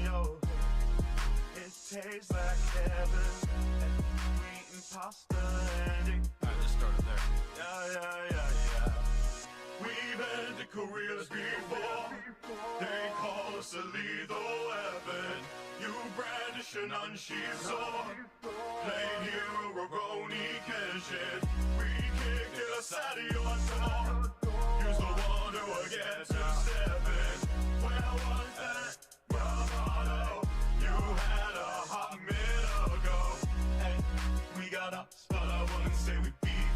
your head. It tastes like heaven, and we eating pasta and Alright, let's start it there. yeah. We've been to Korea's before. They call us a lethal weapon. You brandish an unsheathed sword. Playing hero Roroni Genshin. We kicked it aside of your door. Use the one who will get to stepping. Where was that bravado you had a hot minute ago? Hey, we got ups, but I wouldn't say we beat.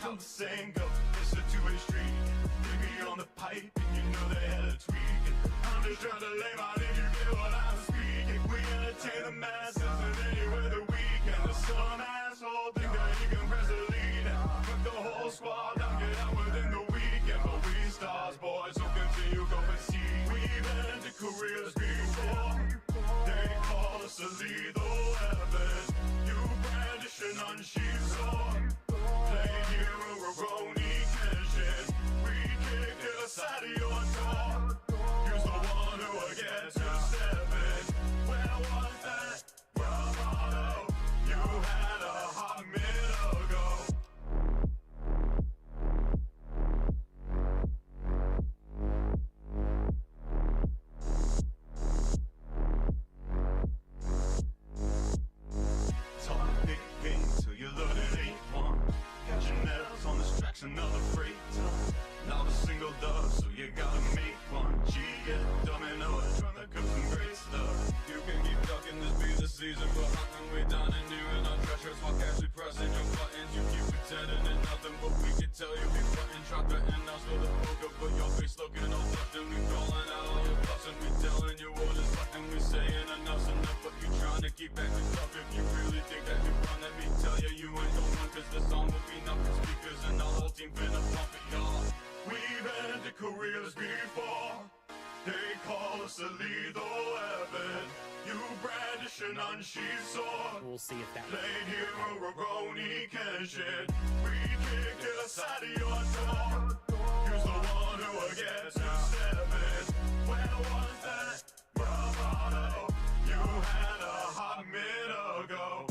How the saying goes, it's a two-way street. They be on the pipe and you know they had a tweak. I'm just trying to lay my name, you get what I'm speaking. We entertain the masses and anywhere that we can. There's some asshole think that he can press the lead and put the whole squad down, get out within the weekend. But we stars, boys, so continue go and see. We've been to Korea's before. They call us a lethal weapon. You brandish an unsheathed sword. Play hero Roroni Genshin. We kicked it aside of your door. Use the one who will get to stepping. Where was that bravado you had a hot minute ago? Talk big game till you learn it ain't one. Got your nails on this track's another freight ton. Not a single dub, so you gotta make one. G, yeah, domino, trying to cook some great stuff. You can keep talking, this be the season, but how come we down and new in our treasures while casually pressing your buttons? You keep pretending it's nothing, but we can tell you be button. Drop the end now, so the poker, but your face looking all left, and we calling out all your bluffs, and we telling you what is left, and we saying enough's enough, but you trying to keep acting tough. If you really think that you run, let me tell you, you ain't the one, cause the song will be nothing speakers, and the whole team finna pump it, y'all. We've been to Korea's before. They call us a lethal weapon. You brandish an unsheathed sword. We'll see if that Played hero Roroni Genshin. We kicked it aside of your door. Use the one who will get to stepping. Where was that bravado you had a hot minute ago?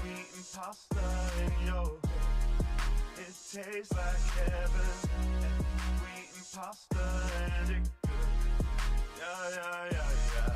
We eating pasta in your head. It tastes like heaven, and we eating pasta and it good. Yeah.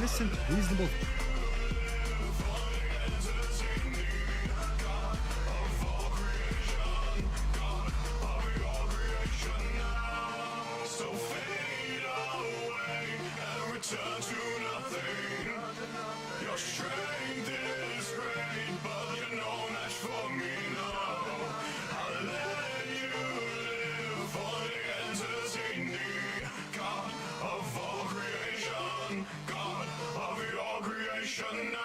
innocent, reasonable. So fade away and return to nothing. Your strength is great, but you're no match for me now. I'll let you live for the entertaining. God of all creation, God of your creation now.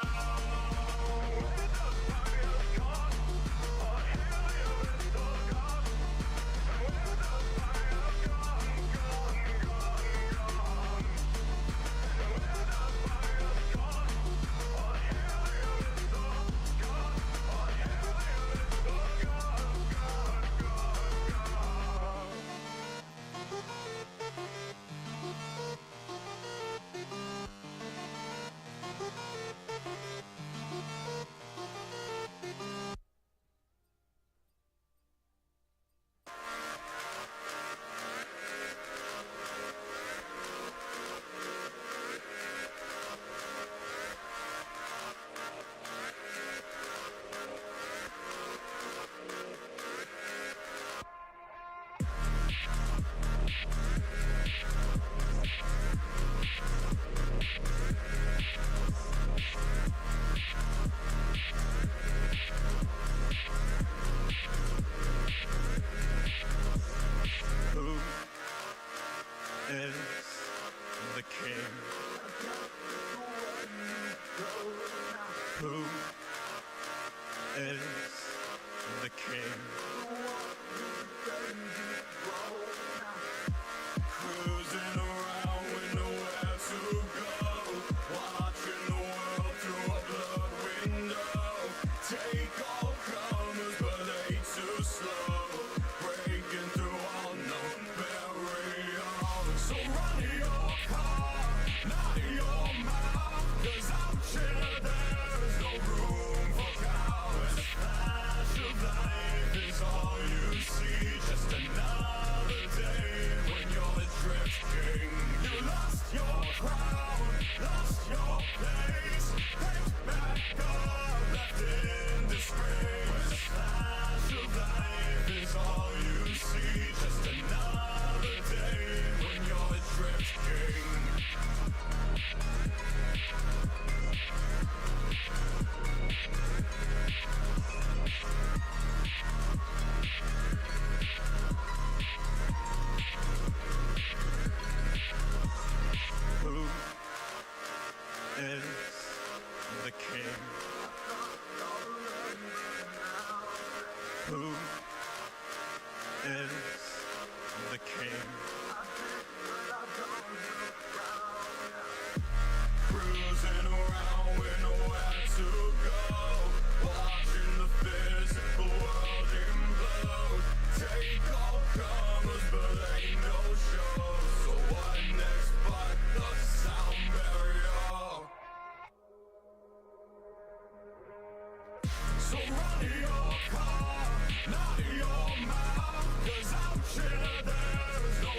Your car, not your mouth, 'cause out here there's no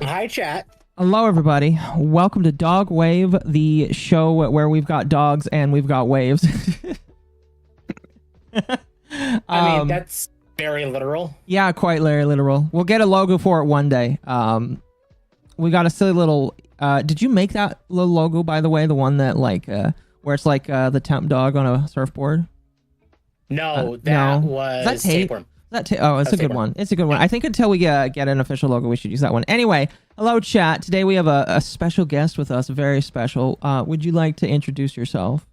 Hi, chat. Hello, everybody. Welcome to Dogwave, the show where we've got dogs and we've got waves. I mean, that's very literal. Yeah, quite very literal. We'll get a logo for it one day. We got a silly little... did you make that little logo, by the way? The one that, like, where it's like the temp dog on a surfboard? No, that no. was Is that tapeworm. Oh, it's a good one. It's a good one. I think until we get an official logo, we should use that one. Anyway, hello, chat. Today we have a special guest with us, very special. Would you like to introduce yourself?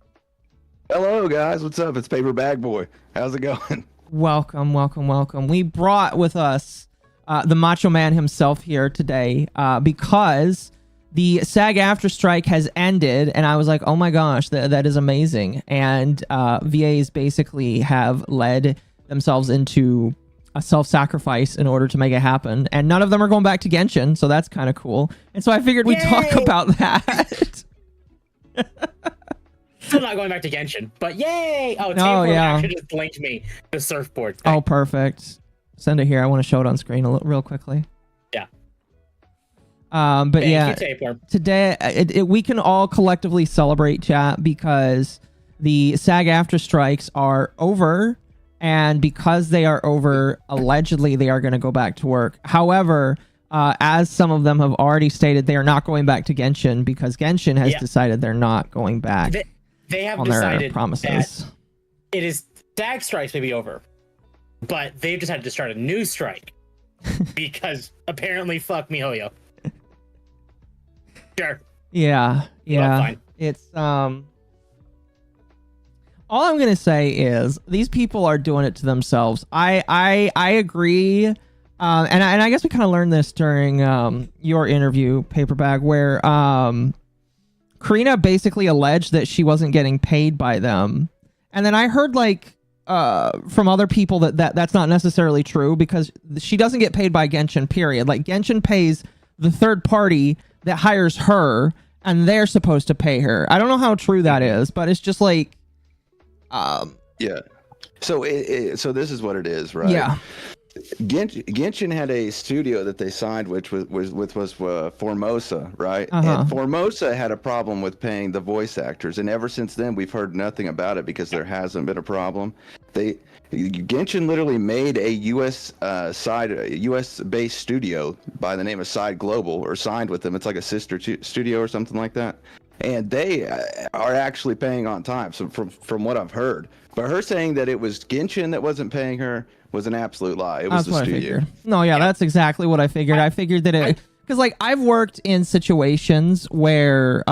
Hello, guys. What's up? It's Paper Bag Boy. How's it going? Welcome, welcome, welcome. We brought with us the Macho Man himself here today because the Sag Aftra strike has ended, and I was like, oh my gosh, that is amazing. And VAs basically have led themselves into a self-sacrifice in order to make it happen, and none of them are going back to Genshin, so that's kind of cool. And so I figured we'd talk about that. Still not going back to Genshin, but yay! Oh, yeah. actually just linked me to surfboard thing. Oh, perfect. Send it here. I want to show it on screen real quickly. Yeah. But Thank yeah, you, Tapeworm. today we can all collectively celebrate, chat, because the Sag Aftra strikes are over. And because they are over, allegedly, they are going to go back to work. However, as some of them have already stated, they are not going back to Genshin because Genshin has decided they're not going back. They have on decided their promises. that it is Sag strikes may be over, but they've decided to start a new strike because apparently, fuck MiHoYo. Sure. Yeah. Well, fine. It's all I'm gonna say is these people are doing it to themselves. I agree, and I guess we kind of learned this during your interview, Paperbag, where Karina basically alleged that she wasn't getting paid by them, and then I heard like from other people that's not necessarily true because she doesn't get paid by Genshin. Period. Like Genshin pays the third party that hires her, and they're supposed to pay her. I don't know how true that is, but it's just like. Yeah. So so this is what it is, right? Yeah. Genshin had a studio that they signed, which was Formosa, right? Uh-huh. And Formosa had a problem with paying the voice actors, and ever since then we've heard nothing about it because there hasn't been a problem. Genshin literally made a U.S. based studio by the name of Side Global, or signed with them. It's like a sister studio or something like that. And they are actually paying on time, so from what I've heard. But her saying that it was Genshin that wasn't paying her was an absolute lie. It was That's the what studio. I figured. No, yeah, that's exactly what I figured. I figured that it... Because, like, I've worked in situations where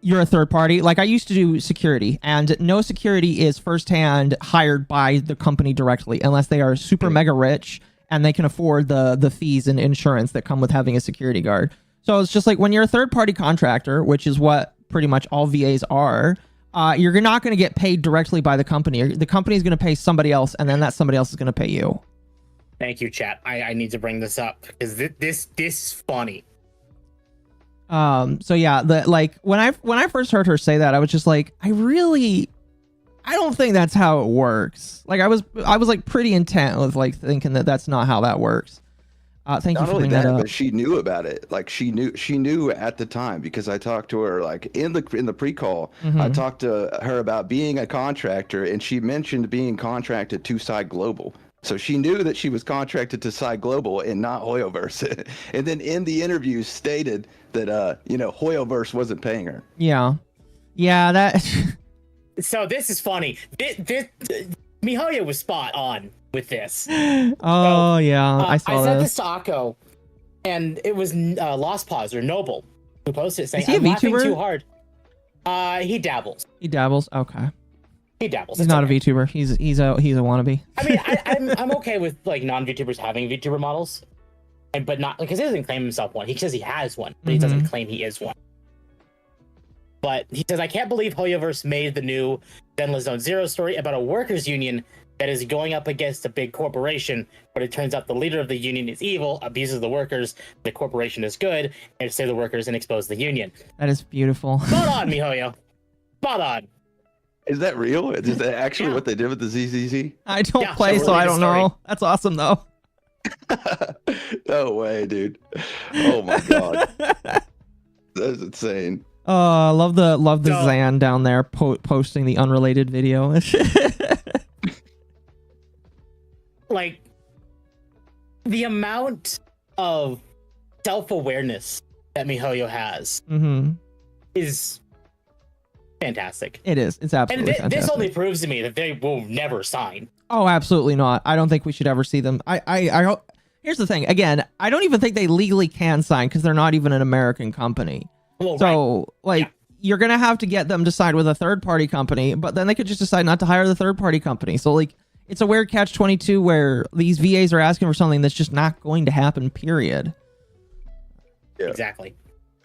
you're a third party. Like, I used to do security, and no security is firsthand hired by the company directly unless they are super mega rich and they can afford the fees and insurance that come with having a security guard. So it's just like when you're a third-party contractor, which is what pretty much all VAs are, you're not going to get paid directly by the company. The company is going to pay somebody else, and then that somebody else is going to pay you. Thank you, chat. I need to bring this up because this is funny. So yeah, when I first heard her say that, I was just like, I don't think that's how it works. Like I was like pretty intent with like thinking that that's not how that works. Thank you for bringing that up. But she knew about it. Like she knew at the time because I talked to her like in the pre-call. Mm-hmm. I talked to her about being a contractor, and she mentioned being contracted to Side Global. So she knew that she was contracted to Side Global and not Hoyoverse. And then in the interview stated that Hoyoverse wasn't paying her. Yeah, that. So this is funny. MiHoYo was spot on with this. Oh, so, yeah, I saw sent this to Akko, and it was Lost Pause or Noble who posted it saying, "Is he a I'm laughing VTuber? Too hard." He dabbles. He dabbles. Okay. He dabbles. He's not a VTuber. He's a wannabe. I mean, I'm okay with like non-VTubers having VTuber models, but not because he doesn't claim himself one. He says he has one, but he doesn't claim he is one. But he says, I can't believe Hoyoverse made the new Zenless Zone Zero story about a workers' union that is going up against a big corporation, but it turns out the leader of the union is evil, abuses the workers, the corporation is good, and save the workers and expose the union. That is beautiful. Spot on, MiHoYo. Spot on. Is that real? Is that actually what they did with the ZZZ? I don't play, so I don't know. That's awesome, though. No way, dude. Oh my god. That's insane. Oh, love the So- Zan down there posting the unrelated video. Like, the amount of self-awareness that MiHoYo has Mm-hmm. is fantastic. It is. It's And absolutely fantastic. this only proves to me that they will never sign. Oh, absolutely not. I don't think we should ever see them. I here's the thing. Again, I don't even think they legally can sign because they're not even an American company. Well, So, like, Yeah. you're gonna have to get them to side with a third party company, but then they could just decide not to hire the third party company. So, like, it's a weird catch-22 where these VAs are asking for something that's just not going to happen. Period. Yeah. Exactly.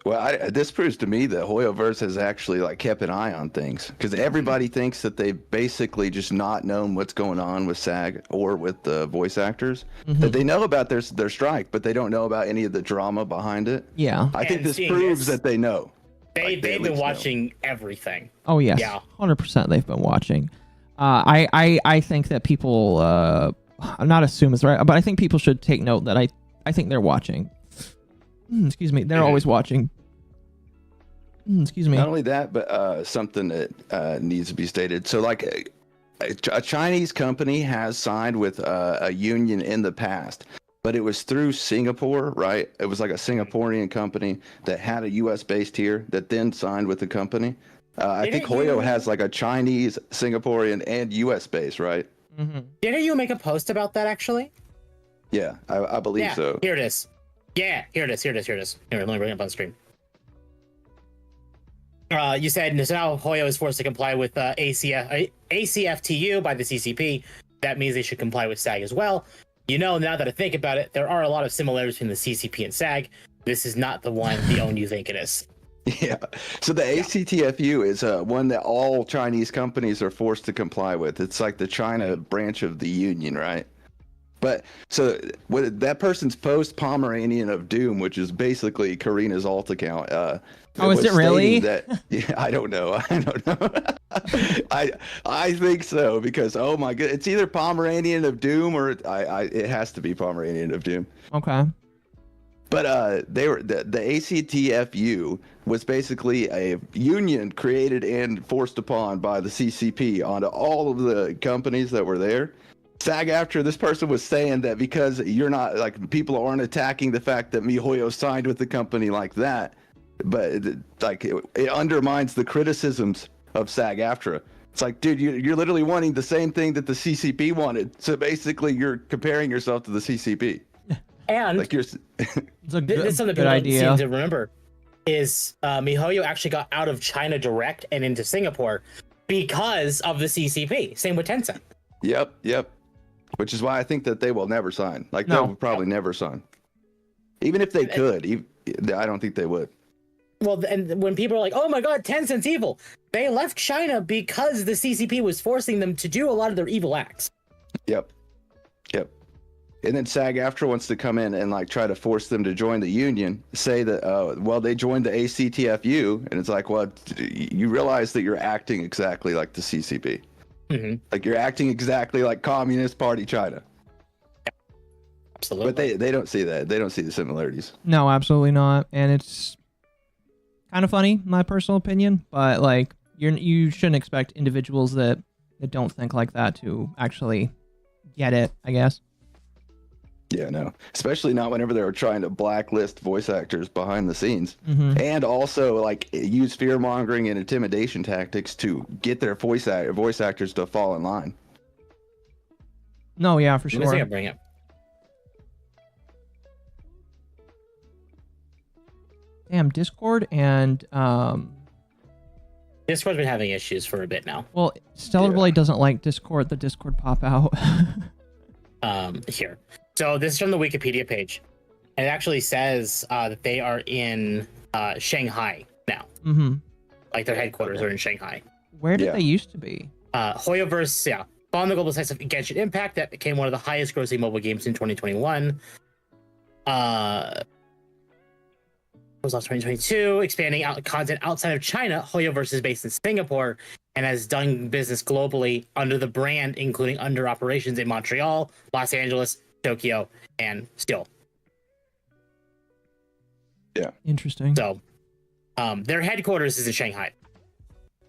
Well, this proves to me that Hoyoverse has actually like kept an eye on things because everybody thinks that they've basically just not known what's going on with SAG or with the voice actors. That they know about their strike, but they don't know about any of the drama behind it. Yeah. I think And this seeing proves this- that they know. They've at been least know. watching everything. Oh yes. Yeah. 100% they've been watching. I think that people I'm not assume is right, but I think people should take note that I think they're watching. Excuse me. They're always watching. Excuse me. Not only that, but something that needs to be stated. So, like, a Chinese company has signed with a union in the past, but it was through Singapore, right? It was like a Singaporean company that had a U.S. based here that then signed with the company. I think Didn't Hoyo you- has like a Chinese, Singaporean, and U.S. base, right? Didn't you make a post about that, actually? Yeah, I believe Yeah, so. here it is. Yeah, here it is. Here, let me bring it up on screen. You said so now Hoyo is forced to comply with ACFTU by the CCP. That means they should comply with SAG as well. You know, now that I think about it, there are a lot of similarities between the CCP and SAG. This is not the one you think it is. Yeah. So the ACTFU is one that all Chinese companies are forced to comply with. It's like the China branch of the union, right? But so what that person's post Pomeranian of Doom, which is basically Karina's alt account. Oh, was is it really? stating That, yeah, I don't know. I don't know. I think so because oh my god, it's either Pomeranian of Doom or it has to be Pomeranian of Doom. Okay. But they were the ACTFU was basically a union created and forced upon by the CCP onto all of the companies that were there. Sag Aftra, this person was saying that because you're not like people aren't attacking the fact that MiHoYo signed with the company like that, but it undermines the criticisms of Sag Aftra. It's like, dude, you're literally wanting the same thing that the CCP wanted. So basically, you're comparing yourself to the CCP. And Like you're. It's a this good, is something good people don't idea. seem to remember. Is MiHoYo actually got out of China direct and into Singapore because of the CCP. Same with Tencent. Yep. Which is why I think that they will never sign. Like No. they'll probably never sign. Even if they could, I don't think they would. Well, and when people are like, "Oh my God, Tencent's evil," they left China because the CCP was forcing them to do a lot of their evil acts. Yep. And then SAG Aftra wants to come in and like try to force them to join the union, say that, well, they joined the ACTFU, and it's like, well, you realize that you're acting exactly like the CCP. Mm-hmm. Like you're acting exactly like Communist Party China. Absolutely. But they don't see that. They don't see the similarities. No, absolutely not. And it's kind of funny, my personal opinion. But like, you shouldn't expect individuals that don't think like that to actually get it, I guess. Yeah, no. Especially not whenever they were trying to blacklist voice actors behind the scenes. Mm-hmm. And also like use fear mongering and intimidation tactics to get their voice actors to fall in line. No, yeah, for Let me see if I sure. bring it. Damn, Discord and Discord's been having issues for a bit now. well, Stellar Yeah. Blade doesn't like Discord. The Discord pop out. Here. So this is from the Wikipedia page. And it actually says that they are in Shanghai now. Mm-hmm. Like their headquarters are in Shanghai. Where did Yeah. they used to be? Hoyoverse, yeah. Following the global success of Genshin Impact, that became one of the highest grossing mobile games in 2021. Was last 2022, expanding out content outside of China. Hoyoverse is based in Singapore and has done business globally under the brand, including under operations in Montreal, Los Angeles, Tokyo, and Seoul. Interesting. So, their headquarters is in Shanghai,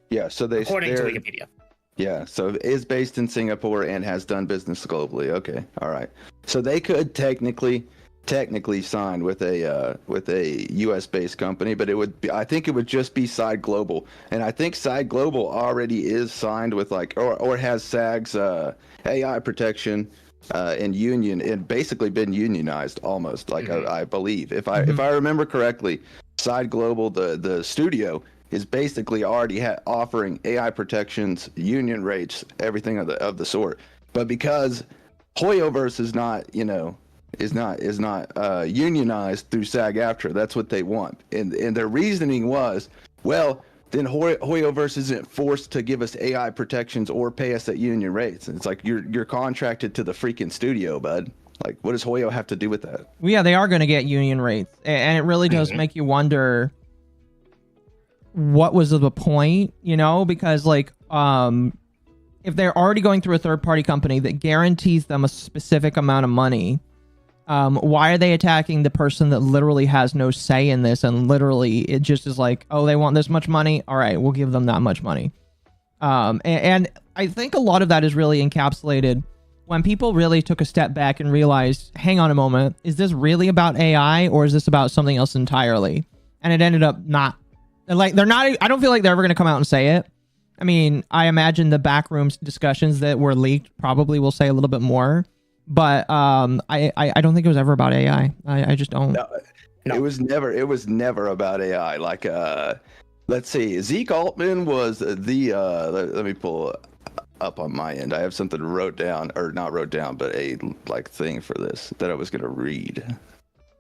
Yeah, so according to they're- Wikipedia. Yeah, so it is based in Singapore and has done business globally. Okay, all right. So they could technically sign with a US based company, but I think it would just be Sag Global, and I think Sag Global already is signed with or has Sag's AI protection and union and basically been unionized almost, I believe if I remember correctly. Sag Global, the studio, is basically already offering AI protections, union rates, everything of the sort. But because Hoyoverse is not unionized through Sag Aftra, that's what they want. And their reasoning was, well, then Hoyoverse isn't forced to give us AI protections or pay us at union rates. And it's like you're contracted to the freaking studio, bud. Like, what does Hoyo have to do with that? Well, yeah, they are going to get union rates, and it really does make you wonder what was the point, because if they're already going through a third-party company that guarantees them a specific amount of money, why are they attacking the person that literally has no say in this, and literally it just is like, oh, they want this much money, all right, we'll give them that much money. And I think a lot of that is really encapsulated when people really took a step back and realized, hang on a moment, is this really about AI or is this about something else entirely? And it ended up not. Like, they're not, I don't feel like they're ever going to come out and say it. I mean, I imagine the backrooms discussions that were leaked probably will say a little bit more, but I don't think it was ever about AI. I just don't. No. It was never about AI. Like, let's see, Zeke Altman was let me pull up on my end. I have something not wrote down, but a thing for this that I was going to read,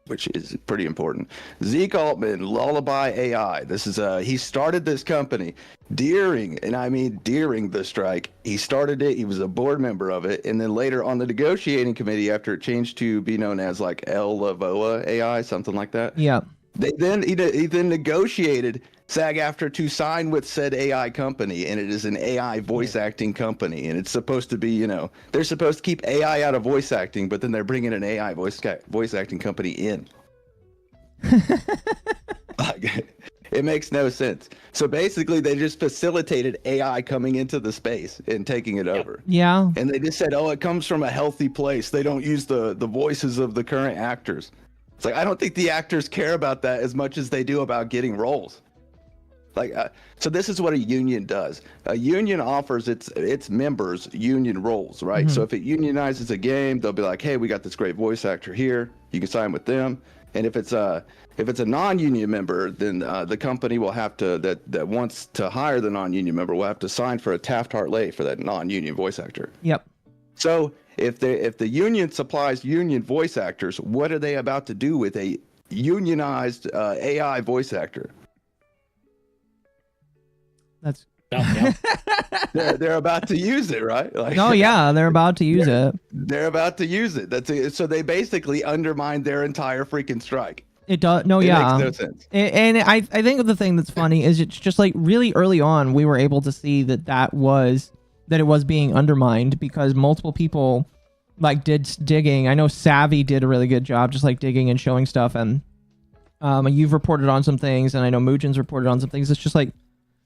which is pretty important. Zeke Altman, Lullaby AI. This is he started this company during the strike. He started it. He was a board member of it, and then later on the negotiating committee, after it changed to be known as El Lavoa AI, something like that. Yeah. He then negotiated Sag Aftra to sign with said AI company, and it is an AI voice acting company, and it's supposed to be, they're supposed to keep AI out of voice acting, but then they're bringing an AI voice acting company in. It makes no sense. So basically, they just facilitated AI coming into the space and taking it over. Yeah. And they just said, oh, it comes from a healthy place. They don't use the voices of the current actors. It's like, I don't think the actors care about that as much as they do about getting roles. So this is what a union does. A union offers its members union roles, right? So if it unionizes a game, they'll be like, hey, we got this great voice actor here. You can sign with them. And if it's a non-union member, then the company will have to that wants to hire the non-union member will have to sign for a Taft-Hartley for that non-union voice actor. Yep. So if the union supplies union voice actors, what are they about to do with a unionized AI voice actor? That's they're about to use it, right? Like, no, yeah, they're about to use it. They're about to use it. So they basically undermined their entire freaking strike. It does. No, It yeah. makes no sense. And I think the thing that's funny is it's just like really early on we were able to see that it was being undermined because multiple people did digging. I know Savvy did a really good job just digging and showing stuff, and you've reported on some things, and I know Mujin's reported on some things. It's just like,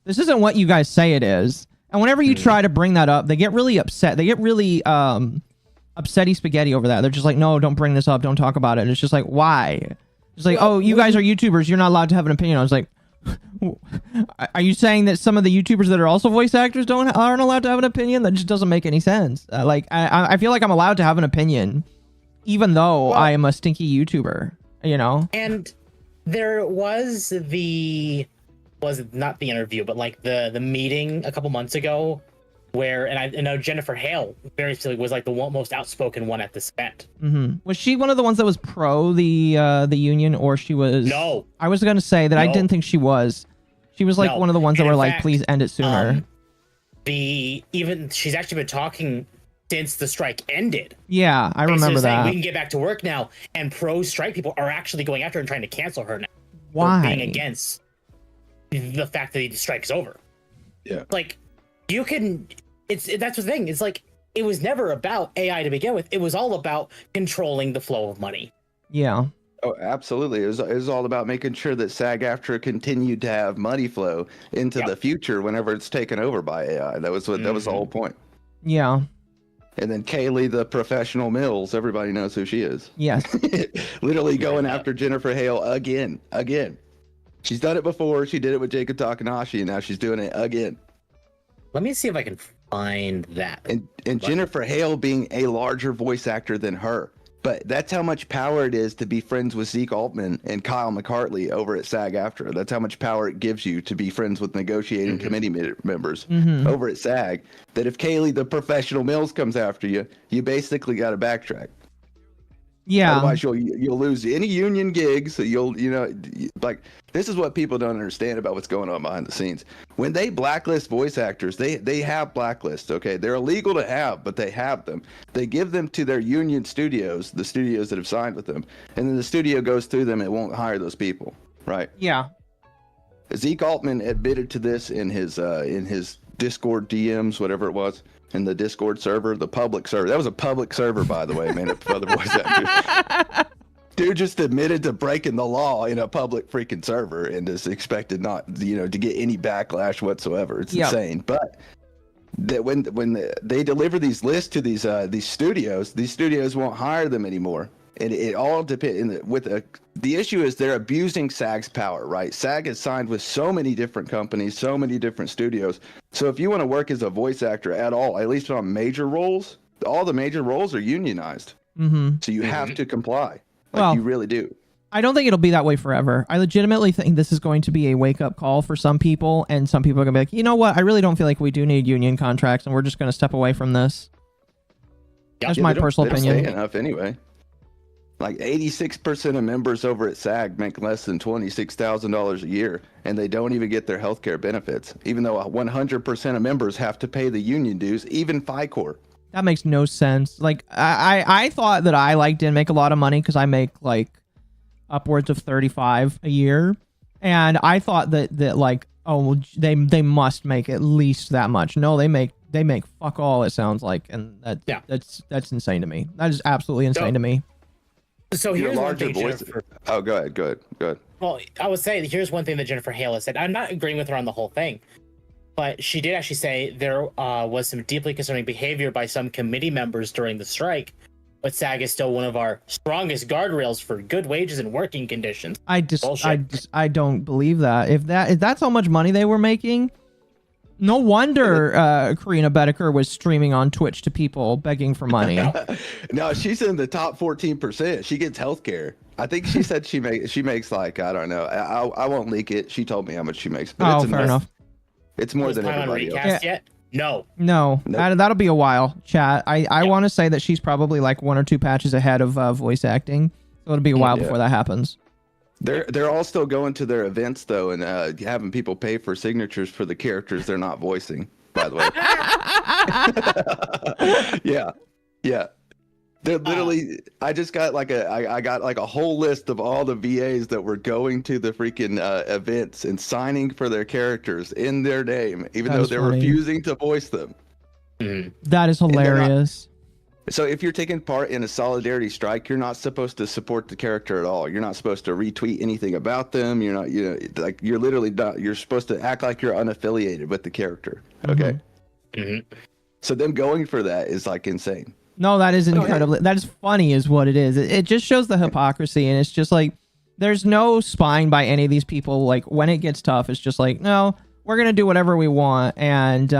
this isn't what you guys say it is. And whenever you try to bring that up, they get really upset. They get really upsetty spaghetti over that. They're just like, no, don't bring this up. Don't talk about it. And it's just like, why? It's like, oh, you guys are YouTubers. You're not allowed to have an opinion. I was like, are you saying that some of the YouTubers that are also voice actors aren't allowed to have an opinion? That just doesn't make any sense. I feel like I'm allowed to have an opinion, even though I am a stinky YouTuber, And there was not the interview, but the meeting a couple months ago where, and I know Jennifer Hale very specifically was the most outspoken one at this event. Was she one of the ones that was pro the union, or she was? No. I was gonna say that I didn't think she was. She was No. one of the ones that And were in fact, please end it sooner. She's actually been talking since the strike ended. Yeah, I remember Basically saying, that. we can get back to work now, and pro strike people are actually going after her and trying to cancel her now. Why? For being against the fact that the strike is over. Yeah. You can. That's the thing. It's it was never about AI to begin with. It was all about controlling the flow of money. Yeah. Oh, absolutely. It was all about making sure that Sag Aftra continued to have money flow into the future whenever it's taken over by AI. That was that was the whole point. Yeah. And then Kaylee, the professional Mills, everybody knows who she is. Yes. Literally going after Jennifer Hale again. She's done it before. She did it with Jacob Takanashi, and now she's doing it again. Let me see if I can find that. And Jennifer Hale being a larger voice actor than her. But that's how much power it is to be friends with Zeke Altman and Kyle McCartley over at SAG Aftra. That's how much power it gives you to be friends with negotiating committee members over at SAG. That if Kaylee, the professional Mills, comes after you, you basically got to backtrack. Yeah. Otherwise, you'll lose any union gigs. So like, this is what people don't understand about what's going on behind the scenes. When they blacklist voice actors, they have blacklists. Okay, they're illegal to have, but they have them. They give them to their union studios, the studios that have signed with them, and then the studio goes through them and won't hire those people. Right? Yeah. Zeke Altman admitted to this in his Discord DMs, whatever it was. In the Discord server, the public server. That was a public server, by the way, made up for other voice actors. Dude just admitted to breaking the law in a public freaking server and is expected not, to get any backlash whatsoever. It's insane. But that when they deliver these lists to these studios won't hire them anymore. And it all depends. The issue is they're abusing SAG's power, right? SAG is signed with so many different companies, so many different studios. So if you want to work as a voice actor at all, at least on major roles, all the major roles are unionized. So you have to comply. You really do. I don't think it'll be that way forever. I legitimately think this is going to be a wake-up call for some people, and some people are going to be like, you know what? I really don't feel like we do need union contracts, and we're just going to step away from this. That's my personal opinion. They don't say enough anyway. Like 86% of members over at SAG make less than $26,000 a year, and they don't even get their health care benefits, even though 100% of members have to pay the union dues, even FICOR. That makes no sense. Like, I thought that I didn't make a lot of money because I make like upwards of 35 a year, and I thought that they must make at least that much. No, they make fuck all, it sounds like, and that's insane to me. That is absolutely insane to me. So here's one thing, Jennifer. Oh, go ahead. Well, I would say here's one thing that Jennifer Hale has said. I'm not agreeing with her on the whole thing, but she did actually say there was some deeply concerning behavior by some committee members during the strike. But SAG is still one of our strongest guardrails for good wages and working conditions. I don't believe that. If that's how much money they were making, no wonder Karina Bedecker was streaming on Twitch to people begging for money. No, she's in the top 14%. She gets healthcare. I think she said she makes like, I don't know. I won't leak it. She told me how much she makes. But fair enough. It's more than everybody else. Yet? No. Nope. That'll be a while, chat. I want to say that she's probably like 1 or 2 patches ahead of voice acting. So it'll be a while before that happens. They're all still going to their events though, and having people pay for signatures for the characters they're not voicing. By the way, yeah. They're literally. I just got I got like a whole list of all the VAs that were going to the freaking events and signing for their characters in their name, even though they're refusing to voice them. That is hilarious. So if you're taking part in a solidarity strike, you're not supposed to support the character at all. You're not supposed to retweet anything about them. You're not, you're literally not, you're supposed to act like you're unaffiliated with the character. Okay. So them going for that is like insane. No, that is incredibly, that is funny is what it is. It just shows the hypocrisy, and it's just like, there's no spine by any of these people. Like when it gets tough, it's just like, no, we're going to do whatever we want, and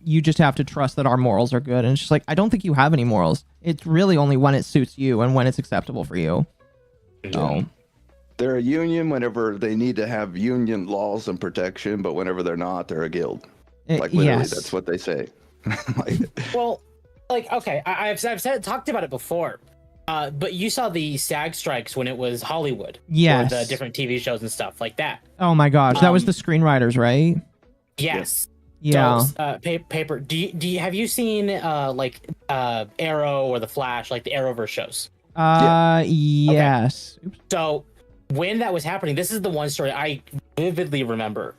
you just have to trust that our morals are good. And it's just like, I don't think you have any morals. It's really only when it suits you and when it's acceptable for you. So. They're a union whenever they need to have union laws and protection, but whenever they're not, they're a guild. Like literally, that's what they say. Well, like, okay, I've talked about it before. But you saw the SAG strikes when it was Hollywood. Yes. For the different TV shows and stuff like that. Oh my gosh, that was the screenwriters, right? Yes. Yeah. So, paper. Have you seen Arrow or The Flash, like the Arrowverse shows? Yes. Okay. So when that was happening, this is the one story I vividly remember.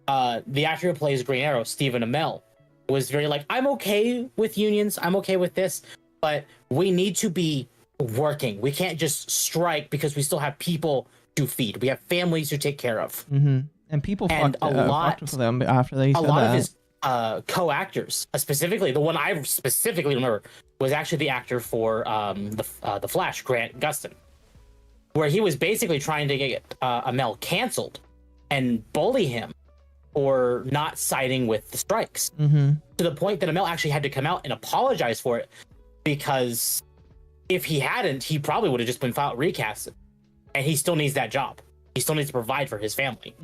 The actor who plays Green Arrow, Stephen Amell, was very like, I'm okay with unions, I'm okay with this, but we need to be working. We can't just strike because we still have people to feed. We have families to take care of. Mm-hmm. And people fucked with them after they said that. A lot of his co-actors, specifically the one I specifically remember, was actually the actor for the Flash, Grant Gustin, where he was basically trying to get Amel canceled and bully him for not siding with the strikes, to the point that Amel actually had to come out and apologize for it, because if he hadn't, he probably would have just been recasted, and he still needs that job. He still needs to provide for his family.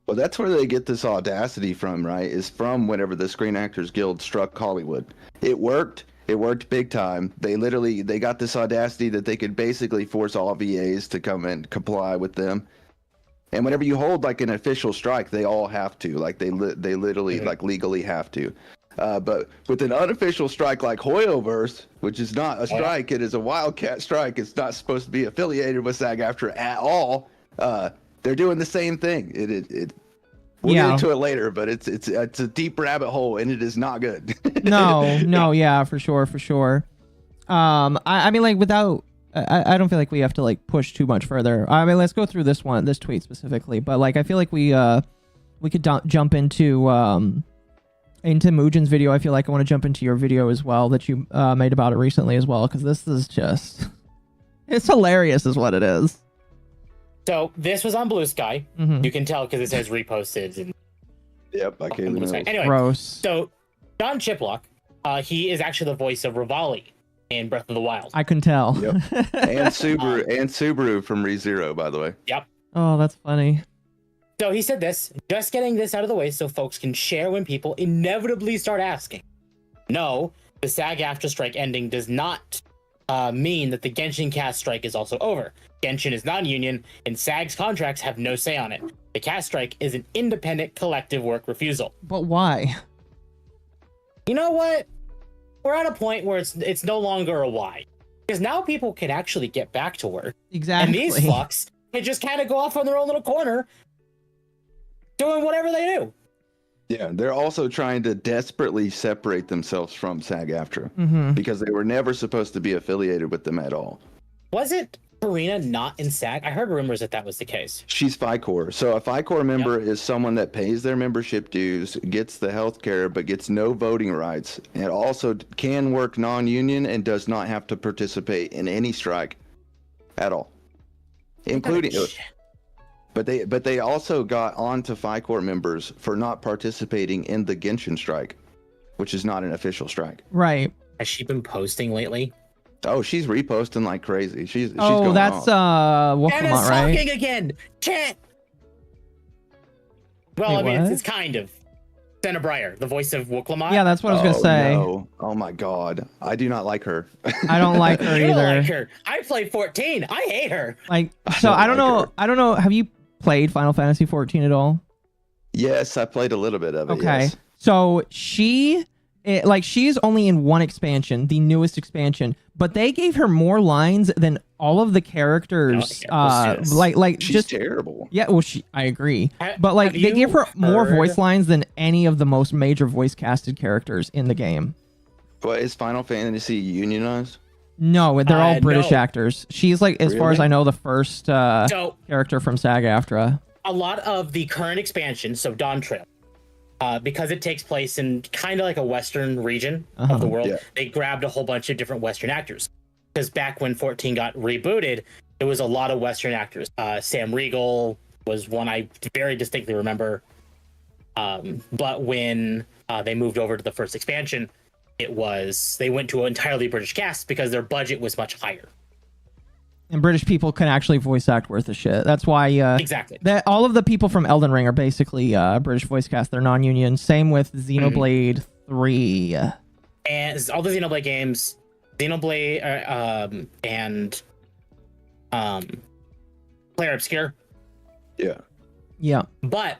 Well, that's where they get this audacity from, right? Is from whenever the Screen Actors Guild struck Hollywood. It worked. It worked big time. They got this audacity that they could basically force all VAs to come and comply with them. And whenever you hold like an official strike, they all have to. Like they literally like legally have to. But with an unofficial strike like Hoyoverse, which is not a strike, it is a wildcat strike. It's not supposed to be affiliated with Sag Aftra at all. They're doing the same thing. We'll get into it later, but it's a deep rabbit hole, and it is not good. no, yeah, for sure. I mean, like, without, I don't feel like we have to like push too much further. I mean, let's go through this tweet specifically, but like, I feel like we could jump into Mugen's video. I feel like I want to jump into your video as well that you made about it recently as well, because this is just, it's hilarious, is what it is. So this was on Blue Sky. You can tell because it says reposted. And yep, I can't even. Anyway, gross. So Don Chiplock, he is actually the voice of Rivali in Breath of the Wild. I can tell. Yep. And Subaru from ReZero, by the way. Yep. Oh, that's funny. So he said this, just getting this out of the way so folks can share when people inevitably start asking. No, the SAG Aftra strike ending does not mean that the Genshin cast strike is also over. Genshin is non-union, and SAG's contracts have no say on it. The cast strike is an independent collective work refusal. But why? You know what? We're at a point where it's no longer a why. Because now people can actually get back to work. Exactly. And these fucks can just kind of go off on their own little corner doing whatever they do. Yeah, they're also trying to desperately separate themselves from SAG Aftra because they were never supposed to be affiliated with them at all. Was it Karina not in SAG? I heard rumors that was the case. She's FICOR. So a FICOR member is someone that pays their membership dues, gets the health care, but gets no voting rights, and also can work non-union and does not have to participate in any strike at all, including... But they also got onto FICOR members for not participating in the Genshin strike, which is not an official strike. Right. Has she been posting lately? Oh, she's reposting like crazy. She's oh, going that's off. Wolfmont, right? Talking again. Chat. Well, wait, I mean, what? it's kind of. Senna Breyer, the voice of Wuklamot. Yeah, that's what I was gonna say. No. Oh my god, I do not like her. I don't like her You either. don't like her. I played 14. I hate her. Like, so I don't know. her. I don't know. Have you played Final Fantasy 14 at all? Yes, I played a little bit of it. Okay. Yes. So she's only in one expansion, the newest expansion, but they gave her more lines than all of the characters. Like she's just terrible. Yeah, well, I agree, but like they gave her more voice lines than any of the most major voice casted characters in the game. What, is Final Fantasy unionized? No, they're all British no. actors. She's like, as far as I know, the first character from SAG Aftra. A lot of the current expansion, so Dawn Trail, because it takes place in kind of like a Western region of the world, they grabbed a whole bunch of different Western actors. Because back when 14 got rebooted, there was a lot of Western actors. Sam Riegel was one I very distinctly remember. But when they moved over to the first expansion, they went to an entirely British cast because their budget was much higher. And British people can actually voice act worth a shit. That's why exactly all of the people from Elden Ring are basically British voice cast. They're non-union. Same with Xenoblade 3. And all the Xenoblade games, Xenoblade and Player Obscure. Yeah. But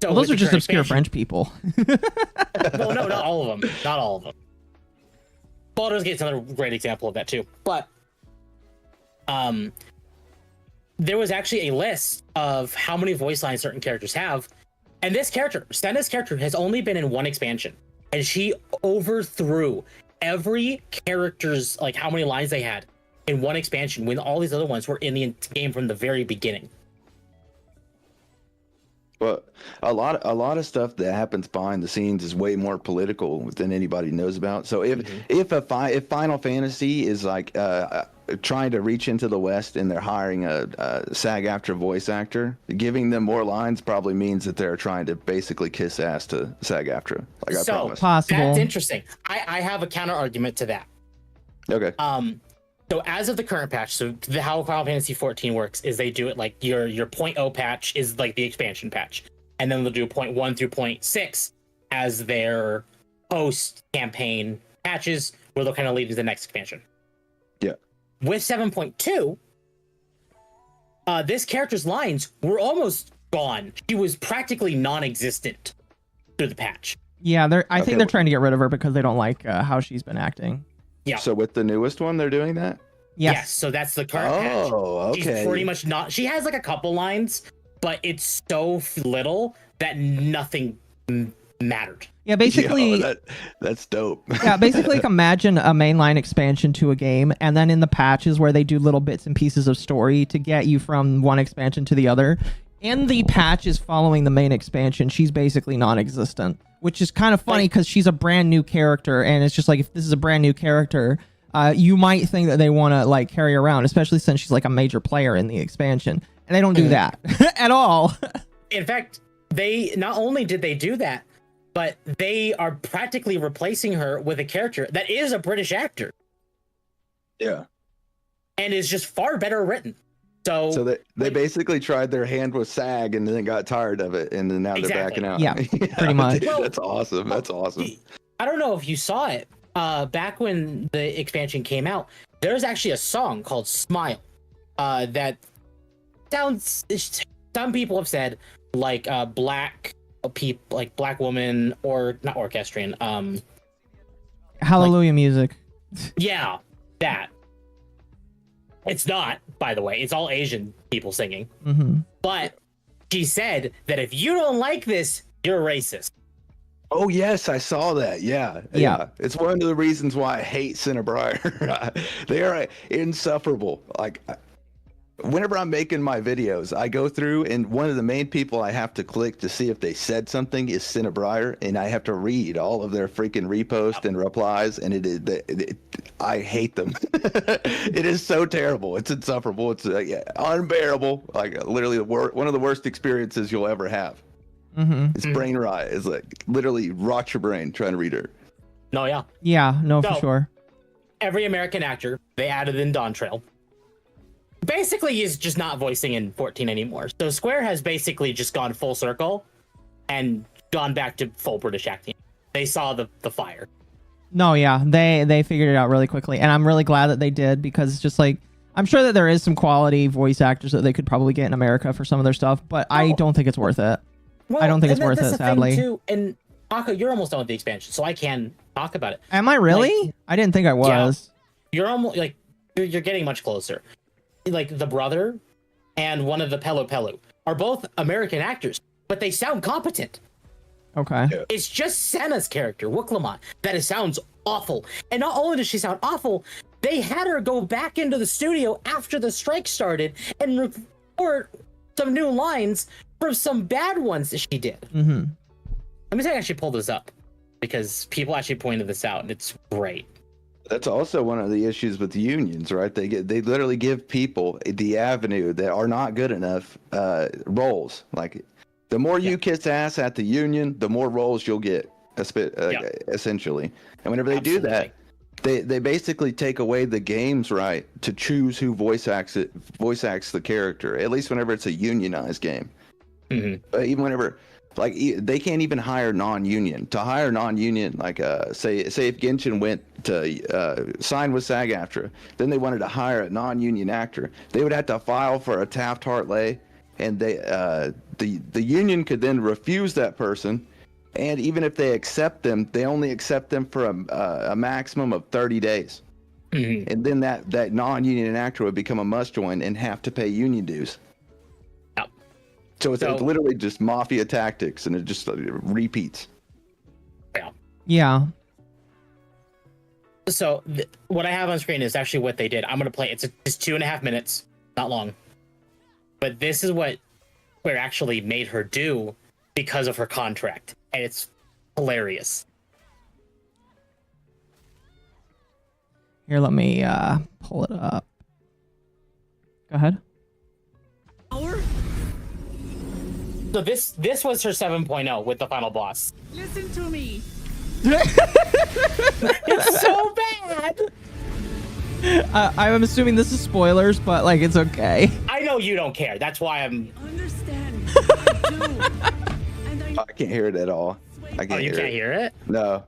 well, those are just obscure French people. Well, no, not all of them. Not all of them. Baldur's Gate's another great example of that too. But there was actually a list of how many voice lines certain characters have, And this character, Senna's character, has only been in one expansion, and she overthrew every character's, like, how many lines they had in one expansion when all these other ones were in the game from the very beginning. Well, a lot of stuff that happens behind the scenes is way more political than anybody knows about. So if Final Fantasy is like trying to reach into the West and they're hiring a Sag Aftra voice actor, giving them more lines probably means that they're trying to basically kiss ass to Sag Aftra. Like, I promise. Possible. That's interesting. I have a counter argument to that. Okay. So as of the current patch, so how Final Fantasy 14 works is they do it like your 0.0 patch is like the expansion patch, and then they'll do 0.1 through 0.6 as their post-campaign patches, where they'll kind of lead to the next expansion. Yeah. With 7.2, this character's lines were almost gone. She was practically non-existent through the patch. Yeah, I think they're trying to get rid of her because they don't like how she's been acting. Yeah. So with the newest one, they're doing that? Yes. So that's the current patch. Oh, okay. She's pretty much not. She has like a couple lines, but it's so little that nothing mattered. Yeah, basically. Yo, that's dope. Yeah, basically, like, imagine a mainline expansion to a game, and then in the patches where they do little bits and pieces of story to get you from one expansion to the other. In the patches following the main expansion, she's basically non-existent, which is kind of funny because she's a brand new character, and it's just like, if this is a brand new character, you might think that they want to like carry her around, especially since she's like a major player in the expansion, and they don't do that at all. In fact, they not only did they do that, but they are practically replacing her with a character that is a British actor. Yeah. And is just far better written. So they basically tried their hand with SAG and then got tired of it, and then now they're backing out. Yeah, pretty much. Dude, that's awesome. That's awesome. I don't know if you saw it. Back when the expansion came out, there's actually a song called Smile that sounds, some people have said, like black woman, or not orchestrion. Hallelujah music. Yeah, that. It's not, by the way. It's all Asian people singing. Mm-hmm. But she said that if you don't like this, you're racist. Oh, yes, I saw that. Yeah. It's one of the reasons why I hate Cinnabriar. They are insufferable. Like, whenever I'm making my videos, I go through, and one of the main people I have to click to see if they said something is Cinnabriar, and I have to read all of their freaking reposts and replies, and I hate them. It is so terrible. It's insufferable. It's unbearable. Like, literally one of the worst experiences you'll ever have. Mm-hmm. It's brain rot. It's like literally rot your brain trying to read her. No, yeah. Yeah, no, for sure. Every American actor, they added in Dawn Trail. Basically, he's just not voicing in 14 anymore. So Square has basically just gone full circle and gone back to full British acting. They saw the fire. No, yeah, they figured it out really quickly, and I'm really glad that they did, because it's just like, I'm sure that there is some quality voice actors that they could probably get in America for some of their stuff, but I don't think it's worth it. Well, I don't think it's worth it, sadly. Too, and Akko, you're almost done with the expansion, so I can talk about it. Am I really? Like, I didn't think I was. Yeah, you're almost like you're getting much closer. Like the brother and one of the Pelu are both American actors, but they sound competent. Okay. Yeah. It's just Senna's character, Wooklamon, that sounds awful. And not only does she sound awful, they had her go back into the studio after the strike started and record some new lines from some bad ones that she did. Mm-hmm. Let me actually pull this up, because people actually pointed this out, and it's great. That's also one of the issues with unions, right? They literally give people the avenue that are not good enough roles. Like, the more you kiss ass at the union, the more roles you'll get, essentially. And whenever they do that, they basically take away the game's right to choose who voice acts the character. At least whenever it's a unionized game. Mm-hmm. Even whenever, like, they can't even hire non-union. To hire non-union, like, say if Genshin went to sign with Sag Aftra, then they wanted to hire a non-union actor, they would have to file for a Taft-Hartley, and the union could then refuse that person. And even if they accept them, they only accept them for a maximum of 30 days. Mm-hmm. And then that non-union actor would become a must-join and have to pay union dues. So it's literally just mafia tactics, and it just repeats. Yeah. Yeah. So what I have on screen is actually what they did. I'm gonna play. It's 2.5 minutes, not long. But this is what Square actually made her do because of her contract, and it's hilarious. Here, let me pull it up. Go ahead. So this was her 7.0 with the final boss. Listen to me. It's so bad. I'm assuming this is spoilers, but like it's okay. I know you don't care. That's why I'm. Understand. I do. And I can't hear it at all. I can't You hear can't it. hear it? No.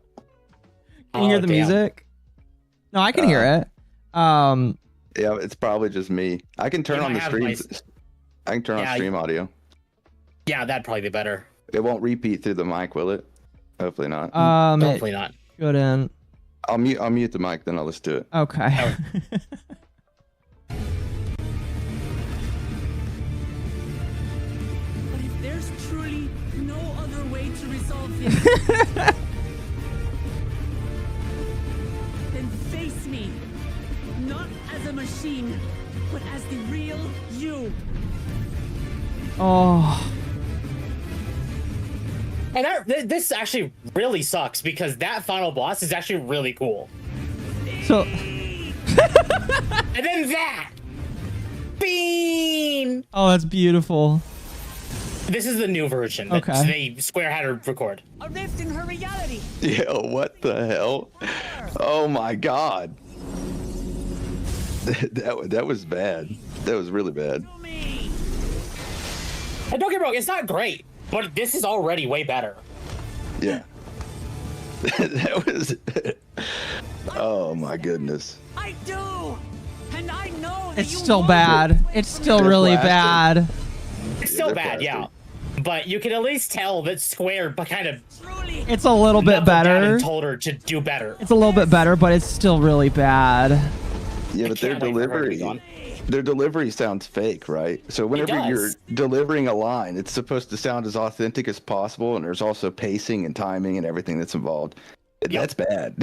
Can you hear the music? No, I can hear it. Yeah, it's probably just me. I can turn You on the might have stream. my- I can turn on stream audio. Yeah, that'd probably be better. It won't repeat through the mic, will it? Hopefully not. Hopefully not. Good in. I'll mute the mic, then I'll listen to it. Okay. But if there's truly no other way to resolve this, then face me. Not as a machine, but as the real you. Oh. And this actually really sucks because that final boss is actually really cool. So. And then that. Bean. Oh, that's beautiful. This is the new version that Square had to record. A rift in her reality. Yeah, what the hell? Oh my god. That was bad. That was really bad. And don't get me wrong, it's not great, but this is already way better. Yeah. That was. Oh my goodness. I do. And I know that It's you still want bad. it. It's still They're really blasted. bad. It's still they're bad, yeah. But you can at least tell that Square kind of Truly. It's a little bit knuckled down better. and told her to do better. It's a little bit better, but it's still really bad. Yeah, but their can't wait for her to be delivery. gone. Their delivery sounds fake, right? So whenever you're does. delivering a line, it's supposed to sound as authentic as possible, and there's also pacing and timing and everything that's involved. That's bad.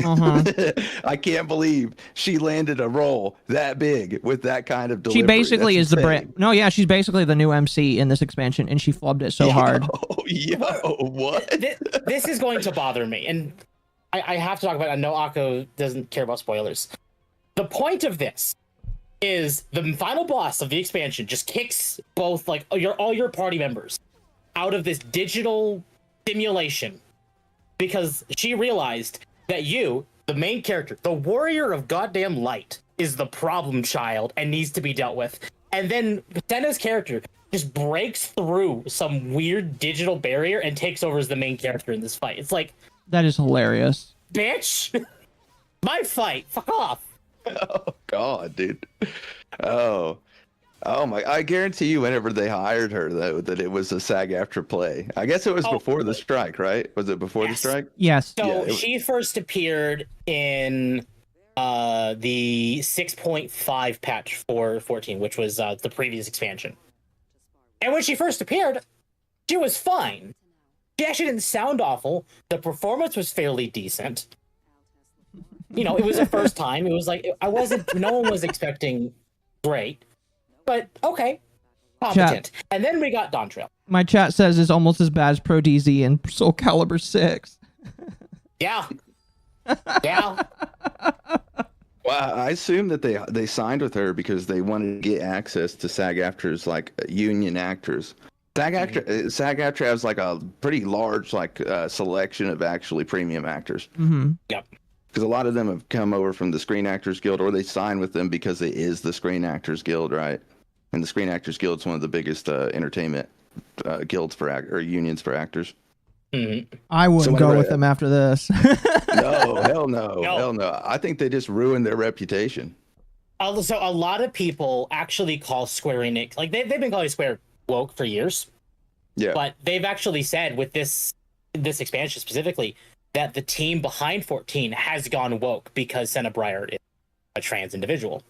I can't believe she landed a role that big with that kind of delivery. She basically That's is the insane. brand. No, yeah, she's basically the new MC in this expansion, and she flubbed it so hard. Oh, yo, what? This is going to bother me, and I have to talk about it. I know Akko doesn't care about spoilers. The point of this is the final boss of the expansion just kicks both like all your party members out of this digital simulation because she realized that you, the main character, the warrior of goddamn light, is the problem child and needs to be dealt with. And then Senna's character just breaks through some weird digital barrier and takes over as the main character in this fight. It's like, That is hilarious. bitch, my fight, fuck off. Oh God, dude. Oh my! I guarantee you, whenever they hired her, though, that it was a Sag Aftra play. I guess it was before the strike, right? Was it before the strike? Yes. So Yeah, she first appeared in the 6.5 patch for 14, which was the previous expansion. And when she first appeared, she was fine. She actually didn't sound awful. The performance was fairly decent. You know, it was the first time. It was like no one was expecting great, but okay, competent. And then we got Dontrell. My chat says it's almost as bad as Pro DZ and Soul Calibur 6. Yeah. Yeah. Well, I assume that they signed with her because they wanted to get access to SAG AFTRA's like union actors. SAG AFTRA has like a pretty large selection of actually premium actors. Mm-hmm. Yep. Because a lot of them have come over from the Screen Actors Guild, or they sign with them because it is the Screen Actors Guild, right? And the Screen Actors Guild is one of the biggest entertainment guilds or unions for actors. Mm-hmm. I wouldn't go whenever- with them after this. No, hell no, No. hell no. I think they just ruined their reputation. So a lot of people actually call Square Enix, like they've been calling Square woke for years. Yeah. But they've actually said with this expansion specifically that the team behind 14 has gone woke because Senna Breyer is a trans individual.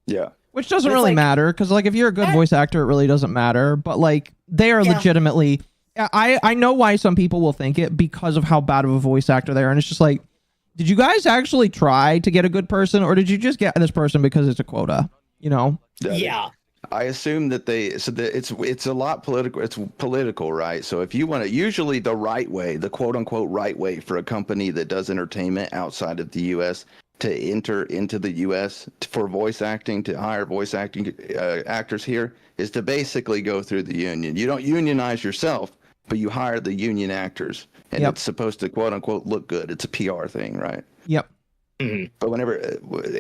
Yeah. Which doesn't But it's really like- matter, because like if you're a good voice actor, it really doesn't matter. But like they are Yeah. legitimately, I know why some people will think it because of how bad of a voice actor they are, and it's just like, did you guys actually try to get a good person, or did you just get this person because it's a quota? You know? Yeah. I assume that it's a lot political. It's political, right? So if you want to, usually the right way, the quote unquote right way for a company that does entertainment outside of the U.S. to enter into the U.S. For voice acting, to hire voice acting actors here, is to basically go through the union. You don't unionize yourself, but you hire the union actors, and Yep. it's supposed to quote unquote look good. It's a PR thing, right? Yep. But whenever,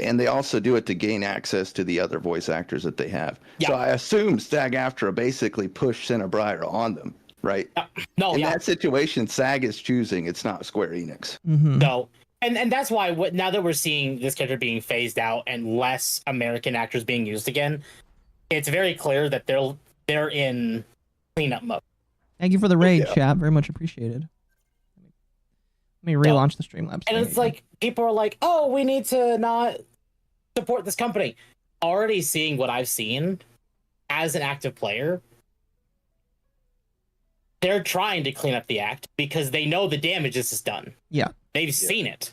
and they also do it to gain access to the other voice actors that they have. Yeah. So I assume Sag Aftra basically pushed Cinebriar on them, right? No, In yeah. that situation, SAG is choosing. It's not Square Enix. Mm-hmm. No. And that's why now that we're seeing this character being phased out and less American actors being used again, it's very clear that they're in cleanup mode. Thank you for the raid, Yeah. chat. Very much appreciated. Let me relaunch the Streamlabs. And thing it's again. like people are like, "Oh, we need to not support this company." Already seeing what I've seen as an active player, they're trying to clean up the act because they know the damage this has done. yeah. They've seen it.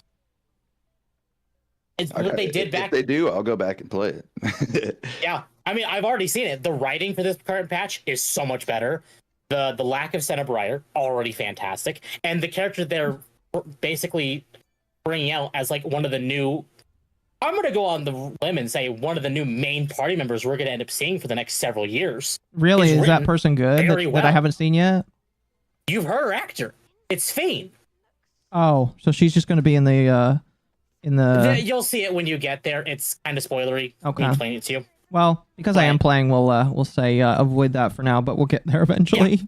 It's what they did back. If they do, I'll go back and play it. Yeah, I mean, I've already seen it. The writing for this current patch is so much better. The lack of Cinebriar, already fantastic, and the character they're basically bringing out as like one of the new. I'm gonna go on the limb and say one of the new main party members we're gonna end up seeing for the next several years. Really, It's is that written person good very that I well. haven't seen yet? You've heard her actor. It's Fane. Oh, so she's just going to be in the You'll see it when you get there. It's kind of spoilery. Okay. Me explaining it to you. well, because I am Right. playing, we'll say avoid that for now, but we'll get there eventually.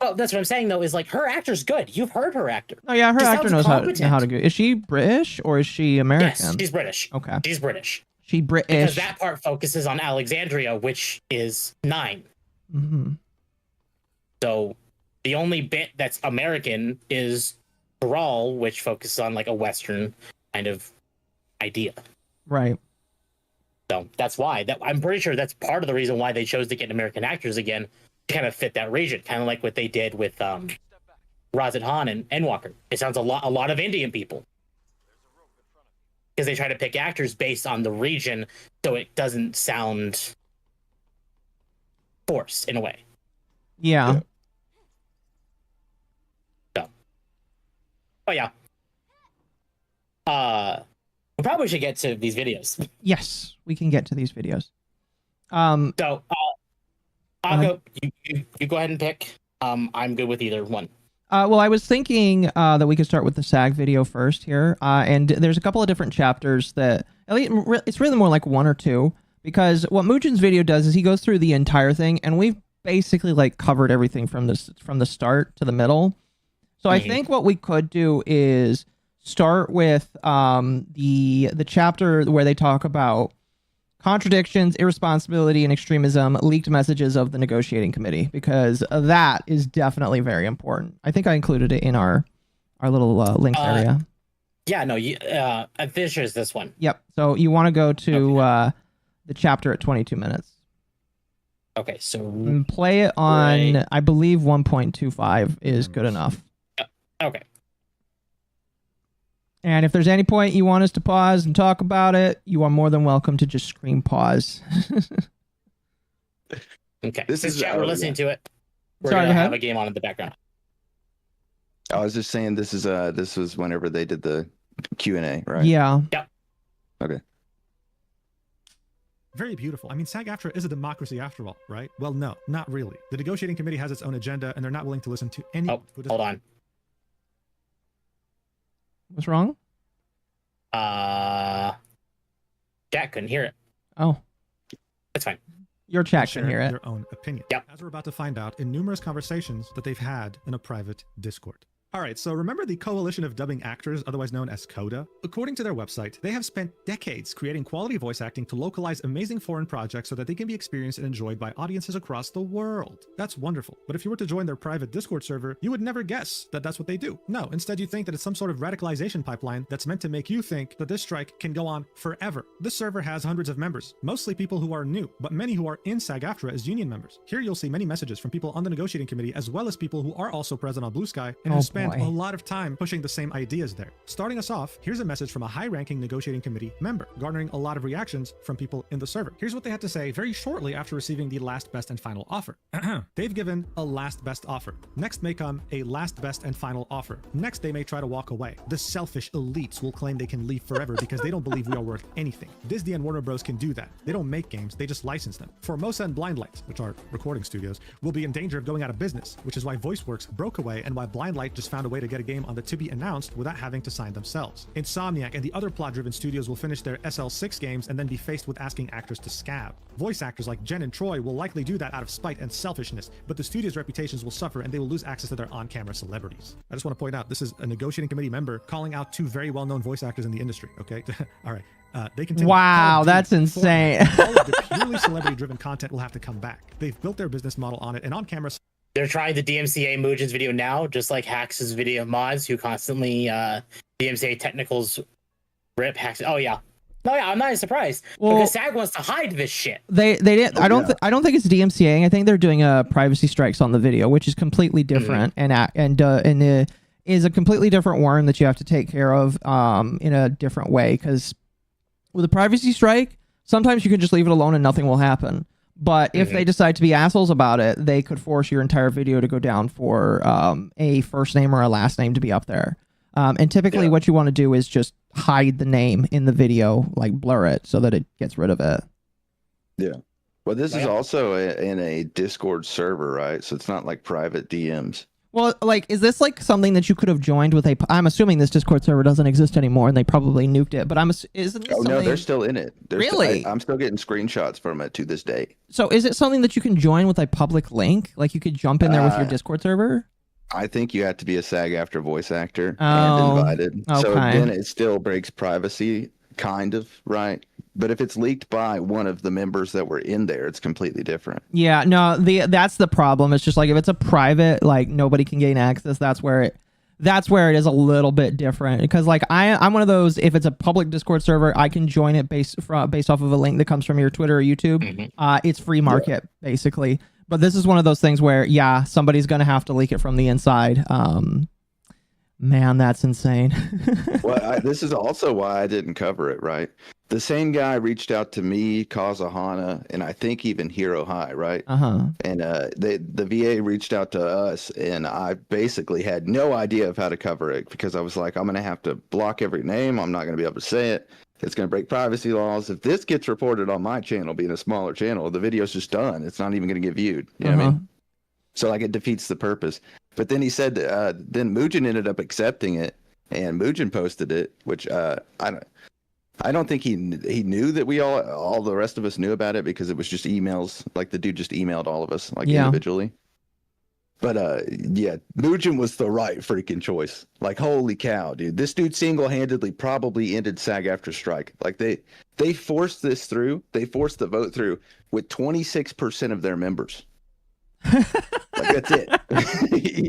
Well, that's what I'm saying though. Is like her actor's good. You've heard her actor. Oh yeah, her She actor sounds knows how competent. to do. Is she British or is she American? Yes, she's British. Okay, She's British. she Because British. that part focuses on Alexandria, which is 9. hmm So the only bit that's American is Thrall, which focuses on like a Western kind of idea. Right. So that's why I'm pretty sure that's part of the reason why they chose to get American actors again to kind of fit that region, kind of like what they did with Razat Han and Endwalker. It sounds a lot of Indian people because they try to pick actors based on the region, so it doesn't sound forced in a way. Yeah. Oh yeah. We probably should get to these videos. Yes, we can get to these videos. So, ahead. Akko, you go ahead and pick. I'm good with either one. Well, I was thinking that we could start with the SAG video first here, and there's a couple of different chapters that it's really more like 1 or 2, because what Mujin's video does is he goes through the entire thing, and we've basically like covered everything from the start to the middle. So I think what we could do is start with the chapter where they talk about contradictions, irresponsibility, and extremism, leaked messages of the negotiating committee, because that is definitely very important. I think I included it in our little links area. Yeah, no, this is this one. Yep. So you want to go to the chapter at 22 minutes. Okay, so And play it on, Right. I believe 1.25 is good enough. okay. And if there's any point you want us to pause and talk about it, you are more than welcome to just scream pause. Okay. This Since is- chat, we're oh, listening to it. We're Sorry, gonna go ahead. have a game on in the background. I was just saying this was whenever they did the Q&A, right? Yeah. Okay. Very beautiful. I mean, SAG Aftra is a democracy after all, right? Well, no, not really. The negotiating committee has its own agenda, and they're not willing to listen to any. Oh, hold on. What's wrong? Jack couldn't hear it. Oh, That's fine. your chat share can hear it. their own opinion. Yep. As we're about to find out in numerous conversations that they've had in a private Discord. All right, so remember the Coalition of Dubbing Actors, otherwise known as CODA? According to their website, they have spent decades creating quality voice acting to localize amazing foreign projects so that they can be experienced and enjoyed by audiences across the world. That's wonderful. But if you were to join their private Discord server, you would never guess that that's what they do. No, instead you think that it's some sort of radicalization pipeline that's meant to make you think that this strike can go on forever. This server has hundreds of members, mostly people who are new, but many who are in Sag Aftra as union members. Here you'll see many messages from people on the negotiating committee as well as people who are also present on Blue Sky and who spend a lot of time pushing the same ideas there. Starting us off, here's a message from a high-ranking negotiating committee member, garnering a lot of reactions from people in the server. Here's what they had to say very shortly after receiving the last best and final offer. They've given a last best offer. Next may come a last best and final offer. Next they may try to walk away. The selfish elites will claim they can leave forever because they don't believe we are worth anything. Disney and Warner Bros can do that. They don't make games, they just license them. Formosa and Blindlight, which are recording studios, will be in danger of going out of business, which is why VoiceWorks broke away and why Blindlight just found a way to get a game on the to be announced without having to sign themselves. Insomniac and the other plot-driven studios will finish their SL6 games and then be faced with asking actors to scab. Voice actors like Jen and Troy will likely do that out of spite and selfishness, but the studio's reputations will suffer and they will lose access to their on-camera celebrities. I just want to point out, this is a negotiating committee member calling out two very well-known voice actors in the industry, okay? All right. They continue. Wow, that's insane. All of the purely celebrity-driven content will have to come back. They've built their business model on it, and on-camera They're trying the DMCA Mujin's video now, just like Hax's video mods, who constantly DMCA technicals rip Hax. Oh yeah, no, yeah, I'm not surprised because SAG wants to hide this shit. They didn't. I don't think it's DMCA. I think they're doing privacy strikes on the video, which is completely different and is a completely different worm that you have to take care of in a different way. Because with a privacy strike, sometimes you can just leave it alone and nothing will happen. But if they decide to be assholes about it, they could force your entire video to go down for a first name or a last name to be up there. And typically what you want to do is just hide the name in the video, like blur it so that it gets rid of it. Yeah. Well, this is also in a Discord server, right? So it's not like private DMs. Well, like, is this like something that you could have joined with I'm assuming this Discord server doesn't exist anymore and they probably nuked it, but isn't this no, they're still in it. Really? I'm still getting screenshots from it to this day. So is it something that you can join with a public link? Like you could jump in there with your Discord server? I think you have to be a SAG Aftra voice actor and invited. Okay. So then it still breaks privacy, kind of, right? But if it's leaked by one of the members that were in there, it's completely different. Yeah, no, that's the problem. It's just like if it's a private, like nobody can gain access, that's where it is a little bit different. Because like I'm one of those, if it's a public Discord server, I can join it based off of a link that comes from your Twitter or YouTube. It's free market, basically. But this is one of those things where, yeah, somebody's going to have to leak it from the inside. Man, that's insane. Well, this is also why I didn't cover it, right? The same guy reached out to me, Kazuhana, and I think even Hero High, right? And the VA reached out to us, and I basically had no idea of how to cover it because I was like, I'm going to have to block every name. I'm not going to be able to say it. It's going to break privacy laws. If this gets reported on my channel, being a smaller channel, the video's just done. It's not even going to get viewed. You know what I mean? So like it defeats the purpose. But then he said, then Mujin ended up accepting it, and Mujin posted it, which I don't think he knew that we all the rest of us knew about it because it was just emails. Like the dude just emailed all of us like individually. But yeah, Mujin was the right freaking choice. Like holy cow, dude! This dude single-handedly probably ended SAG Aftra strike. Like they forced this through. They forced the vote through with 26% of their members. Like that's it.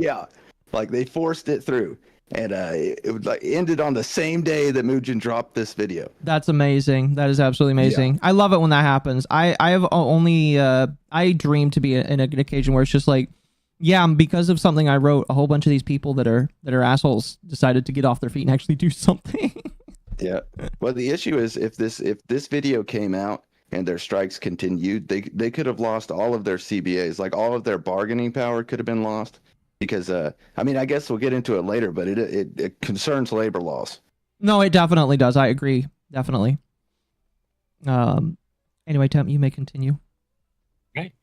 Yeah, like they forced it through. And it would like ended on the same day that Mujin dropped this video. That's amazing. That is absolutely amazing. Yeah. I love it when that happens. I have only I dream to be in an occasion where it's just like, yeah, because of something I wrote, a whole bunch of these people that are assholes decided to get off their feet and actually do something. Yeah. Well, the issue is if this video came out and their strikes continued, they could have lost all of their CBAs, like all of their bargaining power could have been lost. Because, I mean, I guess we'll get into it later, but it concerns labor laws. No, it definitely does. I agree. Definitely. Anyway, Tim, you may continue. Right.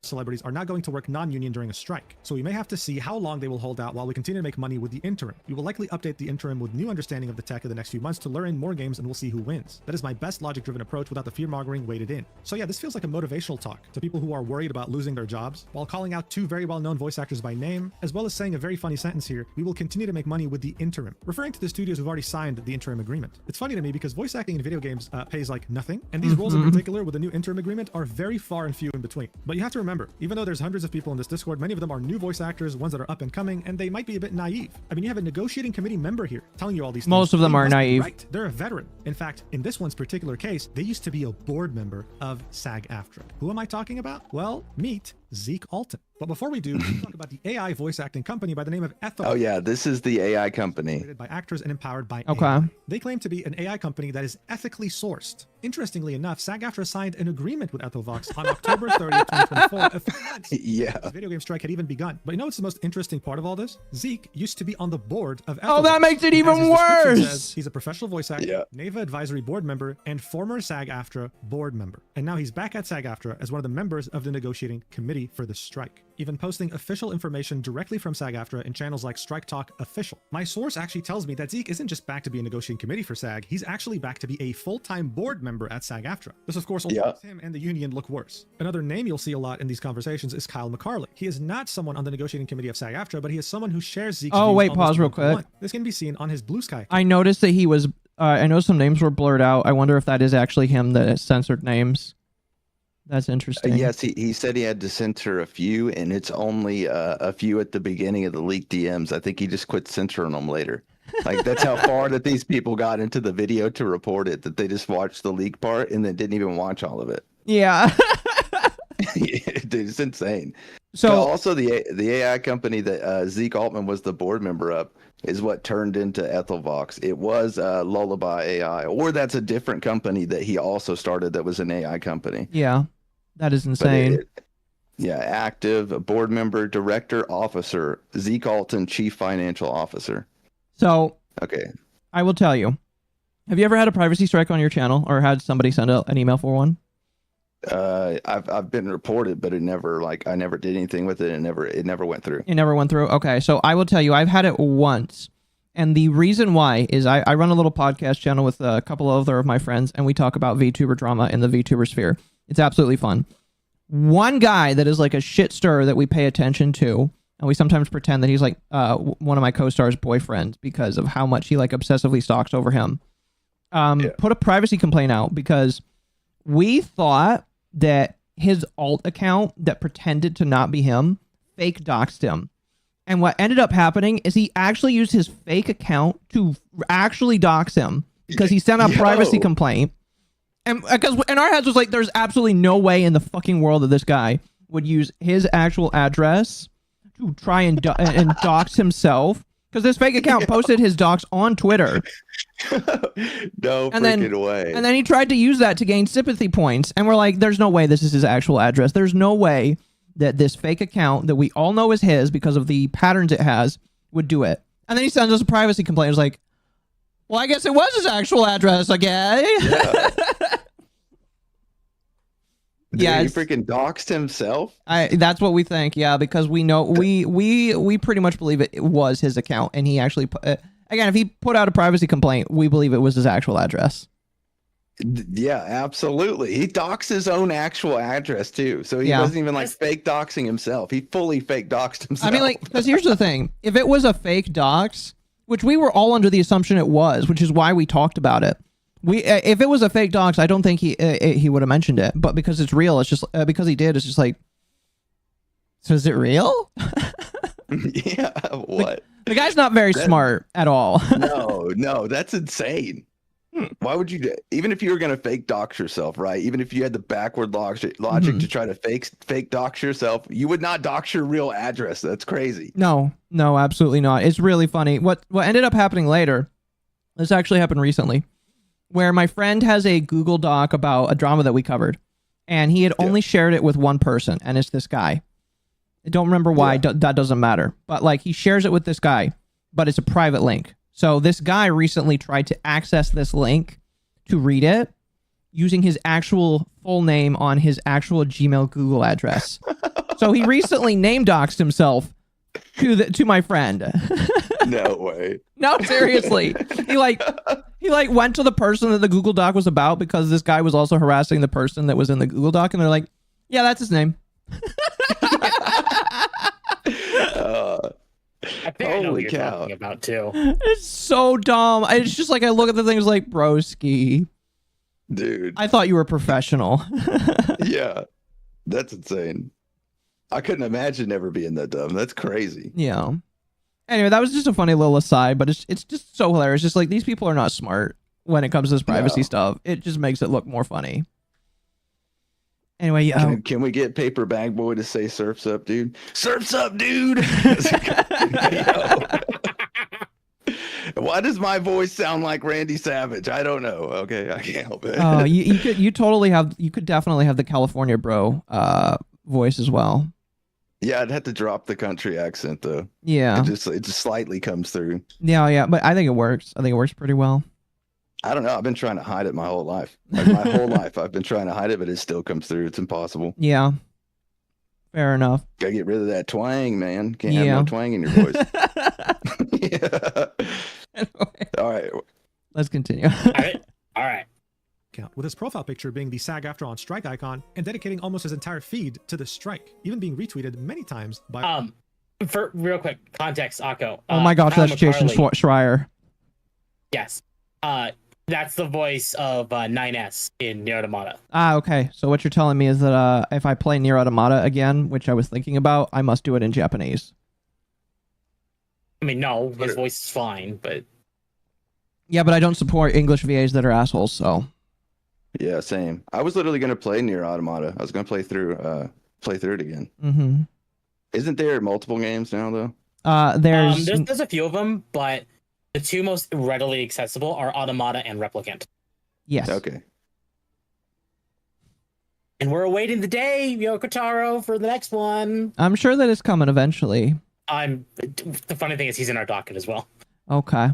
celebrities are not going to work non-union during a strike, so we may have to see how long they will hold out while we continue to make money with the interim. We will likely update the interim with new understanding of the tech in the next few months to lure in more games, and we'll see who wins. That is my best logic-driven approach without the fear-mongering weighted in. So yeah, this feels like a motivational talk to people who are worried about losing their jobs, while calling out two very well-known voice actors by name, as well as saying a very funny sentence here: we will continue to make money with the interim, referring to the studios who've already signed the interim agreement. It's funny to me because voice acting in video games pays like nothing, and these roles in particular with the new interim agreement are very far and few in between. But you have to remember, even though there's hundreds of people in this Discord, many of them are new voice actors, ones that are up and coming, and they might be a bit naive. I mean, you have a negotiating committee member here telling you all these things. Most of them are naive. Right, they're a veteran. In fact, in this one's particular case, they used to be a board member of Sag Aftra. Who am I talking about? Well, meet Zeke Alton. But before we do, let's talk about the AI voice acting company by the name of Ethel. Oh yeah, this is the AI company. Created by actors and empowered by Okay. AI. They claim to be an AI company that is ethically sourced. Interestingly enough, Sag Aftra signed an agreement with Ethelvox on October 30th, 2024, a few months Yeah. before the video game strike had even begun. But you know what's the most interesting part of all this? Zeke used to be on the board of Ethelvox. Oh, that makes it As even his description worse. says, he's a professional voice actor, Yeah. NAVA advisory board member, and former Sag Aftra board member. And now he's back at Sag Aftra as one of the members of the negotiating committee for the strike, even posting official information directly from Sag Aftra in channels like Strike Talk Official. My source actually tells me that Zeke isn't just back to be a negotiating committee for SAG, he's actually back to be a full-time board member at Sag Aftra. This, of course, only makes him and the union look worse. Another name you'll see a lot in these conversations is Kyle McCarley. He is not someone on the negotiating committee of Sag Aftra, but he is someone who shares Zeke's Oh, views wait, almost pause real one-to-one. quick. This can be seen on his Blue Sky. I noticed that he was. I know some names were blurred out. I wonder if that is actually him that censored names. That's interesting. Yes, he said he had to censor a few, and it's only a few at the beginning of the leaked DMs. I think he just quit censoring them later. Like, that's how far that these people got into the video to report it, that they just watched the leak part and then didn't even watch all of it. Yeah. Dude, it's insane. So But also the AI company that Zeke Altman was the board member of is what turned into Ethelvox. It was Lullaby AI, or that's a different company that he also started that was an AI company. yeah, that is But insane. yeah, active board member, director, officer, Zeke Alton, chief financial officer. So Okay. I will tell you. Have you ever had a privacy strike on your channel, or had somebody send an email for one? I've been reported, but I never did anything with it, and it never went through. It never went through. Okay, so I will tell you, I've had it once. And the reason why is I run a little podcast channel with a couple other of my friends, and we talk about VTuber drama in the VTuber sphere. It's absolutely fun. One guy that is like a shit stirrer that we pay attention to, and we sometimes pretend that he's like one of my co-stars' boyfriends because of how much he like obsessively stalks over him, put a privacy complaint out because we thought that his alt account that pretended to not be him fake doxed him. And what ended up happening is he actually used his fake account to actually dox him because he sent a privacy complaint. And because in our heads was like, there's absolutely no way in the fucking world that this guy would use his actual address to try and dox himself. Because this fake account posted his docs on Twitter. No And freaking way. And then he tried to use that to gain sympathy points. And we're like, there's no way this is his actual address. There's no way that this fake account that we all know is his because of the patterns it has would do it. And then he sends us a privacy complaint. It was like, well, I guess it was his actual address, I guess. Yeah. Yeah, He freaking doxed himself. that's what we think. Yeah, because we know we pretty much believe it was his account, and he actually again, if he put out a privacy complaint, we believe it was his actual address. Yeah, absolutely. He doxed his own actual address too, so he wasn't even like fake doxing himself. He fully fake doxed himself. I mean, like, because here's the thing: if it was a fake dox, which we were all under the assumption it was, which is why we talked about it. If it was a fake dox, I don't think he would have mentioned it. But because it's real, it's just because he did. It's just like, so is it real? Yeah, what? The guy's not very smart at all. No, that's insane. Why would you, even if you were going to fake dox yourself, right? Even if you had the backward logic to try to fake dox yourself, you would not dox your real address. That's crazy. No, absolutely not. It's really funny. What ended up happening later, this actually happened recently, where my friend has a Google Doc about a drama that we covered, and he had only shared it with one person, and it's this guy. I don't remember why. That doesn't matter. But like, he shares it with this guy, but it's a private link. So this guy recently tried to access this link to read it using his actual full name on his actual Gmail Google address. So he recently name doxed himself to my friend. No way. No, seriously. He went to the person that the Google Doc was about because this guy was also harassing the person that was in the Google Doc, and they're like, yeah, that's his name. I think I know what Holy you're cow. talking about too. It's so dumb. It's just like I look at the things like, broski, Dude. I thought you were professional. Yeah. That's insane. I couldn't imagine ever being that dumb. That's crazy. Yeah. Anyway, that was just a funny little aside, but it's just so hilarious. Just like these people are not smart when it comes to this privacy stuff. It just makes it look more funny. Anyway, yeah. Can we get Paper Bag Boy to say "Surfs up, dude"? Surfs up, dude. Why does my voice sound like Randy Savage? I don't know. Okay, I can't help it. Oh, you could definitely have the California bro voice as well. Yeah, I'd have to drop the country accent though. Yeah. It just slightly comes through. Yeah, but I think it works. I think it works pretty well. I don't know. I've been trying to hide it my whole life. Like my whole life, I've been trying to hide it, but it still comes through. It's impossible. Yeah. Fair enough. Gotta get rid of that twang, man. Can't have no twang in your voice. Yeah. Anyway, All right. let's continue. All right. Account, with his profile picture being the Sag Aftra on Strike icon and dedicating almost his entire feed to the strike, even being retweeted many times by For real quick context, Akko. Oh my gosh, Kyle that's Jason McCarley- Schreier. Yes. That's the voice of 9S in Nier Automata. Ah, okay. So what you're telling me is that if I play Nier Automata again, which I was thinking about, I must do it in Japanese. I mean, no, his voice is fine, but Yeah, but I don't support English VAs that are assholes, so. Yeah, same. I was literally gonna play Nier Automata. I was gonna play through it again. Mm-hmm. Isn't there multiple games now though? there's a few of them, but the two most readily accessible are Automata and Replicant. Yes. Okay. And we're awaiting the day, Yokotaro, for the next one. I'm sure that it's coming eventually. The funny thing is he's in our docket as well. Okay.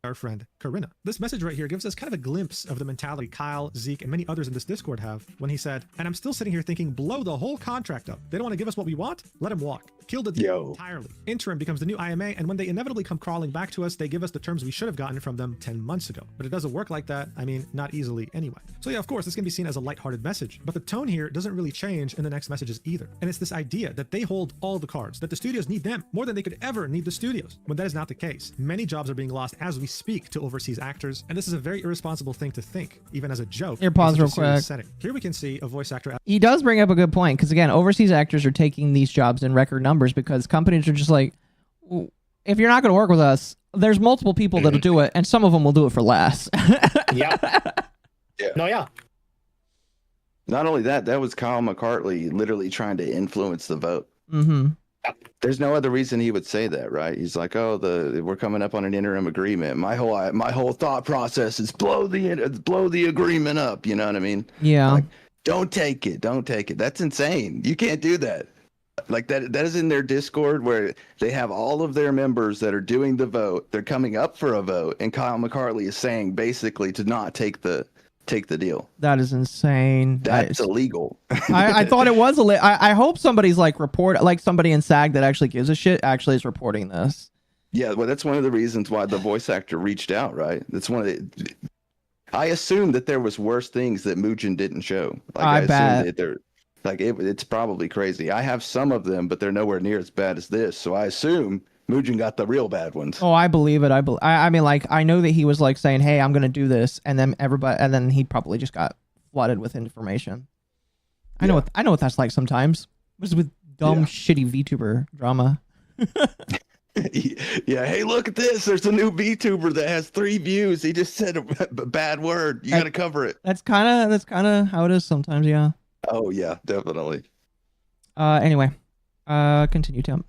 our friend Corinna. This message right here gives us kind of a glimpse of the mentality Kyle, Zeke, and many others in this Discord have when he said, and I'm still sitting here thinking, blow the whole contract up. They don't want to give us what we want? Let them walk. Kill the deal entirely. Interim becomes the new IMA, and when they inevitably come crawling back to us, they give us the terms we should have gotten from them 10 months ago. But it doesn't work like that. I mean, not easily anyway. So yeah, of course, this can be seen as a lighthearted message, but the tone here doesn't really change in the next messages either. And it's this idea that they hold all the cards, that the studios need them more than they could ever need the studios, when that is not the case. Many jobs are being lost as we speak to overseas actors, and this is a very irresponsible thing to think, even as a joke. Here, pause in real such a serious quick. setting. Here we can see a voice actor. He does bring up a good point, because again, overseas actors are taking these jobs in record numbers because companies are just like, if you're not going to work with us, there's multiple people that'll do it, and some of them will do it for less. Yeah. Yeah. No, yeah. Not only that, that was Kyle McCartney literally trying to influence the vote. Mm-hmm. There's no other reason he would say that, right? He's like, "Oh, we're coming up on an interim agreement. My whole thought process is blow the agreement up." You know what I mean? Yeah. Like, don't take it. That's insane. You can't do that. Like that is in their Discord where they have all of their members that are doing the vote. They're coming up for a vote, and Kyle McCartney is saying basically to not take the deal. That is insane. That's illegal. I thought it was I hope somebody's like somebody in SAG that actually gives a shit actually is reporting this. Yeah, well, that's one of the reasons why the voice actor reached out, right? That's one of the. I assume that there was worse things that Mugen didn't show. Like, I bet. assume that there, like it's probably crazy. I have some of them, but they're nowhere near as bad as this. So I assume Mugen got the real bad ones. Oh, I believe it. I mean, like, I know that he was like saying, "Hey, I'm gonna do this," and then he probably just got flooded with information. I know what that's like sometimes. What's with dumb, shitty VTuber drama? Yeah, hey, look at this. There's a new VTuber that has 3 views. He just said a bad word. You got to cover it. That's kind of how it is sometimes. Yeah. Oh yeah, definitely. Anyway, continue, Tim.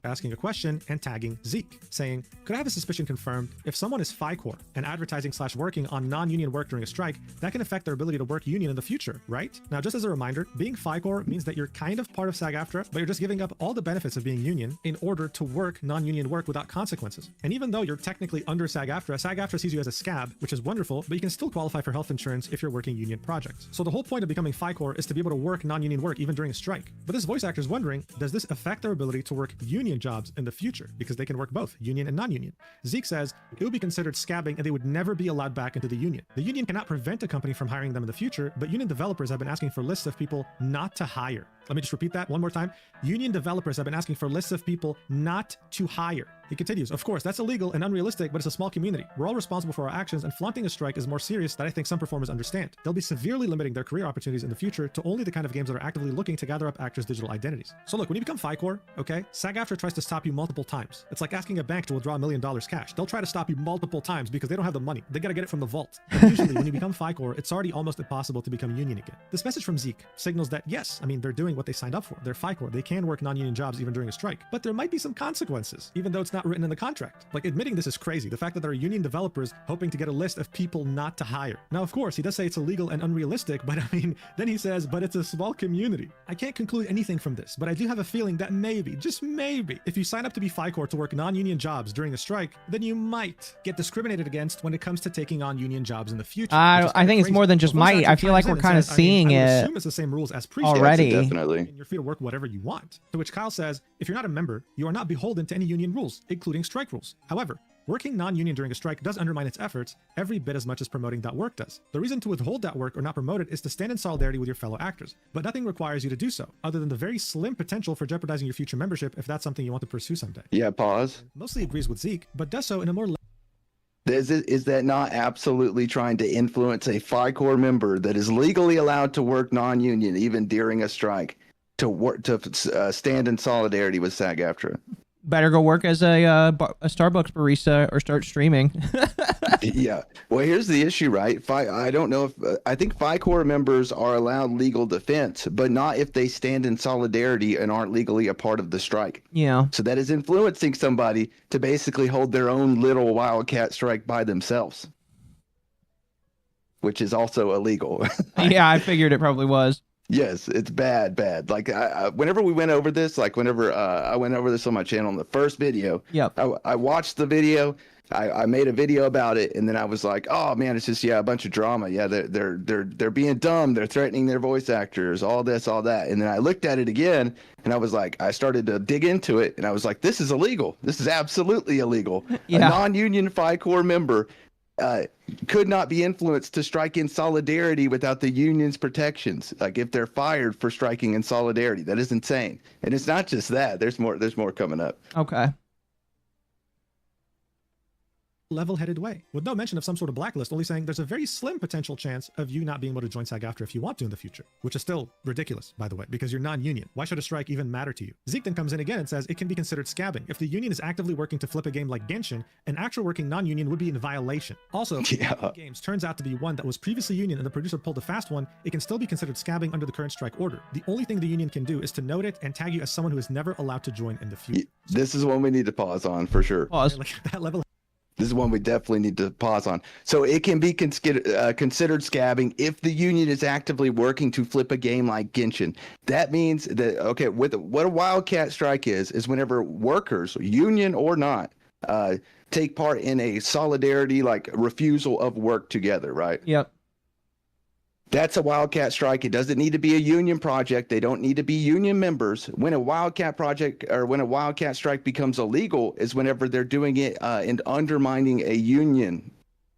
asking a question and tagging Zeke, saying, could I have a suspicion confirmed? If someone is FICOR and advertising/working on non-union work during a strike, that can affect their ability to work union in the future, right? Now, just as a reminder, being FICOR means that you're kind of part of Sag Aftra, but you're just giving up all the benefits of being union in order to work non-union work without consequences. And even though you're technically under Sag Aftra sees you as a scab, which is wonderful, but you can still qualify for health insurance if you're working union projects. So the whole point of becoming FICOR is to be able to work non-union work even during a strike. But this voice actor is wondering, does this affect their ability to work union jobs in the future? Because they can work both, union and non-union. Zeke says it would be considered scabbing and they would never be allowed back into the union. The union cannot prevent a company from hiring them in the future, but union developers have been asking for lists of people not to hire. Let me just repeat that one more time. Union developers have been asking for lists of people not to hire. He continues, of course, that's illegal and unrealistic, but it's a small community. We're all responsible for our actions, and flaunting a strike is more serious than I think some performers understand. They'll be severely limiting their career opportunities in the future to only the kind of games that are actively looking to gather up actors' digital identities. So look, when you become FICOR, okay, Sag Aftra tries to stop you multiple times. It's like asking a bank to withdraw $1 million cash. They'll try to stop you multiple times because they don't have the money. They gotta get it from the vault. And usually, when you become FICOR, it's already almost impossible to become union again. This message from Zeke signals that, yes, I mean, they're doing what they signed up for. They're FICOR. They can work non-union jobs even during a strike, but there might be some consequences, even though it's not written in the contract. Like, admitting this is crazy. The fact that there are union developers hoping to get a list of people not to hire. Now, of course, he does say it's illegal and unrealistic, but I mean, then he says, but it's a small community. I can't conclude anything from this, but I do have a feeling that maybe, just maybe, if you sign up to be FICOR to work non-union jobs during a strike, then you might get discriminated against when it comes to taking on union jobs in the future. I think it's more than just might. I feel like we're kind of seeing I it assume it's the same rules as pre-strike. already. Definitely. And you're free to work whatever you want. To which Kyle says, if you're not a member, you are not beholden to any union rules, including strike rules. However, working non-union during a strike does undermine its efforts every bit as much as promoting that work does. The reason to withhold that work or not promote it is to stand in solidarity with your fellow actors, but nothing requires you to do so, other than the very slim potential for jeopardizing your future membership if that's something you want to pursue someday. Yeah, pause. Mostly agrees with Zeke, but does so in a more Is that not absolutely trying to influence a FICOR member that is legally allowed to work non-union even during a strike to work to stand in solidarity with Sag Aftra? Better go work as a Starbucks barista or start streaming. Yeah. Well, here's the issue, right? I don't know if I think FICOR members are allowed legal defense, but not if they stand in solidarity and aren't legally a part of the strike. Yeah. So that is influencing somebody to basically hold their own little wildcat strike by themselves, which is also illegal. Yeah, I figured it probably was. Yes, it's bad. Like whenever we went over this, like whenever I went over this on my channel in the first video, Yep. I watched the video. I made a video about it, and then I was like, oh man, it's just a bunch of drama. Yeah, they're being dumb. They're threatening their voice actors. All this, all that. And then I looked at it again, and I was like, I started to dig into it, and I was like, this is illegal. This is absolutely illegal. Yeah. A non-union FICOR member could not be influenced to strike in solidarity without the union's protections. Like if they're fired for striking in solidarity, that is insane. And it's not just that. There's more coming up. Okay. level-headed way, with no mention of some sort of blacklist, only saying there's a very slim potential chance of you not being able to join Sag Aftra if you want to in the future, which is still ridiculous, by the way, because you're non-union. Why should a strike even matter to you? Zeke then comes in again and says it can be considered scabbing. If the union is actively working to flip a game like Genshin, an actual working non-union would be in violation. Also, if games turns out to be one that was previously union and the producer pulled a fast one, it can still be considered scabbing under the current strike order. The only thing the union can do is to note it and tag you as someone who is never allowed to join in the future. This is one we need to pause on for sure. Pause. Like that level. This is one we definitely need to pause on. So it can be considered scabbing if the union is actively working to flip a game like Genshin. That means that, okay, with what a wildcat strike is whenever workers, union or not, take part in a solidarity, like refusal of work together, right? Yep. That's a wildcat strike. It doesn't need to be a union project. They don't need to be union members. When a wildcat project or when a wildcat strike becomes illegal is whenever they're doing it and undermining a union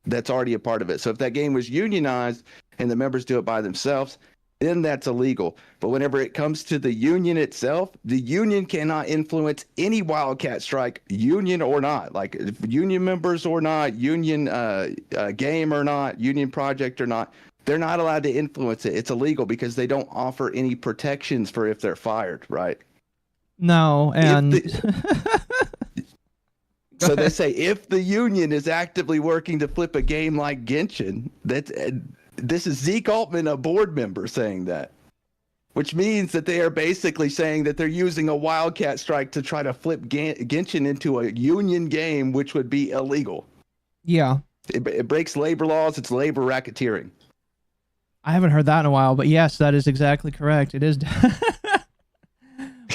that's already a part of it. So if that game was unionized and the members do it by themselves, then that's illegal. But whenever it comes to the union itself, the union cannot influence any wildcat strike, union or not. Like union members or not, union game or not, union project or not. They're not allowed to influence it. It's illegal because they don't offer any protections for if they're fired, right? No, and so they say if the union is actively working to flip a game like Genshin, this is Zeke Altman, a board member, saying that. which means that they are basically saying that they're using a wildcat strike to try to flip Genshin into a union game, which would be illegal. Yeah. It breaks labor laws. It's labor racketeering. I haven't heard that in a while, but yes, that is exactly correct. It is.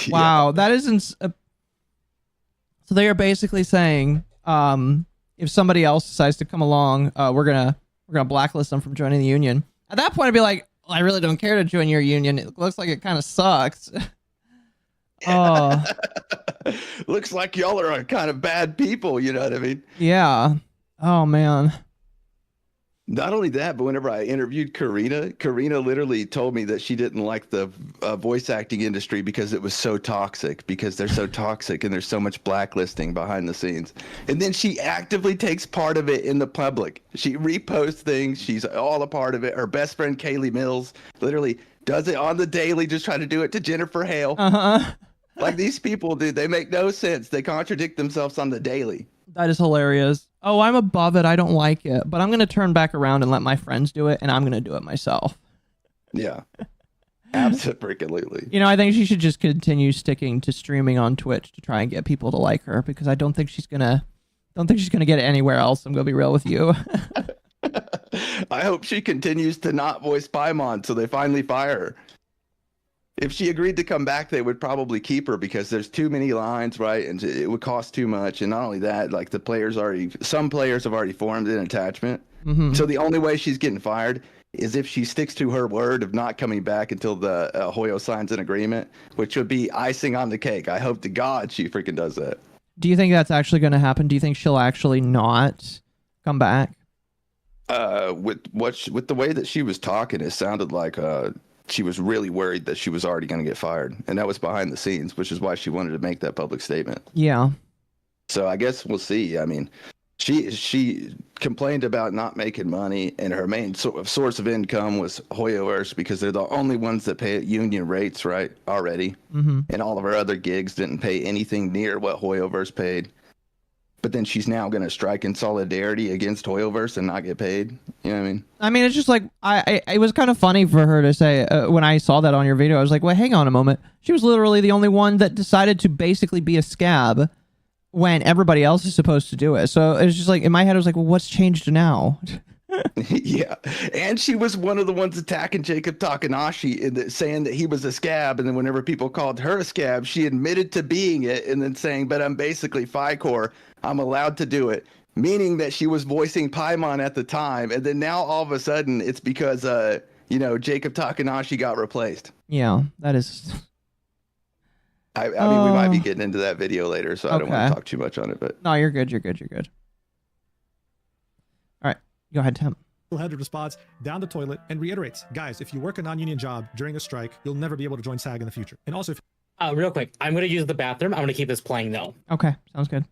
Wow, that isn't. So they are basically saying, if somebody else decides to come along, we're gonna blacklist them from joining the union. At that point, I'd be like, well, I really don't care to join your union. It looks like it kind of sucks. Oh, looks like y'all are kind of bad people. You know what I mean? Yeah. Oh man. Not only that, but whenever I interviewed Karina literally told me that she didn't like the voice acting industry because it was so toxic, because they're so toxic and there's so much blacklisting behind the scenes. And then she actively takes part of it in the public. She reposts things. She's all a part of it. Her best friend, Kaylee Mills, literally does it on the daily, just trying to do it to Jennifer Hale. Like these people, dude, they make no sense. They contradict themselves on the daily. That is hilarious. Oh, I'm above it. I don't like it, but I'm going to turn back around and let my friends do it, and I'm going to do it myself. Yeah. Absolutely. You know, I think she should just continue sticking to streaming on Twitch to try and get people to like her, because I don't think she's going to get it anywhere else. I'm going to be real with you. I hope she continues to not voice Paimon so they finally fire her. If she agreed to come back, they would probably keep her because there's too many lines, right? And it would cost too much. And not only that, like some players have already formed an attachment. Mm-hmm. So the only way she's getting fired is if she sticks to her word of not coming back until the Hoyo signs an agreement, which would be icing on the cake. I hope to God she freaking does that. Do you think that's actually going to happen? Do you think she'll actually not come back? With the way that she was talking, it sounded like she was really worried that she was already going to get fired, and that was behind the scenes, which is why she wanted to make that public statement. Yeah. So I guess we'll see. I mean, she complained about not making money, and her main source of income was Hoyoverse because they're the only ones that pay at union rates, right? Already, and all of her other gigs didn't pay anything near what Hoyoverse paid. But then she's now going to strike in solidarity against Hoyoverse and not get paid. You know what I mean? I mean, it's just like, it was kind of funny for her to say, when I saw that on your video, I was like, well, hang on a moment. She was literally the only one that decided to basically be a scab when everybody else is supposed to do it. So it was just like, in my head, I was like, well, what's changed now? Yeah. And she was one of the ones attacking Jacob Takanashi saying that he was a scab. And then whenever people called her a scab, she admitted to being it and then saying, but I'm basically FICOR. I'm allowed to do it. Meaning that she was voicing Paimon at the time. And then now all of a sudden it's because, Jacob Takanashi got replaced. Yeah, that is... I mean, we might be getting into that video later, so I don't want to talk too much on it. But no, you're good. You're good. All right, go ahead, Tim. Headed response down the toilet and reiterates, guys, if you work a non-union job during a strike, you'll never be able to join SAG in the future. And also, real quick, I'm going to use the bathroom. I'm going to keep this playing though. Okay, sounds good.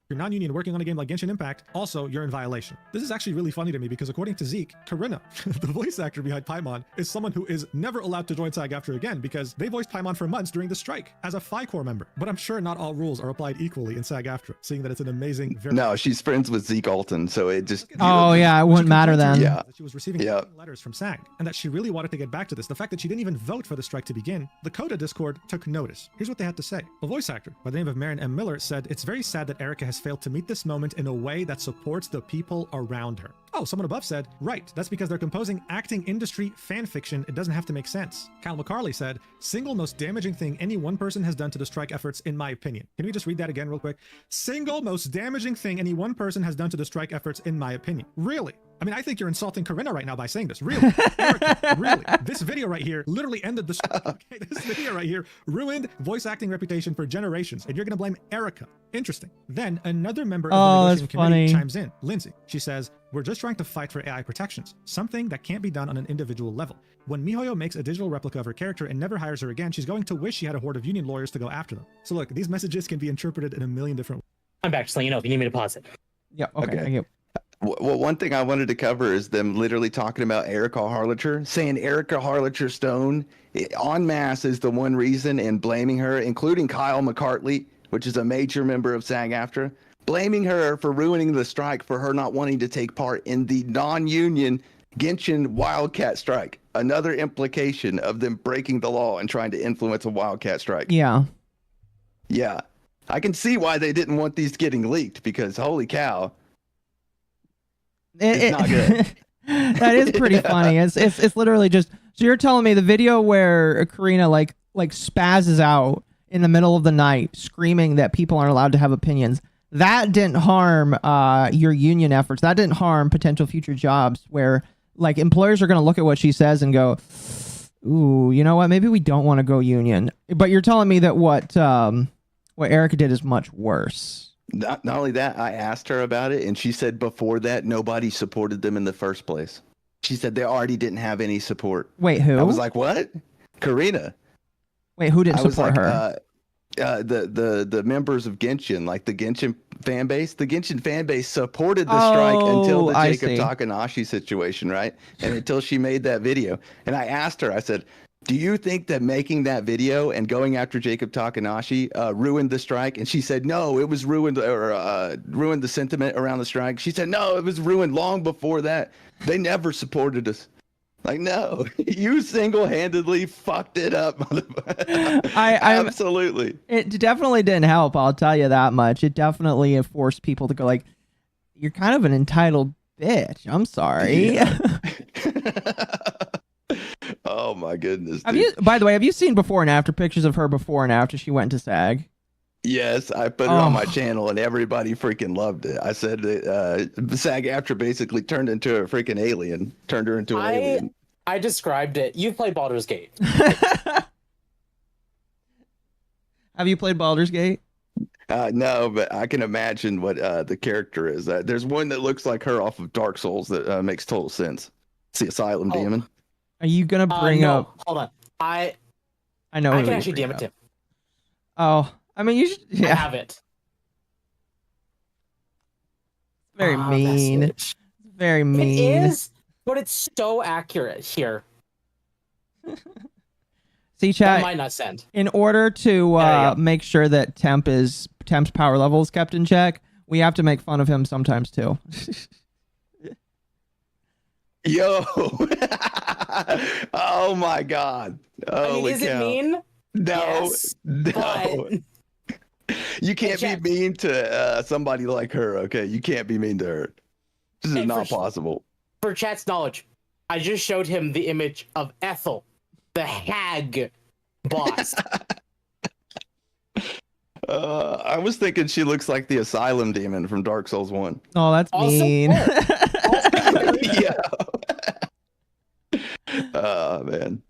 You're non-union working on a game like Genshin Impact, also you're in violation. This is actually really funny to me because according to Zeke, Karina, the voice actor behind Paimon, is someone who is never allowed to join SAG Aftra again because they voiced Paimon for months during the strike as a FICOR member. But I'm sure not all rules are applied equally in SAG Aftra, seeing that it's an amazing... No, she's friends with Zeke Alton, so it just... Oh, yeah, it wouldn't matter then. Yeah. That she was receiving letters from SAG, and that she really wanted to get back to this. The fact that she didn't even vote for the strike to begin, the Coda Discord took notice. Here's what they had to say. A voice actor by the name of Marin M. Miller said, it's very sad that Erica has failed to meet this moment in a way that supports the people around her. Oh, someone above said, right, that's because they're composing acting industry fan fiction. It doesn't have to make sense. Kyle McCarley said, single most damaging thing any one person has done to the strike efforts, in my opinion. Can we just read that again real quick? Single most damaging thing any one person has done to the strike efforts, in my opinion. Really? I mean, I think you're insulting Karina right now by saying this. Really? Erica, really? This video right here literally ended the strike. Okay? This video right here ruined voice acting reputation for generations, and you're going to blame Erica. Interesting. Then another member of the negotiating committee chimes in, Lindsay. She says, we're just trying to fight for AI protections, something that can't be done on an individual level. When Mihoyo makes a digital replica of her character and never hires her again, she's going to wish she had a horde of union lawyers to go after them. So look, these messages can be interpreted in a million different ways. I'm back, just letting you know if you need me to pause it. Yeah, okay. Thank you. Well, one thing I wanted to cover is them literally talking about Erica Harlacher, saying Erica Harlacher Stone en masse is the one reason, and blaming her, including Kyle McCartley, which is a major member of SAG Aftra, blaming her for ruining the strike for her not wanting to take part in the non-union Genshin Wildcat Strike. Another implication of them breaking the law and trying to influence a Wildcat Strike. Yeah. Yeah. I can see why they didn't want these getting leaked because holy cow. It's not good. That is pretty funny. It's literally just, so you're telling me the video where Karina like spazzes out in the middle of the night screaming that people aren't allowed to have opinions, that didn't harm your union efforts. That didn't harm potential future jobs where like employers are going to look at what she says and go, ooh, you know what? Maybe we don't want to go union. But you're telling me that what Erica did is much worse. Not only that, I asked her about it, and she said before that, nobody supported them in the first place. She said they already didn't have any support. Wait, who? I was like, what? Karina. Wait, who didn't support her? The members of Genshin, like the Genshin fan base. The Genshin fan base supported the strike until the Jacob Takanashi situation, right? And until she made that video. And I asked her, I said, do you think that making that video and going after Jacob Takanashi ruined the strike? And she said, no, it was ruined or ruined the sentiment around the strike. She said, no, it was ruined long before that. They never supported us. Like, no, you single-handedly fucked it up. Absolutely. It definitely didn't help. I'll tell you that much. It definitely forced people to go like, you're kind of an entitled bitch. I'm sorry. Yeah. Oh my goodness. By the way, have you seen before and after pictures of her before and after she went to SAG? Yes, I put it on my channel and everybody freaking loved it. I said that Sag Aftra basically turned into a freaking alien, turned her into an alien. I described it. You've played Baldur's Gate. Have you played Baldur's Gate? No, but I can imagine what the character is. There's one that looks like her off of Dark Souls that makes total sense. It's the Asylum Demon. Are you gonna bring up? Hold on. I know. I can actually DM it to him. Oh, I mean, you should. Yeah. I have it. Very mean. Very mean. It is, but it's so accurate here. See, chat. That might not send. In order to make sure that Temp's power level is kept in check, we have to make fun of him sometimes too. Yo. Oh my god. Holy is cow. it mean? No. Yes, No. but... You can't be mean to somebody like her, okay? You can't be mean to her. This is not possible. For chat's knowledge, I just showed him the image of Ethel, the hag boss. I was thinking she looks like the Asylum Demon from Dark Souls 1. Oh, that's mean. Yeah. Oh, man.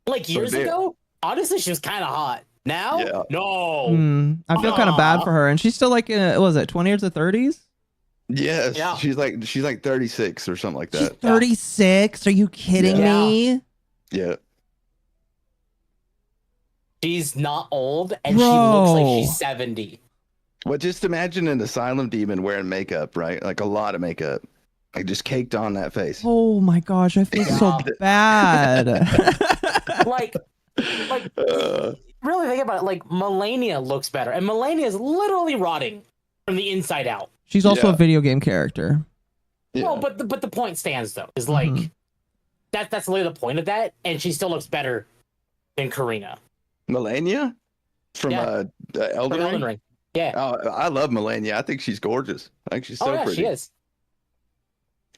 Like years ago, honestly, she was kind of hot. Now, no. I feel kind of bad for her, and she's still like, what was it, 20s or 30s? Yes, yeah. She's like 36 or something like that. She's 36. Are you kidding me? Yeah. She's not old, and she looks like she's 70. Well, just imagine an Asylum Demon wearing makeup, right? Like a lot of makeup, like just caked on that face. Oh my gosh, I feel so bad. like, really think about it. Like Melania looks better, and Melania is literally rotting from the inside out. She's also a video game character. Yeah. Well, but the point stands though, is like that's literally the point of that, and she still looks better than Karina. Melania from Elden Ring? Yeah. Oh, I love Melania. I think she's gorgeous. I think she's so pretty. She is.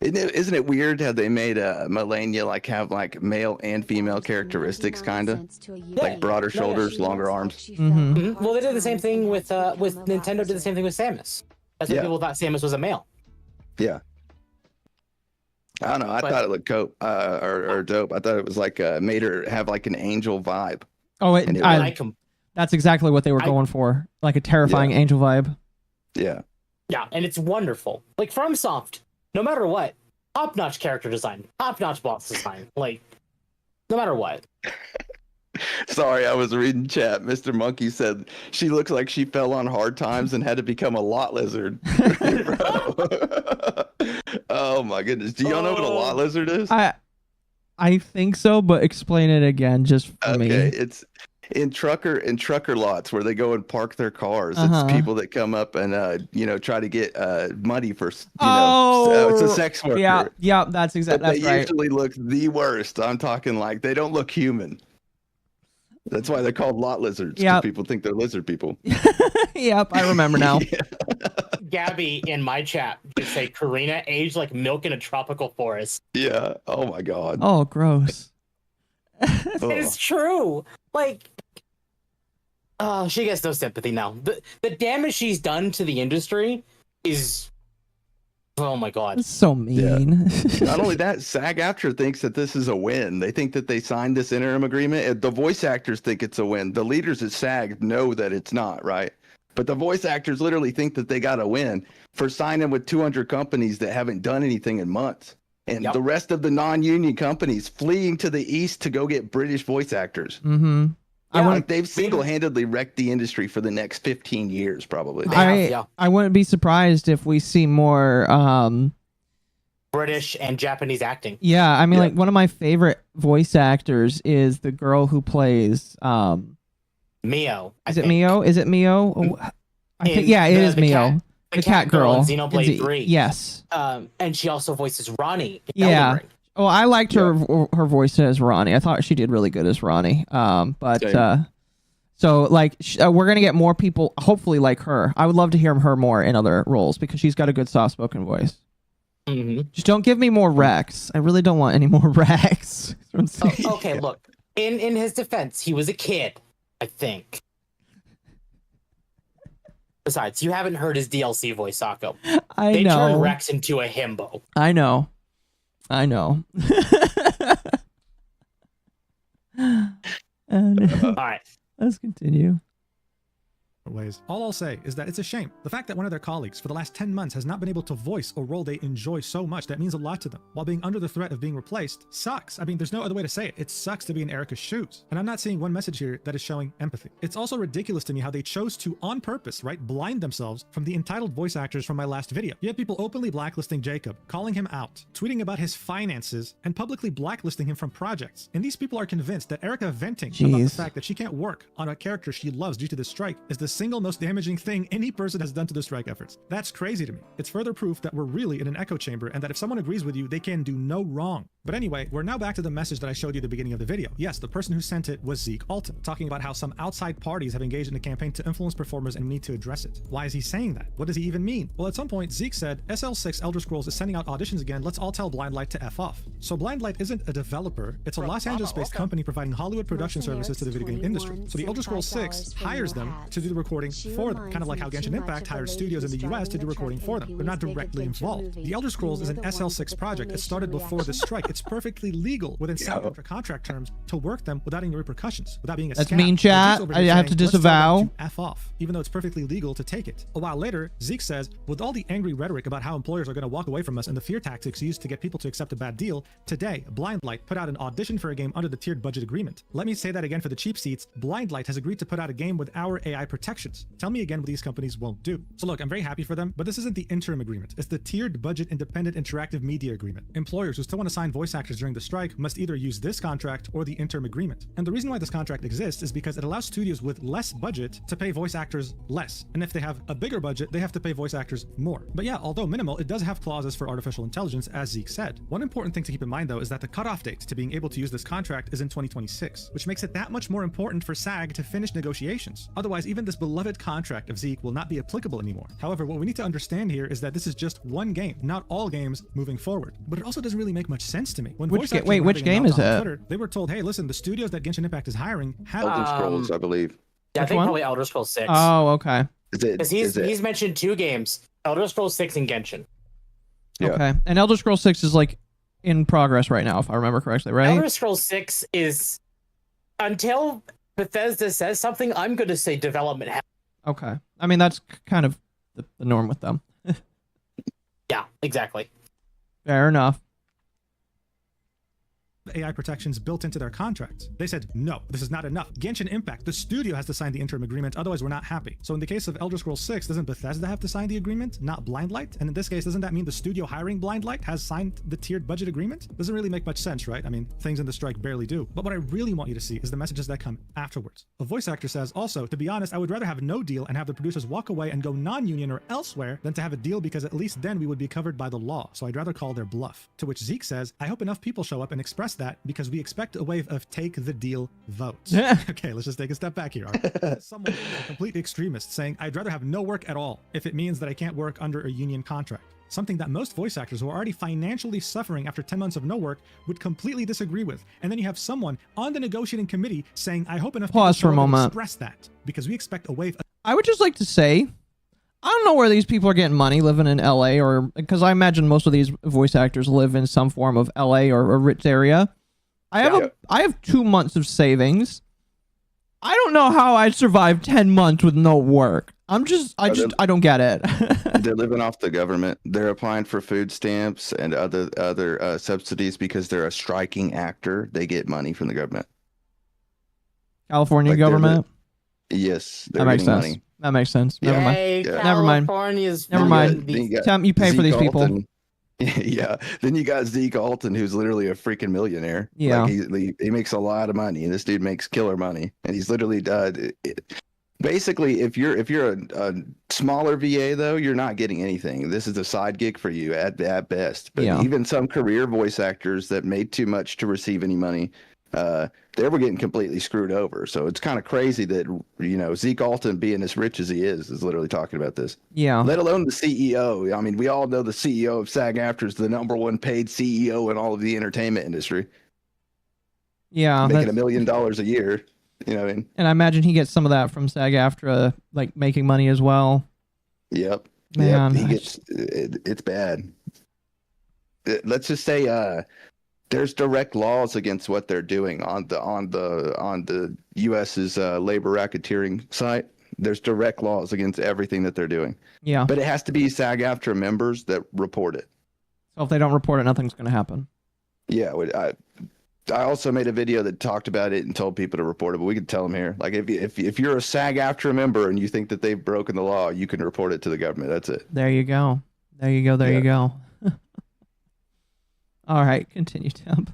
Isn't it weird how they made Melania like have like male and female characteristics, kind of like broader shoulders, longer arms? Well, they did the same thing with Nintendo. Did the same thing with Samus. That's why people thought Samus was a male. Yeah. I don't know. I thought it looked dope. Or dope. I thought it was like made her have like an angel vibe. Oh, that's exactly what they were going for, like a terrifying angel vibe. Yeah. Yeah, and it's wonderful. Like FromSoft, no matter what, top-notch character design, top-notch boss design. Like, no matter what. Sorry, I was reading chat. Mr. Monkey said she looks like she fell on hard times and had to become a lot lizard. Oh my goodness! Do y'all know what a lot lizard is? I think so, but explain it again, just for me. Okay, in trucker lots where they go and park their cars. Uh-huh. It's people that come up and try to get money for it's a sex worker. Yeah, that's exactly. But That's they right. usually look the worst. I'm talking like they don't look human. That's why they're called lot lizards. 'Cause Yep. people think they're lizard people. Yep, I remember now. Gabby in my chat just say Karina aged like milk in a tropical forest. Yeah. Oh my god. Oh, gross. Oh. It's true. Like, oh, she gets no sympathy now. The damage she's done to the industry is, oh my god. That's so mean. Not only that, Sag Aftra thinks that this is a win. They think that they signed this interim agreement. The voice actors think it's a win. The leaders at Sag know that it's not, right? But the voice actors literally think that they got a win for signing with 200 companies that haven't done anything in months. And the rest of the non-union companies fleeing to the east to go get British voice actors. Mm-hmm. They've single-handedly wrecked the industry for the next 15 years, probably. I wouldn't be surprised if we see more British and Japanese acting. Yeah, I mean, like one of my favorite voice actors is the girl who plays Mio. Is it Mio? Is it Mio? Oh, I think it is Mio. The cat girl in Xenoblade 3. Yes. And she also voices Ronnie. Yeah. Oh, I liked her voice as Ronnie. I thought she did really good as Ronnie. So like we're gonna get more people, hopefully like her. I would love to hear her more in other roles because she's got a good soft-spoken voice. Mm-hmm. Just don't give me more Rex. I really don't want any more Rex. Okay, look. In his defense, he was a kid, I think. Besides, you haven't heard his DLC voice, Akko. They turned Rex into a himbo. I know. All right. Let's continue. Ways. All I'll say is that it's a shame. The fact that one of their colleagues for the last 10 months has not been able to voice a role they enjoy so much that means a lot to them, while being under the threat of being replaced, sucks. I mean, there's no other way to say it. It sucks to be in Erica's shoes. And I'm not seeing one message here that is showing empathy. It's also ridiculous to me how they chose to, on purpose, blind themselves from the entitled voice actors from my last video. You have people openly blacklisting Jacob, calling him out, tweeting about his finances, and publicly blacklisting him from projects. And these people are convinced that Erica venting about the fact that she can't work on a character she loves due to the strike is the single most damaging thing any person has done to the strike efforts. That's crazy to me. It's further proof that we're really in an echo chamber and that if someone agrees with you, they can do no wrong. But anyway, we're now back to the message that I showed you at the beginning of the video. Yes, the person who sent it was Zeke Alton, talking about how some outside parties have engaged in a campaign to influence performers and we need to address it. Why is he saying that? What does he even mean? Well, at some point, Zeke said, SL6 Elder Scrolls is sending out auditions again, let's all tell Blindlight to F off. So Blindlight isn't a developer, it's a Los Angeles-based company providing Hollywood production services to the video game industry. So the Elder Scrolls 6 hires them to do the recording for them, kind of like how Genshin Impact hires studios in the US to do recording for them. They're not directly involved. The Elder Scrolls is an SL6 project. It started before the strike. It's perfectly legal within Sag Aftra contract terms to work them without any repercussions, without being a That's scam. mean, chat. I have to disavow. F off, even though it's perfectly legal to take it. A while later, Zeke says, with all the angry rhetoric about how employers are going to walk away from us and the fear tactics used to get people to accept a bad deal, today, Blindlight put out an audition for a game under the tiered budget agreement. Let me say that again for the cheap seats. Blindlight has agreed to put out a game with our AI protections. Tell me again what these companies won't do. So look, I'm very happy for them, but this isn't the interim agreement. It's the tiered budget independent interactive media agreement. Employers who still want to sign voice actors during the strike must either use this contract or the interim agreement. And the reason why this contract exists is because it allows studios with less budget to pay voice actors less. And if they have a bigger budget, they have to pay voice actors more. But yeah, although minimal, it does have clauses for artificial intelligence, as Zeke said. One important thing to keep in mind though is that the cutoff date to being able to use this contract is in 2026, which makes it that much more important for SAG to finish negotiations. Otherwise, even this beloved contract of Zeke will not be applicable anymore. However, what we need to understand here is that this is just one game, not all games moving forward. But it also doesn't really make much sense to me. When which game is it? Twitter, they were told, hey, listen, the studios that Genshin Impact is hiring have Elder Scrolls, I believe. Yeah, I Which think one? probably Elder Scrolls 6. Oh, okay. Because he's mentioned two games, Elder Scrolls 6 and Genshin. Yeah. Okay. And Elder Scrolls 6 is like in progress right now, if I remember correctly, right? Elder Scrolls 6 is, until Bethesda says something, I'm going to say development hell. Okay. I mean, that's kind of the norm with them. Yeah, exactly. Fair enough. AI protections built into their contracts. They said, no, this is not enough. Genshin Impact, the studio has to sign the interim agreement, otherwise we're not happy. So in the case of Elder Scrolls 6, doesn't Bethesda have to sign the agreement, not Blindlight? And in this case, doesn't that mean the studio hiring Blindlight has signed the tiered budget agreement? Doesn't really make much sense, right? I mean, things in the strike barely do. But what I really want you to see is the messages that come afterwards. A voice actor says, also, to be honest, I would rather have no deal and have the producers walk away and go non-union or elsewhere than to have a deal, because at least then we would be covered by the law. So I'd rather call their bluff. To which Zeke says, I hope enough people show up and express that, because we expect a wave of take the deal votes. Okay, let's just take a step back here. Someone, a complete extremist, saying, I'd rather have no work at all if it means that I can't work under a union contract. Something that most voice actors who are already financially suffering after 10 months of no work would completely disagree with. And then you have someone on the negotiating committee saying, I hope enough people show up and express that, because we expect a wave of... I would just like to say, I don't know where these people are getting money living in LA, or because I imagine most of these voice actors live in some form of LA or a rich area. I have 2 months of savings. I don't know how I'd survive 10 months with no work. I don't get it. They're living off the government. They're applying for food stamps and other subsidies because they're a striking actor. They get money from the government. California government? Yes. That makes sense. Money. That makes sense. Never mind. Yeah. Never mind. Never mind. You pay for these people. Yeah. Then you got Zeke Alton, who's literally a freaking millionaire. Yeah. Like he makes a lot of money, and this dude makes killer money, and he's literally basically, if you're a smaller VA though, you're not getting anything. This is a side gig for you at best. But even some career voice actors that made too much to receive any money, they were getting completely screwed over. So it's kind of crazy that, Zeke Alton, being as rich as he is literally talking about this. Yeah. Let alone the CEO. I mean, we all know the CEO of Sag Aftra is the #1 paid CEO in all of the entertainment industry. Yeah. Making $1 million a year. You know what I mean? And I imagine he gets some of that from Sag Aftra, like making money as well. Yep. Man, Yep. He gets it's bad. Let's just say there's direct laws against what they're doing on the US's labor racketeering site. There's direct laws against everything that they're doing. Yeah. But it has to be Sag Aftra members that report it. So if they don't report it, nothing's going to happen. Yeah. I also made a video that talked about it and told people to report it, but we could tell them here. Like, if you're a Sag Aftra member and you think that they've broken the law, you can report it to the government. That's it. There you go. There you go. All right, continue, Tim.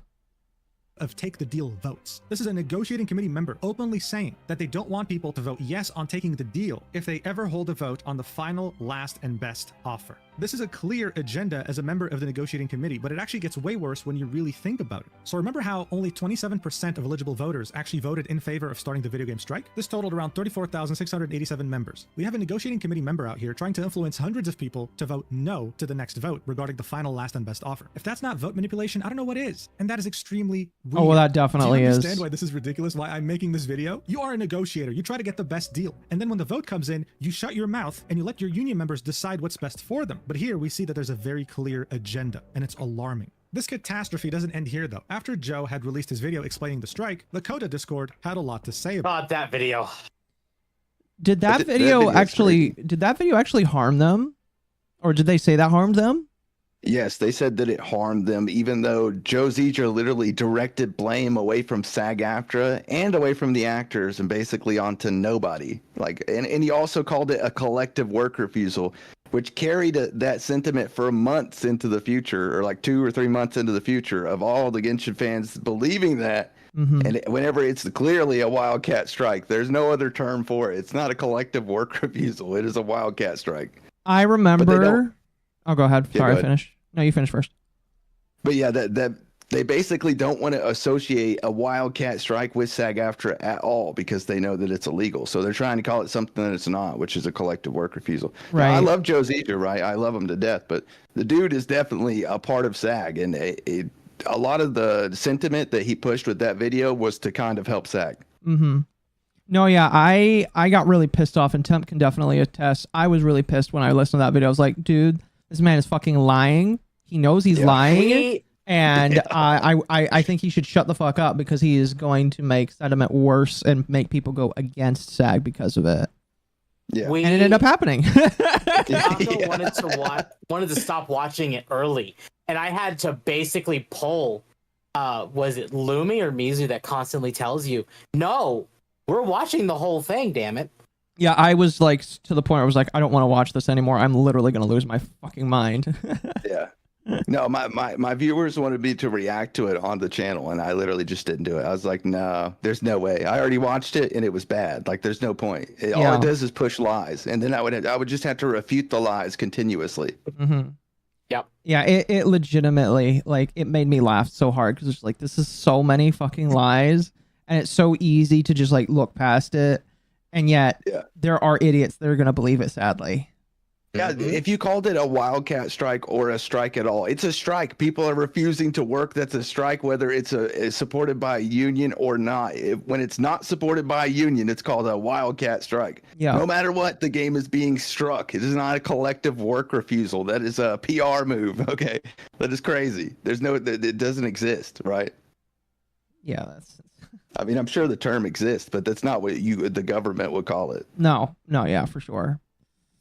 Of take the deal votes. This is a negotiating committee member openly saying that they don't want people to vote yes on taking the deal if they ever hold a vote on the final, last, and best offer. This is a clear agenda as a member of the negotiating committee, but it actually gets way worse when you really think about it. So remember how only 27% of eligible voters actually voted in favor of starting the video game strike? This totaled around 34,687 members. We have a negotiating committee member out here trying to influence hundreds of people to vote no to the next vote regarding the final, last, and best offer. If that's not vote manipulation, I don't know what is. And that is extremely weird. Oh, well, that definitely is. Do you understand why this is ridiculous? Why I'm making this video? You are a negotiator. You try to get the best deal. And then when the vote comes in, you shut your mouth and you let your union members decide what's best for them. But here we see that there's a very clear agenda, and it's alarming. This catastrophe doesn't end here though. After Joe had released his video explaining the strike, the Coda Discord had a lot to say about that video. Did that video actually harm them? Or did they say that harmed them? Yes, they said that it harmed them, even though Joe Zedra literally directed blame away from Sag Aftra and away from the actors and basically onto nobody. And he also called it a collective work refusal, which carried that sentiment for months into the future, or like 2 or 3 months into the future, of all the Genshin fans believing that. Mm-hmm. And whenever it's clearly a wildcat strike, there's no other term for it. It's not a collective work refusal. It is a wildcat strike. I remember. Oh, go ahead. Sorry, finish. No, you finish first. But yeah, that they basically don't want to associate a wildcat strike with Sag Aftra at all because they know that it's illegal. So they're trying to call it something that it's not, which is a collective work refusal. Right. Now, I love Joe Zedra, right? I love him to death, but the dude is definitely a part of Sag, and a lot of the sentiment that he pushed with that video was to kind of help Sag. Mm-hmm. No, yeah, I got really pissed off, and Temp can definitely attest. I was really pissed when I listened to that video. I was like, dude, this man is fucking lying. He knows he's lying, and I think he should shut the fuck up because he is going to make sentiment worse and make people go against SAG because of it. Yeah, and it ended up happening. Wanted to stop watching it early, and I had to basically pull was it Lumi or Mizu that constantly tells you, no, we're watching the whole thing, damn it. Yeah, I was like to the point where I was like, I don't want to watch this anymore. I'm literally gonna lose my fucking mind. Yeah. No, my viewers wanted me to react to it on the channel, and I literally just didn't do it. I was like, no, there's no way. I already watched it, and it was bad. Like, there's no point. All it does is push lies, and then I would just have to refute the lies continuously. Mm-hmm. Yep. Yeah, it legitimately, like, it made me laugh so hard because it's like, this is so many fucking lies, and it's so easy to just like look past it, and yet there are idiots that are gonna believe it, sadly. Yeah, if you called it a wildcat strike or a strike at all, it's a strike. People are refusing to work. That's a strike, whether it's supported by a union or not. When it's not supported by a union, it's called a wildcat strike. Yeah. No matter what, the game is being struck. It is not a collective work refusal. That is a PR move. Okay, that is crazy. It doesn't exist, right? Yeah, that's. I mean, I'm sure the term exists, but that's not what the government would call it. No, yeah, for sure.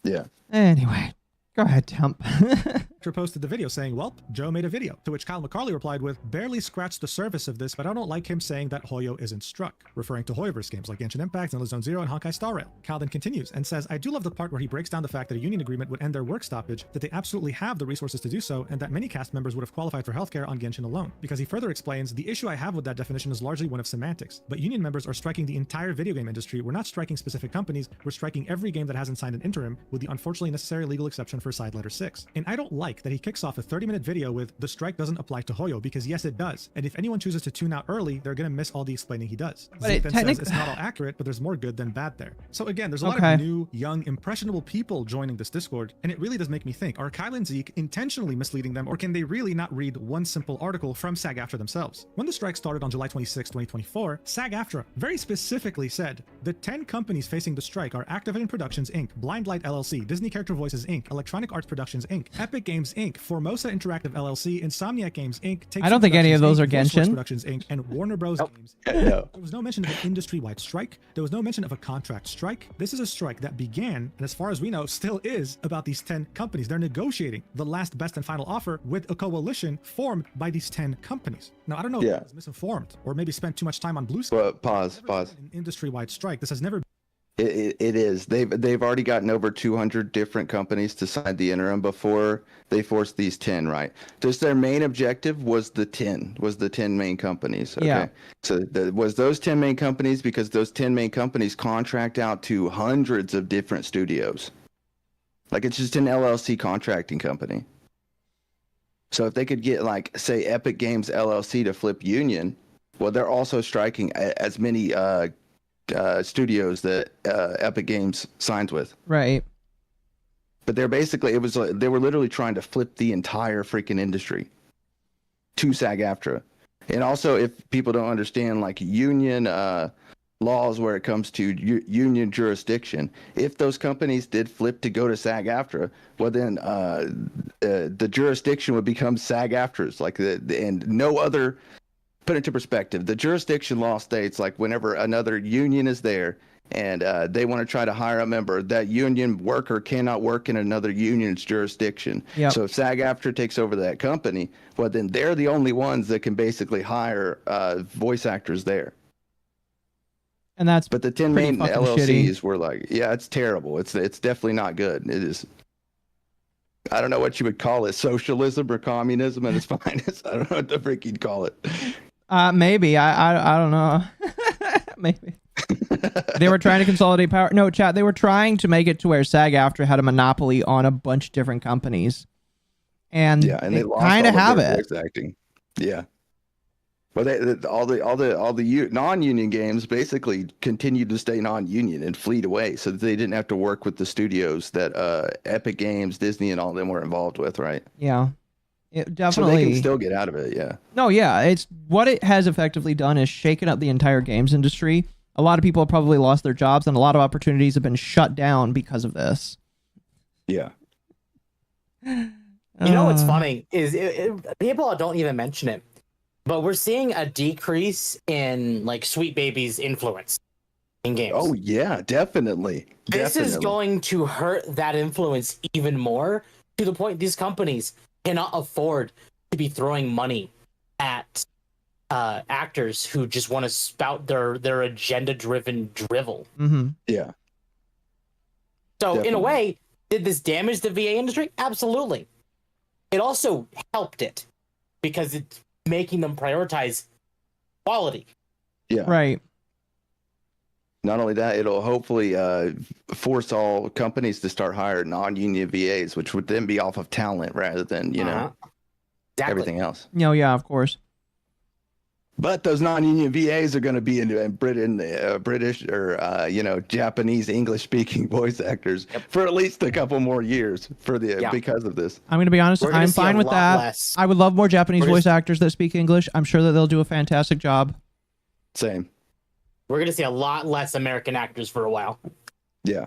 Yeah. Anyway, go ahead, Temp. Posted the video saying, "Welp, Joe made a video," to which Kyle McCarley replied with, "Barely scratched the surface of this, but I don't like him saying that Hoyo isn't struck," referring to Hoyoverse games like Genshin Impact, Zenless Zone Zero, and Honkai Star Rail. Kyle then continues and says, "I do love the part where he breaks down the fact that a union agreement would end their work stoppage, that they absolutely have the resources to do so, and that many cast members would have qualified for healthcare on Genshin alone." Because he further explains, "The issue I have with that definition is largely one of semantics, but union members are striking the entire video game industry. We're not striking specific companies, we're striking every game that hasn't signed an interim, with the unfortunately necessary legal exception for side letter 6. And I don't like that he kicks off a 30-minute video with, "The strike doesn't apply to Hoyo," because yes, it does. And if anyone chooses to tune out early, they're going to miss all the explaining he does. But Zeke then says it's not all accurate, but there's more good than bad there. So again, there's a lot of new, young, impressionable people joining this Discord, and it really does make me think, are Kyle and Zeke intentionally misleading them, or can they really not read one simple article from Sag Aftra themselves? When the strike started on July 26, 2024, Sag Aftra very specifically said, "The 10 companies facing the strike are Activision Productions Inc., Blindlight LLC, Disney Character Voices Inc., Electronic Arts Productions Inc., Epic Games Inc., Formosa Interactive LLC, Insomniac Games Inc. I don't think any of those are Genshin. Productions Inc. and Warner Bros. Games. No. There was no mention of an industry-wide strike. There was no mention of a contract strike. This is a strike that began, and as far as we know, still is about these 10 companies. They're negotiating the last best and final offer with a coalition formed by these 10 companies. Now, I don't know if it's misinformed or maybe spent too much time on Blue Sky. But pause. An industry-wide strike. This has never. It is. They've already gotten over 200 different companies to sign the interim before they forced these 10, right? Just their main objective was the 10 main companies. Okay. Yeah. So was those 10 main companies, because those 10 main companies contract out to hundreds of different studios. Like, it's just an LLC contracting company. So if they could get, like, say, Epic Games LLC to flip union, well, they're also striking as many studios that Epic Games signs with. Right. But they're basically, they were literally trying to flip the entire freaking industry to Sag Aftra. And also, if people don't understand, like, union laws where it comes to union jurisdiction, if those companies did flip to go to Sag Aftra, well, then the jurisdiction would become Sag Aftra's. Like, and no other. Put it into perspective, the jurisdiction law states, like, whenever another union is there and they want to try to hire a member, that union worker cannot work in another union's jurisdiction. Yep. So if Sag Aftra takes over that company, well, then they're the only ones that can basically hire voice actors there. And that's but the 10 main LLCs were like, yeah, it's terrible. It's definitely not good. It is. I don't know what you would call it, socialism or communism at its finest. I don't know what the frick you'd call it. Maybe. I don't know. Maybe. They were trying to consolidate power. No, chat. They were trying to make it to where SAG AFTRA had a monopoly on a bunch of different companies. And and they kind of have it. Voice acting. Yeah. Well, all the non-union games basically continued to stay non-union and fleet away, so that they didn't have to work with the studios that Epic Games, Disney, and all them were involved with, right? Yeah, it definitely. So they can still get out of it, yeah. No, yeah, it's what it has effectively done is shaken up the entire games industry. A lot of people have probably lost their jobs, and a lot of opportunities have been shut down because of this. Yeah. You know what's funny is people don't even mention it. But we're seeing a decrease in, like, Sweet Baby's influence in games. Oh, yeah, definitely. This is going to hurt that influence even more, to the point these companies cannot afford to be throwing money at actors who just want to spout their agenda-driven drivel. Mm-hmm. Yeah. So in a Definitely. way, did this damage the VA industry? Absolutely. It also helped it because it's making them prioritize quality. Yeah. Right. Not only that, it'll hopefully force all companies to start hiring non-union VAs, which would then be off of talent rather than, you know, Exactly. everything else. No, yeah, of course. But those non-union VAs are going to be in British or you know, Japanese English-speaking voice actors for at least a couple more years because of this. I'm going to be honest. We're gonna I'm see a fine with lot that. less. I would love more Japanese We're voice just- actors that speak English. I'm sure that they'll do a fantastic job. Same. We're going to see a lot less American actors for a while, Yeah.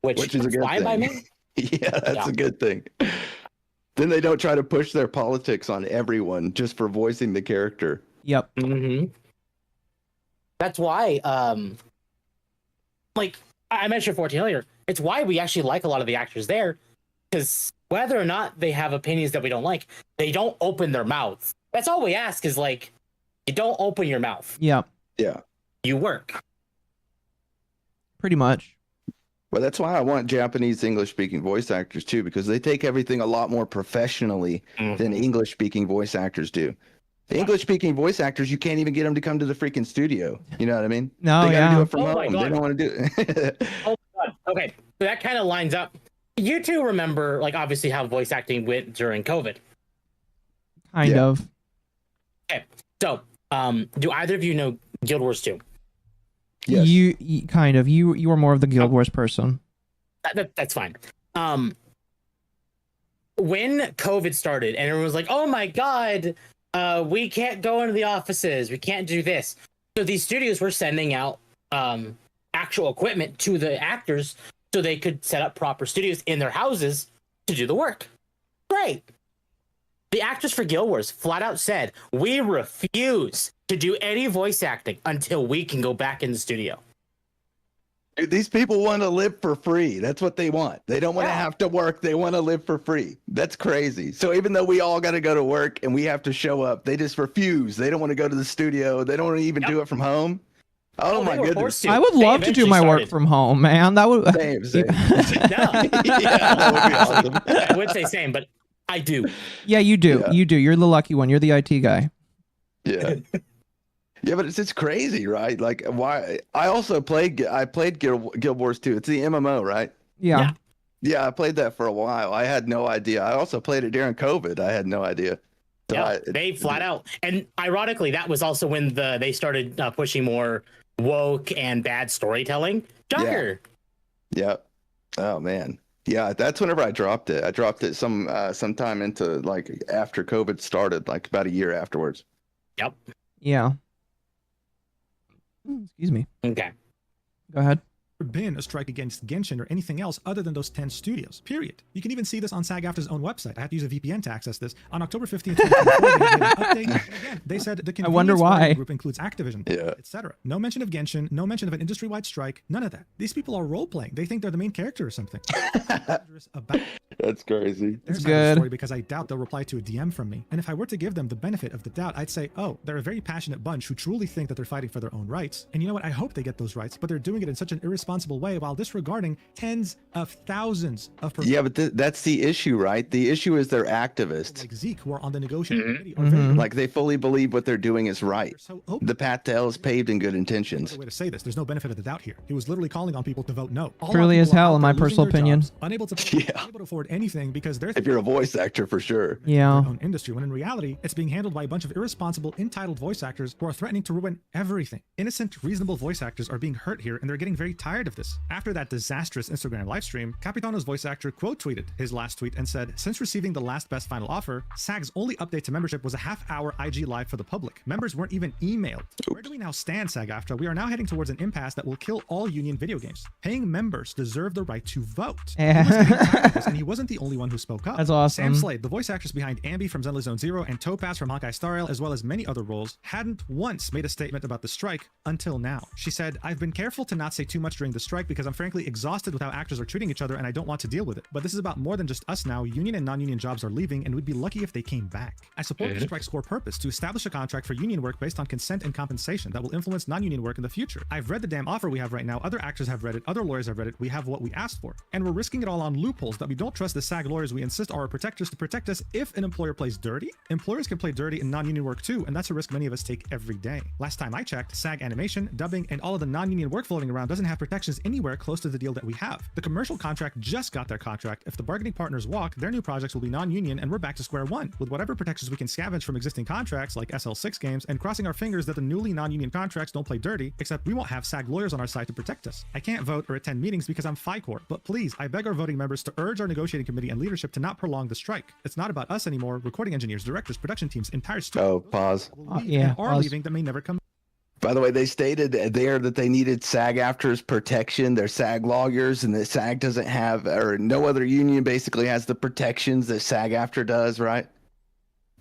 which is a good fine by thing. me. Yeah, that's Yeah. a good thing. Then they don't try to push their politics on everyone just for voicing the character. Yep. Mm-hmm. That's why, like I mentioned 14 earlier, it's why we actually like a lot of the actors there, because whether or not they have opinions that we don't like, they don't open their mouths. That's all we ask is like, you don't open your mouth. Yep. Yeah. You work. Pretty much. Well, that's why I want Japanese English-speaking voice actors too, because they take everything a lot more professionally than English-speaking voice actors do. The English-speaking voice actors, you can't even get them to come to the freaking studio. You know what I mean? No, they gotta yeah. do it from Oh my home. They God. don't want to do it. Oh my God. Okay, so that kind of lines up. You two remember, like, obviously how voice acting went during COVID. Kind Yeah. of. Okay, so do either of you know Guild Wars 2? Yes. You kind of. You were more of the Guild Wars person. That's fine. When COVID started and everyone was like, oh my God, we can't go into the offices. We can't do this. So these studios were sending out actual equipment to the actors so they could set up proper studios in their houses to do the work. Great. The actors for Guild Wars flat out said, we refuse to do any voice acting until we can go back in the studio. Dude, these people want to live for free. That's what they want. They don't want to have to work. They want to live for free. That's crazy. So even though we all got to go to work and we have to show up, they just refuse. They don't want to go to the studio. They don't want to even do it from home. Oh my they were goodness. forced to. I would They love to do eventually my work started. from home, man. That would. Same, same. No. Yeah, that would be awesome. I would say same, but I do. Yeah, you do. Yeah. You do. You're the lucky one. You're the IT guy. Yeah. Yeah, but it's crazy, right? Like, why? I played Guild Wars 2. It's the MMO, right? Yeah. Yeah, I played that for a while. I had no idea. I also played it during COVID. I had no idea. So Yeah, they flat out. And ironically, that was also when they started pushing more woke and bad storytelling. Shocker. Yeah. Oh man. Yeah, that's whenever I dropped it. I dropped it sometime into like after COVID started, like about a year afterwards. Yep. Yeah. Excuse me. Okay. Go ahead. Been a strike against Genshin or anything else other than those 10 studios, period. You can even see this on Sag Aftra's own website. I have to use a VPN to access this. On October 15th, 2024, they made an update. And again, they said the wonder convenience why. bargaining group includes Activision, Yeah. etc. No mention of Genshin, no mention of an industry-wide strike, none of that. These people are role-playing. They think they're the main character or something. About That's crazy. their It's side of the good. story because I doubt they'll reply to a DM from me. And if I were to give them the benefit of the doubt, I'd say, oh, they're a very passionate bunch who truly think that they're fighting for their own rights. And you know what? I hope they get those rights, but they're doing it in such an irresponsible way while disregarding tens of thousands of Yeah, but that's the issue, right? The issue is they're activists. like Zeke who are on the negotiating committee are Mhm. very Like they fully believe what they're doing is right. they're so open. The path to hell is paved in good intentions. Another way to say this, there's no benefit of the doubt here. He was literally calling on people to vote no. All Truly our as people are hell, out in there my losing personal their opinion. jobs, unable to unable to afford anything because they're If you're a voice actor, for sure. Yeah. their own industry, when in reality, it's being handled by a bunch of irresponsible, entitled voice actors who are threatening to ruin everything. Innocent, reasonable voice actors are being hurt here, and they're getting very tired of this. After that disastrous Instagram livestream, Capitano's voice actor quote-tweeted his last tweet and said, since receiving the last best final offer, SAG's only update to membership was a half-hour IG live for the public. Members weren't even emailed. Where do we now stand, Sag Aftra? We are now heading towards an impasse that will kill all union video games. Paying members deserve the right to vote. He was getting tired of this, and he wasn't the only one who spoke up. That's awesome. Sam Slade, the voice actress behind Ambi from Zenless Zone Zero and Topaz from Honkai Star Rail, as well as many other roles, hadn't once made a statement about the strike until now. She said, I've been careful to not say too much during the strike because I'm frankly exhausted with how actors are treating each other and I don't want to deal with it. But this is about more than just us now. Union and non-union jobs are leaving and we'd be lucky if they came back. I support the strike's core purpose to establish a contract for union work based on consent and compensation that will influence non-union work in the future. I've read the damn offer we have right now. Other actors have read it. Other lawyers have read it. We have what we asked for. And we're risking it all on loopholes that we don't trust the SAG lawyers we insist are our protectors to protect us if an employer plays dirty. Employers can play dirty in non-union work too, and that's a risk many of us take every day. Last time I checked, SAG animation, dubbing, and all of the non-union work floating around doesn't have protections anywhere close to the deal that we have. The commercial contract just got their contract. If the bargaining partners walk, their new projects will be non-union and we're back to square one with whatever protections we can scavenge from existing contracts like SL6 games and crossing our fingers that the newly non-union contracts don't play dirty, except we won't have SAG lawyers on our side to protect us. I can't vote or attend meetings because I'm FICOR, but please, I beg our voting members to urge our negotiating committee and leadership to not prolong the strike. It's not about us anymore. Recording engineers, directors, production teams, entire studio Pause. are leaving that may never come. By the way, they stated there that they needed SAG Aftra's protection. They're SAG lawyers, and that SAG doesn't have, or no other union basically has the protections that SAG Aftra does, right?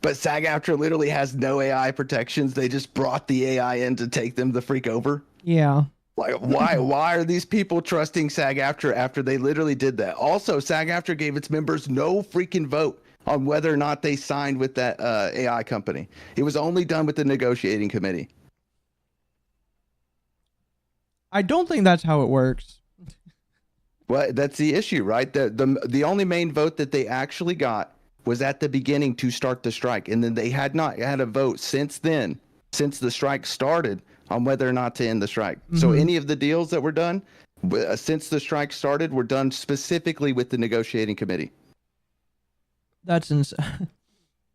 But SAG Aftra literally has no AI protections. They just brought the AI in to take them the freak over. Yeah. Like, why are these people trusting SAG Aftra after they literally did that? Also, SAG Aftra gave its members no freaking vote on whether or not they signed with that AI company. It was only done with the negotiating committee. I don't think that's how it works. Well, that's the issue, right? The only main vote that they actually got was at the beginning to start the strike, and then they had not had a vote since then, since the strike started, on whether or not to end the strike. So any of the deals that were done since the strike started were done specifically with the negotiating committee. That's insane.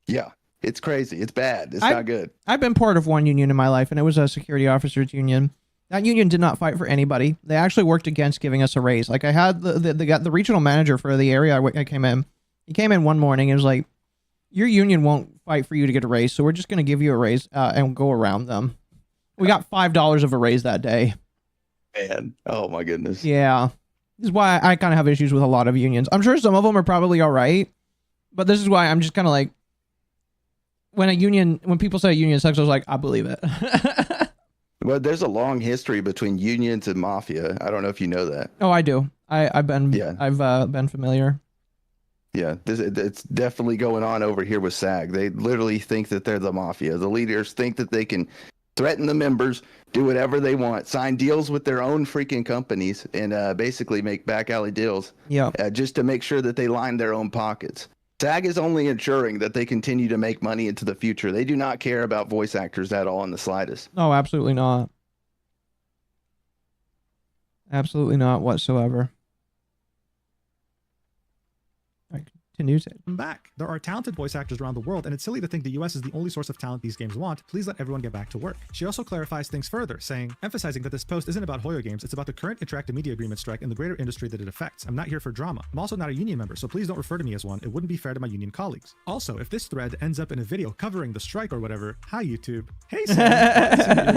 Yeah, it's crazy. It's bad. It's not good. I've been part of one union in my life, and it was a security officers union. That union did not fight for anybody. They actually worked against giving us a raise. Like I had the regional manager for the area I came in. He came in one morning and was like, "Your union won't fight for you to get a raise, so we're just going to give you a raise and go around them." We got $5 of a raise that day. Man, oh my goodness. Yeah, this is why I kind of have issues with a lot of unions. I'm sure some of them are probably all right, but this is why I'm just kind of like, when people say union sucks, I was like, I believe it. Well, there's a long history between unions and mafia. I don't know if you know that. Oh, I do. I've been familiar. Yeah, it's definitely going on over here with SAG. They literally think that they're the mafia. The leaders think that they can threaten the members, do whatever they want, sign deals with their own freaking companies, and basically make back alley deals. Yeah. Just to make sure that they line their own pockets. SAG is only ensuring that they continue to make money into the future. They do not care about voice actors at all in the slightest. No, absolutely not. Absolutely not whatsoever. Continues it. Back. There are talented voice actors around the world, and it's silly to think the US is the only source of talent these games want. Please let everyone get back to work. She also clarifies things further, emphasizing that this post isn't about Hoyo games, it's about the current interactive media agreement strike and the greater industry that it affects. I'm not here for drama. I'm also not a union member, so please don't refer to me as one. It wouldn't be fair to my union colleagues. Also, if this thread ends up in a video covering the strike or whatever, hi YouTube. Hey Sam.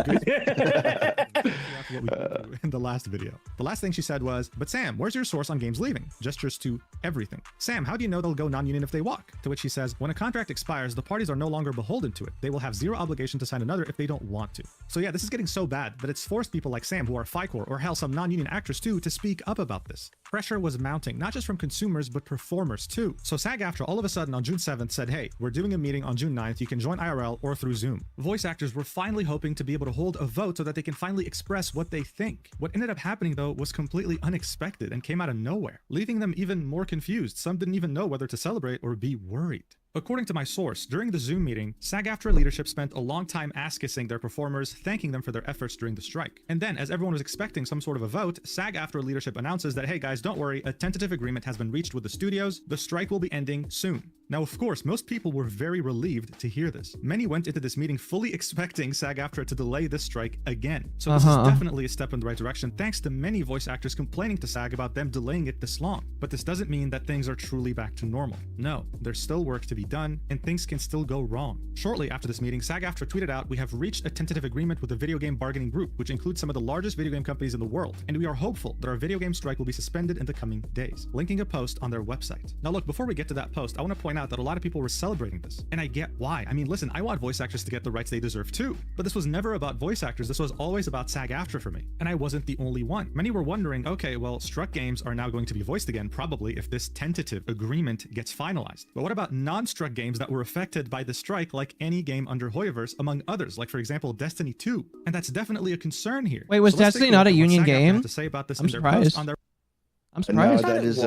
What we did in the last video. The last thing she said was, "But Sam, where's your source on games leaving?" Gestures to everything. "Sam, how do you know they'll go non-union if they walk?" To which she says, "When a contract expires, the parties are no longer beholden to it. They will have zero obligation to sign another if they don't want to." So yeah, this is getting so bad that it's forced people like Sam, who are FICOR, or hell, some non-union actors too, to speak up about this. Pressure was mounting, not just from consumers, but performers too. So Sag Aftra all of a sudden on June 7th said, "Hey, we're doing a meeting on June 9th. You can join IRL or through Zoom." Voice actors were finally hoping to be able to hold a vote so that they can finally express what they think. What ended up happening though was completely unexpected and came out of nowhere, leaving them even more confused. Some didn't even know whether to celebrate or be worried. According to my source, during the Zoom meeting, Sag Aftra leadership spent a long time ass-kissing their performers, thanking them for their efforts during the strike. And then, as everyone was expecting some sort of a vote, Sag Aftra leadership announces that, "Hey guys, don't worry, a tentative agreement has been reached with the studios. The strike will be ending soon." Now, of course, most people were very relieved to hear this. Many went into this meeting fully expecting Sag Aftra to delay this strike again. So this is definitely a step in the right direction, thanks to many voice actors complaining to Sag about them delaying it this long. But this doesn't mean that things are truly back to normal. No, there's still work to be be done, and things can still go wrong. Shortly after this meeting, Sag Aftra tweeted out, "We have reached a tentative agreement with the video game bargaining group, which includes some of the largest video game companies in the world, and we are hopeful that our video game strike will be suspended in the coming days," linking a post on their website. Now look, before we get to that post, I want to point out that a lot of people were celebrating this, and I get why. I mean, listen, I want voice actors to get the rights they deserve too, but this was never about voice actors, this was always about Sag Aftra for me, and I wasn't the only one. Many were wondering, okay, well, struck games are now going to be voiced again, probably, if this tentative agreement gets finalized. But what about non-struck games that were affected by the strike, like any game under Hoyoverse, among others, like for example, Destiny 2? And that's definitely a concern here. Wait, was So let's take Destiny a not look a at what union Sag Aftra game? had to say about this I'm in their post surprised. on their I'm surprised. No, that is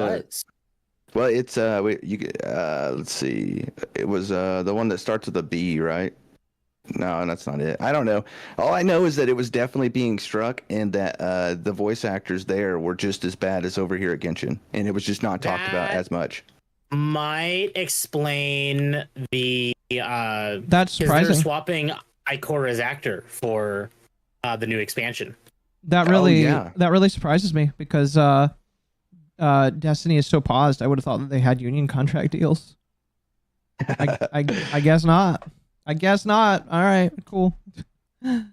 well, it's let's see. It was the one that starts with a B, right? No, that's not it. I don't know. All I know is that it was definitely being struck, and that the voice actors there were just as bad as over here at Genshin, and it was just not talked about That- as much. Might explain the That's 'cause they're surprising. swapping Ikora's actor for the new expansion. That really yeah. that really surprises me because Destiny is so paused. I would have thought that they had union contract deals. I guess not. I guess not. All right, cool. Sorry,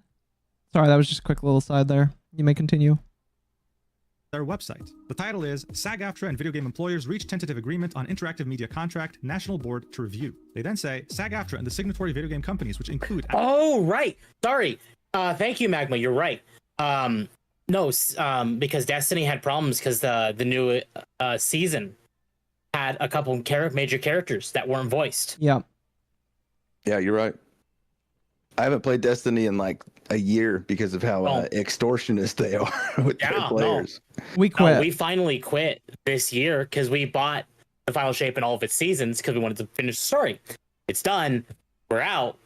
that was just a quick little side there. You may continue. Their website. The title is Sag Aftra and video game employers reach tentative agreement on interactive media contract, National Board to review. They then say Sag Aftra and the signatory video game companies, which include Oh, right. Sorry. Thank you, Magma. You're right. Because Destiny had problems because the new season had a couple major characters that weren't voiced. Yeah. Yeah, you're right. I haven't played Destiny in like a year because of how extortionist they are with their players. We quit. We finally quit this year because we bought the final shape and all of its seasons because we wanted to finish the story. It's done. We're out.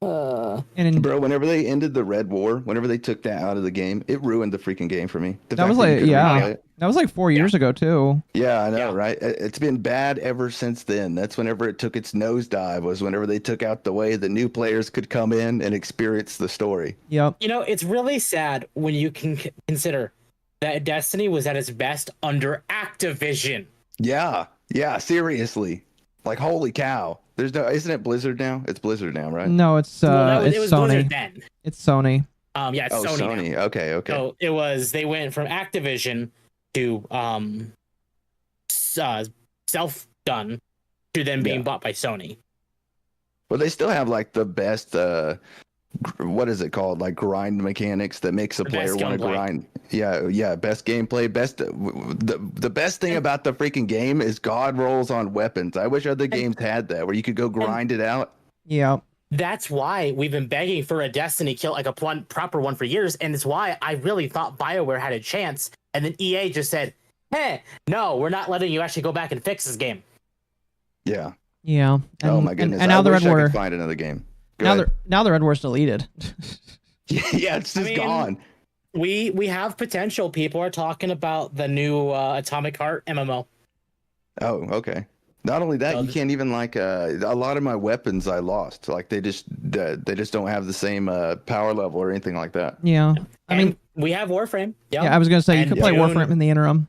Bro, whenever they ended the Red War, whenever they took that out of the game, it ruined the freaking game for me. That was like, that was like 4 years ago too. Yeah, I know, right? It's been bad ever since then. That's whenever it took its nosedive, was whenever they took out the way the new players could come in and experience the story. Yep. You know, it's really sad when you can consider that Destiny was at its best under Activision. Yeah, seriously. Like, holy cow. There's no, isn't it Blizzard now? It's Blizzard now, right? No, it's it was Sony. Blizzard then. It's Sony. Yeah, it's Oh, Sony. Sony. Now. Okay. So it was, they went from Activision to self-done to then being bought by Sony. Well, they still have like the best what is it called? Like grind mechanics that makes a player want to grind. Yeah, best gameplay, the best thing about the freaking game is God rolls on weapons. I wish other games had that where you could go grind it out. Yeah. That's why we've been begging for a Destiny kill, like a proper one for years, and it's why I really thought BioWare had a chance, and then EA just said, "Hey, no, we're not letting you actually go back and fix this game." Yeah. Yeah. Oh my goodness. And now the wish Red I War. could find another game. Now the Red War's deleted. Yeah, it's just gone. We have potential. People are talking about the new Atomic Heart MMO. Oh, okay. Not only that, you can't even like a lot of my weapons I lost. Like they just don't have the same power level or anything like that. Yeah. I mean, we have Warframe. Yeah, I was gonna say you And could play Dune- Warframe in the interim.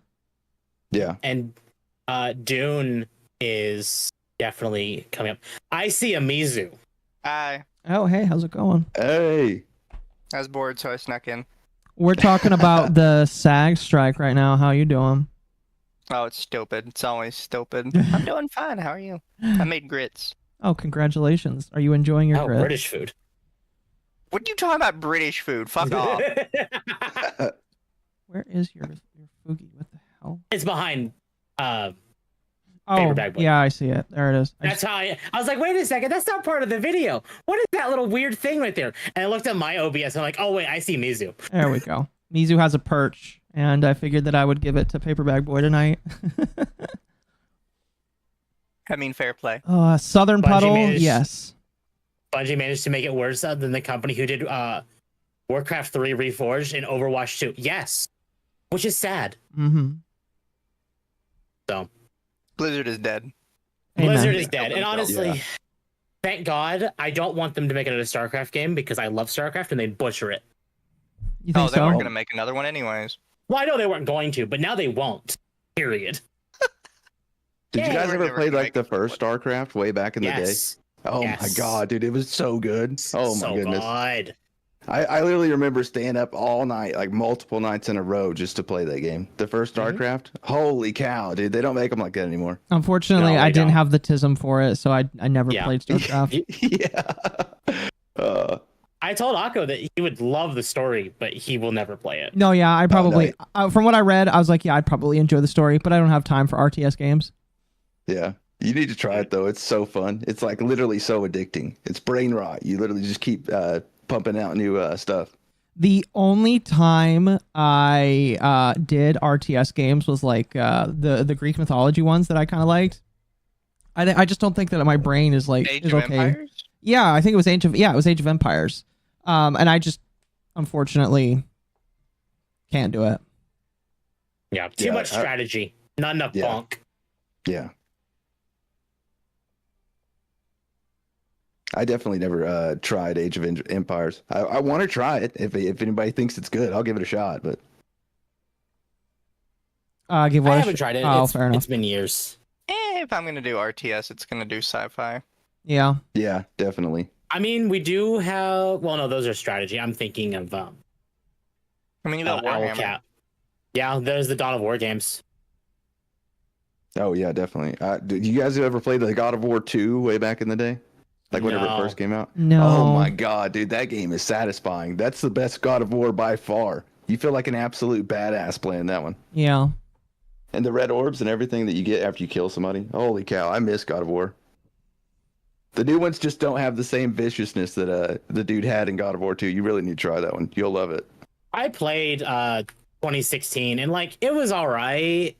Yeah. And Dune is definitely coming up. I see a Mizu. Hi. Oh, hey, how's it going? Hey. I was bored, so I snuck in. We're talking about the SAG strike right now. How you doing? Oh, it's stupid. It's always stupid. I'm doing fine. How are you? I made grits. Oh, congratulations. Are you enjoying your grits? British food. What are you talking about British food? Fuck off. Where is your Fugi? What the hell? It's behind Oh, Paper Bag Boy. yeah, I see it. There it is. That's how I was like, wait a second, that's not part of the video. What is that little weird thing right there? And I looked at my OBS and I'm like, oh wait, I see Mizu. There we go. Mizu has a perch, and I figured that I would give it to Paper Bag Boy tonight. I mean, fair play. Southern Bungie Puddle, managed- yes. Bungie managed to make it worse than the company who did Warcraft 3 Reforged and Overwatch 2. Yes. Which is sad. Mm-hmm. So Blizzard is dead. Blizzard is dead. And honestly, Yeah. thank God I don't want them to make another StarCraft game because I love StarCraft and they'd butcher it. You Oh, think they so? weren't going to make another one anyways. Well, I know they weren't going to, but now they won't. Period. Did you Yeah, guys we're ever never play gonna like make the it first StarCraft way back in the day? Yes. Oh my Yes. god, dude, it was so good. Oh my so goodness. good. I literally remember staying up all night, like multiple nights in a row, just to play that game. The first StarCraft. Holy cow, dude! They don't make them like that anymore. Unfortunately, No, I they didn't don't. have the tism for it, so I never Yeah. played StarCraft. Yeah. I told Akko that he would love the story, but he will never play it. No, yeah, I probably no. from what I read, I was like, yeah, I'd probably enjoy the story, but I don't have time for RTS games. Yeah. You need to try it though. It's so fun. It's like literally so addicting. It's brain rot. You literally just keep pumping out new stuff. The only time I did RTS games was like the Greek mythology ones that I kind of liked. I just don't think that my brain is like Age is of okay. Empires? Yeah, I think it was Age of Empires. And I just unfortunately can't do it. Yeah, too much strategy, not enough bonk. Yeah. I definitely never tried Age of Empires. I want to try it. If anybody thinks it's good, I'll give it a shot. But I haven't tried it. Oh, fair enough. It's been years. If I'm gonna do RTS, it's gonna do sci-fi. Yeah. Yeah, definitely. I mean, we do have. Well, no, those are strategy. I'm thinking of I mean, you got Warhammer. Owlcat. Yeah, there's the Dawn of War games. Oh yeah, definitely. Did you guys ever play the God of War 2 way back in the day? Like whenever it first came out? No. Oh my god, dude, that game is satisfying. That's the best God of War by far. You feel like an absolute badass playing that one. Yeah. And the red orbs and everything that you get after you kill somebody. Holy cow, I miss God of War. The new ones just don't have the same viciousness that the dude had in God of War 2. You really need to try that one. You'll love it. I played 2016 and like it was all right.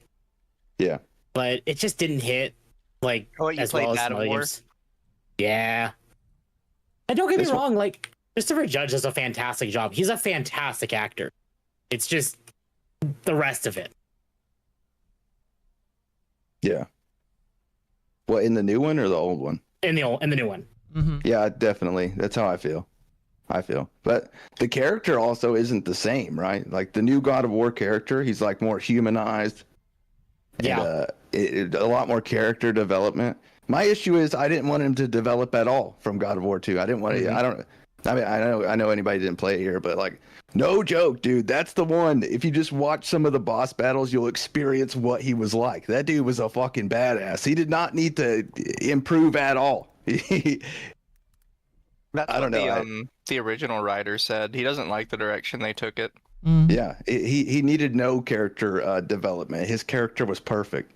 Yeah. But it just didn't hit like Oh, you as played well as God some of other War? games. Yeah. And don't get me This one- wrong, like Christopher Judge does a fantastic job. He's a fantastic actor. It's just the rest of it. Yeah. What, in the new one or the old one? In the new one. Mm-hmm. Yeah, definitely. That's how I feel. But the character also isn't the same, right? Like the new God of War character, he's like more humanized. And, Yeah. A lot more character development. My issue is I didn't want him to develop at all from God of War 2. I didn't want to. I know anybody didn't play it here, but like, no joke, dude. That's the one. If you just watch some of the boss battles, you'll experience what he was like. That dude was a fucking badass. He did not need to improve at all. That's I don't what know. The original writer said. He doesn't like the direction they took it. Mm-hmm. Yeah, he needed no character development. His character was perfect.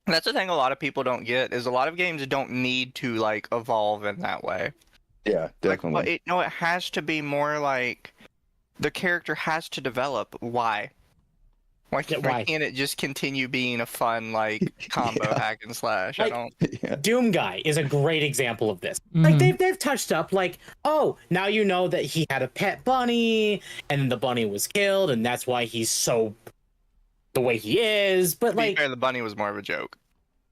That's the thing a lot of people don't get is a lot of games don't need to like evolve in that way. Yeah, definitely. It has to be more like the character has to develop. Why? Why can't it just continue being a fun like combo hack and slash? Like, I don't. Yeah. Doom Guy is a great example of this. Mhm. Like they've touched up like, oh, now you know that he had a pet bunny and the bunny was killed and that's why he's so the way he is. But To be like fair, the bunny was more of a joke.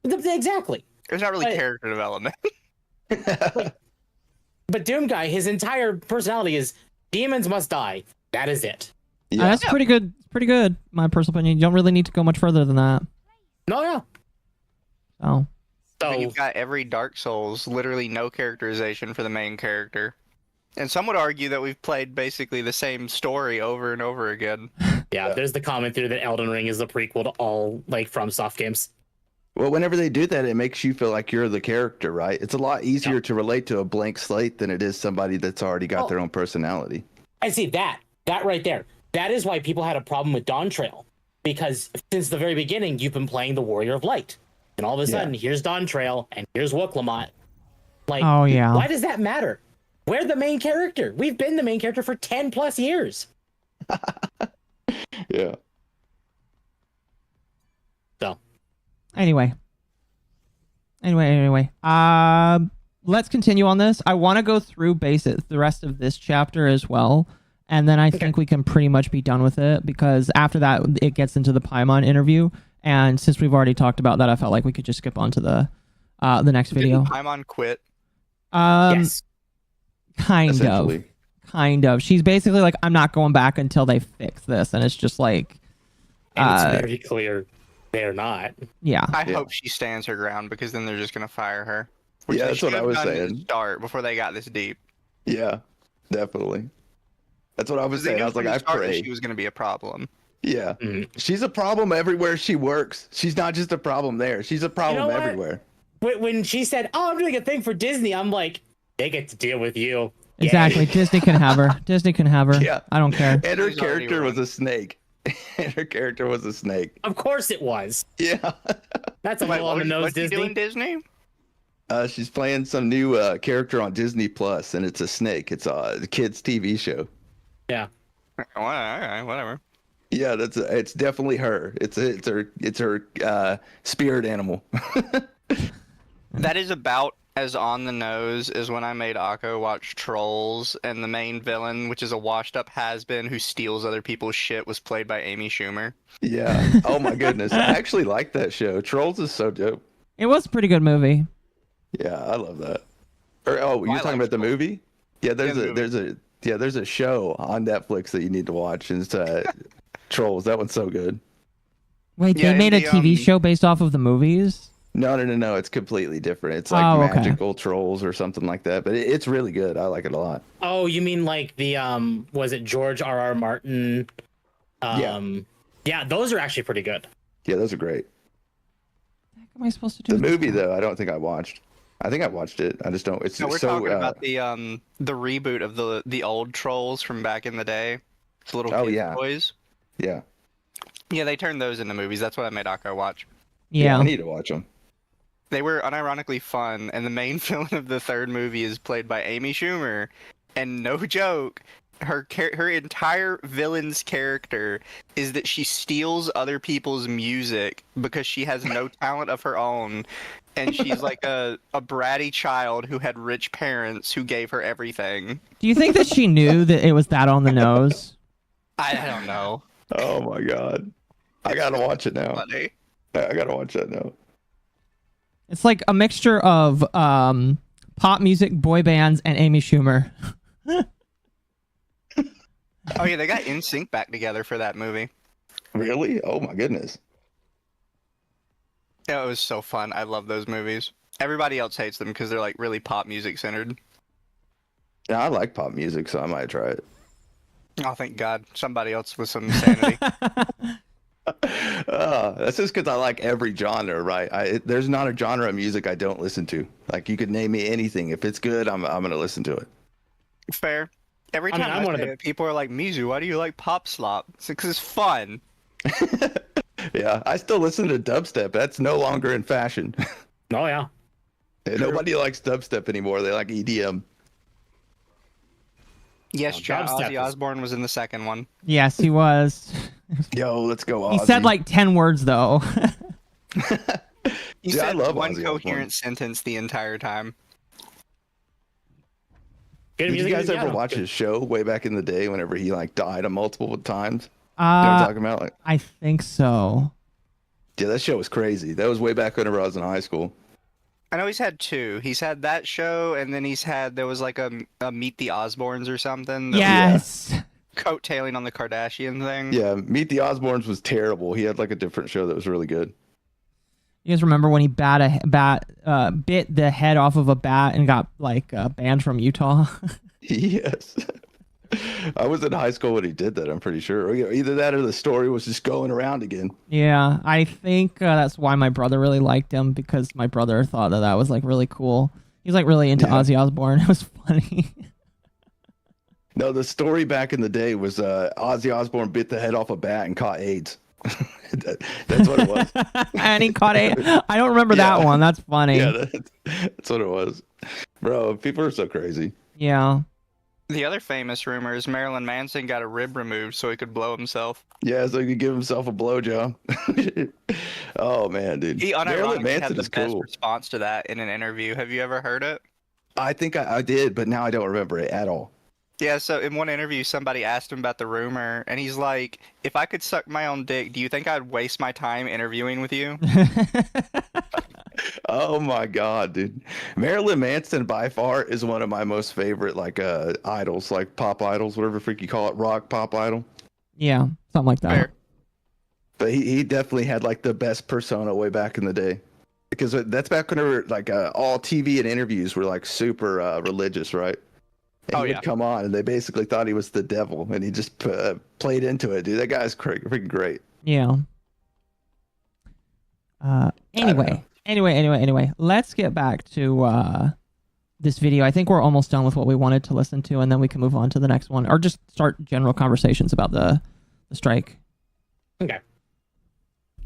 Exactly. There's not really But- character development. But Doom Guy, his entire personality is demons must die. That is it. Yeah. That's pretty good. It's pretty good. My personal opinion. You don't really need to go much further than that. No, yeah. So But So you've got every Dark Souls, literally no characterization for the main character. And some would argue that we've played basically the same story over and over again. yeah, there's the comment through that Elden Ring is the prequel to all like FromSoft games. Well, whenever they do that, it makes you feel like you're the character, right? It's a lot easier to relate to a blank slate than it is somebody that's already got their own personality. I see that right there. That is why people had a problem with Dawn Trail, because since the very beginning you've been playing the Warrior of Light, and all of a sudden here's Dawn Trail and here's Wooklamot. Like, Oh, yeah. why does that matter? We're the main character. We've been the main character for 10 plus years. Yeah. So anyway. Let's continue on this. I want to go through the rest of this chapter as well. And then I think we can pretty much be done with it because after that, it gets into the Paimon interview. And since we've already talked about that, I felt like we could just skip on to the next video. Didn't Paimon quit? yes. Kind of. Essentially. Kind of. She's basically like, I'm not going back until they fix this. And it's just like, And it's very clear they're not. Yeah. I hope she stands her ground because then they're just gonna fire her. Which Yeah, they that's what should I have was done at saying. the start before they got this deep. Yeah, definitely. That's what I was 'Cause they saying. knew I was from like, the I start that pray. she was gonna be a problem. Yeah, Mhm. she's a problem everywhere she works. She's not just a problem there. She's a problem what? everywhere. When she said, "Oh, I'm doing a thing for Disney," I'm like, "They get to deal with you." Yay. Exactly. Disney can have her. Disney can have her. Yeah. I don't care. And her She's already character was run. a snake. And her character was a snake. Of course it was. Yeah. That's a Wait, little on the nose, what's he Disney. doing, Disney? She's playing some new character on Disney Plus, and it's a snake. It's a kids' TV show. Yeah. Alright, whatever. Yeah, it's definitely her. It's her spirit animal. That is about as on the nose as when I made Akko watch Trolls, and the main villain, which is a washed-up has-been who steals other people's shit, was played by Amy Schumer. Yeah. Oh my goodness. I actually like that show. Trolls is so dope. It was a pretty good movie. Yeah, I love that. Or, oh, you're I talking like about the Trolls. movie? Yeah, the movie. there's a show on Netflix that you need to watch, and it's Trolls. That one's so good. Wait, Yeah, they made a the, TV show based off of the movies? No. It's completely different. It's like Oh, okay. magical trolls or something like that. But it's really good. I like it a lot. Oh, you mean like the was it George R.R. Martin? Yeah, those are actually pretty good. Yeah, those are great. What am I supposed to do? The with movie this? though, I don't think I watched. I think I watched it. I just don't. It's No, we're so. talking about the reboot of the old Trolls from back in the day. It's little Oh, kids' yeah. toys. Yeah. Yeah, they turned those into movies. That's what I made Akko watch. Yeah. I need to watch them. They were unironically fun, and the main villain of the third movie is played by Amy Schumer. And no joke, her entire villain's character is that she steals other people's music because she has no talent of her own, and she's like a bratty child who had rich parents who gave her everything. Do you think that she knew that it was that on the nose? I don't know. Oh my god. I gotta watch it now. Funny. I gotta watch that now. It's like a mixture of pop music, boy bands, and Amy Schumer. Oh yeah, they got NSYNC back together for that movie. Really? Oh my goodness. Yeah, it was so fun. I love those movies. Everybody else hates them because they're like really pop music centered. Yeah, I like pop music, so I might try it. Oh, thank God. Somebody else with some sanity. That's just because I like every genre, right? There's not a genre of music I don't listen to. Like you could name me anything. If it's good, I'm gonna listen to it. Fair. Every I mean, time I'm I one of say the- it, people are like, Mizu, why do you like pop slop? It's because it's fun. Yeah, I still listen to dubstep. That's no longer in fashion. Oh yeah. Nobody likes dubstep anymore. They like EDM. Yes, Oh, Chad, dubstep Ozzy is- Osbourne was in the second one. Yes, he was. Yo, let's go. He Ozzy. said like 10 words though. He Yeah, I said love one Ozzy coherent Osbourne. sentence the entire time. Good Did you music. guys yeah, ever no, watch good. his show way back in the day? Whenever he like died multiple times. You know what I'm talking about? Like, I think so. yeah, that show was crazy. That was way back whenever I was in high school. I know he's had two. He's had that show, and then there was like a Meet the Osbournes or something. that Yes. was coattailing on the Kardashian thing. Yeah, Meet the Osbournes was terrible. He had like a different show that was really good. You guys remember when he bit the head off of a bat and got like banned from Utah? Yes. I was in high school when he did that, I'm pretty sure. Or, you know, either that or the story was just going around again. Yeah, I think that's why my brother really liked him, because my brother thought that was like really cool. He's like really into Yeah. Ozzy Osbourne. It was funny. No, the story back in the day was Ozzy Osbourne bit the head off a bat and caught AIDS. That's what it was. And he caught a. I don't remember that Yeah. one. That's funny. Yeah, that's what it was. Bro, people are so crazy. Yeah. The other famous rumor is Marilyn Manson got a rib removed so he could blow himself. Yeah, so he could give himself a blowjob. Oh, man, dude. He Marilyn unironically had Manson the is best cool. response to that in an interview. Have you ever heard it? I think I did, but now I don't remember it at all. Yeah, so in one interview, somebody asked him about the rumor, and he's like, if I could suck my own dick, do you think I'd waste my time interviewing with you? Oh my god, dude. Marilyn Manson by far is one of my most favorite like idols, like pop idols, whatever freak you call it, rock pop idol. Yeah, something like that. Fair. But he definitely had like the best persona way back in the day, because that's back when like all TV and interviews were like super religious, right? And Oh, he yeah. would come on, and they basically thought he was the devil, and he just played into it, dude. That guy's freaking great. Yeah. Anyway. Let's get back to this video. I think we're almost done with what we wanted to listen to, and then we can move on to the next one, or just start general conversations about the strike. Okay.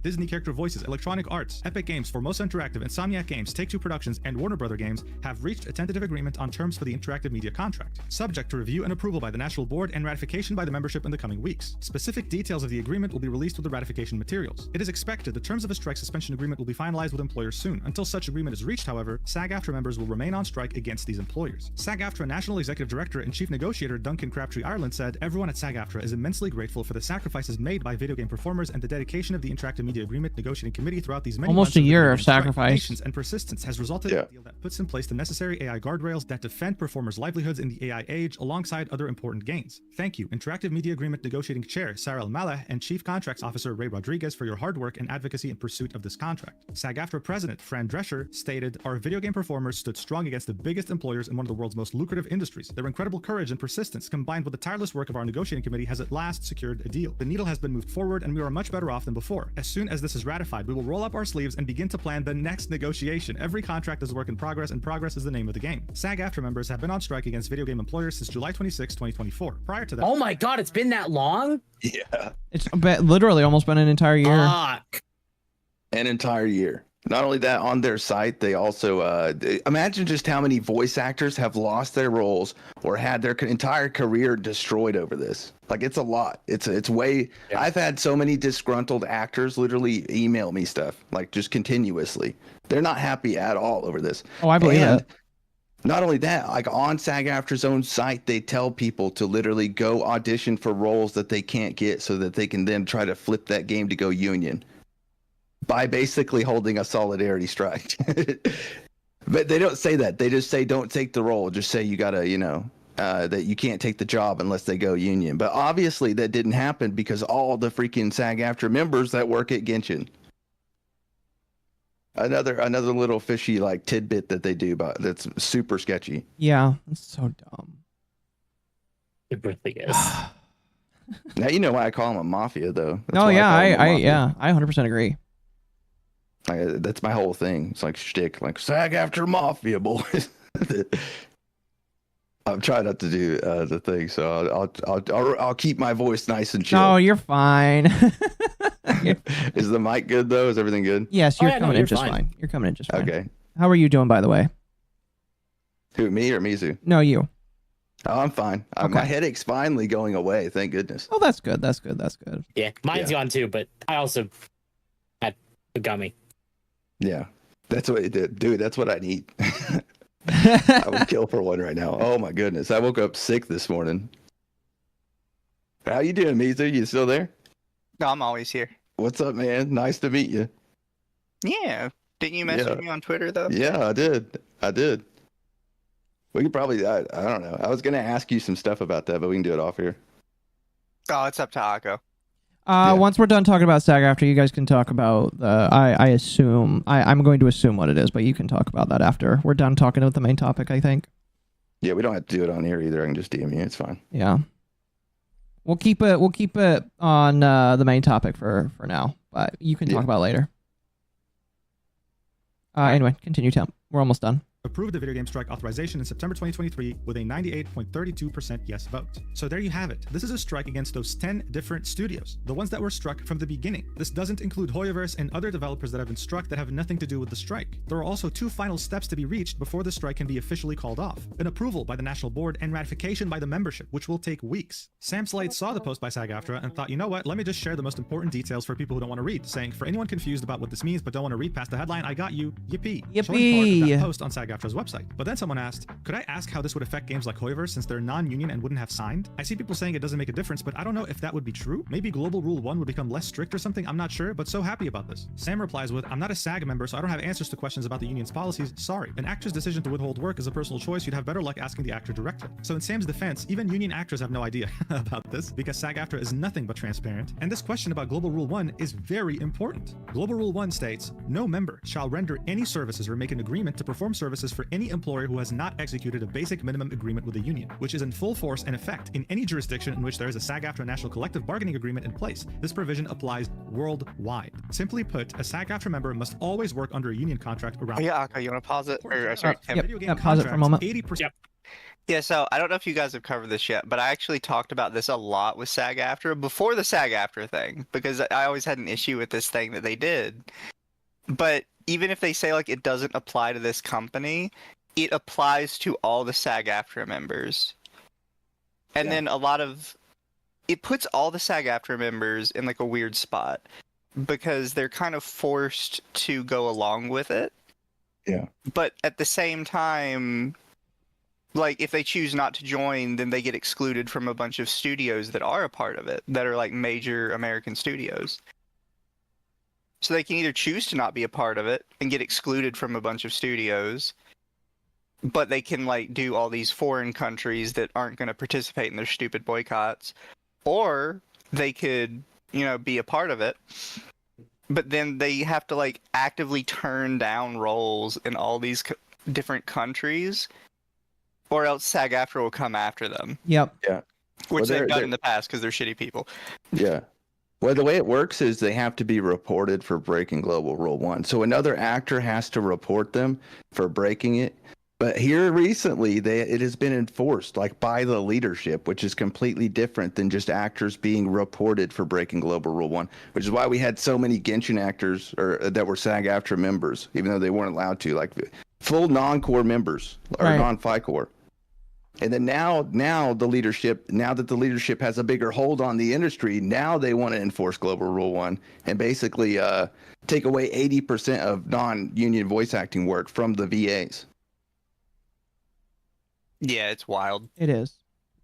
Disney character voices, Electronic Arts, Epic Games, Formosa Interactive, Insomniac Games, Take-Two Productions, and Warner Brother Games have reached a tentative agreement on terms for the interactive media contract, subject to review and approval by the National Board and ratification by the membership in the coming weeks. Specific details of the agreement will be released with the ratification materials. It is expected the terms of a strike suspension agreement will be finalized with employers soon. Until such agreement is reached, however, Sag Aftra members will remain on strike against these employers. Sag Aftra National Executive Director and Chief Negotiator Duncan Crabtree Ireland said, "Everyone at Sag Aftra is immensely grateful for the sacrifices made by video game performers and the dedication of the interactive media agreement negotiating committee throughout these many Almost months a the year video of game strike. sacrifice. Patience and persistence has resulted in a deal that puts in place the necessary AI guardrails that defend performers' livelihoods in the AI age alongside other important gains. Thank you, Interactive Media Agreement Negotiating Chair Sarah Maleh and Chief Contracts Officer Ray Rodriguez, for your hard work and advocacy in pursuit of this contract." SAG-AFTRA President Fran Drescher stated, "Our video game performers stood strong against the biggest employers in one of the world's most lucrative industries. Their incredible courage and persistence, combined with the tireless work of our negotiating committee, has at last secured a deal. The needle has been moved forward and we are much better off than before. As soon as this is ratified, we will roll up our sleeves and begin to plan the next negotiation. Every contract is a work in progress, and progress is the name of the game." SAG-AFTRA members have been on strike against video game employers since July 26, 2024. Prior to that, Oh my god, it's been that long? Yeah, It's literally almost been an entire year. Fuck. an entire year. Not only that, on their site, they also imagine just how many voice actors have lost their roles or had their entire career destroyed over this. Like, it's a lot. It's way. Yeah. I've had so many disgruntled actors literally email me stuff, like, just continuously. They're not happy at all over this. Oh, I believe And it. not only that, like, on SAG-AFTRA's own site, they tell people to literally go audition for roles that they can't get so that they can then try to flip that game to go union, by basically holding a solidarity strike. But they don't say that. They just say, don't take the role. Just say you gotta, that you can't take the job unless they go union. But obviously that didn't happen because all the freaking SAG-AFTRA members that work at Genshin. Another little fishy like tidbit that they do, but that's super sketchy. Yeah, it's so dumb. It really is. Now you know why I call them a mafia, though. That's Oh why yeah, call 'em a I mafia. 100% agree. That's my whole thing. It's like shtick, like SAG-AFTRA mafia boys. I'm trying not to do the thing, so I'll keep my voice nice and chill. No, you're fine. Is the mic good though? Is everything good? Yes, Oh, you're yeah, no, coming in you're just fine. fine. You're coming in just fine. Okay. How are you doing, by the way? Who, me or Mizu? No, you. Oh, I'm fine. Okay. My headache's finally going away. Thank goodness. Oh, that's good. That's good. That's good. Yeah, mine's Yeah. gone too, but I also had a gummy. Yeah, that's what it did, dude. That's what I need. I would kill for one right now. Oh my goodness, I woke up sick this morning. How you doing, Mizu? You still there? No, I'm always here. What's up, man? Nice to meet you. Yeah. Didn't you message Yeah. me on Twitter though? Yeah, I did. We could probably, I don't know. I was gonna ask you some stuff about that, but we can do it off here. Oh, it's up to Akko. Yeah. Once we're done talking about SAG after, you guys can talk about I assume I'm going to assume what it is, but you can talk about that after we're done talking about the main topic, I think. Yeah, we don't have to do it on here either. I can just DM you. It's fine. Yeah. We'll keep it on the main topic for now, but you can talk Yeah. about it later. Anyway, continue, Tim. We're almost done. approved the video game strike authorization in September 2023 with a 98.32% yes vote. So there you have it. This is a strike against those 10 different studios, the ones that were struck from the beginning. This doesn't include Hoyoverse and other developers that have been struck that have nothing to do with the strike. There are also 2 final steps to be reached before the strike can be officially called off: an approval by the National Board and ratification by the membership, which will take weeks. Sam Slade saw the post by Sag Aftra and thought, you know what, let me just share the most important details for people who don't want to read, saying, for anyone confused about what this means but don't want to read past the headline, I got you. Yippee. Showing part of Yippee. that post on Sag SAG-AFTRA's website. But then someone asked, could I ask how this would affect games like Hoyoverse since they're non-union and wouldn't have signed? I see people saying it doesn't make a difference, but I don't know if that would be true. Maybe Global Rule 1 would become less strict or something, I'm not sure, but so happy about this. Sam replies with, I'm not a SAG member, so I don't have answers to questions about the union's policies, sorry. An actor's decision to withhold work is a personal choice, you'd have better luck asking the actor directly. So in Sam's defense, even union actors have no idea about this, because SAG-AFTRA is nothing but transparent, and this question about Global Rule 1 is very important. Global Rule 1 states, no member shall render any services or make an agreement to perform services for any employer who has not executed a basic minimum agreement with the union, which is in full force and effect in any jurisdiction in which there is a SAG-AFTRA national collective bargaining agreement in place. This provision applies worldwide. Simply put, a SAG-AFTRA member must always work under a union contract around... Oh, yeah, you want to pause it? Or, sorry, Tim. Video game pause it for a moment. 80%. Yep. Yeah, so I don't know if you guys have covered this yet, but I actually talked about this a lot with SAG-AFTRA before the SAG-AFTRA thing, because I always had an issue with this thing that they did. But even if they say like it doesn't apply to this company, it applies to all the SAG-AFTRA members. And then it puts all the SAG-AFTRA members in like a weird spot because they're kind of forced to go along with it. Yeah. But at the same time, like if they choose not to join, then they get excluded from a bunch of studios that are a part of it, that are like major American studios. So they can either choose to not be a part of it and get excluded from a bunch of studios, but they can like do all these foreign countries that aren't going to participate in their stupid boycotts, or they could, you know, be a part of it, but then they have to like actively turn down roles in all these different countries, or else SAG-AFTRA will come after them. Yep. Yeah. Which Well, they've they're- done in the past because they're shitty people. Yeah. Well, the way it works is they have to be reported for breaking Global Rule 1. So another actor has to report them for breaking it. But here recently, it has been enforced like by the leadership, which is completely different than just actors being reported for breaking Global Rule 1, which is why we had so many Genshin actors that were SAG-AFTRA members, even though they weren't allowed to, like full non-core members or Right. non-FICOR. And then now the leadership, now that the leadership has a bigger hold on the industry, now they want to enforce Global Rule 1 and basically take away 80% of non-union voice acting work from the VAs. Yeah, it's wild. It is.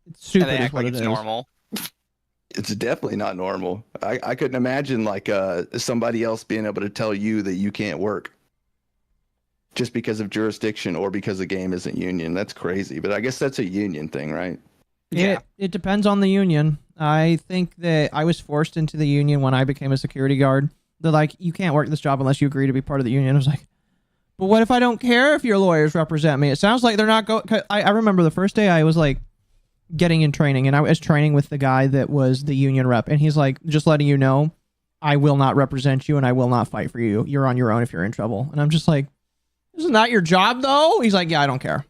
It's And stupid they is act what like it it's is. normal. It's definitely not normal. I couldn't imagine like somebody else being able to tell you that you can't work just because of jurisdiction or because the game isn't union. That's crazy. But I guess that's a union thing, right? Yeah. It depends on the union. I think that I was forced into the union when I became a security guard. They're like, you can't work this job unless you agree to be part of the union. I was like, but what if I don't care if your lawyers represent me? It sounds like they're not going. I remember the first day I was like getting in training, and I was training with the guy that was the union rep, and he's like, just letting you know, I will not represent you and I will not fight for you. You're on your own if you're in trouble. And I'm just like, isn't that your job though? He's like, yeah, I don't care.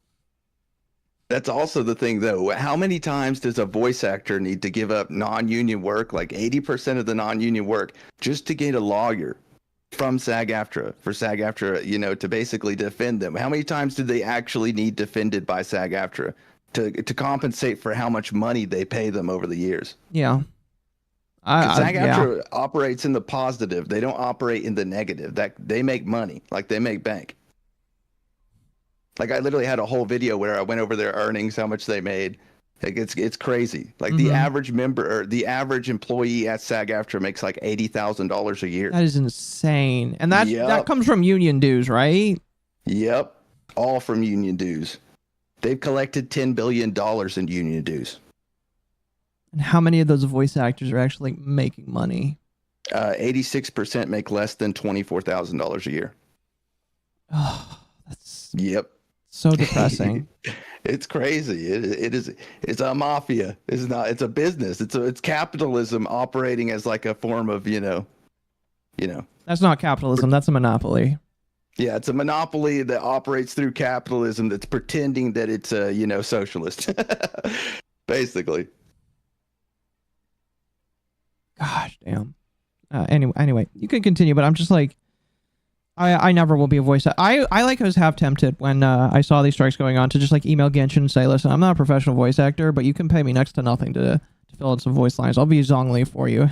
That's also the thing, though. How many times does a voice actor need to give up non-union work, like 80% of the non-union work, just to get a lawyer from SAG-AFTRA, for SAG-AFTRA, you know, to basically defend them? How many times do they actually need defended by SAG-AFTRA to compensate for how much money they pay them over the years? Yeah. SAG-AFTRA operates in the positive. They don't operate in the negative. That they make money, like they make bank. Like I literally had a whole video where I went over their earnings, how much they made. Like it's crazy. Like the average member or the average employee at SAG-AFTRA makes like $80,000 a year. That is insane. And that Yep. comes from union dues, right? Yep, all from union dues. They've collected $10 billion in union dues. And how many of those voice actors are actually making money? 86% make less than $24,000 a year. Oh, that's Yep. so depressing. It's crazy. It is. It's a mafia. It's not. It's a business. It's capitalism operating as like a form of you know. That's not capitalism. That's a monopoly. Yeah, it's a monopoly that operates through capitalism that's pretending that it's socialist. Basically. Gosh, damn. Anyway, you can continue, but I'm just like, I never will be a voice. I like was half tempted when I saw these strikes going on to just like email Genshin and say, listen, I'm not a professional voice actor, but you can pay me next to nothing to fill in some voice lines. I'll be Zhongli for you.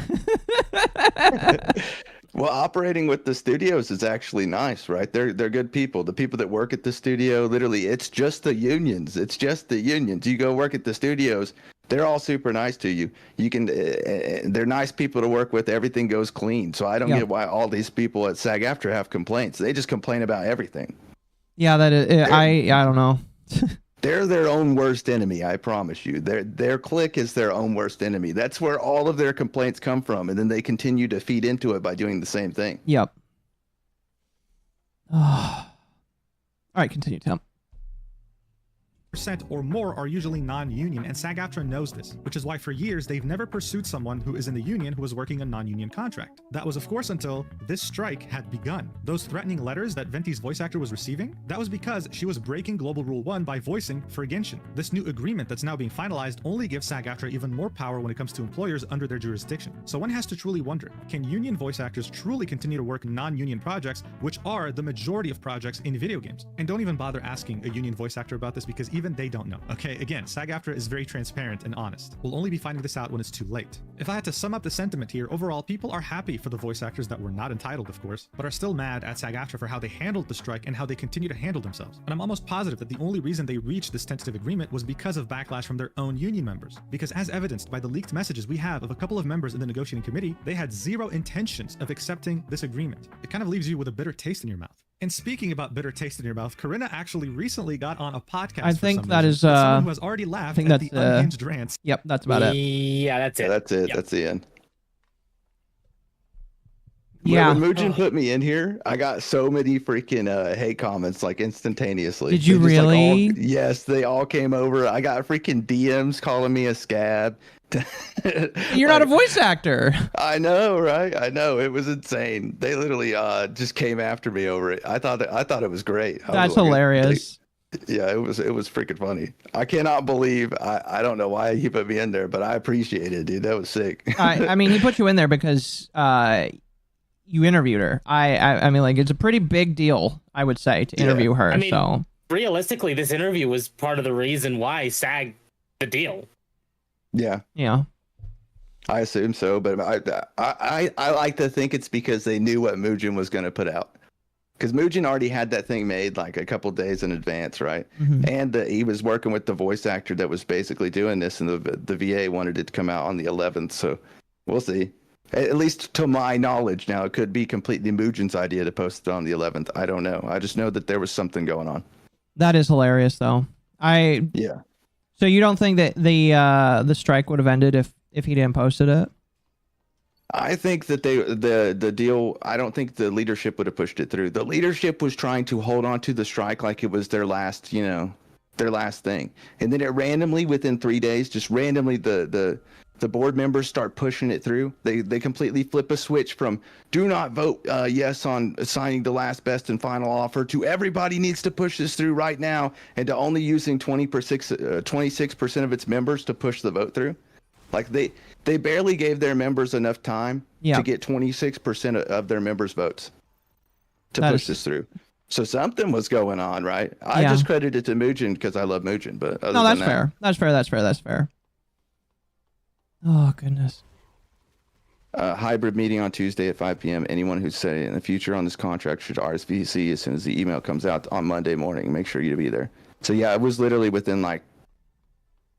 Well, Well, operating with the studios is actually nice, right? They're good people. The people that work at the studio, literally, it's just the unions. It's just the unions. You go work at the studios, they're all super nice to you. You can, they're nice people to work with. Everything goes clean. So I don't get why all these people at Sag Aftra have complaints. They just complain about everything. Yeah, that is. I don't know. They're their own worst enemy, I promise you. Their clique is their own worst enemy. That's where all of their complaints come from, and then they continue to feed into it by doing the same thing. Yep. All right, continue, Tim. Or more are usually non-union, and Sag Aftra knows this, which is why for years they've never pursued someone who is in the union who was working a non-union contract. That was of course until this strike had begun. Those threatening letters that Venti's voice actor was receiving, that was because she was breaking Global Rule 1 by voicing for Genshin. This new agreement that's now being finalized only gives Sag Aftra even more power when it comes to employers under their jurisdiction. So one has to truly wonder, can union voice actors truly continue to work non-union projects, which are the majority of projects in video games? And don't even bother asking a union voice actor about this, because even they don't know. Okay, again, Sag Aftra is very transparent and honest. We'll only be finding this out when it's too late. If I had to sum up the sentiment here, overall, people are happy for the voice actors that were not entitled, of course, but are still mad at Sag Aftra for how they handled the strike and how they continue to handle themselves. And I'm almost positive that the only reason they reached this tentative agreement was because of backlash from their own union members. Because as evidenced by the leaked messages we have of a couple of members in the negotiating committee, they had zero intentions of accepting this agreement. It kind of leaves you with a bitter taste in your mouth. And speaking about bitter taste in your mouth, Corinna actually recently got on a podcast. I think that is someone who has already laughed at the unhinged rants. Yep, that's about it. Yeah, that's it. Yeah, that's it. Yep. That's the end. Yeah. When Mugen put me in here, I got so many freaking hate comments like instantaneously. Did you They just, like, really? yes, they all came over. I got freaking DMs calling me a scab. You're not a voice actor. I know, right? I know. It was insane. They literally just came after me over it. I thought it was great. That's hilarious. Yeah, it was freaking funny. I cannot believe I don't know why he put me in there, but I appreciate it, dude. That was sick. I mean, he put you in there because you interviewed her. I mean, like, it's a pretty big deal, I would say, to interview her. I mean, so realistically, this interview was part of the reason why SAG the deal. Yeah. Yeah. I assume so, but I like to think it's because they knew what Mugen was going to put out. Because Mugen already had that thing made like a couple days in advance, right? Mm-hmm. And he was working with the voice actor that was basically doing this, and the VA wanted it to come out on the 11th. So we'll see. At least to my knowledge, now it could be completely Mugen's idea to post it on the 11th. I don't know. I just know that there was something going on. That is hilarious, though. Yeah. So you don't think that the strike would have ended if he didn't post it? I think that the deal. I don't think the leadership would have pushed it through. The leadership was trying to hold on to the strike like it was their last, their last thing, and then it randomly within 3 days, just randomly the board members start pushing it through. They completely flip a switch from do not vote yes on signing the last best and final offer to everybody needs to push this through right now, and to only using 26% of its members to push the vote through. Like they barely gave their members enough time to get 26% of their members' votes to push this through. So something was going on, right? I just credit it to Mugen because I love Mugen, but other that's than fair. That's fair. Oh, goodness. Hybrid meeting on Tuesday at 5 p.m. Anyone who's set in the future on this contract should RSVP as soon as the email comes out on Monday morning. Make sure you be there. So yeah, it was literally within like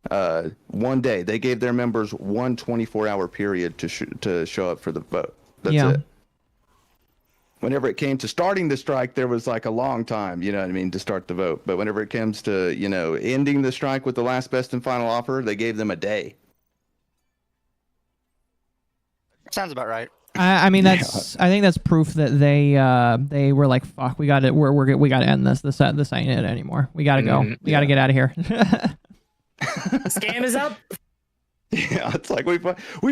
1 day. They gave their members one 24-hour period to show up for the vote. That's it. Whenever it came to starting the strike, there was like a long time, to start the vote. But whenever it comes to, ending the strike with the last best and final offer, they gave them a day. Sounds about right. I mean, I think that's proof that they were like, fuck, we got to end this. This ain't it anymore. We got to go. We got to get out of here. Scam is up. Yeah, it's like we've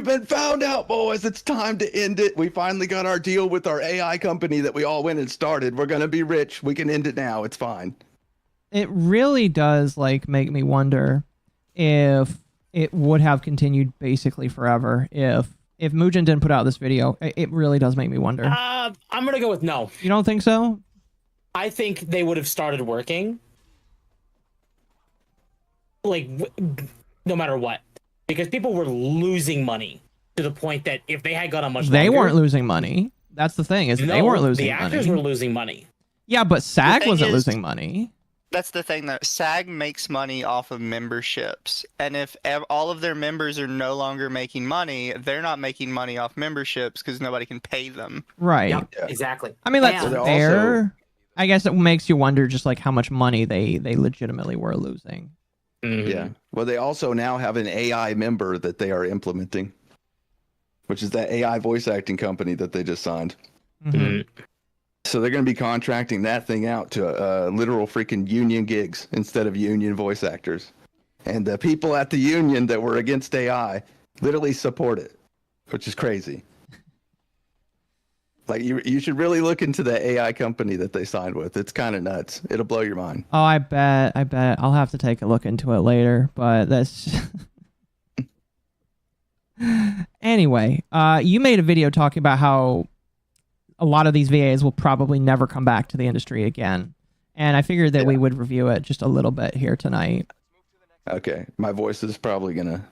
been found out, boys. It's time to end it. We finally got our deal with our AI company that we all went and started. We're gonna be rich. We can end it now. It's fine. It really does make me wonder if it would have continued basically forever if Mugen didn't put out this video. It really does make me wonder. I'm gonna go with no. You don't think so? I think they would have started working, no matter what, because people were losing money to the point that if they had gone on much longer, they weren't losing money. That's the thing is No, they weren't losing the actors money. were losing money. Yeah, but SAG thing wasn't is- losing money. That's the thing that SAG makes money off of memberships, and if all of their members are no longer making money, they're not making money off memberships because nobody can pay them. Right. Yep, Yeah. exactly. I mean, that's And- Well, fair. I guess it makes you wonder just like how much money they legitimately were losing. Mhm. Yeah. Well, they also now have an AI member that they are implementing, which is that AI voice acting company that they just signed. Mhm. Mhm. So they're going to be contracting that thing out to literal freaking union gigs instead of union voice actors. And the people at the union that were against AI literally support it, which is crazy. Like you should really look into the AI company that they signed with. It's kind of nuts. It'll blow your mind. Oh, I bet. I'll have to take a look into it later, but that's anyway, you made a video talking about how a lot of these VAs will probably never come back to the industry again. And I figured that we would review it just a little bit here tonight. Okay, my voice is probably gonna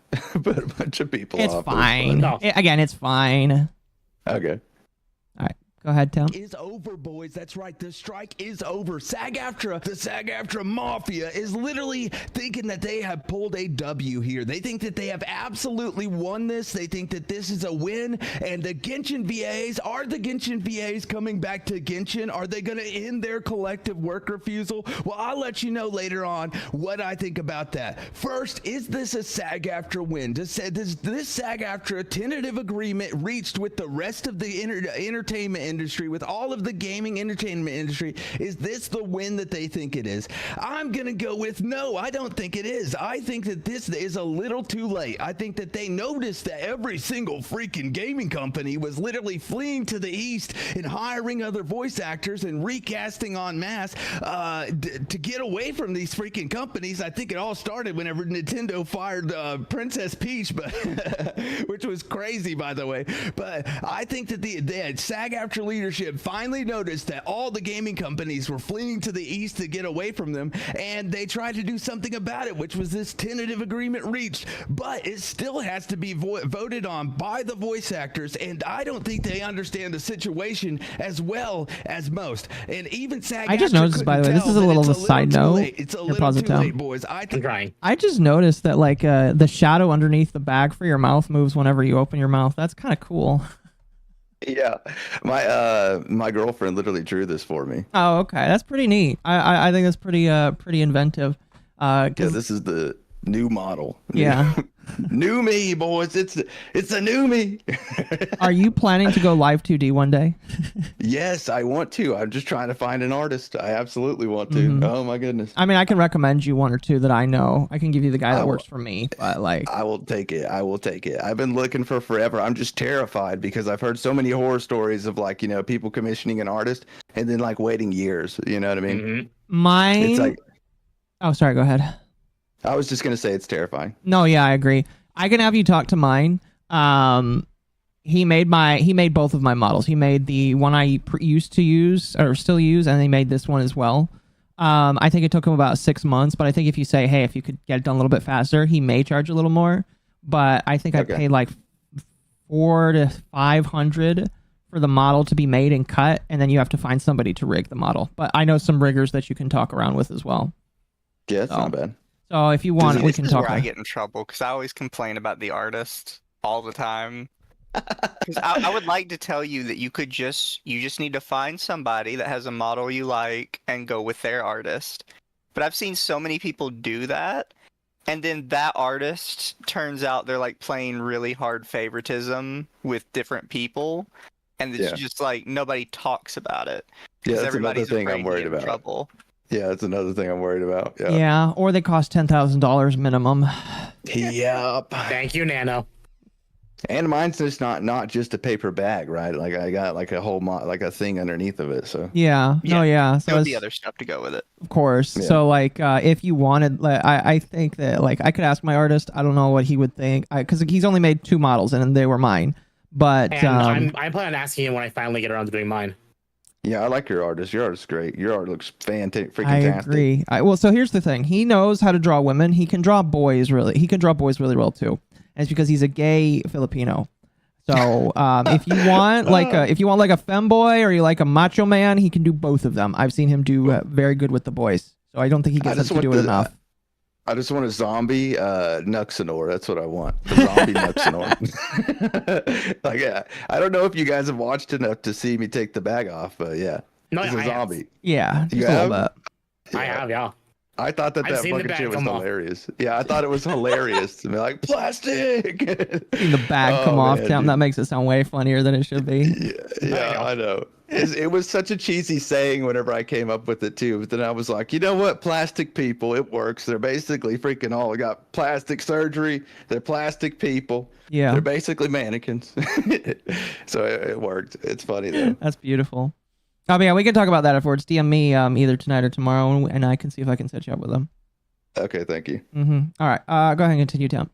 put a bunch of people It's off. fine. No. Again, it's fine. Okay. Go ahead, Tim. Is over, boys. That's right. The strike is over. Sag Aftra, the Sag Aftra Mafia, is literally thinking that they have pulled a W here. They think that they have absolutely won this. They think that this is a win. And the Genshin VAs, are the Genshin VAs coming back to Genshin? Are they going to end their collective work refusal? Well, I'll let you know later on what I think about that. First, is this a Sag Aftra win? Does this Sag Aftra tentative agreement reached with the rest of the entertainment industry, with all of the gaming entertainment industry, is this the win that they think it is? I'm gonna go with no. I don't think it is. I think that this is a little too late. I think that they noticed that every single freaking gaming company was literally fleeing to the east and hiring other voice actors and recasting en masse to get away from these freaking companies. I think it all started whenever Nintendo fired Princess Peach, but which was crazy, by the way. But I think that the SAG Aftra leadership finally noticed that all the gaming companies were fleeing to the east to get away from them, and they tried to do something about it, which was this tentative agreement reached. But it still has to be voted on by the voice actors, and I don't think they understand the situation as well as most. And even SAG I just Aftra noticed, by the way, couldn't this is tell a that little it's of a side too note. late. It's a Here, little pause it too down. late, boys. I'm trying. I just noticed that like the shadow underneath the bag for your mouth moves whenever you open your mouth. That's kind of cool. Yeah, my girlfriend literally drew this for me. Oh, okay, that's pretty neat. I think that's pretty inventive. Yeah, this is the new model. Yeah. New me, boys. It's a new me. Are you planning to go live 2D one day? Yes, I want to. I'm just trying to find an artist. I absolutely want to. Mhm. Oh my goodness. I mean, I can recommend you one or two that I know. I can give you the guy that I works for me, but like, I will take it. I will take it. I've been looking for forever. I'm just terrified because I've heard so many horror stories of like, people commissioning an artist and then like waiting years. You know what I mean? Mhm. mine. It's like, Oh, sorry. Go ahead. I was just going to say it's terrifying. No, yeah, I agree. I can have you talk to mine. He made both of my models. He made the one I used to use or still use, and he made this one as well. I think it took him about 6 months, but I think if you say, hey, if you could get it done a little bit faster, he may charge a little more. But I think Okay. I paid like $400 to $500 for the model to be made and cut, and then you have to find somebody to rig the model. But I know some riggers that you can talk around with as well. Yeah, it's So, not bad. So if you want, we This can is talk. where I about- get in trouble because I always complain about the artist all the time. Because I would like to tell you that you just need to find somebody that has a model you like and go with their artist. But I've seen so many people do that, and then that artist turns out they're like playing really hard favoritism with different people, and it's Yeah. just like nobody talks about it. Yeah, 'cause that's another everybody's thing afraid I'm to worried get in about. trouble. Yeah, that's another thing I'm worried about. Yeah. Yeah, or they cost $10,000 minimum. Yep. Thank you, Nano. And mine's just not just a paper bag, right? Like I got like a whole like a thing underneath of it. So Yeah. No, yeah. So There would be it's- other stuff to go with it. of course. Yeah. So like, if you wanted, like, I think that like I could ask my artist. I don't know what he would think, because he's only made 2 models and they were mine. But And I'm planning on asking him when I finally get around to doing mine. yeah, I like your artist. Your artist's great. Your art looks freaking I fantastic. agree. Well, so here's the thing. He knows how to draw women. He can draw boys really. He can draw boys really well too. And it's because he's a gay Filipino. So if you want like a femboy or you like a macho man, he can do both of them. I've seen him do very good with the boys. So I don't think he gets to do it enough. I just want a zombie Nuxanor. That's what I want. The zombie Nuxanor. Like, yeah, I don't know if you guys have watched enough to see me take the bag off, but yeah, he's a zombie. Yeah, you have? I have, yeah. I thought that fucking shit was hilarious. Yeah, I thought it was hilarious to be like plastic. Seeing the bag come off, Tim, that makes it sound way funnier than it should be. Yeah, I know. It was such a cheesy saying whenever I came up with it too. But then I was like, you know what? Plastic people, it works. They're basically freaking all got plastic surgery. They're plastic people. Yeah. They're basically mannequins. So it worked. It's funny though. That's beautiful. Oh, yeah, we can talk about that afterwards. DM me either tonight or tomorrow, and I can see if I can set you up with them. Okay, thank you. All right, go ahead and continue, Tim.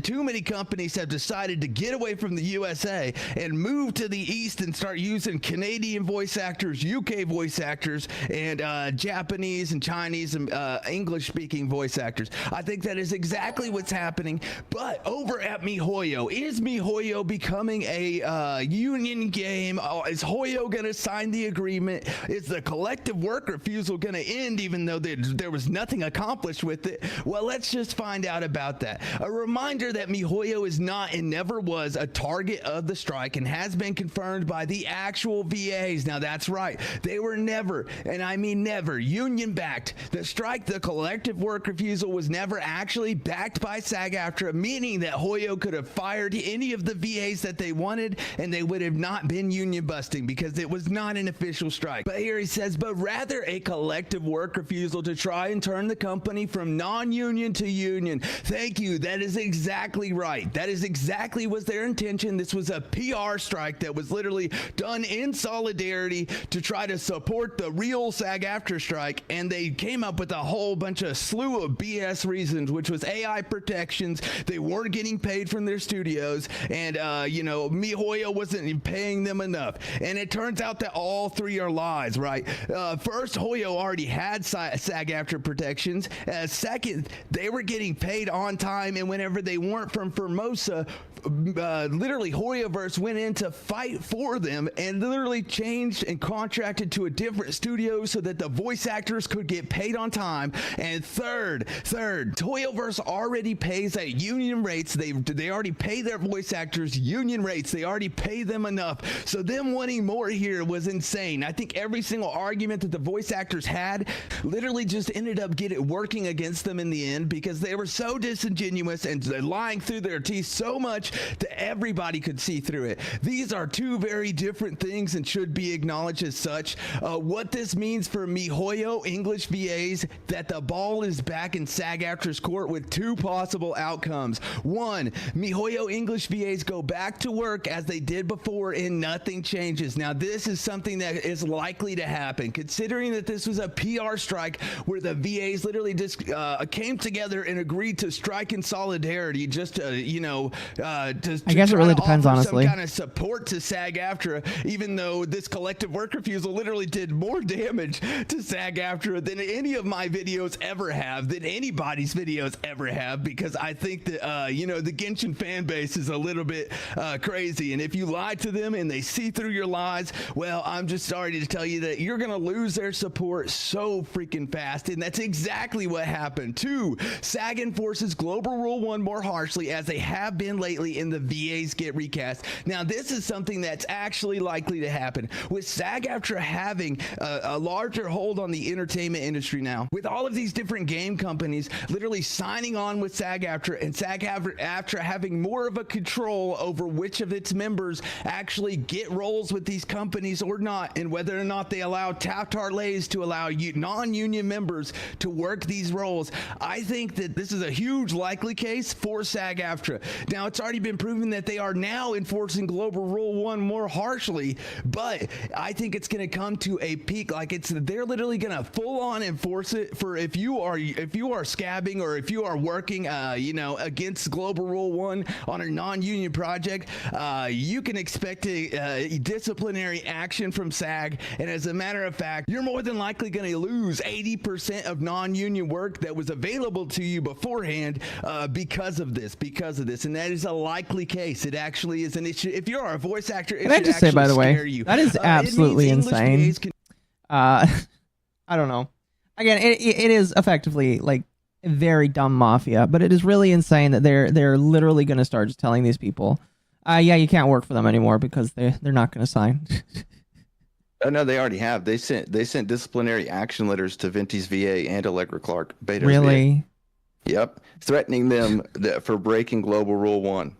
Too many companies have decided to get away from the USA and move to the East and start using Canadian voice actors, UK voice actors, and Japanese and Chinese and English-speaking voice actors. I think that is exactly what's happening. But over at MiHoYo, is MiHoYo becoming a union game? Is Hoyo going to sign the agreement? Is the collective work refusal going to end even though there was nothing accomplished with it? Well, let's just find out about that. A reminder that MiHoYo is not and never was a target of the strike and has been confirmed by the actual VAs. Now that's right, they were never, and I mean never, union backed. The strike, the collective work refusal, was never actually backed by Sag Aftra, meaning that Hoyo could have fired any of the VAs that they wanted and they would have not been union busting because it was not an official strike. But here he says, but rather a collective work refusal to try and turn the company from non-union to union. Thank you, that is exactly right. That is exactly was their intention. This was a PR strike that was literally done in solidarity to try to support the real Sag Aftra strike, and they came up with a whole bunch of slew of BS reasons, which was AI protections. They weren't getting paid from their studios, and MiHoYo wasn't paying them enough. And it turns out that all three are lies, right? First, Hoyo already had Sag Aftra protections. Second, they were getting paid on time, and whenever they weren't from Formosa, literally Hoyoverse went in to fight for them and literally changed and contracted to a different studio so that the voice actors could get paid on time. And third, Hoyoverse already pays at union rates. They already pay their voice actors union rates. They already pay them enough. So them wanting more here was insane. I think every single argument that the voice actors had literally just ended up working against them in the end because they were so disingenuous and lying through their teeth so much that everybody could see through it. These are two very different things and should be acknowledged as such. What this means for MiHoYo English VAs, that the ball is back in Sag Aftra's court with two possible outcomes. One, MiHoYo English VAs go back to work as they did before and nothing changes. Now this is something that is likely to happen, considering that this was a PR strike where the VAs literally just came together and agreed to strike in solidarity just to, I guess it really depends, honestly. Some kind of support to Sag Aftra, even though this collective work refusal literally did more damage to Sag Aftra than any of my videos ever have, than anybody's videos ever have, because I think that, the Genshin fan base is a little bit crazy. And if you lie to them and they see through your lies, well, I'm just sorry to tell you that you're going to lose their support so freaking fast. And that's exactly what happened. Two, SAG enforces Global Rule 1 more harshly as they have been lately, and the VAs get recast. Now, this is something that's actually likely to happen. With Sag Aftra having a larger hold on the entertainment industry now, with all of these different game companies literally signing on with Sag Aftra, and Sag Aftra having more of a control over which of its members actually get roles with these companies or not, and whether or not they allow Taftarlays to allow non-union members to work these roles, I think that this is a huge likely case for Sag Aftra. Now, it's already been proven that they are now enforcing Global Rule 1 more harshly, but I think it's going to come to a peak. They're literally going to full on enforce it for if you are scabbing or if you are working, against Global Rule 1 on a non-union project, you can expect a disciplinary action from SAG. And as a matter of fact, you're more than likely going to lose 80% of non-union work that was available to you beforehand because of of this, and that is a likely case. It actually is an issue. If you're a voice actor, it Can I should just say, by the actually way, scare you. that is It means absolutely English insane. VAs can- I don't know. Again, it is effectively like a very dumb mafia, but it is really insane that they're literally going to start just telling these people, yeah, you can't work for them anymore because they're not going to sign. Oh no, they already have. They sent disciplinary action letters to Venti's VA and Allegra Clark. Beto's VA. Really? Yep, threatening them for breaking Global Rule 1.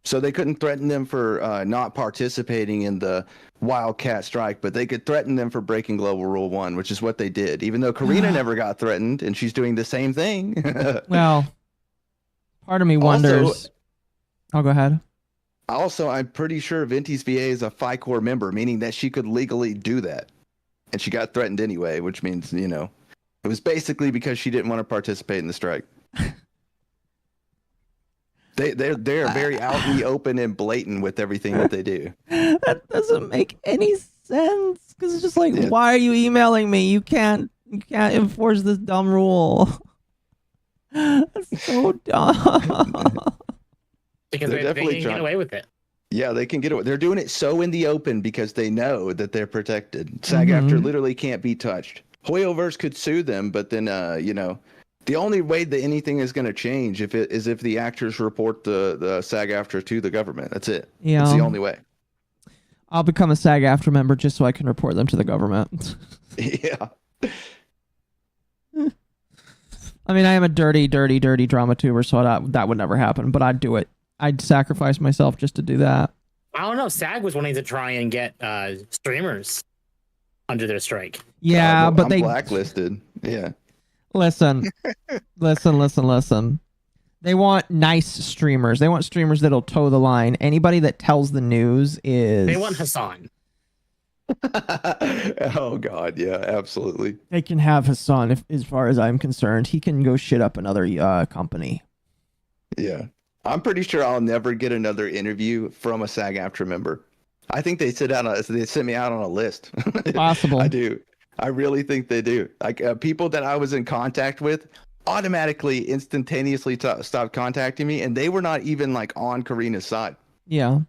So they couldn't threaten them for not participating in the Wildcat strike, but they could threaten them for breaking Global Rule 1, which is what they did. Even though Karina never got threatened, and she's doing the same thing. Well, part of me wonders. I'll go ahead. Also, I'm pretty sure Venti's VA is a FICOR member, meaning that she could legally do that. And she got threatened anyway, which means, you know, it was basically because she didn't want to participate in the strike. They're very out in the open and blatant with everything that they do. That doesn't make any sense. Because it's just like, why are you emailing me? You can't enforce this dumb rule. That's so dumb. Because they can get away with it. Yeah, they can get away. They're doing it so in the open because they know that they're protected. Sag Aftra literally can't be touched. Hoyoverse could sue them, but then, you know, the only way that anything is going to change is if the actors report the Sag Aftra to the government. That's it. Yeah. That's the only way. I'll become a Sag Aftra member just so I can report them to the government. Yeah. I mean, I am a dirty drama tuber, so that would never happen, but I'd do it. I'd sacrifice myself just to do that. I don't know. SAG was wanting to try and get streamers under their strike. Yeah, but I'm blacklisted. Yeah. Listen. They want nice streamers. They want streamers that'll toe the line. Anybody that tells the news is... They want Hassan. Oh, God. Yeah, absolutely. They can have Hassan, as far as I'm concerned. He can go shit up another company. Yeah. I'm pretty sure I'll never get another interview from a SAG Aftra member. I think they sent me out on a list. Possible. I do. I really think they do. Like people that I was in contact with automatically, instantaneously stopped contacting me, and they were not even like on Karina's side. Yeah.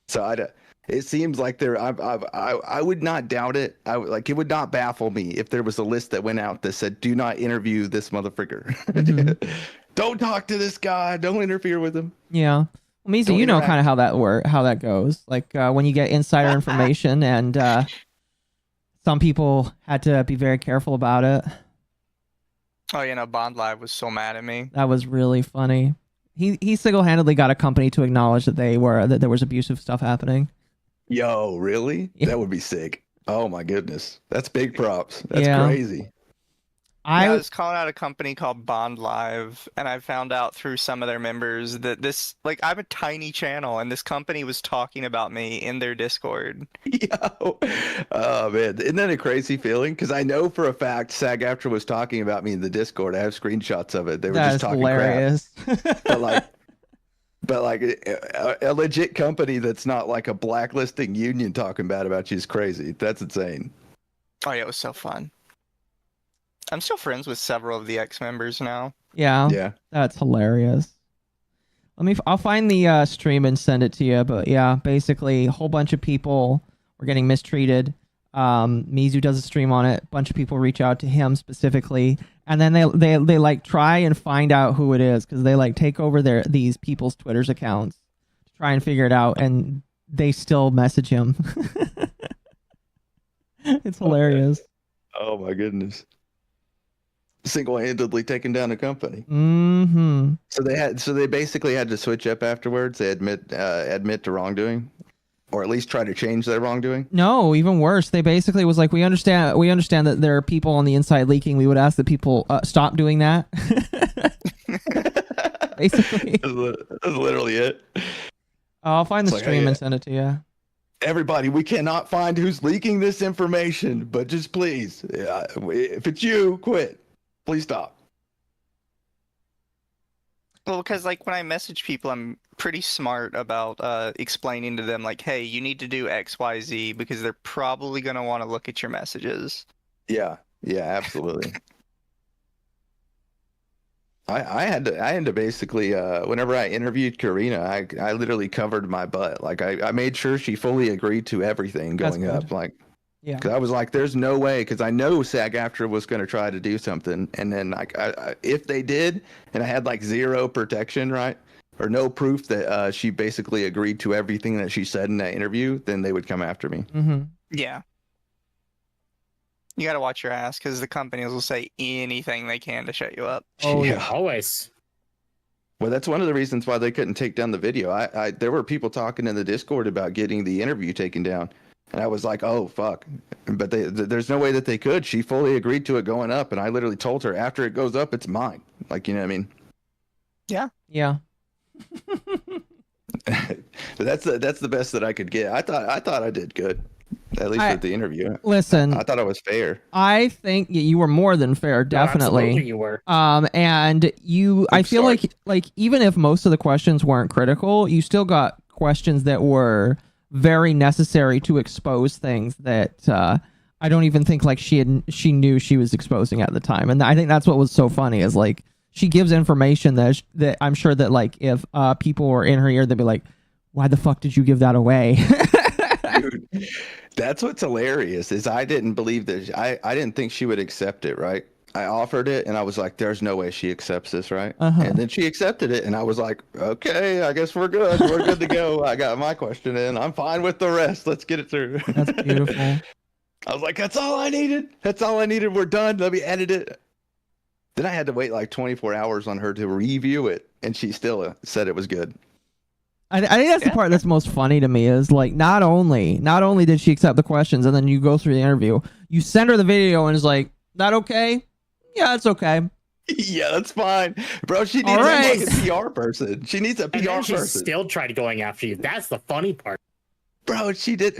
So it seems like I would not doubt it. It would not baffle me if there was a list that went out that said, "Do not interview this motherfucker. Mm-hmm. Don't talk to this guy. Don't interfere with him." Yeah. Well, Mizu, you know kind of how that goes. Like when you get insider information, and some people had to be very careful about it. Oh, you know, Bond Live was so mad at me. That was really funny. He single-handedly got a company to acknowledge that there was abusive stuff happening. Yo, really? Yeah. That would be sick. Oh my goodness. That's big props. That's crazy. I was calling out a company called Bond Live, and I found out through some of their members that I'm a tiny channel, and this company was talking about me in their Discord. Yo. Oh, man. Isn't that a crazy feeling? Because I know for a fact SAG Aftra was talking about me in the Discord. I have screenshots of it. They were just talking hilarious. Crap. But a legit company that's not like a blacklisting union talking bad about you is crazy. That's insane. Oh, yeah, it was so fun. I'm still friends with several of the ex-members now. Yeah. Yeah. That's hilarious. I'll find the stream and send it to you. But yeah, basically a whole bunch of people were getting mistreated. Mizu does a stream on it. A bunch of people reach out to him specifically, and then they like try and find out who it is, because they like take over these people's Twitter's accounts to try and figure it out, and they still message him. It's hilarious. Oh my goodness. Single-handedly taking down a company. Mm-hmm. So they basically had to switch up afterwards. They admit to wrongdoing, or at least try to change their wrongdoing. No, even worse. They basically was like, we understand that there are people on the inside leaking. We would ask that people stop doing that. Basically, that's literally it. I'll find the stream and send it to you. Everybody, we cannot find who's leaking this information, but just please, if it's you, quit. Please stop. Well, because like when I message people, I'm pretty smart about explaining to them like, hey, you need to do X, Y, Z, because they're probably going to want to look at your messages. Yeah, absolutely. I had to basically whenever I interviewed Karina, I literally covered my butt. Like I made sure she fully agreed to everything That's going good. up. Like, Yeah. cause I was like, there's no way, because I know Sag Aftra was going to try to do something, and then like if they did, and I had like zero protection, right, or no proof that she basically agreed to everything that she said in that interview, then they would come after me. Mm-hmm. Yeah. You gotta watch your ass because the companies will say anything they can to shut you up. Oh Yeah. Always. Well, that's one of the reasons why they couldn't take down the video. There were people talking in the Discord about getting the interview taken down, and I was like, oh fuck, but there's no way that they could. She fully agreed to it going up, and I literally told her after it goes up, it's mine. Like, you know what I mean? Yeah. Yeah. But that's the best that I could get. I thought I did good, at least with the interview. Listen, I thought I was fair. I think you were more than fair, definitely. Absolutely you were. And I feel like even if most of the questions weren't critical, you still got questions that were very necessary to expose things that I don't even think like she knew she was exposing at the time. And I think that's what was so funny is like she gives information that I'm sure that like if people were in her ear, they'd be like, why the fuck did you give that away? Dude, that's what's hilarious is I didn't believe that I didn't think she would accept it, right? I offered it and I was like, there's no way she accepts this, right? And then she accepted it and I was like, okay, I guess we're good. We're good to go. I got my question in. I'm fine with the rest. Let's get it through. That's beautiful. I was like, that's all I needed. That's all I needed. We're done. Let me edit it. Then I had to wait like 24 hours on her to review it and she still said it was good. I think that's the part that's most funny to me is like not only did she accept the questions and then you go through the interview, you send her the video and it's like, that okay? Yeah, it's okay. Yeah, that's fine, bro. She needs a fucking PR person. She needs a PR person. She still tried going after you. That's the funny part. Bro, she did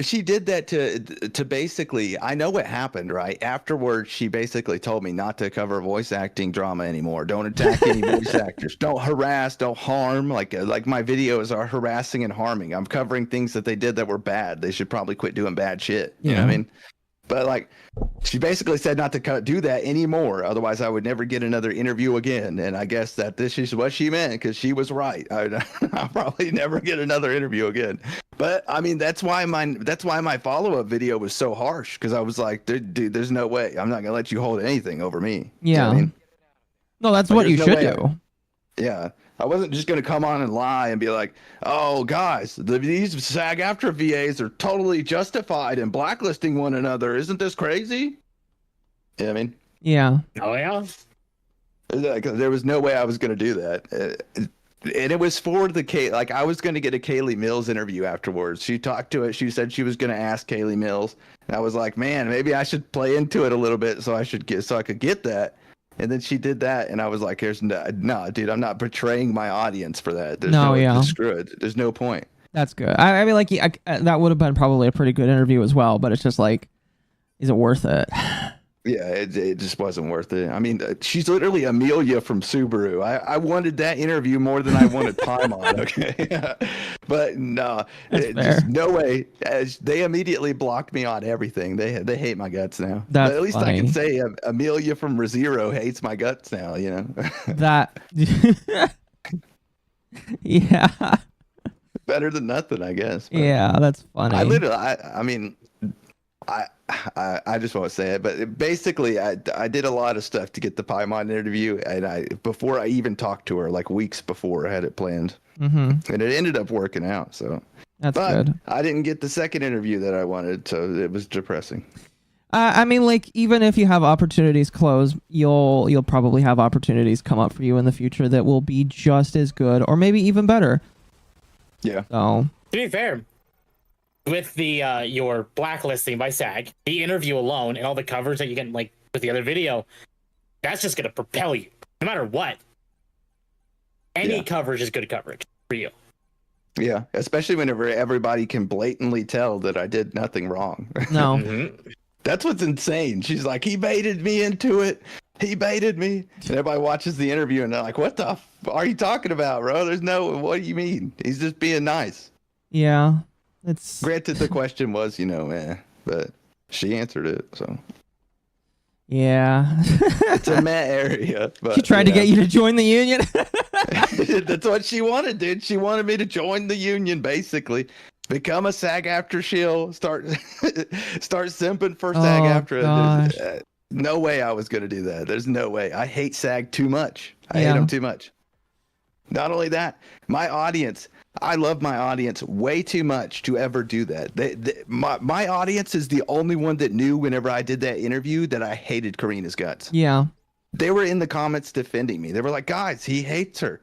that to basically, I know what happened, right? Afterwards, she basically told me not to cover voice acting drama anymore. Don't attack any voice actors. Don't harass, don't harm. Like my videos are harassing and harming. I'm covering things that they did that were bad. They should probably quit doing bad shit. You know what I mean? But like, she basically said not to do that anymore. Otherwise, I would never get another interview again. And I guess that this is what she meant because she was right. I'll probably never get another interview again. But I mean, that's why my follow-up video was so harsh because I was like, dude, there's no way. I'm not gonna let you hold anything over me. Yeah. You know what I mean? No, that's what you should do. Yeah. I wasn't just going to come on and lie and be like, oh, guys, these SAG Aftra VAs are totally justified in blacklisting one another. Isn't this crazy? You know what I mean? Yeah. Oh, yeah? There was no way I was going to do that. And it was for the I was going to get a Kaylee Mills interview afterwards. She talked to it. She said she was going to ask Kaylee Mills. And I was like, man, maybe I should play into it a little bit so I could get that. And then she did that, and I was like, "There's no, dude, I'm not betraying my audience for that. There's screw it. There's no point." That's good. I mean, like, that would have been probably a pretty good interview as well, but it's just like, is it worth it? Yeah, it just wasn't worth it. I mean, she's literally Amelia from Subaru. I wanted that interview more than I wanted Paimon, okay? But no, just no way. They immediately blocked me on everything. They hate my guts now. That's but at least funny. I can say Amelia from ReZero hates my guts now, you know? That... yeah. Better than nothing, I guess. But yeah, that's funny. I just won't say it, but basically, I did a lot of stuff to get the Paimon interview, and before I even talked to her, like weeks before, I had it planned, and it ended up working out. So that's good. I didn't get the second interview that I wanted, so it was depressing. I mean, like, even if you have opportunities close, you'll probably have opportunities come up for you in the future that will be just as good, or maybe even better. Yeah. So to be fair, with the your blacklisting by SAG, the interview alone, and all the covers that you get like with the other video, that's just gonna propel you, no matter what. Any coverage is good coverage for you. Yeah, especially whenever everybody can blatantly tell that I did nothing wrong. No. That's what's insane. She's like, he baited me into it. He baited me. And everybody watches the interview and they're like, what the are you talking about, bro? What do you mean? He's just being nice. Yeah. It's granted the question was, but she answered it. So Yeah. It's a meh area. But, She tried to get you to join the union. That's what she wanted, dude. She wanted me to join the union, basically. Become a SAG Aftra shill. Start simping for SAG Aftra. Gosh. No way I was gonna do that. There's no way. I hate SAG too much. I hate Yeah. them too much. Not only that, my audience. I love my audience way too much to ever do that. My audience is the only one that knew whenever I did that interview that I hated Karina's guts. Yeah. They were in the comments defending me. They were like, guys, he hates her.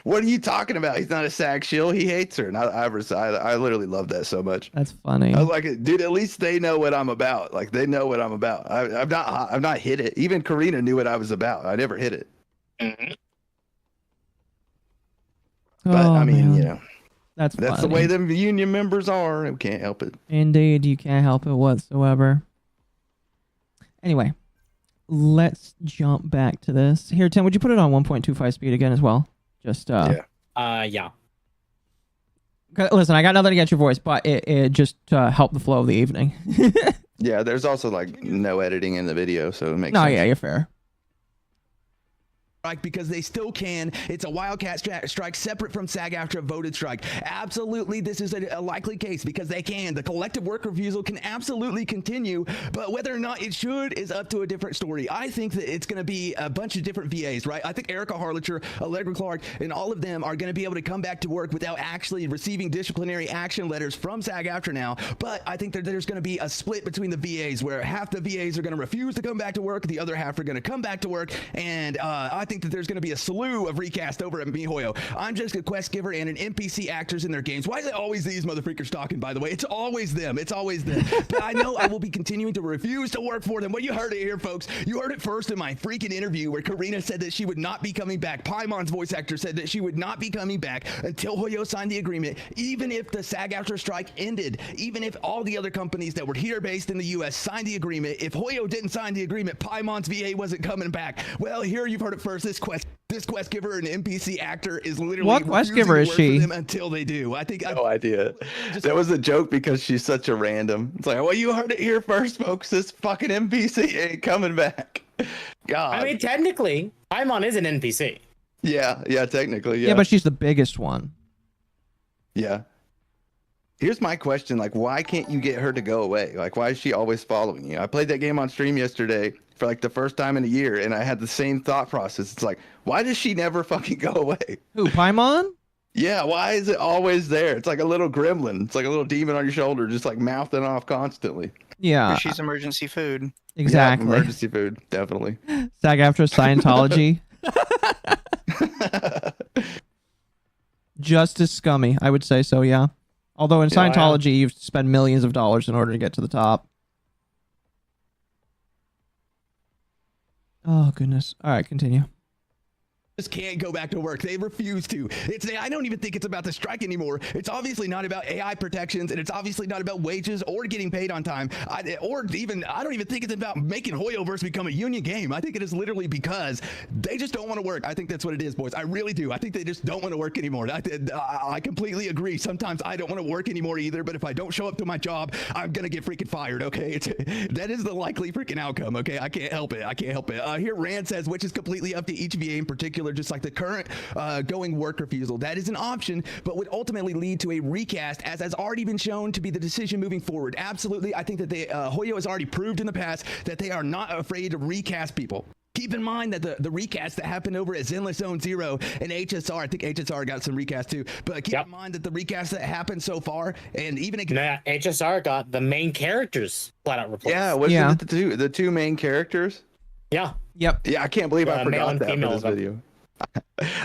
What are you talking about? He's not a SAG shill. He hates her. And I literally love that so much. That's funny. I was like, dude, at least they know what I'm about. Like, they know what I'm about. I've not hit it. Even Karina knew what I was about. I never hit it. Mhm. But I mean, man. you know, That's the funny. way them union members are. We can't help it. Indeed, you can't help it whatsoever. Anyway, let's jump back to this. Here, Tim, would you put it on 1.25 speed again as well? Just Yeah. Yeah. Listen, I got nothing against your voice, but it just helped the flow of the evening. Yeah, there's also like no editing in the video, so it makes No, sense. yeah, you're fair. Strike because they still can. It's a wildcat strike separate from SAG Aftra voted strike. Absolutely, this is a likely case because they can. The collective work refusal can absolutely continue, but whether or not it should is up to a different story. I think that it's going to be a bunch of different VAs, right? I think Erica Harlacher, Allegra Clark, and all of them are going to be able to come back to work without actually receiving disciplinary action letters from SAG Aftra now. But I think that there's going to be a split between the VAs where half the VAs are going to refuse to come back to work, the other half are going to come back to work, and I think that there's going to be a slew of recast over at MiHoYo. I'm just a quest giver and an NPC actors in their games. Why is it always these motherfuckers talking, by the way? It's always them. It's always them. But I know I will be continuing to refuse to work for them. Well, you heard it here, folks. You heard it first in my freaking interview where Karina said that she would not be coming back. Paimon's voice actor said that she would not be coming back until Hoyo signed the agreement, even if the SAG Aftra strike ended, even if all the other companies that were here based in the U.S. signed the agreement. If Hoyo didn't sign the agreement, Paimon's VA wasn't coming back. Well, here you've heard it first. This quest giver and NPC actor is literally What quest refusing giver to is work she? for them until they do. I think No idea. That was a joke because she's such a random. It's like, well, you heard it here first, folks. This fucking NPC ain't coming back. God. I mean, technically, Paimon is an NPC. Yeah, technically, Yeah, but she's the biggest one. yeah. Here's my question: like, why can't you get her to go away? Like, why is she always following you? I played that game on stream yesterday for like the first time in a year, and I had the same thought process. It's like, why does she never fucking go away? Who, Paimon? Yeah, why is it always there? It's like a little gremlin. It's like a little demon on your shoulder, just like mouthing off constantly. Yeah, She's emergency food. exactly. Yeah, emergency food, definitely. SAG Aftra Scientology. Just as scummy, I would say so, yeah. Although in Yeah, Scientology, you've spent millions of dollars in order to get to the top. Oh, goodness. All right, continue. just can't go back to work. They refuse to. I don't even think it's about the strike anymore. It's obviously not about AI protections, and it's obviously not about wages or getting paid on time. I don't even think it's about making Hoyoverse become a union game. I think it is literally because they just don't want to work. I think that's what it is, boys. I really do. I think they just don't want to work anymore. I completely agree. Sometimes I don't want to work anymore either, but if I don't show up to my job, I'm going to get freaking fired, okay? That is the likely freaking outcome, okay? I can't help it. I can't help it. Here, Rand says, which is completely up to each VA in particular, just like the current going work refusal. That is an option, but would ultimately lead to a recast, as has already been shown to be the decision moving forward. Absolutely, I think that Hoyo has already proved in the past that they are not afraid to recast people. Keep in mind that the recast that happened over at Zenless Zone Zero and HSR, I think HSR got some recast too, but keep in mind that the recast that happened so far, and even HSR got the main characters flat out replaced. Yeah, wasn't it the two main characters? Yeah. Yep. Yeah, I can't believe I male forgot and that for female this video.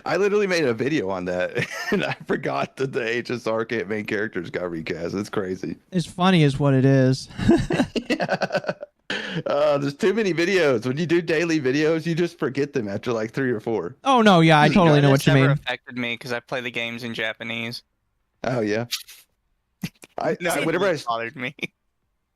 I literally made a video on that, and I forgot that the HSR main characters got recast. It's crazy. It's funny is what it is. Yeah. There's too many videos. When you do daily videos, you just forget them after like 3 or 4. Oh, no, yeah, I totally know what you mean. Never affected me because I play the games in Japanese. Oh, yeah. It bothered me.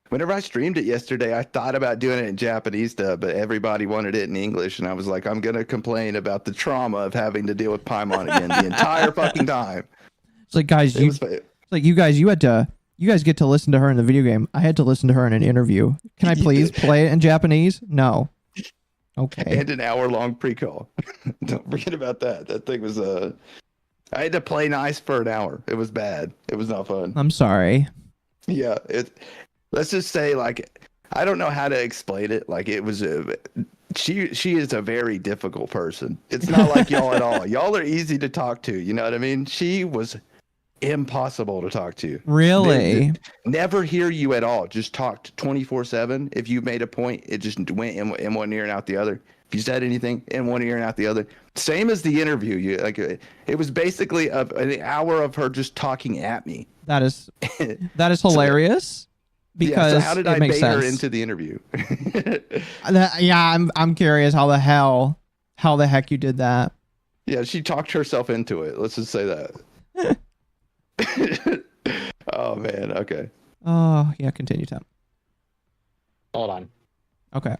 Whenever I streamed it yesterday, I thought about doing it in Japanese dub, but everybody wanted it in English, and I was like, I'm going to complain about the trauma of having to deal with Paimon again the entire fucking time. It's like, guys, you You guys get to listen to her in the video game. I had to listen to her in an interview. Can I please play it in Japanese? No. Okay. And an hour-long pre-call. Don't forget about that. That thing was I had to play nice for an hour. It was bad. It was not fun. I'm sorry. Yeah, let's just say, like, I don't know how to explain it. Like, it was she is a very difficult person. It's not like y'all at all. Y'all are easy to talk to. You know what I mean? She was impossible to talk to. Really? Never hear you at all. Just talked 24/7. If you made a point, it just went in one ear and out the other. If you said anything, in one ear and out the other. Same as the interview. It was basically an hour of her just talking at me. That is hilarious. Because so how did I makes bait sense. her into the interview? Yeah, I'm curious how the heck you did that. Yeah, she talked herself into it. Let's just say that. Oh man, okay. Oh yeah, continue, Tom. Hold on. Okay.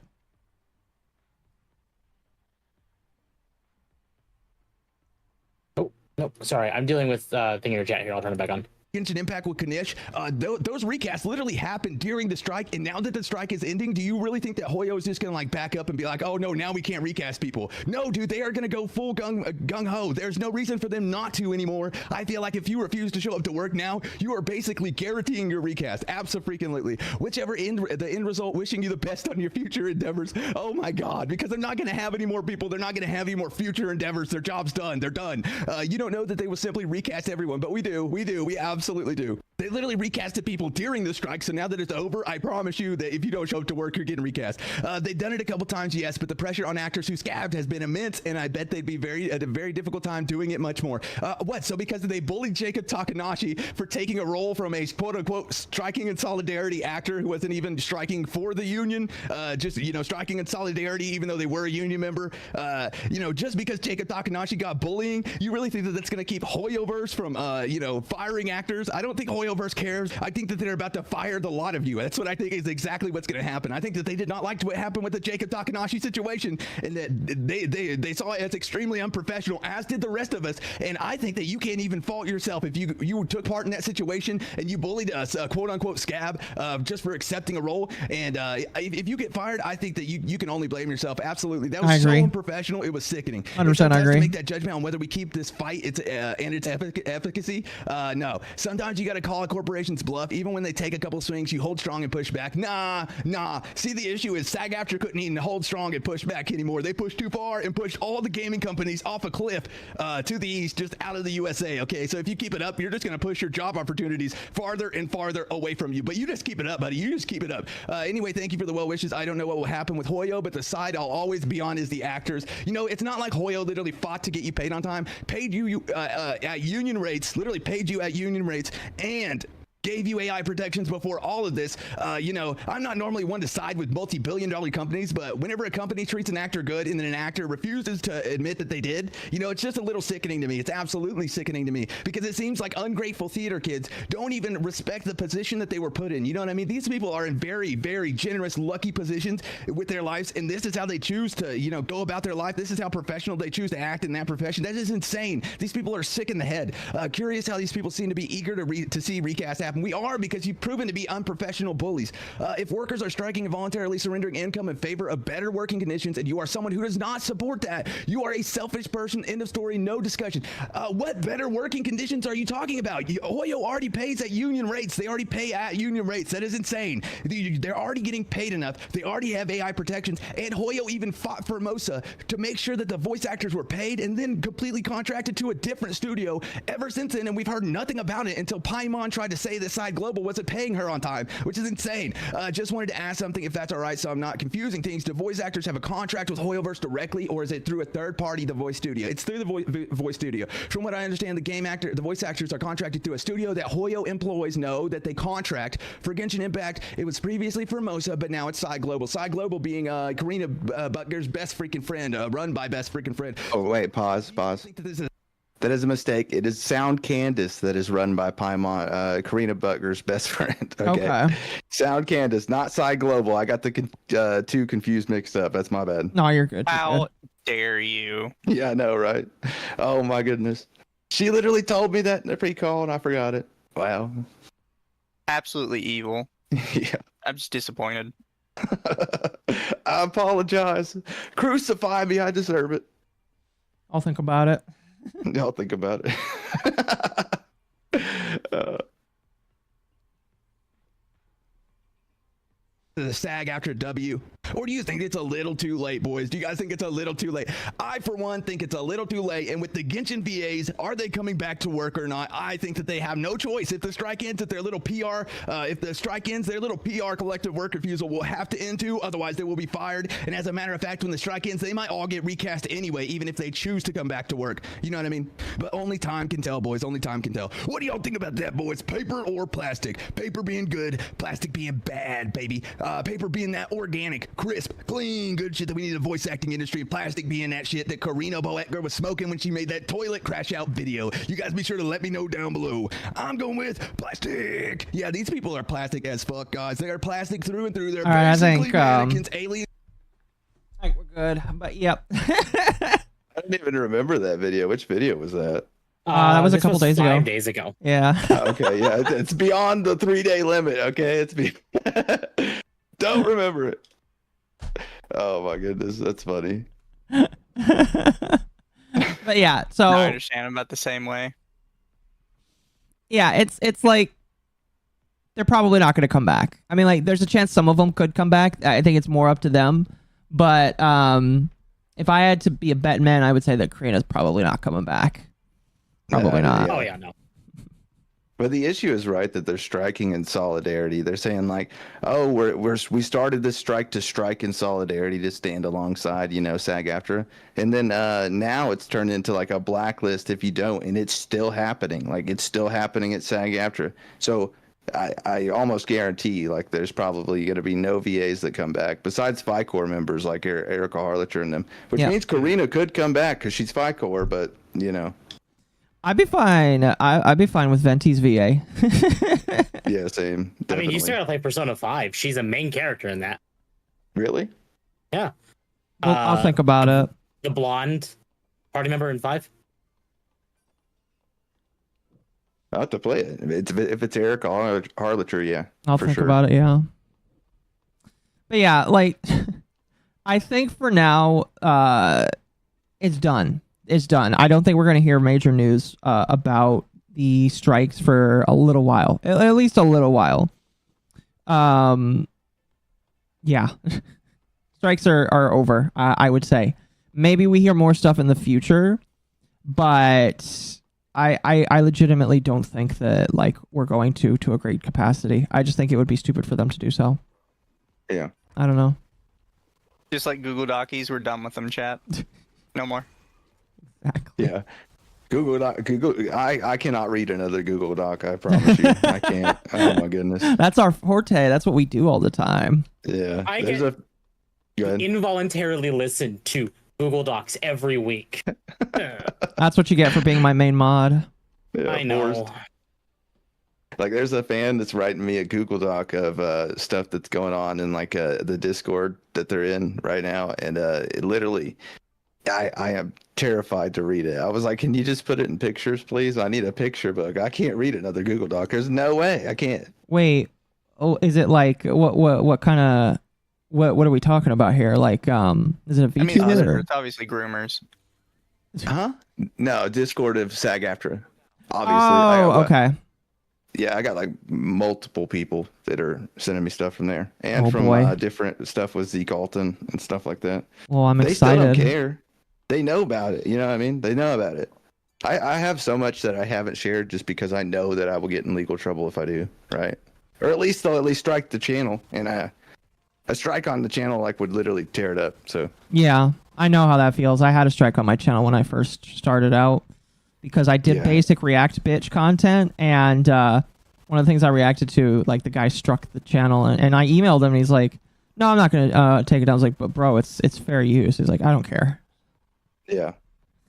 Oh, nope. Sorry. I'm dealing with thing in your chat here. I'll turn it back on. Genshin Impact with Kanish, those recasts literally happened during the strike, and now that the strike is ending, do you really think that Hoyo is just gonna like back up and be like, oh no, now we can't recast people? No, dude, they are gonna go full gung ho. There's no reason for them not to anymore. I feel like if you refuse to show up to work now, you are basically guaranteeing your recast. Abso-freaking-lutely. Whichever the end result, wishing you the best on your future endeavors. Oh my god, because they're not gonna have any more people. They're not gonna have any more future endeavors. Their job's done. They're done. You don't know that they will simply recast everyone, but we do. We absolutely do. They literally recasted people during the strike, so now that it's over, I promise you that if you don't show up to work, you're getting recast. They've done it a couple times, yes, but the pressure on actors who scabbed has been immense, and I bet they'd be at a very difficult time doing it much more. What? So because they bullied Jacob Takanashi for taking a role from a quote-unquote striking in solidarity actor who wasn't even striking for the union, just, striking in solidarity even though they were a union member, just because Jacob Takanashi got bullying, you really think that that's going to keep Hoyoverse from, firing actors? I don't think Hoyoverse cares. I think that they're about to fire the lot of you. That's what I think is exactly what's going to happen. I think that they did not like what happened with the Jacob Takanashi situation, and that they saw it as extremely unprofessional, as did the rest of us. And I think that you can't even fault yourself if you took part in that situation and you bullied us, quote unquote scab, just for accepting a role. And if you get fired, I think that you can only blame yourself. Absolutely, that was so unprofessional. It was sickening. 100%, I agree. To make that judgment on whether we keep this fight and its efficacy. No, sometimes you got to call a corporation's bluff. Even when they take a couple swings, you hold strong and push back. Nah. See, the issue is Sag Aftra couldn't even hold strong and push back anymore. They pushed too far and pushed all the gaming companies off a cliff to the east, just out of the USA. Okay, so if you keep it up, you're just going to push your job opportunities farther and farther away from you. But you just keep it up, buddy. You just keep it up. Anyway, thank you for the well wishes. I don't know what will happen with Hoyo, but the side I'll always be on is the actors. It's not like Hoyo literally fought to get you paid on time, paid you at union rates, literally paid you at union rates, and gave you AI protections before all of this. I'm not normally one to side with multi-billion-dollar companies, but whenever a company treats an actor good and then an actor refuses to admit that they did, it's just a little sickening to me. It's absolutely sickening to me, because it seems like ungrateful theater kids don't even respect the position that they were put in. You know what I mean? These people are in very, very generous, lucky positions with their lives, and this is how they choose to, go about their life. This is how professional they choose to act in that profession. That is insane. These people are sick in the head. Curious how these people seem to be eager to see recast happen. We are, because you've proven to be unprofessional bullies. If workers are striking and voluntarily surrendering income in favor of better working conditions, and you are someone who does not support that, you are a selfish person. End of story. No discussion. What better working conditions are you talking about? Hoyo already pays at union rates. They already pay at union rates. That is insane. They're already getting paid enough. They already have AI protections, and Hoyo even fought for Mosa to make sure that the voice actors were paid, and then completely contracted to a different studio ever since then, and we've heard nothing about it until Paimon tried to say that Side Global wasn't paying her on time, which is insane. Just wanted to ask something, if that's all right, so I'm not confusing things. Do voice actors have a contract with Hoyoverse directly, or is it through a third party, the voice studio? It's through the voice studio. From what I understand, the voice actors are contracted through a studio that Hoyo employs. Know that they contract for Genshin Impact. It was previously for Mosa, but now it's Side Global. Side Global being Karina Butger's best freaking friend, run by best freaking friend. Oh wait, pause. That is a mistake. It is Sound Candace that is run by Paimon, Karina Butger's best friend. Okay. Sound Candace, not Side Global. I got the two confused mixed up. That's my bad. No, you're good. How dare you? Yeah, I know, right? Oh my goodness. She literally told me that in the pre-call and I forgot it. Wow. absolutely evil. Yeah. I'm just disappointed. I apologize. Crucify me. I deserve it. I'll think about it. Y'all think about it. The SAG after W? Or do you think it's a little too late, boys? Do you guys think it's a little too late? I, for one, think it's a little too late. And with the Genshin VAs, are they coming back to work or not? I think that they have no choice. If the strike ends, if their little PR, their little PR collective work refusal will have to end too. Otherwise, they will be fired. And as a matter of fact, when the strike ends, they might all get recast anyway, even if they choose to come back to work. You know what I mean? But only time can tell, boys. Only time can tell. What do y'all think about that, boys? Paper or plastic? Paper being good, plastic being bad, baby. Paper being that organic, crisp, clean, good shit that we need in the voice acting industry, and plastic being that shit that Karina Boetker was smoking when she made that toilet crash out video. You guys be sure to let me know down below. I'm going with plastic. Yeah, these people are plastic as fuck, guys. They are plastic through and through. They're All right, I basically think, mannequins, aliens. I think we're good, but yep. I didn't even remember that video. Which video was that? That was a this couple days ago. 5 days ago. Yeah. Okay, yeah, it's beyond the 3-day limit. Okay, don't remember it. Oh my goodness, that's funny. But yeah, so I understand. I'm about the same way. yeah, it's like they're probably not going to come back. I mean, like, there's a chance some of them could come back. I think it's more up to them. But if I had to be a bet man, I would say that Karina's probably not coming back. Probably not. Oh yeah, no. But the issue is, right, that they're striking in solidarity. They're saying like, oh, we started this strike to strike in solidarity to stand alongside, SAG Aftra, and then now it's turned into like a blacklist if you don't, and it's still happening. Like, it's still happening at SAG Aftra. So I almost guarantee like there's probably going to be no VAs that come back besides FICOR members like Erica Harlicher and them, which means Karina could come back because she's FICOR, but I'd be fine. I'd be fine with Venti's VA. Yeah, same. Definitely. I mean, you still gotta play Persona 5. She's a main character in that. Really? Yeah. I'll think about it. The blonde party member in 5. I'll have to play it. If it's Erica Harlicher, yeah. I'll think about it, yeah. But yeah, like, I think for now, it's done. It's done. I don't think we're going to hear major news about the strikes for a little while. At least a little while. Yeah. Strikes are over, I would say. Maybe we hear more stuff in the future, but I legitimately don't think that, like, we're going to a great capacity. I just think it would be stupid for them to do so. Yeah. I don't know. Just like Google Docies, we're done with them, chat. No more. Exactly. Yeah. Google, I cannot read another Google Doc, I promise you. I can't. Oh my goodness. That's our forte. That's what we do all the time. Yeah. I Go ahead. involuntarily listen to Google Docs every week. That's what you get for being my main mod. Yeah, I know. forced. Like, there's a fan that's writing me a Google Doc of stuff that's going on in like the Discord that they're in right now, and it literally, I am terrified to read it. I was like, can you just put it in pictures, please? I need a picture book. I can't read another Google Doc. There's no way. I can't. Wait. Oh, is it like what kind of what are we talking about here? Like, is it a VTuber? Or? It's obviously groomers. Huh? No, Discord of SAG Aftra. Obviously. Oh, okay. Yeah, I got like multiple people that are sending me stuff from there, and from different stuff with Zeke Alton and stuff like that. Well, I'm they excited. They still don't care. They know about it. You know what I mean? They know about it. I have so much that I haven't shared just because I know that I will get in legal trouble if I do, right? Or at least they'll at least strike the channel, and a strike on the channel like would literally tear it up. So yeah, I know how that feels. I had a strike on my channel when I first started out because I did basic React bitch content, and one of the things I reacted to, like, the guy struck the channel, and I emailed him, and he's like, "No, I'm not gonna take it down." I was like, "But bro, it's fair use." He's like, "I don't care." Yeah.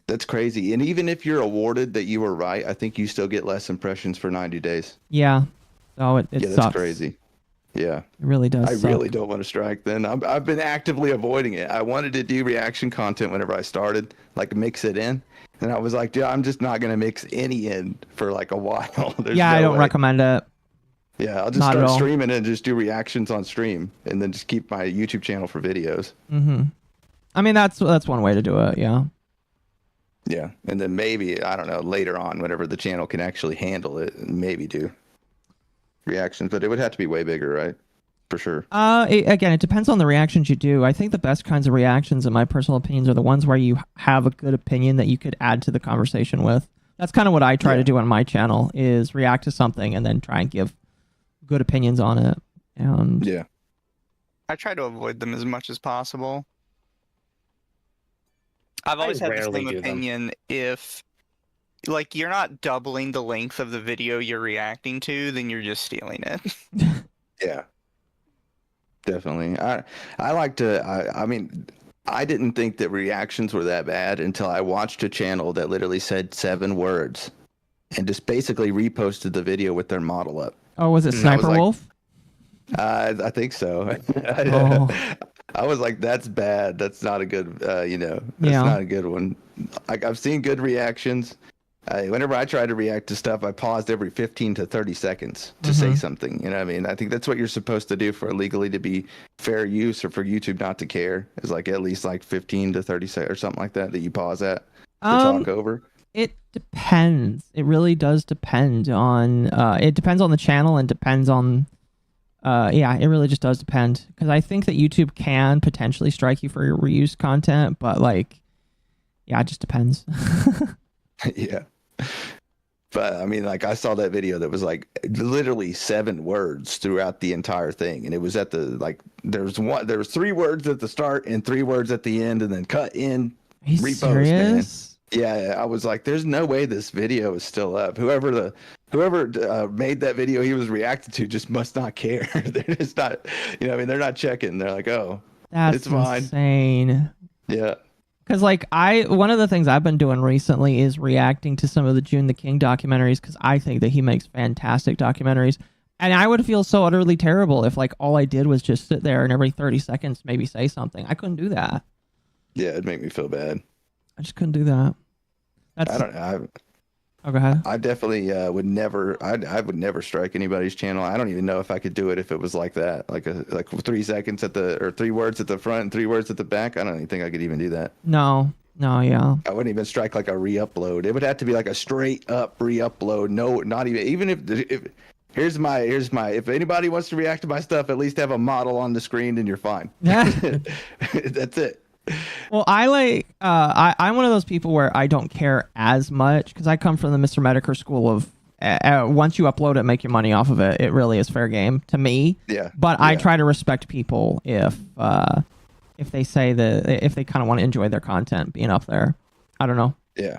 That's crazy. And even if you're awarded that you were right, I think you still get less impressions for 90 days. Yeah. So it yeah, sucks. that's crazy. Yeah. It really does. I really don't want to strike then. I've been actively avoiding it. I wanted to do reaction content whenever I started, like mix it in. And I was like, dude, I'm just not going to mix any in for like a while. Yeah, I don't recommend it. Yeah, I'll just Not at start all. streaming and just do reactions on stream, and then just keep my YouTube channel for videos. Mm-hmm. I mean, that's one way to do it. Yeah. Yeah, and then maybe, I don't know, later on, whenever the channel can actually handle it, maybe do reactions, but it would have to be way bigger, right? For sure. Again, it depends on the reactions you do. I think the best kinds of reactions, in my personal opinions, are the ones where you have a good opinion that you could add to the conversation with. That's kind of what I try to do on my channel, is react to something and then try and give good opinions on it. And Yeah. I try to avoid them as much as possible. I've always had the rarely same do them. opinion if, like, you're not doubling the length of the video you're reacting to, then you're just stealing it. Yeah. Definitely. I like to, I mean, I didn't think that reactions were that bad until I watched a channel that literally said 7 words and just basically reposted the video with their model up. oh, was it And I was Sniper like, Wolf? I think so. Oh. I was like, that's bad. That's not a good, that's Yeah. not a good one. Like, I've seen good reactions. Whenever I try to react to stuff, I paused every 15 to 30 seconds to say something. You know what I mean? I think that's what you're supposed to do for legally to be fair use, or for YouTube not to care, is like at least like 15 to 30 seconds or something like that you pause at to talk over. It depends. It really does depend on. It depends on the channel and depends on. Yeah, it really just does depend, because I think that YouTube can potentially strike you for your reused content, but like, yeah, it just depends. Yeah. But I mean, like, I saw that video that was like literally 7 words throughout the entire thing, and it was at the, like, there was 3 words at the start and 3 words at the end, and then cut in. Are you Repost, serious? Yeah, I was like, there's no way this video is still up. Whoever made that video he was reacting to just must not care. They're just not, I mean, they're not checking. They're like, oh, That's it's fine. insane. Yeah. Because like one of the things I've been doing recently is reacting to some of the June the King documentaries, because I think that he makes fantastic documentaries, and I would feel so utterly terrible if like all I did was just sit there and every 30 seconds maybe say something. I couldn't do that. Yeah, it'd make me feel bad. I just couldn't do that. I don't know. Oh, go ahead. I definitely would never. I would never strike anybody's channel. I don't even know if I could do it if it was like that, like 3 seconds or 3 words at the front and 3 words at the back. I don't even think I could even do that. No, yeah. I wouldn't even strike like a re-upload. It would have to be like a straight up re-upload. No, not even if here's my if anybody wants to react to my stuff, at least have a model on the screen and you're fine. That's it. Well, I'm one of those people where I don't care as much, because I come from the Mr. Mediker school of once you upload it, make your money off of it. It really is fair game to me. Yeah. But I try to respect people if they say that, if they kind of want to enjoy their content being up there. I don't know. Yeah.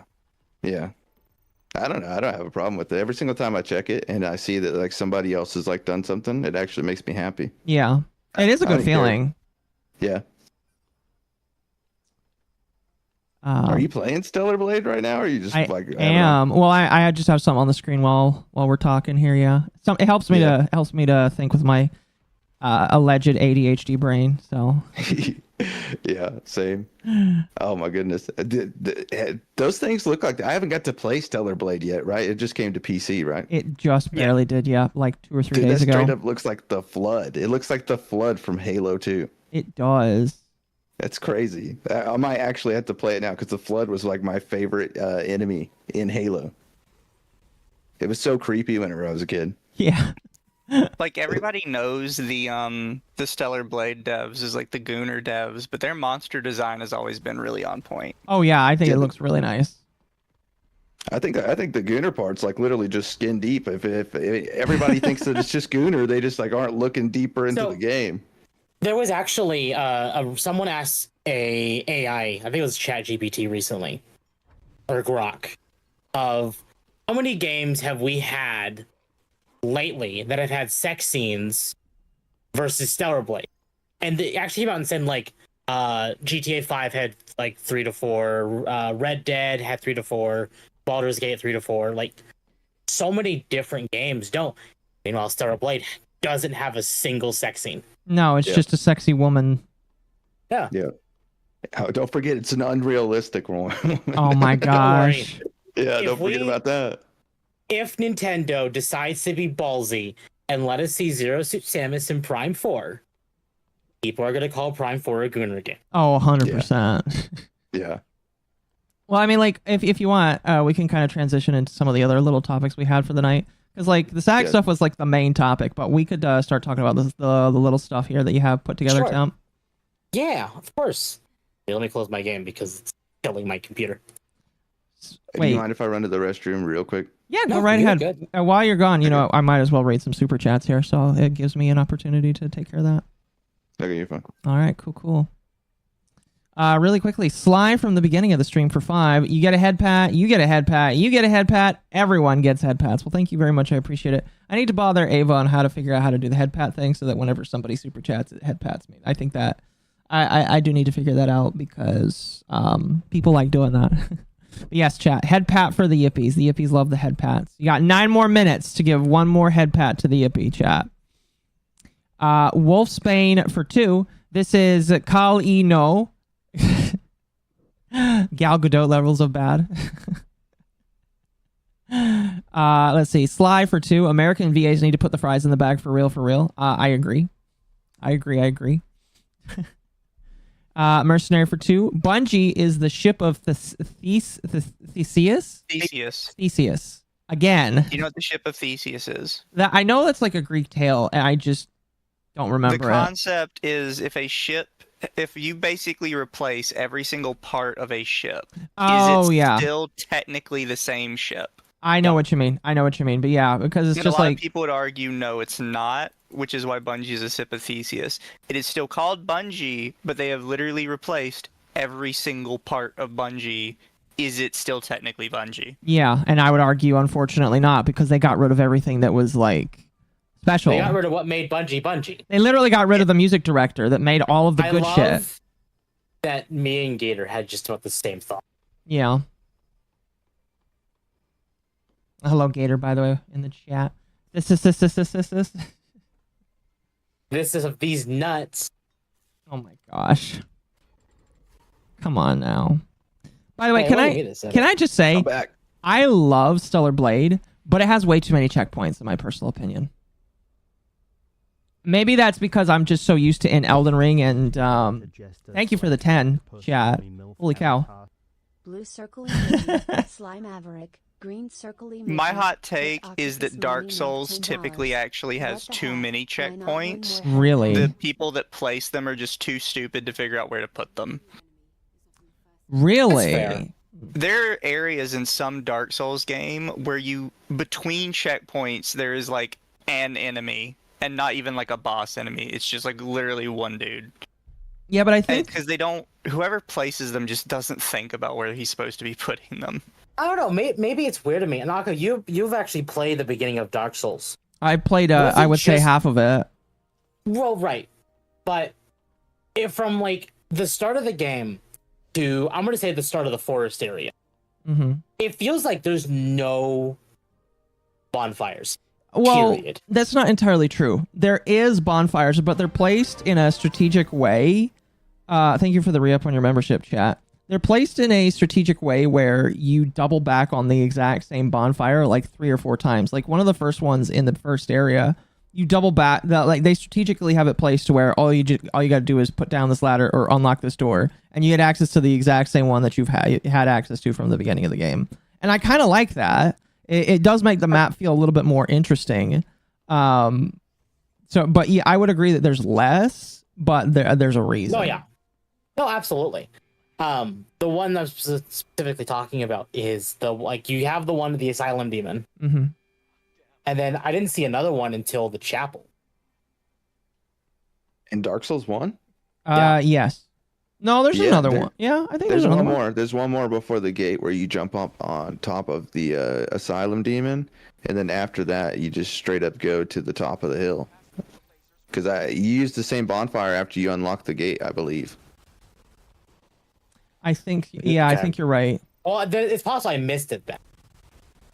I don't know. I don't have a problem with it. Every single time I check it and I see that like somebody else has like done something, it actually makes me happy. Yeah, it is a I good don't care. feeling. Yeah. Are you playing Stellar Blade right now, or are you just I like? am. Well, I just have something on the screen while we're talking here. Yeah, it helps me to think with my alleged ADHD brain. So. Yeah, same. Oh my goodness, those things look like I haven't got to play Stellar Blade yet, right? It just came to PC, right? It just barely did, yeah, like 2 or 3 Dude, days that ago. straight up looks like the Flood. It looks like the Flood from Halo 2. It does. That's crazy. I might actually have to play it now, because the Flood was like my favorite enemy in Halo. It was so creepy whenever I was a kid. Yeah. Like, everybody knows the Stellar Blade devs is like the Gooner devs, but their monster design has always been really on point. Oh yeah, I think it looks really nice. I think the Gooner part's like literally just skin deep. If everybody thinks that it's just Gooner, they just like aren't looking deeper into the game. There was actually someone asked a AI, I think it was ChatGPT recently, or Grok, of how many games have we had lately that have had sex scenes versus Stellar Blade, and they actually came out and said like GTA 5 had like 3 to 4, Red Dead had 3 to 4, Baldur's Gate 3 to 4. Like, so many different games don't. Meanwhile, Stellar Blade doesn't have a single sex scene. No, it's just a sexy woman. Yeah. Yeah. Oh, don't forget, it's an unrealistic one. Oh my gosh. Yeah, don't forget about that. If Nintendo decides to be ballsy and let us see Zero Suit Samus in Prime 4, people are going to call Prime 4 a Gunner game. Oh, 100%. Yeah. Well, I mean, like, if you want, we can kind of transition into some of the other little topics we had for the night. Because, like, the SAG stuff was, like, the main topic, but we could start talking about the little stuff here that you have put together, Sure. Tim. Yeah, of course. Hey, let me close my game because it's killing my computer. Do you mind if I run to the restroom real quick? Yeah, go No, right you're ahead. good. While you're gone, you know, I might as well read some super chats here, so it gives me an opportunity to take care of that. Okay, you're fine. All right, cool. Really quickly, Sly from the beginning of the stream for 5. You get a head pat, you get a head pat, you get a head pat. Everyone gets head pats. Well, thank you very much. I appreciate it. I need to bother Ava on how to figure out how to do the head pat thing so that whenever somebody super chats, it head pats me. I think that I do need to figure that out because people like doing that. But yes, chat. Head pat for the Yippies. The Yippies love the head pats. You got 9 more minutes to give one more head pat to the Yippie, chat. Wolf Spain for 2. This is Kal E No. Gal Gadot levels of bad. Let's see. Sly for 2. American VAs need to put the fries in the bag for real. I agree. Mercenary for 2. Bungie is the ship of Theseus. Theseus. Again. You know what the ship of Theseus is? That I know that's like a Greek tale, and I just don't remember The concept is if you basically replace every single part of a ship, is it still technically the same ship? I know what you mean. But yeah, because it's And just a lot like of people would argue no, it's not, which is why Bungie is a ship of Theseus. It is still called Bungie, but they have literally replaced every single part of Bungie. Is it still technically Bungie? Yeah, and I would argue, unfortunately, not, because they got rid of everything that was like special. They got rid of what made Bungie. They literally got rid of the music director that made all of the good love shit. That me and Gator had just about the same thought. Yeah. Hello, Gator, by the way, in the chat. This is of these nuts. Oh my gosh. Come on now. By the way, Hey, can wait a second. I just say I'm back. I love Stellar Blade, but it has way too many checkpoints in my personal opinion. Maybe that's because I'm just so used to in Elden Ring and thank you for the 10 chat. Holy cow. Blue circle Sly Maverick. Green circle. My hot take is that Dark Souls typically actually has too many checkpoints. Really? The people that place them are just too stupid to figure out where to put them. Really? There are areas in some Dark Souls game where between checkpoints, there is like an enemy and not even like a boss enemy. It's just like literally one dude. Yeah, but I think because whoever places them just doesn't think about where he's supposed to be putting them. I don't know. Maybe it's weird to me. Anaka, you've actually played the beginning of Dark Souls. I played, I would say half of it. Well, right. But from like the start of the game to, I'm going to say the start of the forest area, it feels like there's no bonfires. Well, period. That's not entirely true. There is bonfires, but they're placed in a strategic way. Thank you for the re-up on your membership, chat. They're placed in a strategic way where you double back on the exact same bonfire like 3 or 4 times. Like one of the first ones in the first area, you double back. Like they strategically have it placed to where all you got to do is put down this ladder or unlock this door, and you get access to the exact same one that you've had access to from the beginning of the game. And I kind of like that. It does make the map feel a little bit more interesting. But yeah, I would agree that there's less, but there's a reason. Oh yeah, no, absolutely. The one I'm specifically talking about is you have the one, the Asylum Demon. Mm-hmm. And then I didn't see another one until the chapel. In Dark Souls 1? Yes. No, there's another one. Yeah, I think there's another one more. There's one more before the gate where you jump up on top of the Asylum Demon, and then after that you just straight up go to the top of the hill. Because you use the same bonfire after you unlock the gate, I believe. I think, I think you're right. Well, it's possible I missed it then.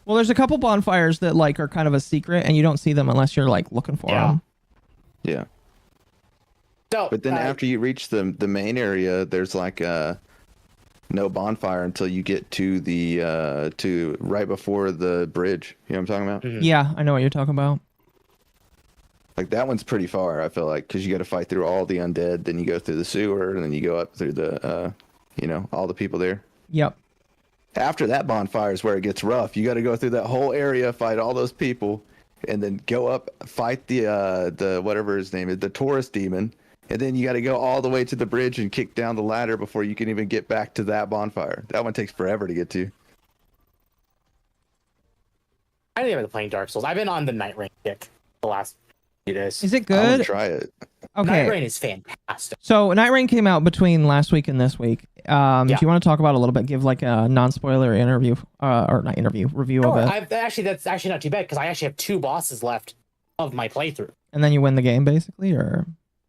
Well, there's a couple bonfires that are kind of a secret, and you don't see them unless you're looking for them. Yeah. So, but then after you reach the main area, there's no bonfire until you get to the to right before the bridge. You know what I'm talking about? Mm-hmm. Yeah, I know what you're talking about. Like that one's pretty far, I feel like, because you got to fight through all the undead, then you go through the sewer, and then you go up through the, all the people there. Yep. After that bonfire is where it gets rough. You got to go through that whole area, fight all those people, and then go up, fight the whatever his name is, the tourist demon, and then you got to go all the way to the bridge and kick down the ladder before you can even get back to that bonfire. That one takes forever to get to. I didn't even playing Dark Souls. I've been on the Night Rain kick the last few days. Is it I want good? to try it. Okay. Night Rain is fantastic. So Night Rain came out between last week and this week. Do you want to talk about it a little bit? Give like a non-spoiler interview, or not interview, review of it. That's actually not too bad because I actually have 2 bosses left of my playthrough. And then you win the game, basically, or?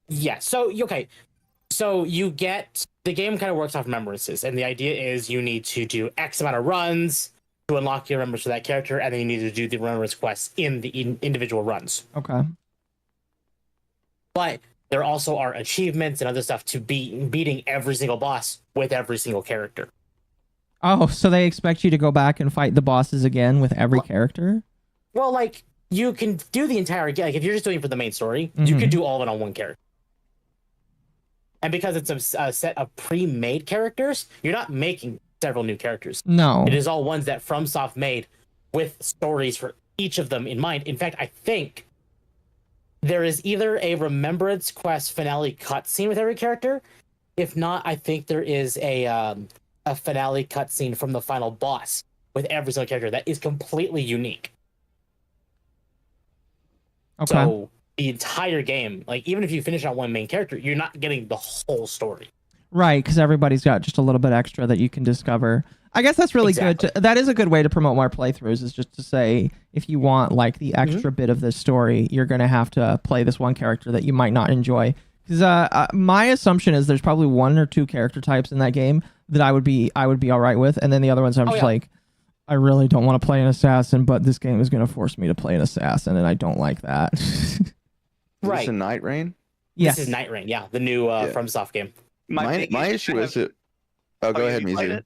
Yeah. So you get the game kind of works off remembrances, and the idea is you need to do X amount of runs to unlock your remembrance for that character, and then you need to do the remembrance quests in the individual runs. Okay. But there also are achievements and other stuff to beating every single boss with every single character. Oh, so they expect you to go back and fight the bosses again with every character? Well, like, you can do the entire game. Like, if you're just doing it for the main story, you could do all of it on one character. And because it's a set of pre-made characters, you're not making several new characters. No. It is all ones that FromSoft made with stories for each of them in mind. In fact, I think there is either a Remembrance Quest finale cutscene with every character. If not, I think there is a finale cutscene from the final boss with every single character that is completely unique. Okay. So the entire game, like even if you finish on one main character, you're not getting the whole story. Right, because everybody's got just a little bit extra that you can discover. I guess that's really good. That is a good way to promote more playthroughs, is just to say, if you want like the extra bit of this story, you're going to have to play this one character that you might not enjoy. Because my assumption is there's probably 1 or 2 character types in that game that I would be all right with, and then the other ones I'm just like, I really don't want to play an assassin, but this game is going to force me to play an assassin, and I don't like that. Right. Is this a Night Rain? Yes. This is Night Rain, yeah, the new FromSoft game. My issue is it. Oh, go ahead, Mizu.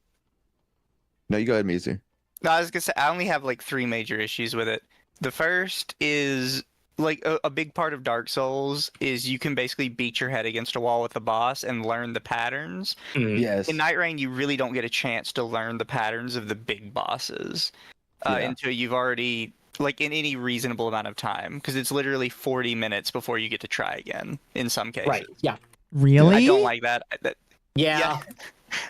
No, you go ahead, Mizu. No, I was gonna say I only have like 3 major issues with it. The first is like a big part of Dark Souls is you can basically beat your head against a wall with the boss and learn the patterns. Yes. In Night Rain, you really don't get a chance to learn the patterns of the big bosses until you've already, like, in any reasonable amount of time, because it's literally 40 minutes before you get to try again in some cases. Right. Yeah. Really? I don't like that. Yeah.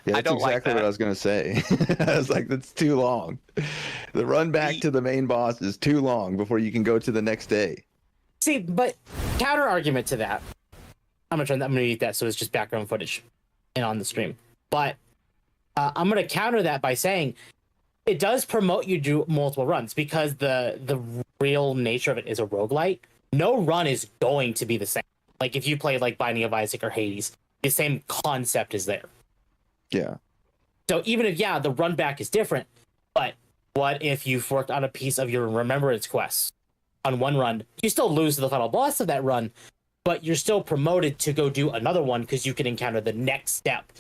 Yeah, I that's don't like exactly that. what I was going to say. I was like, that's too long. The run back to the main boss is too long before you can go to the next day. See, but counter argument to that, I'm gonna mute that so it's just background footage and on the stream. But I'm gonna counter that by saying it does promote you to do multiple runs, because the real nature of it is a roguelite. No run is going to be the same. Like if you play like Binding of Isaac or Hades, the same concept is there. Yeah. So even if, the run back is different, but what if you've worked on a piece of your remembrance quest on one run? You still lose to the final boss of that run, but you're still promoted to go do another one because you can encounter the next step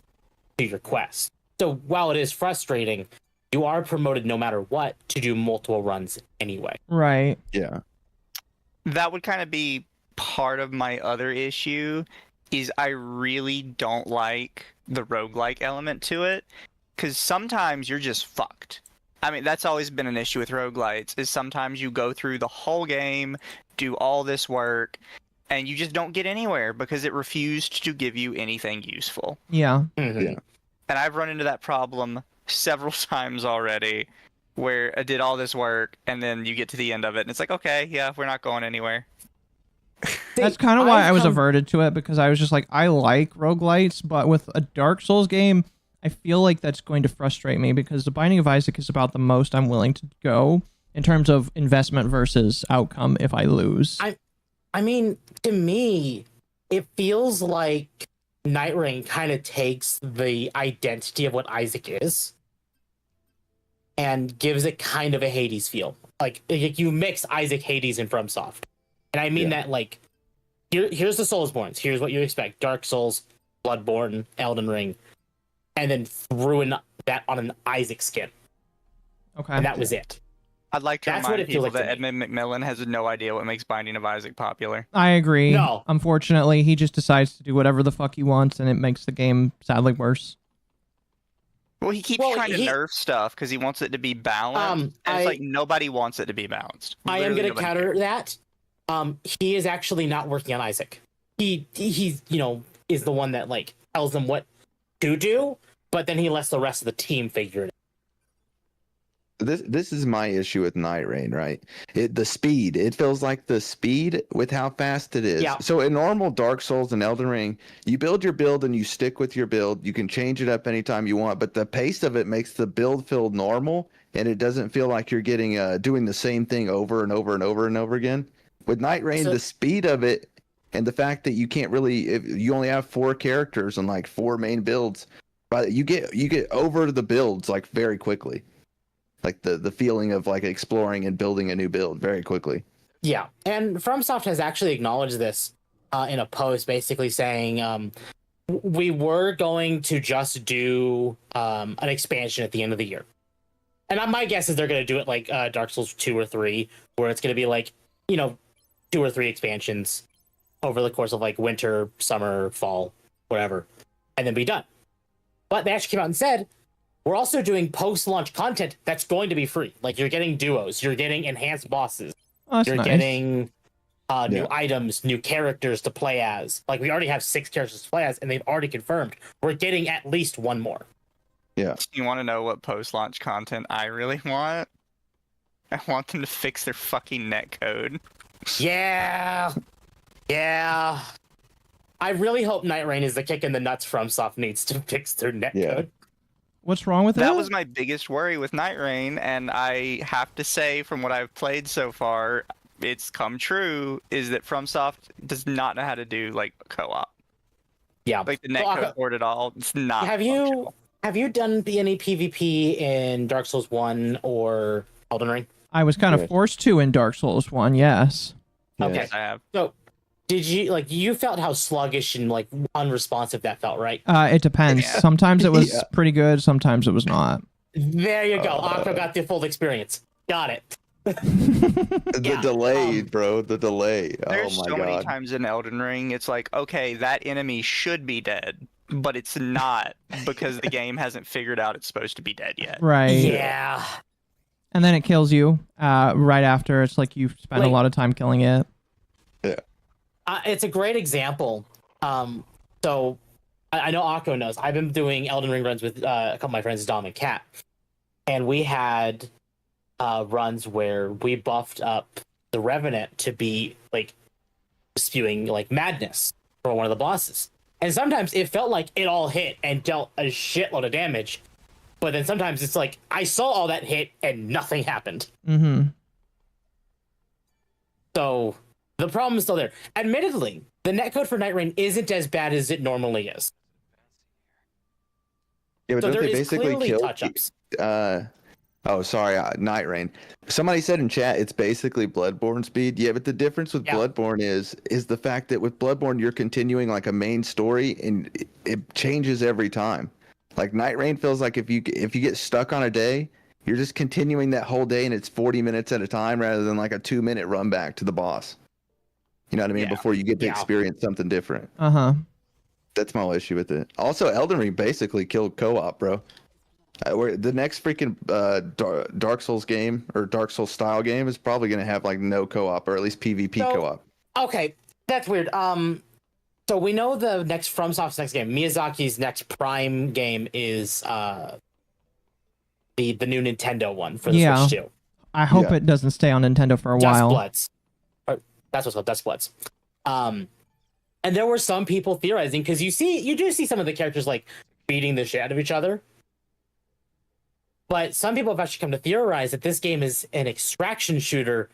to your quest. So while it is frustrating, you are promoted no matter what to do multiple runs anyway. Right. Yeah. That would kind of be part of my other issue, is I really don't like the roguelike element to it, because sometimes you're just fucked. I mean, that's always been an issue with roguelites, is sometimes you go through the whole game, do all this work, and you just don't get anywhere because it refused to give you anything useful. Yeah. Yeah. And I've run into that problem several times already, where I did all this work, and then you get to the end of it, and it's like, okay, yeah, we're not going anywhere. That's kind of why I was averted to it, because I was just like, I like roguelites, but with a Dark Souls game, I feel like that's going to frustrate me, because the Binding of Isaac is about the most I'm willing to go in terms of investment versus outcome if I lose. I mean, to me, it feels like Night Rain kind of takes the identity of what Isaac is and gives it kind of a Hades feel. Like you mix Isaac, Hades, and FromSoft. And I mean that, like, here's the Soulsborns. Here's what you expect. Dark Souls, Bloodborne, Elden Ring. And then threw in that on an Isaac skin. Okay. And that was it. I'd like to That's what remind it feels people like that to me. Edmund McMillan has no idea what makes Binding of Isaac popular. I agree. No. Unfortunately, he just decides to do whatever the fuck he wants, and it makes the game sadly worse. Well, he keeps trying to nerf stuff because he wants it to be balanced, and it's like nobody wants it to be balanced. I am Literally going to nobody counter cares. that. He is actually not working on Isaac. He's is the one that like tells them what to do, but then he lets the rest of the team figure it out. This is my issue with Night Rain, right? The speed. It feels like the speed with how fast it is. Yeah. So in normal Dark Souls and Elden Ring, you build your build and you stick with your build. You can change it up anytime you want, but the pace of it makes the build feel normal, and it doesn't feel like you're getting doing the same thing over and over and over and over again. With Night Rain, the speed of it and the fact that you can't really, if you only have 4 characters and like 4 main builds, but you get over the builds like very quickly. Like the feeling of like exploring and building a new build very quickly. Yeah, and FromSoft has actually acknowledged this in a post, basically saying we were going to just do an expansion at the end of the year, and my guess is they're going to do it like Dark Souls 2 or 3, where it's going to be like 2 or 3 expansions over the course of like winter, summer, fall, whatever, and then be done. But they actually came out and said, we're also doing post-launch content that's going to be free. Like you're getting duos, you're getting enhanced bosses, you're nice. Getting new items, new characters to play as. Like we already have 6 characters to play as, and they've already confirmed we're getting at least 1 more. Yeah. You want to know what post-launch content I really want? I want them to fix their fucking netcode. Yeah. I really hope Night Rain is the kick in the nuts FromSoft needs to fix their netcode. What's wrong with That was my biggest worry with Night Rain, and I have to say, from what I've played so far, it's come true, is that FromSoft does not know how to do, like, co-op. Yeah. Like, the netcode board at all, it's not Have you done any PvP in Dark Souls 1 or Elden Ring? I was kind of forced to in Dark Souls 1, yes. Okay. Yes, I have. So, did you felt how sluggish and like unresponsive that felt, right? It depends. Yeah. Sometimes it was pretty good, sometimes it was not. There you go. Aqua got the full experience. Got it. The delay, bro. The delay. There's Oh my so god. many times in Elden Ring, it's like, okay, that enemy should be dead, but it's not because the game hasn't figured out it's supposed to be dead yet. Right. Yeah. And then it kills you right after. It's like you've spent a lot of time killing it. Yeah. It's a great example. So I know Akko knows. I've been doing Elden Ring runs with a couple of my friends, Dom and Kat, and we had runs where we buffed up the Revenant to be like spewing like madness for one of the bosses. And sometimes it felt like it all hit and dealt a shitload of damage. But then sometimes it's like I saw all that hit and nothing happened. Mm-hmm. So the problem is still there. Admittedly, the netcode for Night Rain isn't as bad as it normally is. Yeah, but So don't there they is basically clearly kill? touch-ups. Oh, sorry, Night Rain. Somebody said in chat it's basically Bloodborne speed. Yeah, but the difference with Bloodborne is the fact that with Bloodborne you're continuing like a main story and it changes every time. Like Night Rain feels like if you get stuck on a day, you're just continuing that whole day and it's 40 minutes at a time rather than like a 2-minute run back to the boss. You know what I mean? Before you get to experience something different. Uh-huh. That's my whole issue with it. Also, Elden Ring basically killed co-op, bro. The next freaking Dark Souls game or Dark Souls style game is probably going to have like no co-op or at least PvP co-op. Okay, that's weird. So we know the next FromSoft's next game, Miyazaki's next Prime game is the new Nintendo one for the Switch 2. I hope it doesn't stay on Nintendo for a while. Bloods. Or that's what's called Dust Bloods. And there were some people theorizing because you do see some of the characters like beating the shit out of each other. But some people have actually come to theorize that this game is an extraction shooter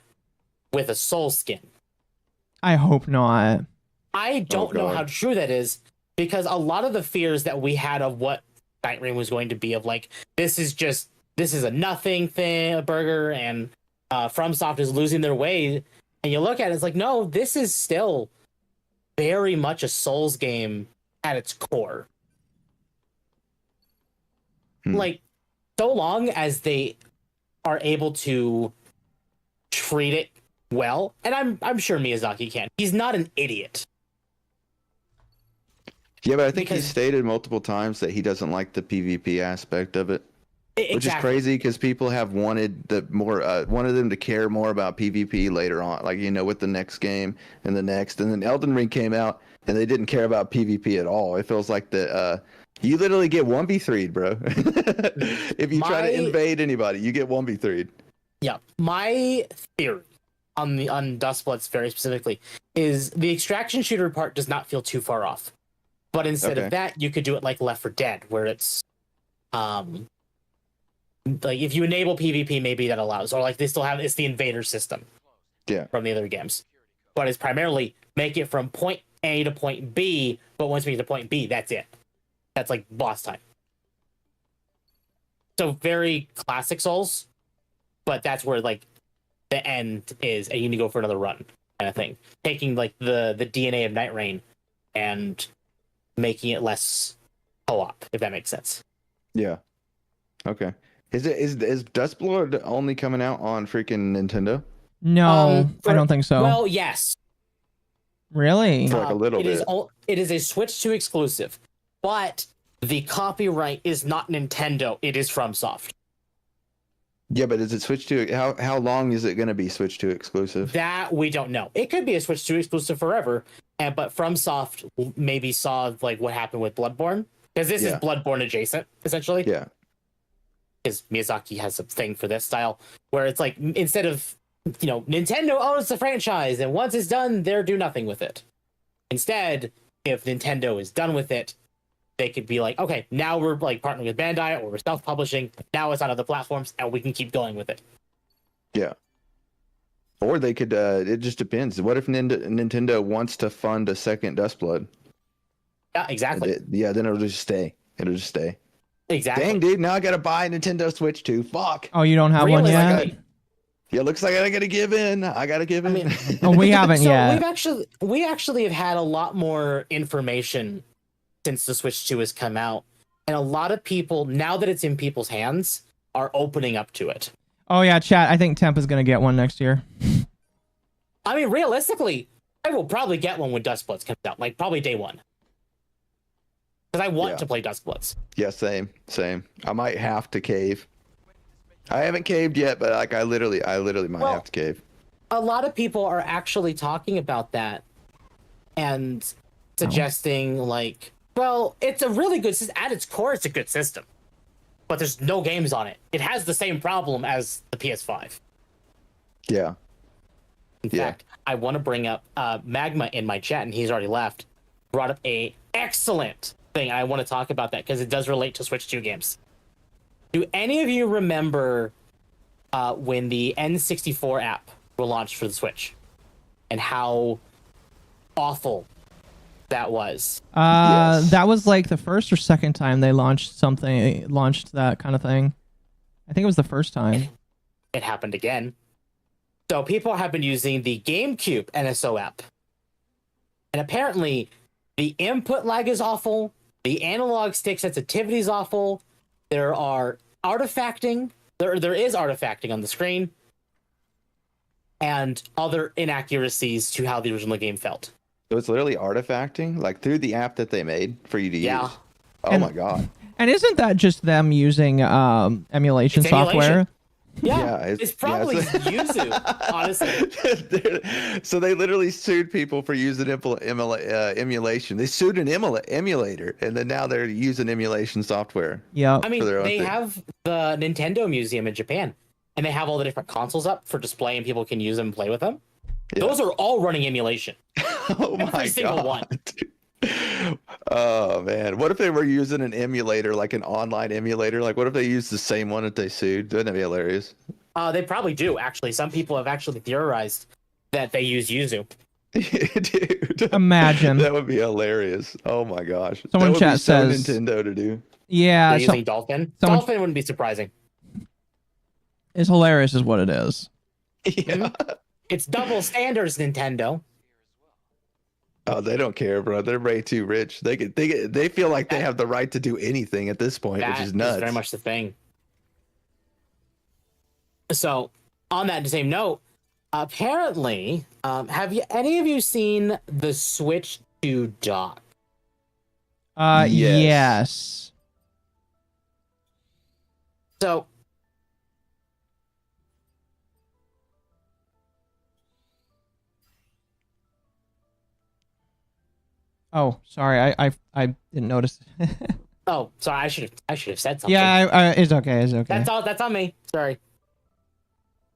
with a soul skin. I hope not. I don't know how true that is because a lot of the fears that we had of what Night Rain was going to be of like, this is a nothing thing, a burger, and FromSoft is losing their way. And you look at it, it's like, no, this is still very much a Souls game at its core. Like, so long as they are able to treat it well, and I'm sure Miyazaki can. He's not an idiot. Yeah, but I think Because- he stated multiple times that he doesn't like the PvP aspect of it. Which is crazy because people have wanted wanted them to care more about PvP later on, like with the next game and the next, and then Elden Ring came out and they didn't care about PvP at all. It feels like you literally get 1v3'd, bro. If you try to invade anybody, you get 1v3'd. Yeah, my theory on Dustbloods very specifically is the extraction shooter part does not feel too far off, but instead of that, you could do it like Left 4 Dead, where it's like if you enable PvP, maybe that allows, or like they still have it's the invader system, from the other games, but it's primarily make it from point A to point B, but once we get to point B, that's it. That's like boss time. So very classic Souls, but that's where like the end is, and you need to go for another run kind of thing. Taking like the DNA of Night Rain and making it less co-op, if that makes sense. Yeah. Okay. Is Dustblood only coming out on freaking Nintendo? No, I don't think so. Well, yes. Really? For like a little bit. It is a Switch 2 exclusive, but the copyright is not Nintendo. It is FromSoft. Yeah, but is it Switch 2? How long is it going to be Switch 2 exclusive? That we don't know. It could be a Switch 2 exclusive forever, but FromSoft maybe saw like what happened with Bloodborne, because this is Bloodborne adjacent, essentially. Yeah. Because Miyazaki has a thing for this style, where it's like instead of Nintendo owns the franchise, and once it's done, they're do nothing with it. Instead, if Nintendo is done with it, they could be like, okay, now we're like partnering with Bandai, or we're self-publishing. Now it's on other platforms, and we can keep going with it. Yeah. Or they could. It just depends. What if Nintendo wants to fund a second Dustblood? Yeah, exactly. Then it'll just stay. Exactly. Dang, dude! Now I gotta buy a Nintendo Switch 2. Fuck. Oh, you don't have one yet? Yeah, looks like I gotta give in. Oh, we haven't yet. We actually have had a lot more information since the Switch 2 has come out, and a lot of people, now that it's in people's hands, are opening up to it. Oh yeah, chat. I think Temp is gonna get one next year. I mean, realistically, I will probably get one when Dustbloods comes out, like probably day one. Because I want to play Dustbloods. Yeah, same. I might have to cave. I haven't caved yet, but like I literally might have to cave. A lot of people are actually talking about that and suggesting like, well, it's a really good system. At its core, it's a good system, but there's no games on it. It has the same problem as the PS5. Yeah. In fact, I want to bring up Magma in my chat, and he's already left. Brought up a excellent thing. I want to talk about that because it does relate to Switch 2 games. Do any of you remember when the N64 app were launched for the Switch and how awful that was? That was like the first or second time they launched that kind of thing. I think it was the first time. It happened again. So people have been using the GameCube NSO app. And apparently the input lag is awful. The analog stick sensitivity is awful. There are artifacting. There is artifacting on the screen. And other inaccuracies to how the original game felt. So it's literally artifacting, like through the app that they made for you to use. Oh my god! And isn't that just them using emulation software? Yeah, it's probably Yuzu, honestly. So they literally sued people for using emulation. They sued an emulator, and then now they're using emulation software. Yeah, I mean, they have the Nintendo Museum in Japan, and they have all the different consoles up for display, and people can use them and play with them. Yeah. Those are all running emulation. Oh my Every single god! One. Oh man, what if they were using an emulator, like an online emulator? Like, what if they used the same one that they sued? Wouldn't that be hilarious? They probably do, actually. Some people have actually theorized that they use Yuzu. Dude, imagine that would be hilarious. Oh my gosh, someone that would chat be so says Nintendo to do. Yeah, using Dolphin. Dolphin wouldn't be surprising. It's hilarious, is what it is. Yeah, it's double standards, Nintendo. Oh, they don't care, bro. They're way too rich. They feel like they have the right to do anything at this point, which is nuts. That's very much the thing. So, on that same note, Apparently, have any of you seen the Switch 2 dock? Yes. So, Oh, sorry. I didn't notice. oh, sorry, I should have said something. Yeah, it's okay. It's okay. That's on me. Sorry.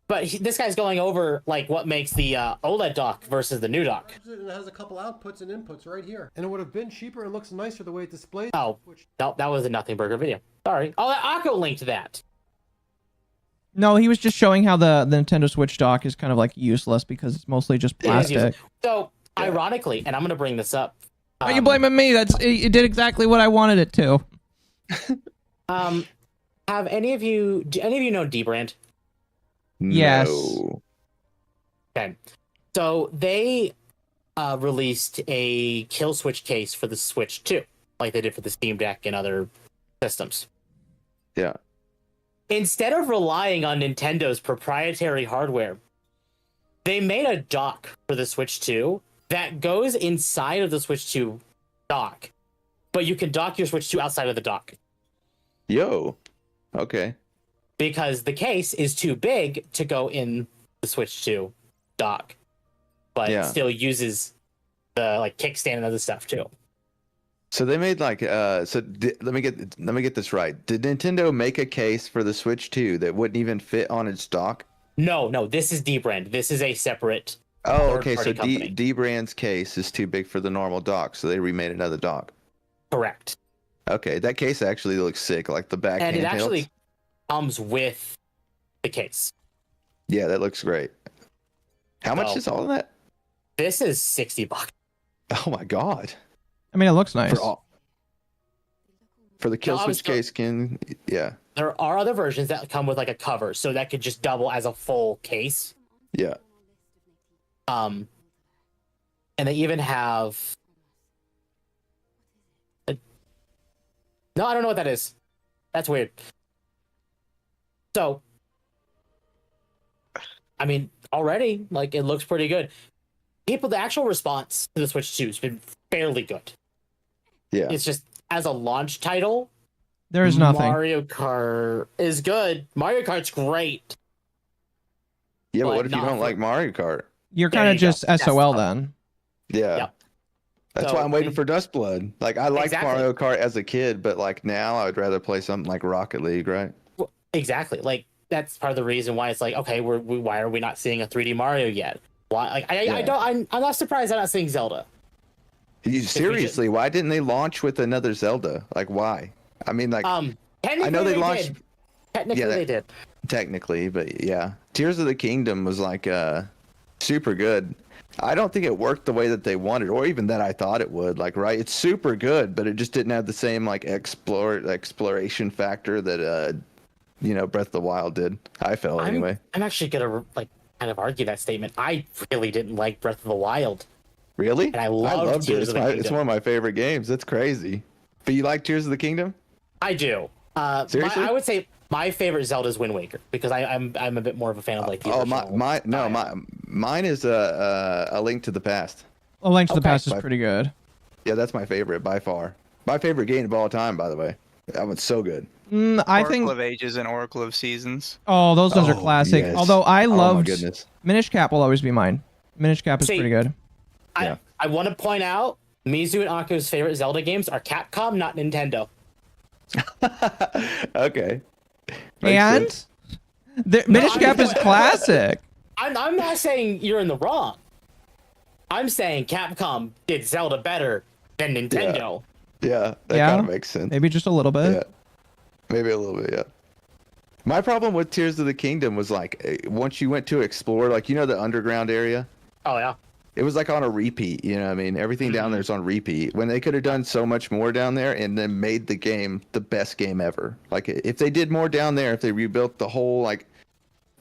But this guy's going over like what makes the OLED dock versus the new dock. It has a couple outputs and inputs right here, and it would have been cheaper. It looks nicer the way it displays. Oh, no, that was a Nothing Burger video. Sorry. Oh, Akko linked that. No, he was just showing how the Nintendo Switch dock is kind of like useless because it's mostly just plastic. So, ironically, and I'm going to bring this up. Are you blaming me? It did exactly what I wanted it to. Have any of you know Dbrand? Yes. No. Okay. So they released a kill switch case for the Switch 2, like they did for the Steam Deck and other systems. Yeah. Instead of relying on Nintendo's proprietary hardware, they made a dock for the Switch 2 that goes inside of the Switch 2 dock, but you can dock your Switch 2 outside of the dock. Yo. Okay. Because the case is too big to go in the Switch 2 dock, but it still uses the like kickstand and other stuff too. So they made like let me get this right. Did Nintendo make a case for the Switch 2 that wouldn't even fit on its dock? No, this is Dbrand. This is a separate. Oh, okay. So company. Dbrand's case is too big for the normal dock, so they remade another dock. Correct. Okay, that case actually looks sick, like the back. And it handhelds. actually comes with the case. Yeah, that looks great. How much is all of that? This is $60. Oh my god. I mean, it looks nice. For the kill switch case skin, yeah. There are other versions that come with like a cover, so that could just double as a full case. Yeah. And they even have. No, I don't know what that is. That's weird. So, I mean, already, like, it looks pretty good. The actual response to the Switch 2 has been fairly good. Yeah. It's just, as a launch title, there is nothing. Mario Kart is good. Mario Kart's great. Yeah, but what if you don't like Mario Kart? You're kind of just SOL then. Yeah. Yep. That's So, why I'm waiting for Dustblood. Like, I liked Exactly. Mario Kart as a kid, but like now I would rather play something like Rocket League, right? Exactly. Like, that's part of the reason why it's like, okay, why are we not seeing a 3D Mario yet? Why? Like, I'm not surprised I'm not seeing Zelda. Seriously, why didn't they launch with another Zelda? Like, why? I mean, like, technically I know they launched. did. Technically, they did. Technically, but yeah, Tears of the Kingdom was like super good. I don't think it worked the way that they wanted, or even that I thought it would. Like, right, it's super good, but it just didn't have the same like exploration factor that Breath of the Wild did. I felt anyway. I'm actually gonna like kind of argue that statement. I really didn't like Breath of the Wild. Really? And I loved it. Tears of the Kingdom. It's one of my favorite games. That's crazy. But you like Tears of the Kingdom? I do. Seriously? I would say my favorite Zelda is Wind Waker because I'm a bit more of a fan of like the original. Mine is a Link to the Past. A Link to the Past is pretty good. Yeah, that's my favorite by far. My favorite game of all time, by the way. That one's so good. I think Oracle of Ages and Oracle of Seasons. Oh, those are classic. Yes. Although I loved my goodness. Minish Cap will always be mine. Minish Cap is pretty good. I want to point out MizuhanaOshibe's favorite Zelda games are Capcom, not Nintendo. Okay. And Minish Cap is classic. I'm not saying you're in the wrong. I'm saying Capcom did Zelda better than Nintendo. Yeah, that kind of makes sense. Maybe just a little bit. Yeah. Maybe a little bit, yeah. My problem with Tears of the Kingdom was like once you went to explore, like the underground area. Oh yeah. It was like on a repeat, you know what I mean? Everything down there's on repeat. When they could have done so much more down there and then made the game the best game ever. Like if they did more down there, if they rebuilt the whole like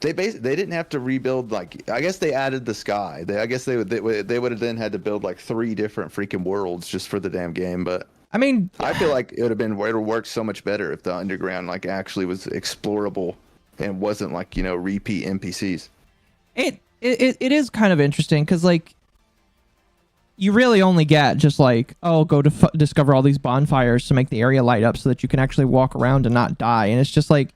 they didn't have to rebuild like I guess they added the sky. I guess they would have then had to build like 3 different freaking worlds just for the damn game, but I mean, I feel like it would have worked so much better if the underground like actually was explorable and wasn't like, repeat NPCs. It it is kind of interesting because like you really only get just like, oh, go to discover all these bonfires to make the area light up so that you can actually walk around and not die. And it's just like,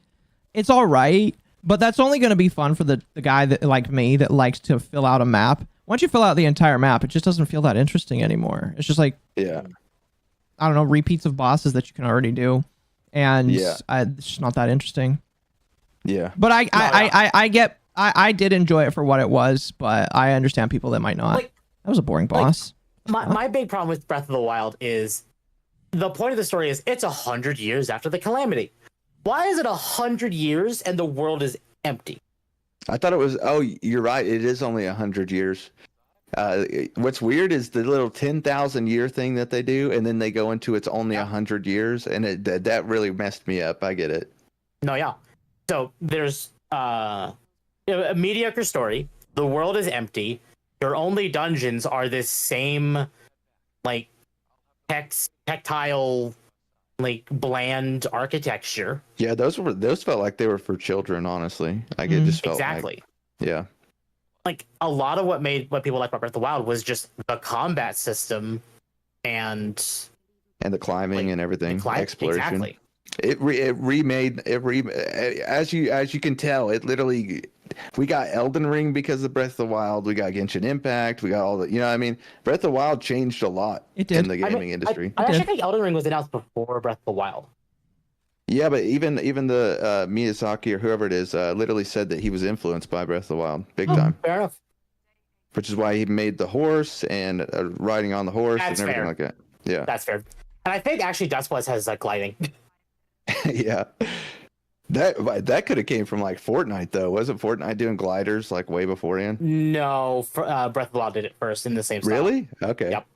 it's all right, but that's only going to be fun for the guy that like me that likes to fill out a map. Once you fill out the entire map, it just doesn't feel that interesting anymore. It's just like, Yeah. I don't know, repeats of bosses that you can already do. And Yeah. it's just not that interesting. Yeah. But I did enjoy it for what it was, but I understand people that might not. Like, that was a boring boss. My big problem with Breath of the Wild is the point of the story is it's 100 years after the calamity. Why is it 100 years and the world is empty? I thought it was. Oh, you're right. It is only 100 years. What's weird is the little 10,000 year thing that they do, and then they go into it's only 100 years, and that really messed me up. I get it. No, yeah. So there's a mediocre story. The world is empty. Your only dungeons are this same, like, tactile, like, bland architecture. Yeah, those felt like they were for children. Honestly, like it just felt exactly. Yeah. Like a lot of what people like about Breath of the Wild was just the combat system and the climbing and everything, exploration. Exactly. It remade as you can tell, it literally, we got Elden Ring because of Breath of the Wild, we got Genshin Impact, we got all the, I mean, Breath of the Wild changed a lot in the gaming industry. I actually think Elden Ring was announced before Breath of the Wild. Yeah, but even the Miyazaki or whoever it is literally said that he was influenced by Breath of the Wild big time. Fair enough. Which is why he made the horse and riding on the horse and everything like that. Yeah, that's fair. And I think actually Dust Bless has like gliding. Yeah, that could have came from like Fortnite though. Wasn't Fortnite doing gliders like way beforehand? No, Breath of the Wild did it first in the same style. Really? Okay. Yep.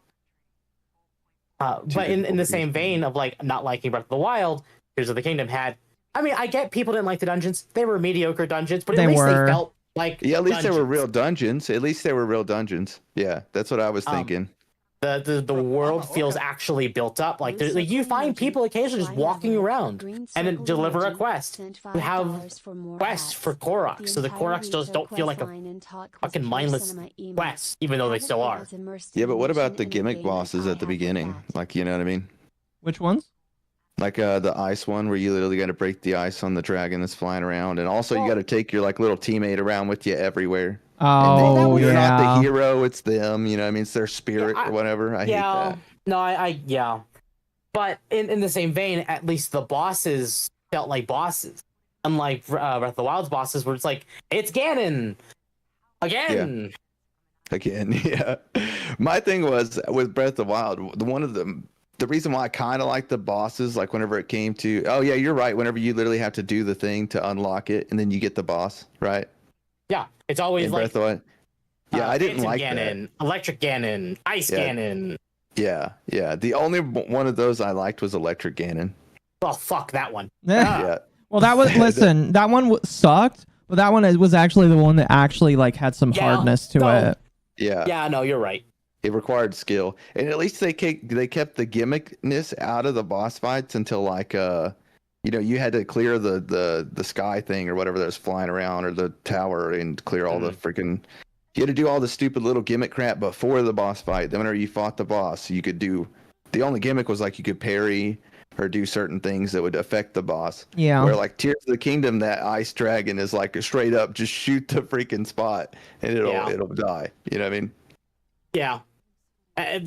But in the same vein of like not liking Breath of the Wild, Tears of the Kingdom had. I mean, I get people didn't like the dungeons. They were mediocre dungeons, but at least they felt like at least dungeons. they were real dungeons. At least they were real dungeons. Yeah, that's what I was thinking. The world feels actually built up. Like you find people occasionally just walking around and then deliver a quest. You have quests for Koroks, so the Koroks just don't feel like a fucking mindless quest, even though they still are. Yeah, but what about the gimmick bosses at the beginning? Like, you know what I mean? Which ones? Like the ice one where you literally got to break the ice on the dragon that's flying around, and also you got to take your like little teammate around with you everywhere. Oh, you're yeah. not the hero, it's them. You know what I mean? It's their spirit or whatever. I hate that. No, I yeah. But in the same vein, at least the bosses felt like bosses. Unlike Breath of the Wild's bosses, where it's like, it's Ganon! Again! Yeah. Again, yeah. My thing was, with Breath of the Wild, one of the reason why I kind of like the bosses, like whenever it came to, oh yeah, you're right, whenever you literally have to do the thing to unlock it, and then you get the boss, right? Yeah, it's always like Breath of the Wild. Yeah, I didn't like Ganon, that. Electric Ganon, Ice Ganon. Yeah. The only one of those I liked was Electric Ganon. Well, fuck that one. Yeah. Well, that was listen. That one sucked, but that one was actually the one that actually like had some hardness to it. Yeah. Yeah, no, you're right. It required skill, and at least they kept the gimmickness out of the boss fights until like you had to clear the sky thing or whatever that was flying around, or the tower, and clear all the freaking. You had to do all the stupid little gimmick crap before the boss fight. Then whenever you fought the boss, you could do. The only gimmick was like you could parry or do certain things that would affect the boss. Yeah. Where like Tears of the Kingdom, that ice dragon is like a straight up just shoot the freaking spot and it'll die. You know what I mean? Yeah.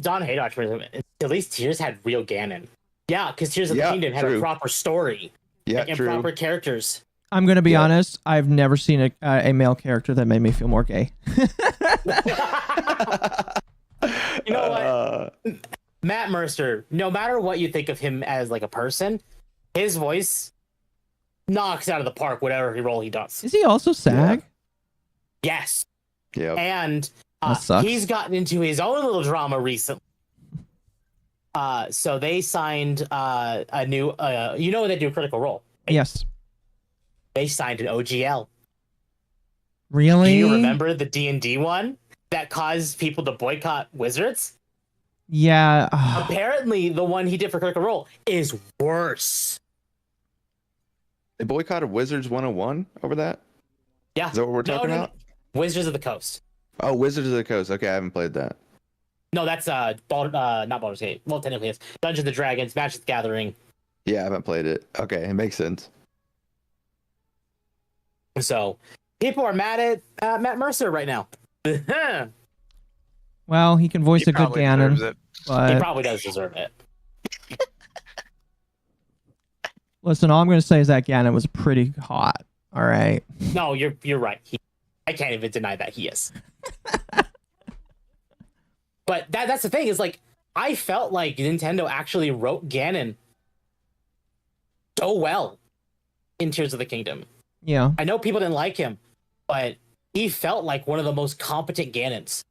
Don Haydock, for example, at least Tears had real Ganon. Yeah, because Tears of the Kingdom had a proper story. Yeah, and proper characters. I'm gonna be honest. I've never seen a male character that made me feel more gay. You know what? Matt Mercer, no matter what you think of him as like a person, his voice knocks out of the park whatever role he does. Is he also SAG? Yes. Yeah. And sucks. he's gotten into his own little drama recently. So they signed a new, they do Critical Role. Right? Yes. They signed an OGL. Really? Do you remember the D&D one that caused people to boycott Wizards? Yeah. Apparently, the one he did for Critical Role is worse. They boycotted Wizards 101 over that? Yeah. Is that what we're talking about? Wizards of the Coast. Oh, Wizards of the Coast. Okay, I haven't played that. No, that's not Baldur's Gate. Well, technically it's Dungeons and Dragons, Magic the Gathering. Yeah, I haven't played it. Okay, it makes sense. So people are mad at Matt Mercer right now. He Well, he can voice He a good probably deserves Ganon, it. but probably does deserve it. listen, all I'm going to say is that Ganon was pretty hot. All right. No, you're right. I can't even deny that he is. But that's the thing is like I felt like Nintendo actually wrote Ganon so well in Tears of the Kingdom. Yeah. I know people didn't like him, but he felt like one of the most competent Ganons.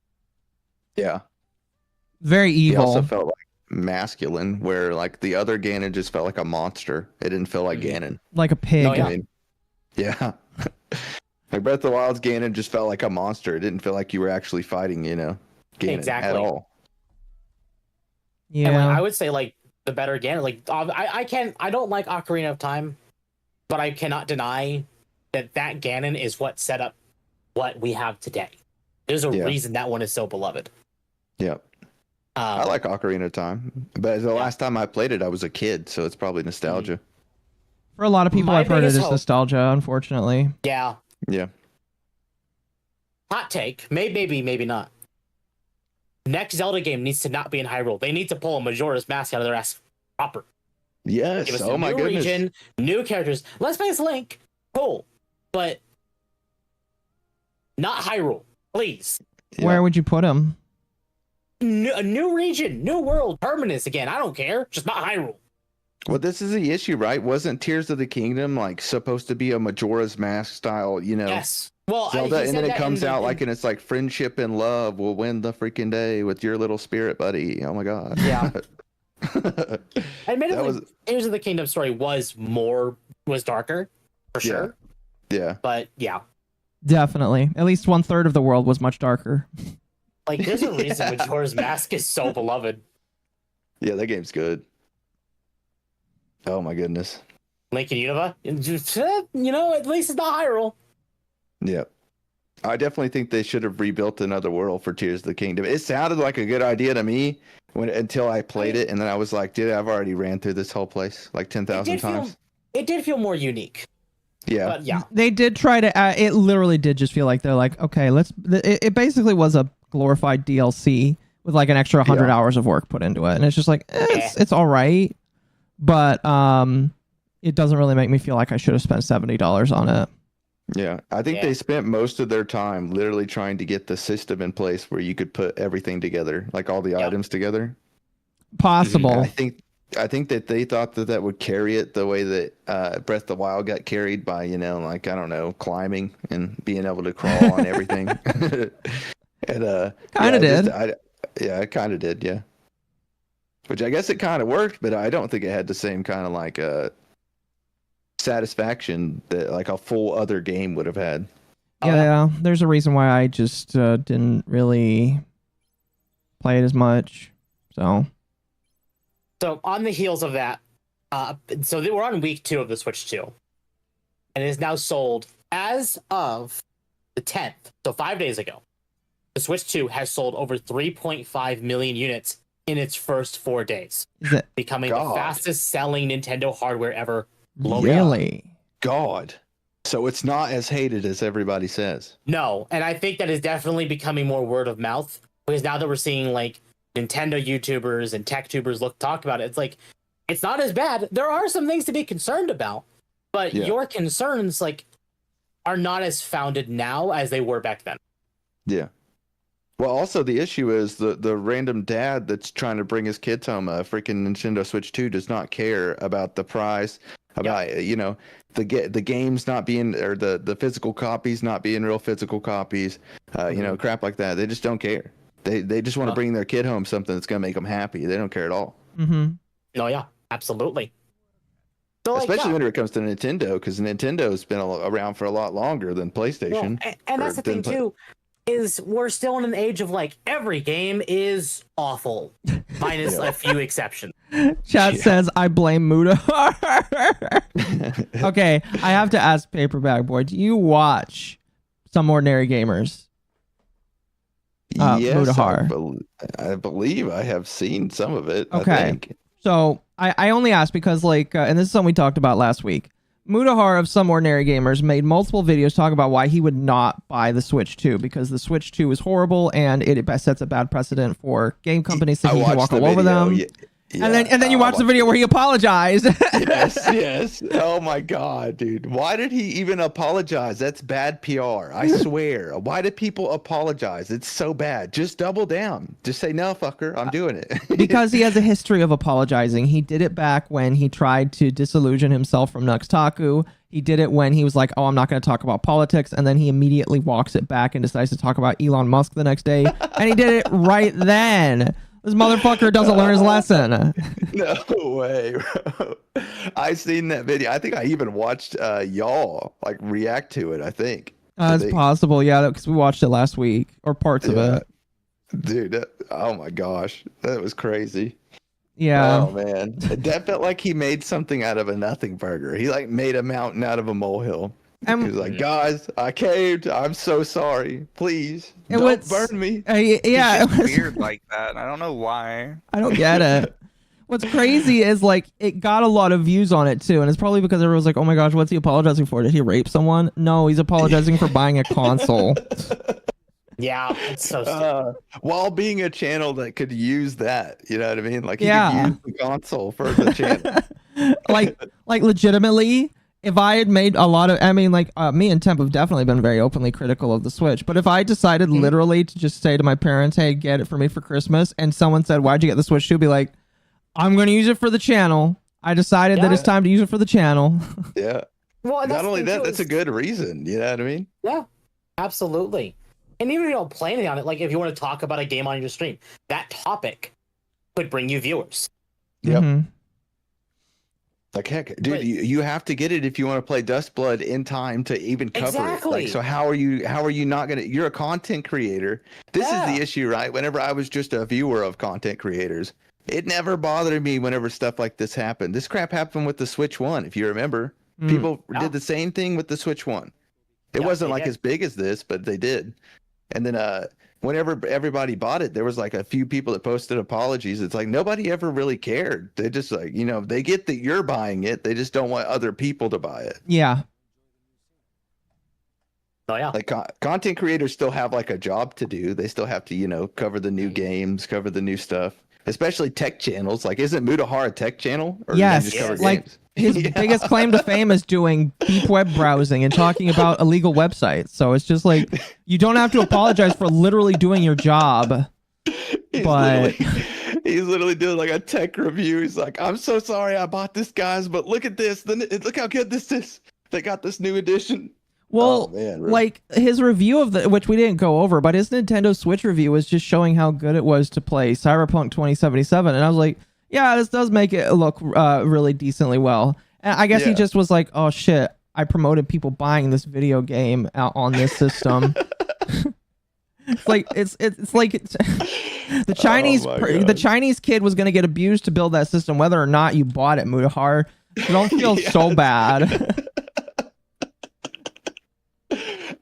Yeah. Very He evil. also felt like masculine, where like the other Ganon just felt like a monster. It didn't feel like Ganon. Like a pig. Oh, yeah. I mean, yeah. Like Breath of the Wild's Ganon just felt like a monster. It didn't feel like you were actually fighting, Ganon Exactly. at all. Yeah. And like, I would say like the better Ganon. Like I don't like Ocarina of Time, but I cannot deny that Ganon is what set up what we have today. There's a reason that one is so beloved. Yep. I like Ocarina of Time, but the last time I played it, I was a kid, so it's probably nostalgia. For a lot of people, My I've heard it biggest as hope- nostalgia, unfortunately. Yeah. Yeah. Hot take. Maybe not. Next Zelda game needs to not be in Hyrule. They need to pull a Majora's Mask out of their ass proper. Yes. Give us Oh a my new goodness. region, new characters. Let's face Link. Cool. But not Hyrule. Please. Yeah. Where would you put him? A new region, new world, Terminus again. I don't care. Just not Hyrule. Well, this is the issue, right? Wasn't Tears of the Kingdom like supposed to be a Majora's Mask style, Yes. Well, Zelda, he and then said it that comes in the- out like, and it's like friendship and love will win the freaking day with your little spirit buddy. Oh my god. Yeah. Admittedly, was- Tears of the Kingdom story was darker, for sure. Yeah. But yeah, Definitely. At least 1/3 of the world was much darker. like there's a reason Yeah. Majora's Mask is so beloved. Yeah, that game's good. Oh my goodness. Link and Unova, at least it's not Hyrule. Yeah. I definitely think they should have rebuilt another world for Tears of the Kingdom. It sounded like a good idea to me until I played it, and then I was like, dude, I've already ran through this whole place like 10,000 times. It did feel more unique. Yeah. But yeah, They did try to. It literally did just feel like they're like, okay, It basically was a glorified DLC with like an extra 100 hours of work put into it, and it's just like it's all right, but it doesn't really make me feel like I should have spent $70 on it. Yeah, I think Yeah. they spent most of their time literally trying to get the system in place where you could put everything together, like all the items together. Possible. I think that they thought that would carry it the way that Breath of the Wild got carried by, like, I don't know, climbing and being able to crawl on everything. And Kind of did. It kind of did, yeah. Which I guess it kind of worked, but I don't think it had the same kind of like satisfaction that like a full other game would have had. Yeah, there's a reason why I just didn't really play it as much. So on the heels of that, we're on week 2 of the Switch 2, and it is now sold as of the 10th, so 5 days ago. The Switch 2 has sold over 3.5 million units in its first 4 days, becoming the fastest selling Nintendo hardware ever. Really? God. So it's not as hated as everybody says. No, and I think that is definitely becoming more word of mouth, because now that we're seeing like Nintendo YouTubers and tech tubers talk about it, it's like it's not as bad. There are some things to be concerned about, but your concerns are not as founded now as they were back then. Yeah. Well, also the issue is the random dad that's trying to bring his kids home a freaking Nintendo Switch 2 does not care about the price, about the games not being, or the physical copies not being real physical copies, crap like that. They just don't care. They just want to bring their kid home something that's gonna make them happy. They don't care at all. Mm-hmm. No, yeah, absolutely. So, especially when it comes to Nintendo, because Nintendo's been around for a lot longer than PlayStation. Well, and that's the thing too, is we're still in an age of every game is awful, minus a few exceptions. Chat says I blame Muda. Okay, I have to ask Paperback Boy, do you watch Some Ordinary Gamers. Yes, Mutahar. I believe I have seen some of it. Okay. I think. So I only asked because and this is something we talked about last week. Mutahar of Some Ordinary Gamers made multiple videos talking about why he would not buy the Switch 2 because the Switch 2 is horrible and it sets a bad precedent for game companies thinking he can walk all over them. Yeah, and then you watch the video where he apologized. yes. Oh my god, dude. Why did he even apologize? That's bad PR. I swear. Why did people apologize? It's so bad. Just double down. Just say, no, fucker, I'm doing it. Because he has a history of apologizing. He did it back when he tried to disillusion himself from Nuxtaku. He did it when he was like, oh, I'm not going to talk about politics. And then he immediately walks it back and decides to talk about Elon Musk the next day. And he did it right then. This motherfucker doesn't learn his lesson. No way, bro. I seen that video. I think I even watched y'all like react to it. I think. It's possible, yeah, because we watched it last week or parts of it. Dude, oh my gosh, that was crazy. Yeah. Oh man, that felt like he made something out of a nothing burger. He like made a mountain out of a molehill. He was like, guys, I caved. I'm so sorry. Please don't burn me. Yeah, it was weird like that. I don't know why. I don't get it. What's crazy is like it got a lot of views on it too, and it's probably because everyone's like, "Oh my gosh, what's he apologizing for? Did he rape someone?" No, he's apologizing for buying a console. Yeah, it's so stupid. While being a channel that could use that, you know what I mean? Like he could use the console for the channel. like legitimately. If I had made a lot of, I mean, like me and Temp have definitely been very openly critical of the Switch. But if I decided literally to just say to my parents, "Hey, get it for me for Christmas," and someone said, "Why'd you get the Switch 2?" Be like, "I'm going to use it for the channel. I decided that it's time to use it for the channel." Yeah. Well, not only that, that's a good reason. You know what I mean? Yeah, absolutely. And even if you don't play anything on it, like if you want to talk about a game on your stream, that topic could bring you viewers. Yep. Mm-hmm. Like heck, dude, you have to get it if you want to play Dustblood in time to even cover it. Like, so how are you not gonna? You're a content creator. This is the issue, right? Whenever I was just a viewer of content creators, it never bothered me whenever stuff like this happened. This crap happened with the Switch 1, if you remember. People did the same thing with the Switch 1. It wasn't like as big as this, but they did. And then whenever everybody bought it, there was like a few people that posted apologies. It's like nobody ever really cared. They just like, you know, they get that you're buying it. They just don't want other people to buy it. Yeah. Oh yeah. Like content creators still have like a job to do. They still have to, you know, cover the new games, cover the new stuff. Especially tech channels. Like, isn't Mutahar a tech channel? Or yes. Just cover like games? his biggest claim to fame is doing deep web browsing and talking about illegal websites. So it's just like you don't have to apologize for literally doing your job. He's literally doing like a tech review. He's like, "I'm so sorry I bought this, guys, but look at this. Look how good this is. They got this new edition." Well, like his review of which we didn't go over, but his Nintendo Switch review was just showing how good it was to play Cyberpunk 2077, and I was like, yeah, this does make it look really decently well. And I guess he just was like, oh shit, I promoted people buying this video game out on this system. It's like the Chinese kid was gonna get abused to build that system, whether or not you bought it, Mutahar. You don't feel so bad.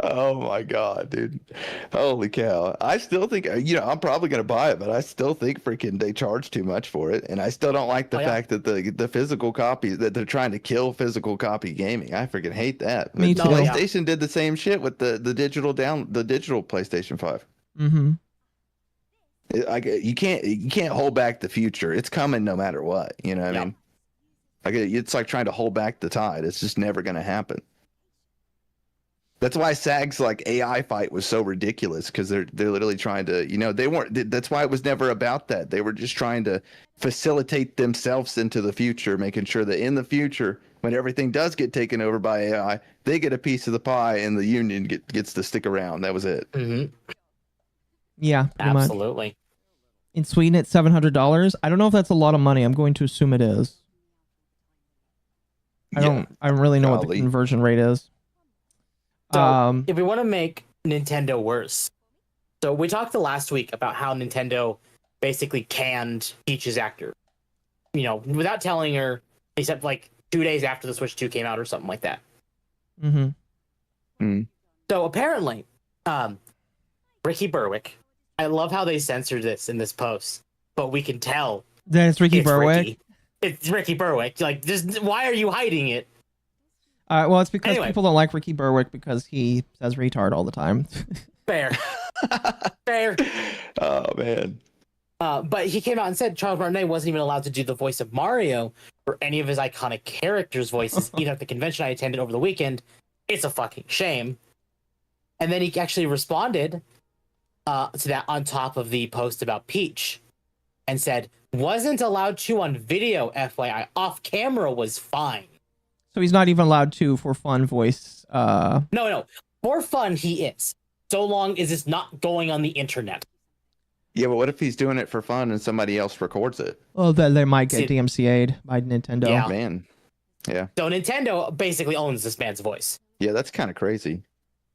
Oh my god, dude. Holy cow. I still think, you know, I'm probably going to buy it, but I still think freaking they charge too much for it. And I still don't like the fact that the physical copy, that they're trying to kill physical copy gaming. I freaking hate that. Me too. PlayStation did the same shit with the digital PlayStation 5. Mm-hmm. You can't hold back the future. It's coming no matter what. You know what I mean? Like it's like trying to hold back the tide. It's just never going to happen. That's why Sag's like AI fight was so ridiculous, because they're literally trying to, you know, they weren't. That's why it was never about that. They were just trying to facilitate themselves into the future, making sure that in the future, when everything does get taken over by AI, they get a piece of the pie and the union gets to stick around. That was it. Mm-hmm. Yeah, absolutely. Much. In Sweden, it's $700. I don't know if that's a lot of money. I'm going to assume it is. I don't really know what the conversion rate is. So, if we want to make Nintendo worse, so we talked the last week about how Nintendo basically canned Peach's actor, you know, without telling her, except like 2 days after the Switch 2 came out or something like that. Mm-hmm. So apparently, Ricky Berwick. I love how they censored this in this post, but we can tell Then it's Ricky Berwick. Ricky. It's Ricky Berwick. Like, just why are you hiding it? Well, it's because people don't like Ricky Berwick because he says retard all the time. Fair. Fair. Oh man. But he came out and said Charles Martinet wasn't even allowed to do the voice of Mario or any of his iconic characters' voices, even at the convention I attended over the weekend. It's a fucking shame. And then he actually responded to that on top of the post about Peach and said, wasn't allowed to on video, FYI. Off camera was fine. So he's not even allowed to for fun voice. No. For fun, he is. So long as it's not going on the internet. Yeah, but what if he's doing it for fun and somebody else records it? Oh, then they might get DMCA'd by Nintendo. Yeah. Man. Yeah. So Nintendo basically owns this man's voice. Yeah, that's kind of crazy.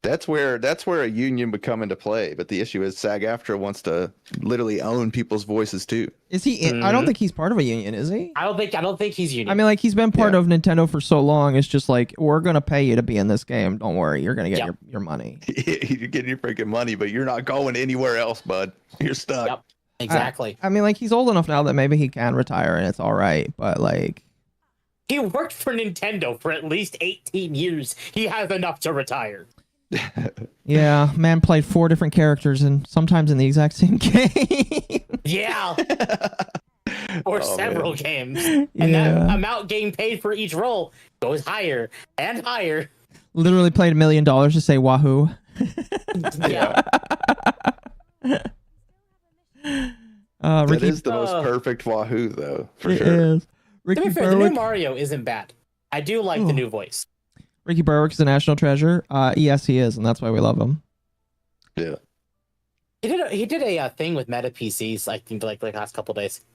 That's where a union would come into play. But the issue is Sag Aftra wants to literally own people's voices too. Is he? I don't think he's part of a union, is he? I don't think he's union. I mean, like, he's been part of Nintendo for so long. It's just like, we're gonna pay you to be in this game. Don't worry, you're gonna get your money. You're getting your freaking money, but you're not going anywhere else, bud. You're stuck. Yep. Exactly. I mean, like, he's old enough now that maybe he can retire and it's all right. But like, he worked for Nintendo for at least 18 years. He has enough to retire. Yeah, man played 4 different characters and sometimes in the exact same game. Yeah. Or several games. And that amount getting paid for each role goes higher and higher. Literally played $1 million to say wahoo. Yeah. That is the most perfect wahoo, though, for it sure. Is. Ricky to be fair, the Berwick. new Mario isn't bad. I do like the new voice. Ricky Berwick's a national treasure. Yes, he is, and that's why we love him. Yeah. He did a thing with Meta PCs, I think, like last couple days.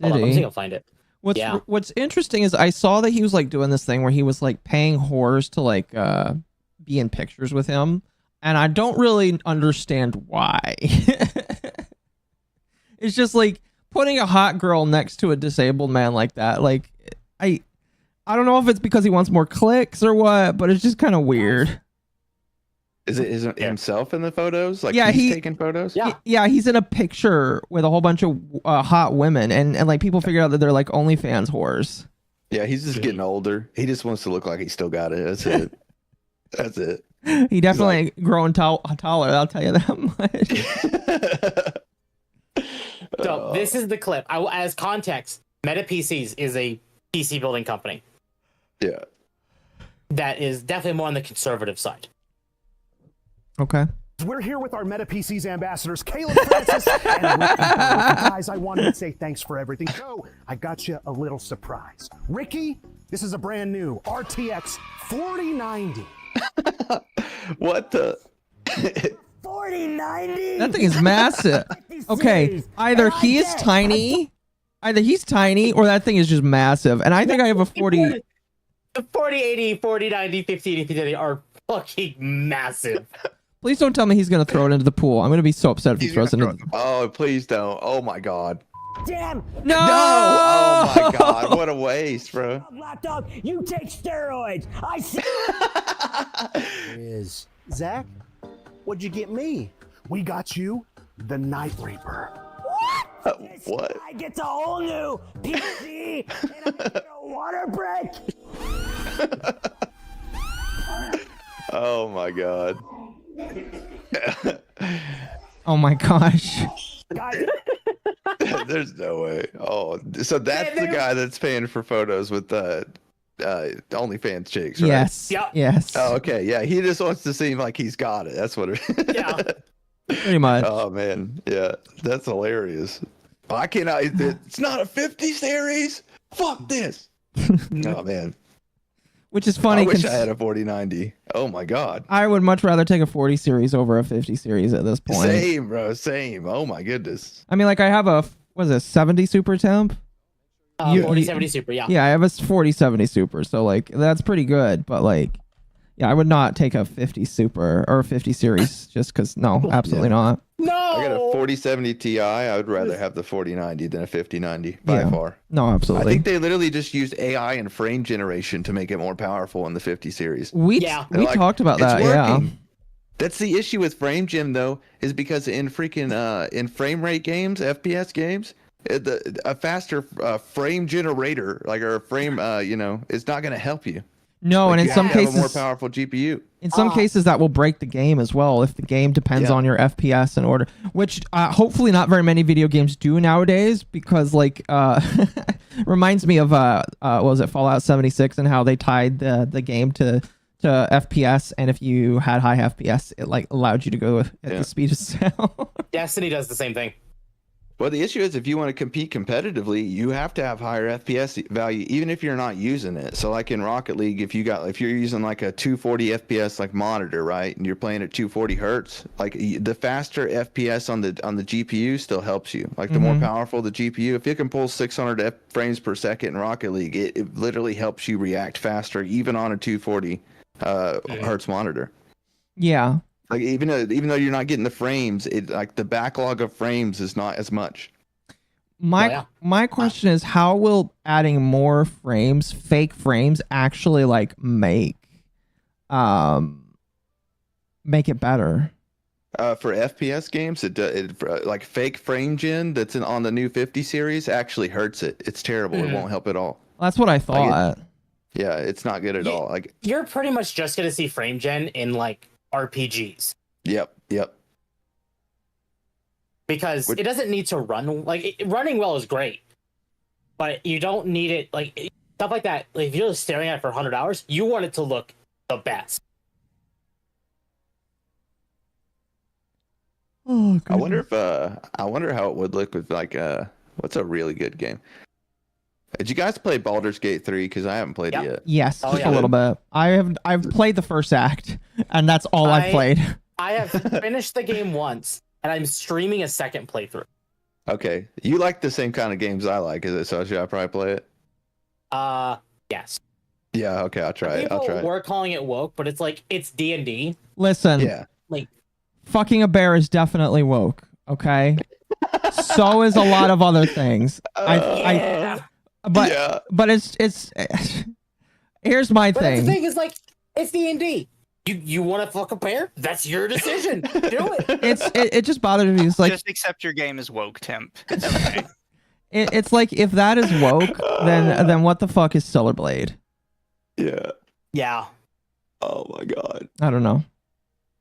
Did Hold on, he? I'm just gonna find it. What's interesting is I saw that he was like doing this thing where he was like paying whores to like be in pictures with him, and I don't really understand why. It's just like putting a hot girl next to a disabled man like that. Like, I don't know if it's because he wants more clicks or what, but it's just kind of weird. Isn't himself in the photos? Like, Yeah, he's taking photos? Yeah, he's in a picture with a whole bunch of hot women, and like people figure out that they're like OnlyFans whores. Yeah, he's just getting older. He just wants to look like he still got it. That's it. That's it. He definitely growing taller, I'll tell you that much. So this is the clip. As context, Meta PCs is a PC building company. Yeah. That is definitely more on the conservative side. Okay. We're here with our Meta PCs ambassadors, Caleb Francis and Ricky. Guys, I wanted to say thanks for everything. So I got you a little surprise. Ricky, this is a brand new RTX 4090. What the? 4090? That thing is massive. Okay, either he's tiny or that thing is just massive. And I think I have a 40. The 4080, 4090, 5080 are fucking massive. Please don't tell me he's going to throw it into the pool. I'm going to be so upset if he throws it into the Oh, please don't. Oh, my God. Damn! No! Oh, my God. What a waste, bro. Lapdog, you take steroids. I see. Is Zach? What'd you get me? We got you the Night Reaper. What? I get a whole new PC and I get a water break. Oh, my God. Oh my gosh. There's no way. Oh, so that's the guy that's paying for photos with OnlyFans chicks, right? Yes. Yep. Yes. Oh, okay. Yeah, he just wants to seem like he's got it. That's what it is. Yeah. Pretty much. Oh, man. Yeah, that's hilarious. I cannot. It's not a 50 series. Fuck this. Oh, man. Which is funny. I wish I had a 4090. Oh, my God. I would much rather take a 40 series over a 50 series at this point. Same, bro. Same. Oh, my goodness. I mean, like, I have a, what is it, 70 Super Temp? 4070 Super, yeah. Yeah, I have a 4070 Super, so, like, that's pretty good. But, like, Yeah, I would not take a 50 Super or a 50 Series just because. No, absolutely not. No. I got a 4070 Ti. I would rather have the 4090 than a 5090 by far. No, absolutely. I think they literally just used AI and frame generation to make it more powerful in the 50 series. We talked about that. Yeah. That's the issue with frame gen though, is because in freaking in frame rate games, FPS games, a faster frame generator, like or a frame, is not going to help you. No, Like, and in some have cases, a more powerful GPU. in some cases that will break the game as well if the game depends on your FPS in order, which hopefully not very many video games do nowadays, because like reminds me of what was it, Fallout 76, and how they tied the game to FPS, and if you had high FPS, it like allowed you to go at the speed of sound. Destiny does the same thing. Well, the issue is if you want to compete competitively, you have to have higher FPS value, even if you're not using it. So, like in Rocket League, if you're using like a 240 FPS like monitor, right, and you're playing at 240 hertz, like the faster FPS on the GPU still helps you. Like the more powerful the GPU, if it can pull 600 frames per second in Rocket League, it literally helps you react faster, even on a 240 hertz monitor. Yeah. Like even though you're not getting the frames, it like the backlog of frames is not as much. My question is, how will adding more frames, fake frames, actually like make it better? For FPS games, it like fake frame gen that's on the new 50 series actually hurts it. It's terrible. It won't help at all. That's what I thought. Yeah, it's not good at all. Like you're pretty much just gonna see frame gen in like RPGs. Yep. Because it doesn't need to run running well is great, but you don't need it like stuff like that. Like if you're just staring at it for 100 hours, you want it to look the best. Oh, I wonder how it would look with like what's a really good game. Did you guys play Baldur's Gate 3? Because I haven't played it yet. Yes, just a little bit. I've played the first act, and that's all I've played. I have finished the game once, and I'm streaming a second playthrough. Okay, you like the same kind of games I like, is it? So should I probably play it? Yes. Yeah. Okay, I'll try it. I'll try it. We're calling it woke, but it's like it's D&D. Listen, like fucking a bear is definitely woke. Okay, so is a lot of other things. But it's here's my thing. The thing is, like, it's D&D. You want to fuck a bear? That's your decision. Do it. It just bothers me. It's like, just accept your game as woke, Temp. It's okay. It's like, if that is woke, then what the fuck is Stellar Blade? Yeah. Oh my god. I don't know.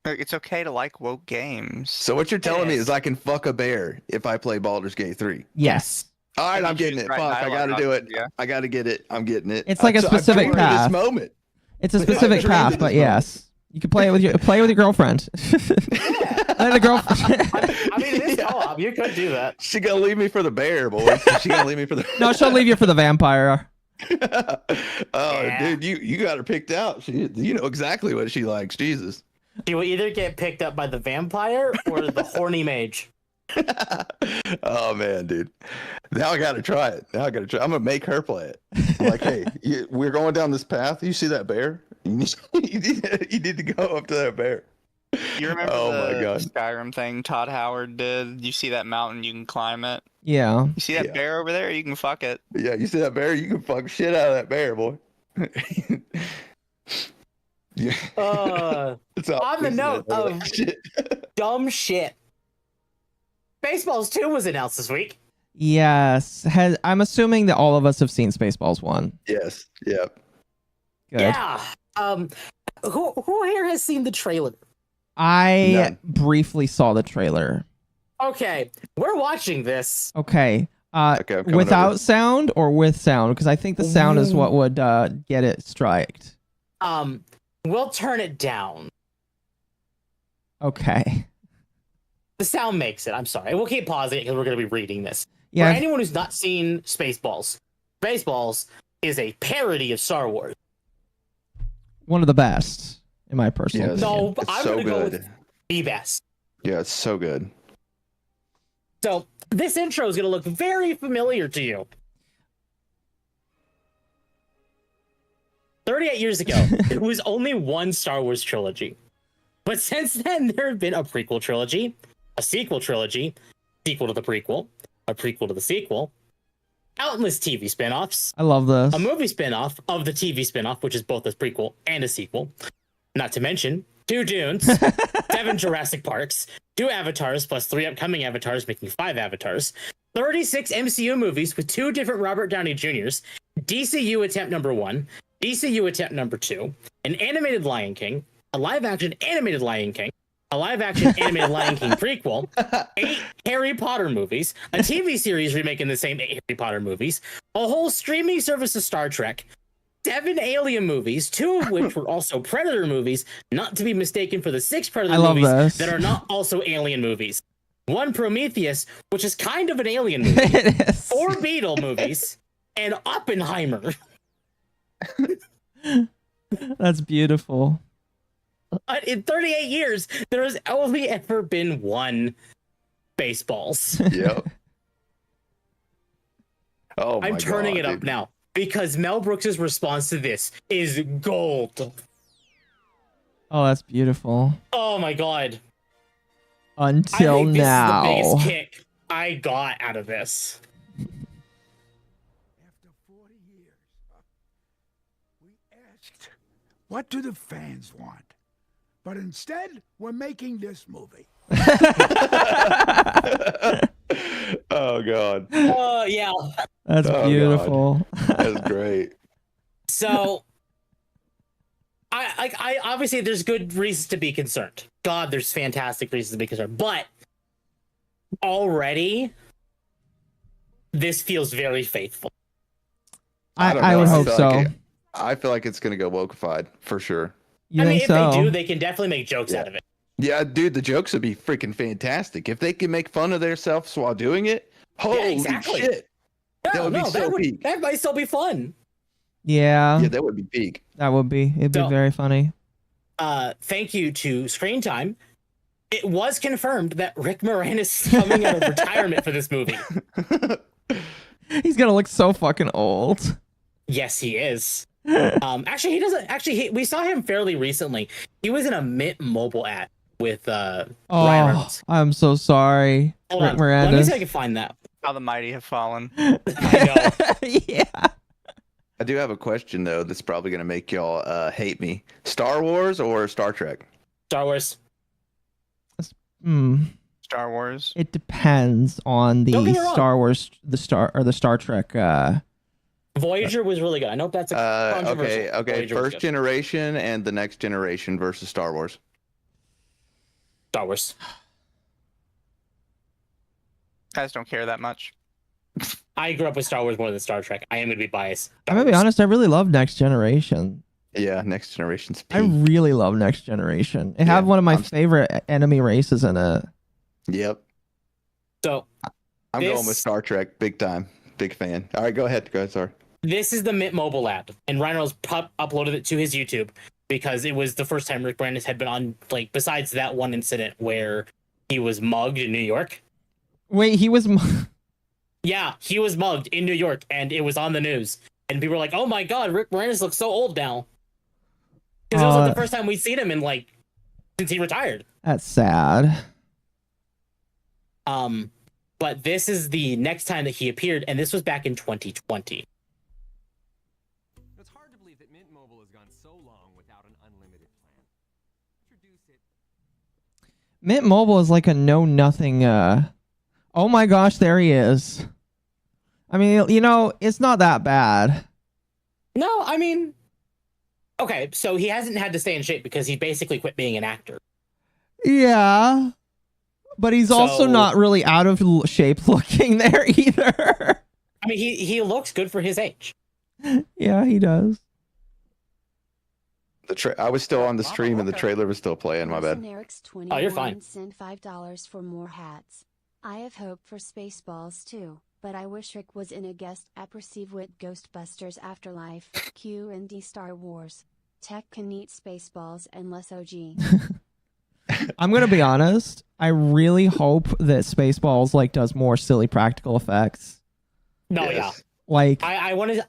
It's okay to like woke games. So what you're telling me is I can fuck a bear if I play Baldur's Gate 3? Yes. All right, I'm getting it. Fuck, I gotta do it. I gotta get it. I'm getting it. It's like a specific path. This moment. It's a specific path, but yes, you can play it with your girlfriend. The girlfriend. I mean, it is co-op. You could do that. She gonna leave me for the bear, boy. She gonna leave me for the. No, she'll leave you for the vampire. Dude, you got her picked out. You know exactly what she likes. Jesus. She will either get picked up by the vampire or the horny mage. Oh man, dude. Now I gotta try it. I'm gonna make her play it. I'm like, hey, we're going down this path. You see that bear? You need to go up to that bear. You remember my God. Skyrim thing Todd Howard did? You see that mountain, you can climb it. Yeah. You see that bear over there? You can fuck it. Yeah, you see that bear? You can fuck shit out of that bear, boy. Yeah. On the note of dumb shit, Spaceballs 2 was announced this week. Yes. I'm assuming that all of us have seen Spaceballs 1. Yes. Yep. Good. Yeah. Who here has seen the trailer? I briefly saw the trailer. Okay, we're watching this. Okay. Okay, I'm coming without over. sound or with sound? Because I think the sound is what would get it striked. We'll turn it down. Okay. The sound makes it. I'm sorry. We'll keep pausing it because we're going to be reading this. Yeah. For anyone who's not seen Spaceballs, Spaceballs is a parody of Star Wars. One of the best, in my personal opinion. No, It's I'm so going to go good. with the best. Yeah, it's so good. So this intro is going to look very familiar to you. 38 years ago, there was only one Star Wars trilogy. But since then, there have been a prequel trilogy, a sequel trilogy, sequel to the prequel, a prequel to the sequel, countless TV spin-offs. I love this. A movie spin-off of the TV spin-off, which is both a prequel and a sequel. Not to mention 2 Dunes, 7 Jurassic Parks, 2 Avatars plus 3 upcoming Avatars, making 5 Avatars, 36 MCU movies with 2 different Robert Downey Jr.'s, DCU attempt number 1, DCU attempt number 2, an animated Lion King, a live-action animated Lion King, a live-action animated Lion King prequel, 8 Harry Potter movies, a TV series remaking the same 8 Harry Potter movies, a whole streaming service of Star Trek, 7 Alien movies, 2 of which were also Predator movies, not to be mistaken for the 6 Predator movies this. that are not also Alien movies. 1 Prometheus, which is kind of an Alien movie, It is. 4 Beetle movies, and Oppenheimer. That's beautiful. In 38 years, there has only ever been 1 Baseballs. Yep. Oh my I'm turning God, it up dude. now because Mel Brooks' response to this is gold. Oh, that's beautiful. Oh my God. Until I think now. This is the biggest kick I got out of this. After 40 years, we asked, what do the fans want? But instead, we're making this movie. Oh God. Yeah. That's Oh, beautiful. That's great. So, I obviously there's good reasons to be concerned. God, there's fantastic reasons to be concerned. But already, this feels very faithful. don't I know. would hope feel so. like I feel like it's gonna go wokeified for sure. You I mean, think if so? they do, they can definitely make jokes out of it. Yeah, dude, the jokes would be freaking fantastic if they can make fun of themselves while doing it. Holy exactly. shit! That would be so peak. That might still be fun. Yeah. Yeah, that would be peak. That would be. It'd be So- very funny. Thank you to Screen Time. It was confirmed that Rick Moranis is coming out of retirement for this movie. He's gonna look so fucking old. Yes, he is. Actually, he doesn't. Actually, we saw him fairly recently. He was in a Mint Mobile ad with Ryan Oh, Reynolds. I'm so sorry. Hold Rick on. Let me Moranis. see if I can find that. How the mighty have fallen. I know. Yeah. I do have a question though. That's probably gonna make y'all hate me. Star Wars or Star Trek? Star Wars. Hmm. Star Wars. It depends on Don't the get me wrong. Star Wars, the Star Trek. Voyager was really good. I know that's a controversial. Okay. Voyager was First good. generation and the next generation versus Star Wars. Star Wars. Guys don't care that much. I grew up with Star Wars more than Star Trek. I am gonna be biased. I'm gonna be honest. I really love Next Generation. Yeah, next generation's peak. I really love Next Generation. It had one of my favorite enemy races in it. Yep. So I'm going with this- Star Trek, big time, big fan. All right, go ahead. Go ahead, sorry. This is the Mint Mobile ad, and Ryan Reynolds uploaded it to his YouTube because it was the first time Rick Moranis had been on. Like, besides that one incident where he was mugged in New York. Wait, he was. Yeah, he was mugged in New York, and it was on the news. And people were like, "Oh my God, Rick Moranis looks so old now." Because it was like the first time we'd seen him in since he retired. That's sad. But this is the next time that he appeared, and this was back in 2020. It's hard to believe that Mint Mobile has gone so long without an unlimited plan. Introduce it. Mint Mobile is like a know-nothing. Oh my gosh, there he is. I mean, it's not that bad. No, I mean, okay, so he hasn't had to stay in shape because he basically quit being an actor. Yeah. But he's also So- not really out of shape looking there either. I mean, he looks good for his age. Yeah, he does. I was still on the stream and the trailer was still playing. My bad. Oh, you're fine. Send $5 for more hats. I have hope for Spaceballs too, but I wish Rick was in a guest apperceive with Ghostbusters Afterlife, Q and D Star Wars. Tech can eat Spaceballs and less OG. I'm gonna be honest. I really hope that Spaceballs does more silly practical effects. No, Yes. yeah. I want to.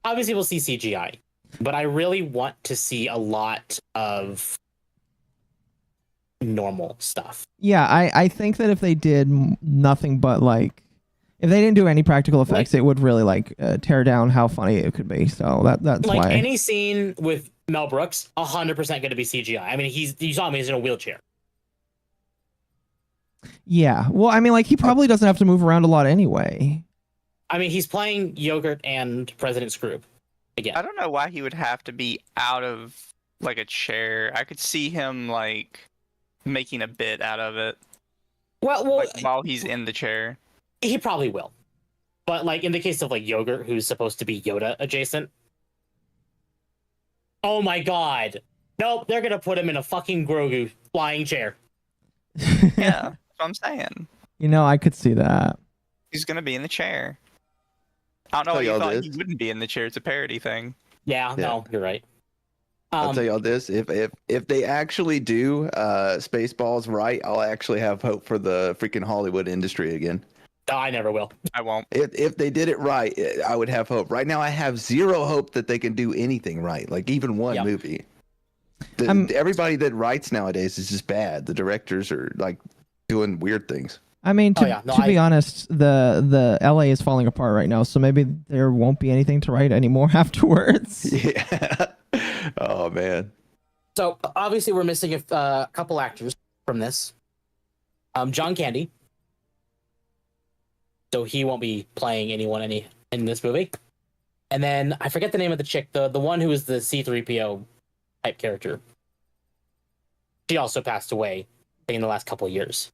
Obviously, we'll see CGI. But I really want to see a lot of normal stuff. Yeah, I think that if they did nothing but like, if they didn't do any practical effects, it would really like tear down how funny it could be. So that's like why. Any scene with Mel Brooks, 100% going to be CGI. I mean, you saw him; he's in a wheelchair. Yeah, well, I mean, like he probably doesn't have to move around a lot anyway. I mean, he's playing Yogurt and President Scroob again. I don't know why he would have to be out of like a chair. I could see him like making a bit out of it. Well, like, while he's in the chair. He probably will. But like in the case of like Yogurt, who's supposed to be Yoda adjacent. Oh my god. Nope, they're gonna put him in a fucking Grogu flying chair. Yeah, that's what I'm saying. You know, I could see that. He's gonna be in the chair. I don't know why you thought he wouldn't be in the chair. It's a parody thing. Yeah, no, you're right. I'll tell y'all this: if they actually do Spaceballs right, I'll actually have hope for the freaking Hollywood industry again. I never will. I won't. If they did it right, I would have hope. Right now, I have zero hope that they can do anything right, like even one movie. Everybody that writes nowadays is just bad. The directors are like doing weird things. I mean, to be honest, the LA is falling apart right now, so maybe there won't be anything to write anymore afterwards. Yeah. Oh man. So obviously we're missing a couple actors from this. John Candy. So he won't be playing anyone in this movie. And then I forget the name of the chick, the one who was the C-3PO type character. She also passed away in the last couple of years.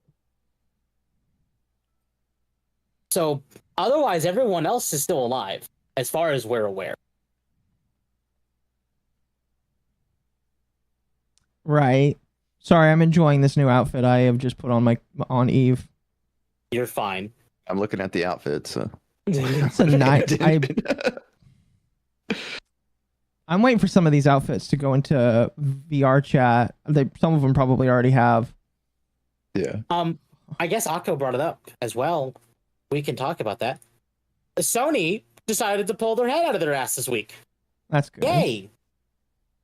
So otherwise, everyone else is still alive, as far as we're aware. Right. Sorry, I'm enjoying this new outfit I have just put on Eve. You're fine. I'm looking at the outfit, so. It's a nice. I'm waiting for some of these outfits to go into VR chat. Some of them probably already have. Yeah. I guess Occo brought it up as well. We can talk about that. Sony decided to pull their head out of their ass this week. That's good. Yay!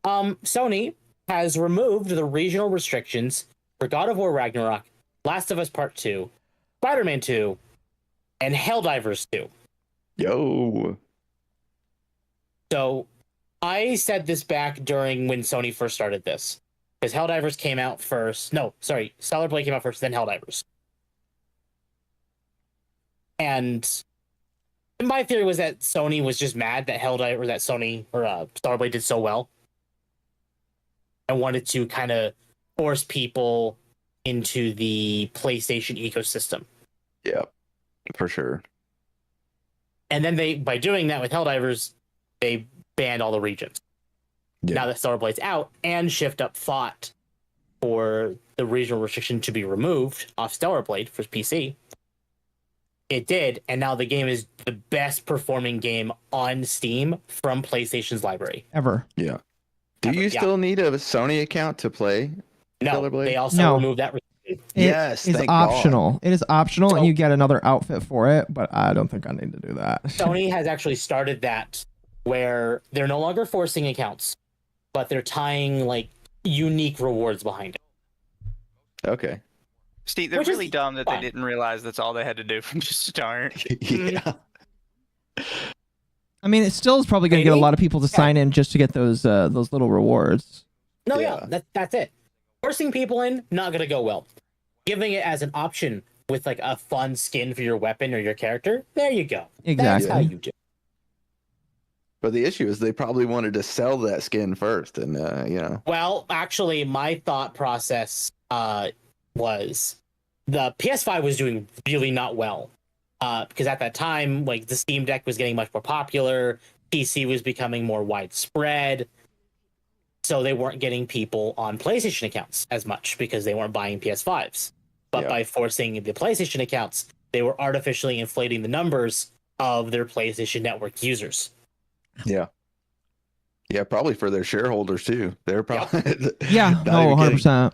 Sony has removed the regional restrictions for God of War Ragnarok, Last of Us Part 2, Spider-Man 2, and Helldivers 2. Yo. So, I said this back during when Sony first started this. Because Helldivers came out first. No, sorry. Stellar Blade came out first, then Helldivers. And my theory was that Sony was just mad that Stellar Blade did so well. And wanted to kind of force people into the PlayStation ecosystem. Yeah, for sure. And then by doing that with Helldivers, they banned all the regions. Yeah. Now that Stellar Blade's out, and Shift Up fought for the regional restriction to be removed off Stellar Blade for PC. It did, and now the game is the best performing game on Steam from PlayStation's library. Ever. Yeah. Do you still need a Sony account to play Stellar Blade? They also removed that restriction. Yes, it's optional. God. It is optional, and you get another outfit for it, but I don't think I need to do that. Sony has actually started that where they're no longer forcing accounts, but they're tying like unique rewards behind it. Okay. Steve, they're really dumb that they didn't realize that's all they had to do from the start. Yeah. I mean, it still is probably going to get a lot of people to sign in just to get those little rewards. No, that's it. Forcing people in, not going to go well. Giving it as an option with like a fun skin for your weapon or your character, there you go. Exactly. That's how you do. But the issue is they probably wanted to sell that skin first, and Well, actually, my thought process was the PS5 was doing really not well. Because at that time, like the Steam Deck was getting much more popular, PC was becoming more widespread, so they weren't getting people on PlayStation accounts as much because they weren't buying PS5s. But by forcing the PlayStation accounts, they were artificially inflating the numbers of their PlayStation Network users. Yeah. Yeah, probably for their shareholders too. They're probably 100%.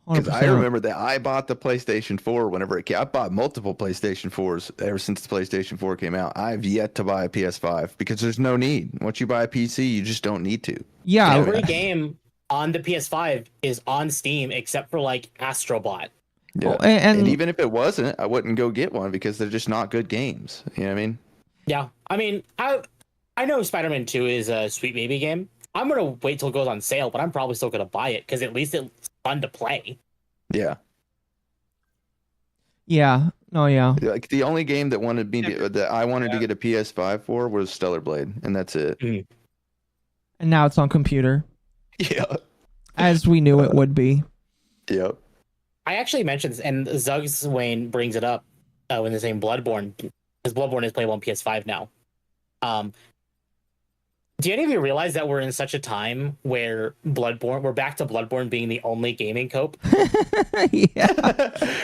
Because I 100%. remember that I bought the PlayStation 4 whenever it came. I bought multiple PlayStation 4s ever since the PlayStation 4 came out. I've yet to buy a PS5 because there's no need. Once you buy a PC, you just don't need to. Yeah. Every game on the PS5 is on Steam except for like Astrobot. Yeah. Oh, and even if it wasn't, I wouldn't go get one because they're just not good games. You know what I mean? Yeah, I mean, I know Spider-Man 2 is a sweet baby game. I'm gonna wait till it goes on sale, but I'm probably still gonna buy it because at least it's fun to play. Yeah. Yeah. Oh yeah. Like the only game that I wanted to get a PS5 for was Stellar Blade, and that's it. And now it's on computer. Yeah. As we knew it would be. Yep. I actually mentioned this, and Zugs Wayne brings it up when they're saying Bloodborne, because Bloodborne is playable on PS5 now. Do any of you realize that we're in such a time where we're back to Bloodborne being the only gaming cope? Yeah.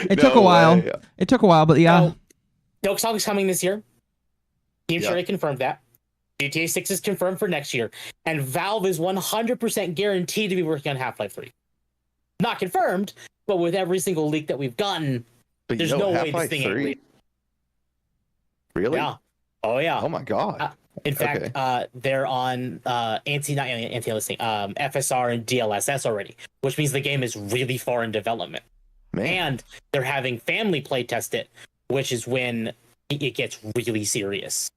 It took a while. Way. It took a while, but yeah. Silk Song's coming this year. Team Yeah. Cherry confirmed that. GTA 6 is confirmed for next year. And Valve is 100% guaranteed to be working on Half-Life 3. Not confirmed, but with every single leak that we've gotten, But there's no way this Half-Life thing ain't 3? real. Really? Yeah. Oh, yeah. Oh my god. In fact, they're on FSR and DLSS already, which means the game is really far in development. Man. And they're having family play test it, which is when it gets really serious.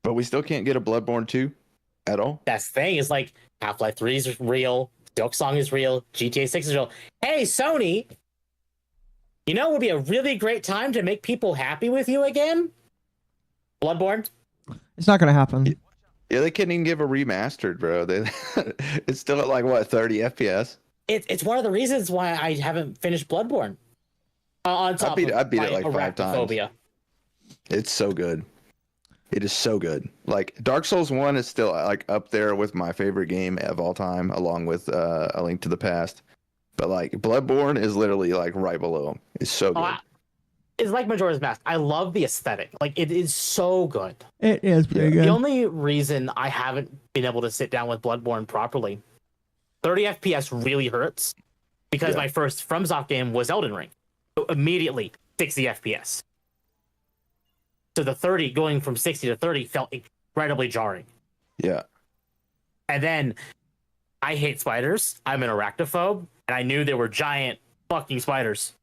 But we still can't get a Bloodborne 2 at all. That's the thing, is like Half-Life 3 is real, Silk Song is real, GTA 6 is real. Hey, Sony, you know it would be a really great time to make people happy with you again? Bloodborne? It's not gonna happen. Yeah, they can't even give a remastered, bro. It's still at like what, 30 FPS? It's one of the reasons why I haven't finished Bloodborne. On top I beat it like 5 times. arachnophobia. It's so good. It is so good. Like Dark Souls 1 is still like up there with my favorite game of all time, along with A Link to the Past. But like Bloodborne is literally like right below. It's so good. It's like Majora's Mask. I love the aesthetic. Like, it is so good. It is pretty good. The only reason I haven't been able to sit down with Bloodborne properly, 30 FPS really hurts, because my first FromSoft game was Elden Ring. So immediately 60 FPS. So the 30 going from 60 to 30 felt incredibly jarring. Yeah. And then I hate spiders. I'm an arachnophobe, and I knew there were giant fucking spiders.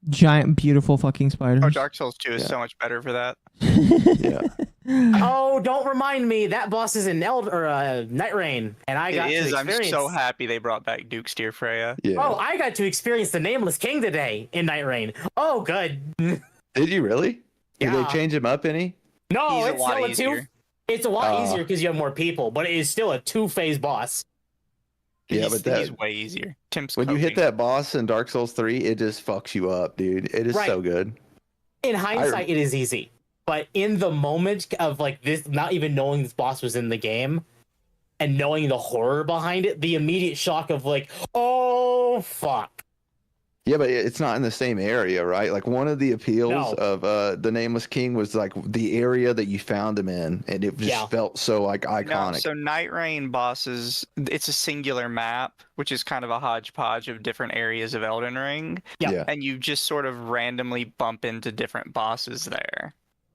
Giant, beautiful fucking spiders. Oh, Dark Souls 2 is so much better for that. Yeah. Oh, don't remind me. That boss is in Night Rain, and I got to experience. I'm so happy they brought back Duke's Dear Freya. Yeah. Oh, I got to experience the Nameless King today in Night Rain. Oh, good. Did you really? Did they Yeah. change him up any? No, He's a it's lot still easier. It's a lot easier because you have more people, but it is still a 2-phase boss. Yeah, He's but he's way easier. Tim's when you hit coping. that boss in Dark Souls 3, it just fucks you up, dude. It is Right. so good. In hindsight, it is easy, but in the moment of like this, not even knowing this boss was in the game, and knowing the horror behind it, the immediate shock of like, oh fuck. Yeah, but it's not in the same area, right? Like one of the appeals No. of the Nameless King was like the area that you found him in, and it just felt so like No, iconic. so Night Rain bosses, it's a singular map, which is kind of a hodgepodge of different areas of Elden Ring. Yeah. And you just sort of randomly bump into different bosses there.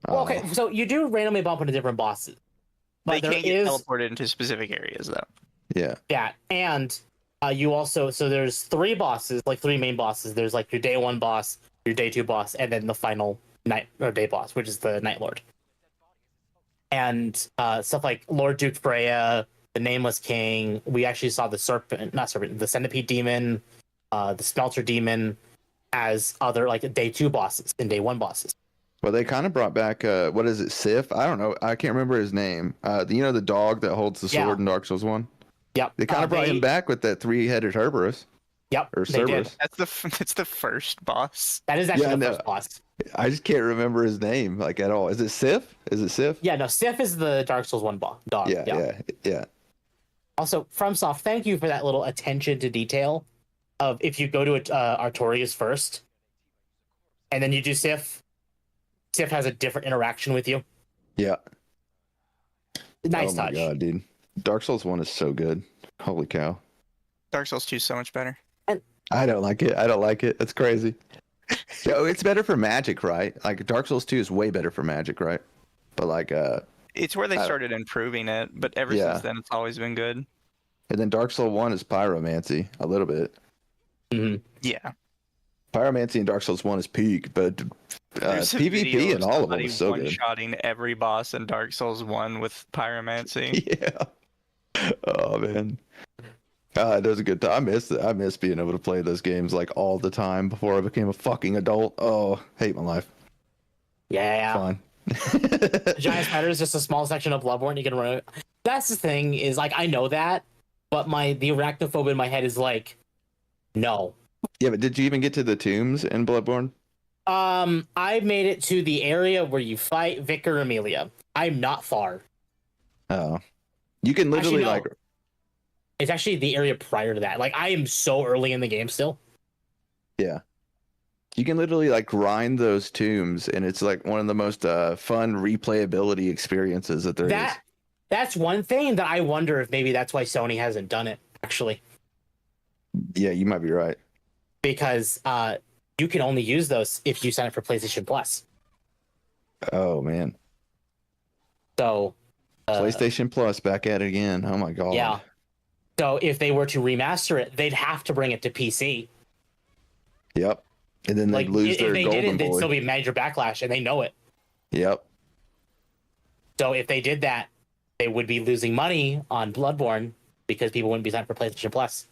Well, okay, so you do randomly bump into different bosses, but They there can't get is teleported into specific areas, though. Yeah. that, and you also there's 3 bosses, like 3 main bosses. There's like your day 1 boss, your day 2 boss, and then the final night or day boss, which is the Night Lord. And stuff like Lord Duke Freya, the Nameless King. We actually saw the the Centipede Demon, the Smelter Demon, as other like day 2 bosses and day 1 bosses. Well, they kind of brought back what is it, Sif? I don't know. I can't remember his name. The dog that holds the sword in Dark Souls 1. Yep. They kind of brought him back with that 3-headed Herberus. Yep. Or They did. Cerberus. That's the first boss. That is actually Yeah, the no. first boss. I just can't remember his name like at all. Is it Sif? Is it Sif? Yeah, no, Sif is the Dark Souls 1 dog. Yeah. Also, FromSoft, thank you for that little attention to detail of if you go to Artorias first, and then you do Sif has a different interaction with you. Yeah. Nice oh touch. my god, dude. Dark Souls 1 is so good. Holy cow. Dark Souls 2 is so much better. And I don't like it. I don't like it. That's crazy. So it's better for Magic, right? Like Dark Souls 2 is way better for Magic, right? But like It's where they I- started improving it, but ever Yeah. since then, it's always been good. and then Dark Souls 1 is Pyromancy a little bit. Yeah. Pyromancy in Dark Souls 1 is peak, but There's a PvP video and of all of them somebody is so good. one-shotting every boss in Dark Souls 1 with pyromancy. Yeah. Oh man. It was a good time. I miss being able to play those games like all the time before I became a fucking adult. Oh, hate my life. Yeah. Fine. The giant spider is just a small section of Bloodborne. You can run. That's the thing is like I know that, but the arachnophobia in my head is like, no. Yeah, but did you even get to the tombs in Bloodborne? I made it to the area where you fight Vicar Amelia. I'm not far. Oh, you can literally Actually, no. It's actually the area prior to that. Like I am so early in the game still. Yeah. You can literally like grind those tombs, and it's like one of the most fun replayability experiences that there is. That's one thing that I wonder if maybe that's why Sony hasn't done it, actually. Yeah, you might be right. Because you can only use those if you sign up for PlayStation Plus. Oh man. So PlayStation Plus back at it again. Oh my god. Yeah. So if they were to remaster it, they'd have to bring it to PC. Yep. And then they'd lose their if they golden didn't, boy. they'd still be major backlash, and they know it. Yep. So if they did that, they would be losing money on Bloodborne because people wouldn't be signed for PlayStation Plus.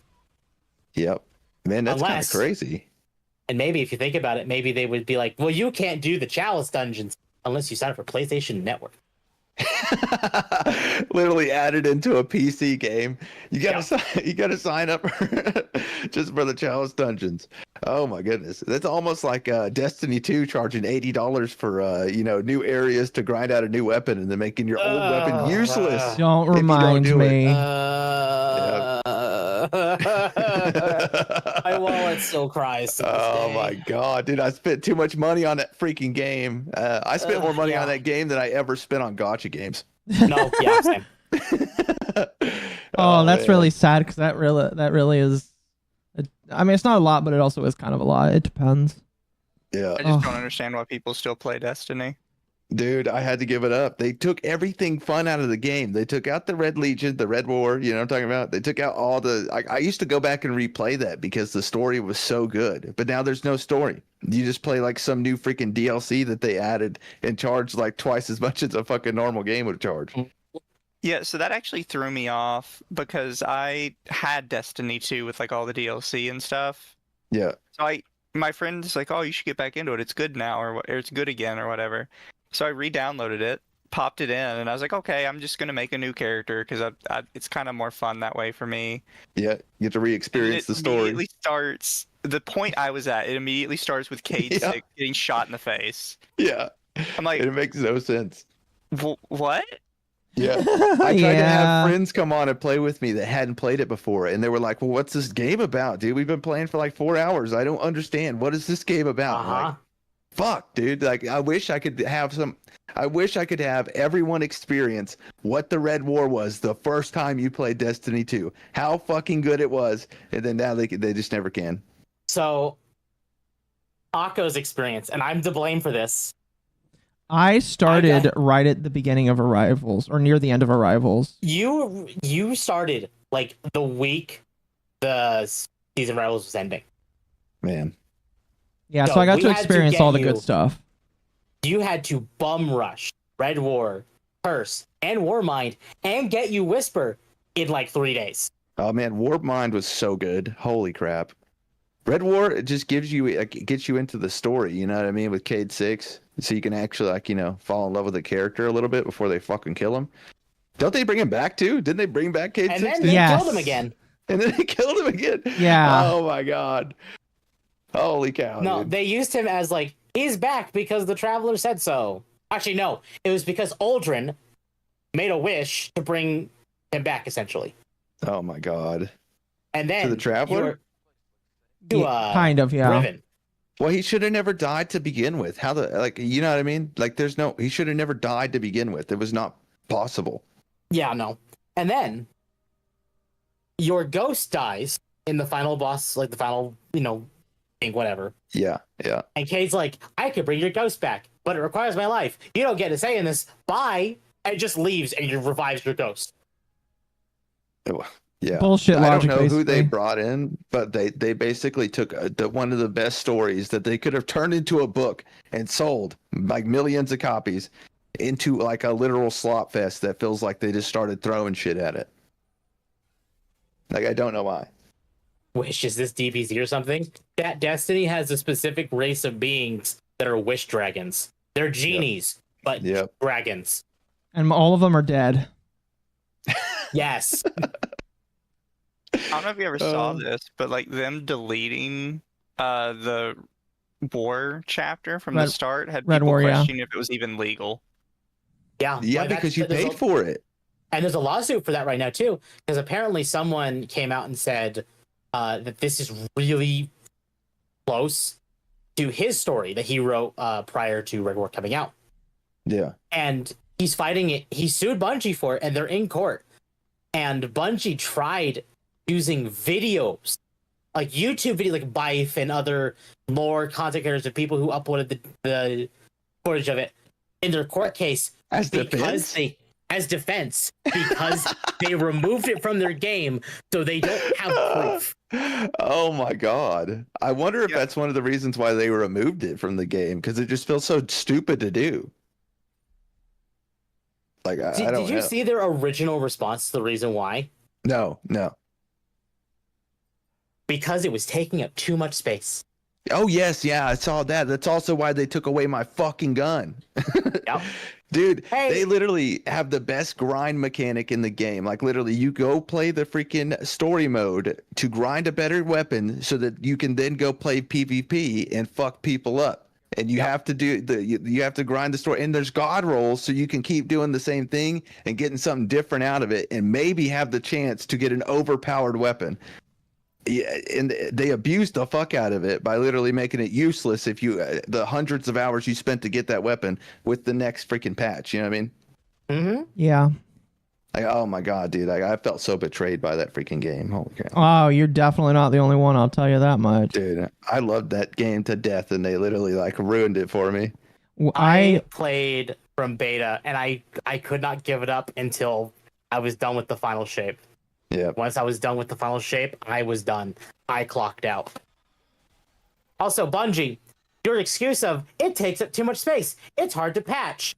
Yep. Man, that's kind of Unless- crazy. And maybe if you think about it, maybe they would be like, well, you can't do the Chalice dungeons unless you sign up for PlayStation Network. Literally added into a PC game. You gotta sign up just for the Chalice dungeons. Oh my goodness, that's almost like Destiny 2 charging $80 for new areas to grind out a new weapon and then making your old weapon useless. Don't if you remind do it. me. My wallet still cries. Oh my god, dude! I spent too much money on that freaking game. I spent more money on that game than I ever spent on gacha games. No, yeah, same. Oh, that's man. really sad because that really is. I mean, it's not a lot, but it also is kind of a lot. It depends. Yeah. I just don't understand why people still play Destiny. Dude, I had to give it up. They took everything fun out of the game. They took out the Red Legion, the Red War, you know what I'm talking about? They took out all the... I used to go back and replay that because the story was so good. But now there's no story. You just play like some new freaking DLC that they added and charged like twice as much as a fucking normal game would charge. Yeah, so that actually threw me off because I had Destiny 2 with like all the DLC and stuff. Yeah. So my friend's like, "Oh, you should get back into it. It's good now, or it's good again, or whatever." So I re-downloaded it, popped it in, and I was like, "Okay, I'm just gonna make a new character because it's kind of more fun that way for me." Yeah, you get to re-experience the story. Immediately starts the point I was at. It immediately starts with Cade Yeah. 6 getting shot in the face. Yeah. I'm like, It makes no sense. What? Yeah. I tried to Yeah. have friends come on and play with me that hadn't played it before. And they were like, well, what's this game about, dude? We've been playing for like 4 hours. I don't understand. What is this game about? I'm like, fuck, dude. Like, I wish I could have everyone experience what the Red War was the first time you played Destiny 2. How fucking good it was. And then now they just never can. So, Akko's experience, and I'm to blame for this. I started right at the beginning of Arrivals, or near the end of Arrivals. You started like the week the season of Rebels was ending. Man. Yeah, So so I got we to had to experience get all the you- good stuff. You had to bum rush Red War, Curse, and Warmind, and get you Whisper in like 3 days. Oh man, Warp Mind was so good. Holy crap. Red War, it just gives you, it gets you into the story, you know what I mean, with Cade 6. So you can actually, like, fall in love with the character a little bit before they fucking kill him. Don't they bring him back too? Didn't they bring back Cade 6? And then they killed him again. And then they killed him again. Yeah. Oh my god. Holy cow. No, dude. they used him as like, he's back because the Traveler said so. Actually, no. It was because Aldrin made a wish to bring him back, essentially. Oh my god. And then To the Traveler? Kind of, yeah. Riven. Well, he should have never died to begin with. How you know what I mean? Like, he should have never died to begin with. It was not possible. Yeah, no. And then your ghost dies in the final boss, like the final, thing, whatever. Yeah. And Kade's like, I could bring your ghost back, but it requires my life. You don't get a say in this. Bye. And just leaves and you revives your ghost. Yeah. Bullshit logic. I don't know who they basically. brought in, but they basically took one of the best stories that they could have turned into a book and sold like millions of copies into like a literal slop fest that feels like they just started throwing shit at it. Like, I don't know why. Wish, is this DBZ or something? That Destiny has a specific race of beings that are wish dragons. They're genies, but dragons. And all of them are dead. Yes. I don't know if you ever saw this, but like them deleting the war chapter from the start had Red people War, questioning if it was even legal. Yeah. Yeah, Well, because you paid for it. And there's a lawsuit for that right now, too, because apparently someone came out and said that this is really close to his story that he wrote prior to Red War coming out. Yeah. And he's fighting it. He sued Bungie for it, and they're in court. And Bungie tried using videos, like YouTube videos, like Bife and other more content creators and people who uploaded the footage of it in their court case as defense because they removed it from their game, so they don't have proof. Oh my god! I wonder if that's one of the reasons why they removed it from the game, because it just feels so stupid to do. Like, I don't know. Did you see their original response to the reason why? No. Because it was taking up too much space. Oh yes, yeah, I saw that. That's also why they took away my fucking gun. Yep. Dude, they literally have the best grind mechanic in the game. Like, literally, you go play the freaking story mode to grind a better weapon so that you can then go play PvP and fuck people up. And you have to do you have to grind the story. And there's god rolls, so you can keep doing the same thing and getting something different out of it, and maybe have the chance to get an overpowered weapon. Yeah, and they abused the fuck out of it by literally making it useless if you the hundreds of hours you spent to get that weapon with the next freaking patch. You know what I mean? Mm-hmm. Yeah. Like, oh my god, dude! I felt so betrayed by that freaking game. Holy crap! Oh, you're definitely not the only one. I'll tell you that much. Dude, I loved that game to death, and they literally like ruined it for me. I played from beta, and I could not give it up until I was done with the final shape. Yeah. Once I was done with the final shape, I was done. I clocked out. Also, Bungie, your excuse of it takes up too much space. It's hard to patch.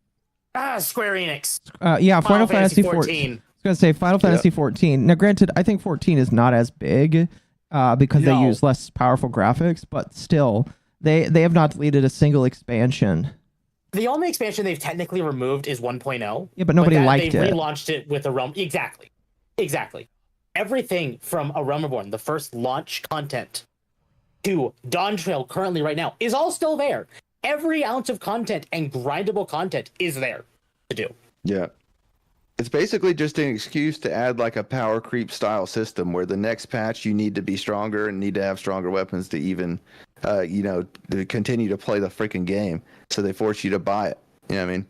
Square Enix. Yeah, Final Fantasy 14. I was gonna say Final Fantasy 14. Now, granted, I think 14 is not as big because they use less powerful graphics, but still, they have not deleted a single expansion. The only expansion they've technically removed is 1.0. Yeah, but nobody liked they it. relaunched it with a realm. Exactly. Everything from A Realm Reborn, the first launch content, to Dawn Trail currently right now is all still there. Every ounce of content and grindable content is there to do. Yeah. It's basically just an excuse to add like a power creep style system where the next patch you need to be stronger and need to have stronger weapons to even, to continue to play the freaking game. So they force you to buy it. You know what I mean?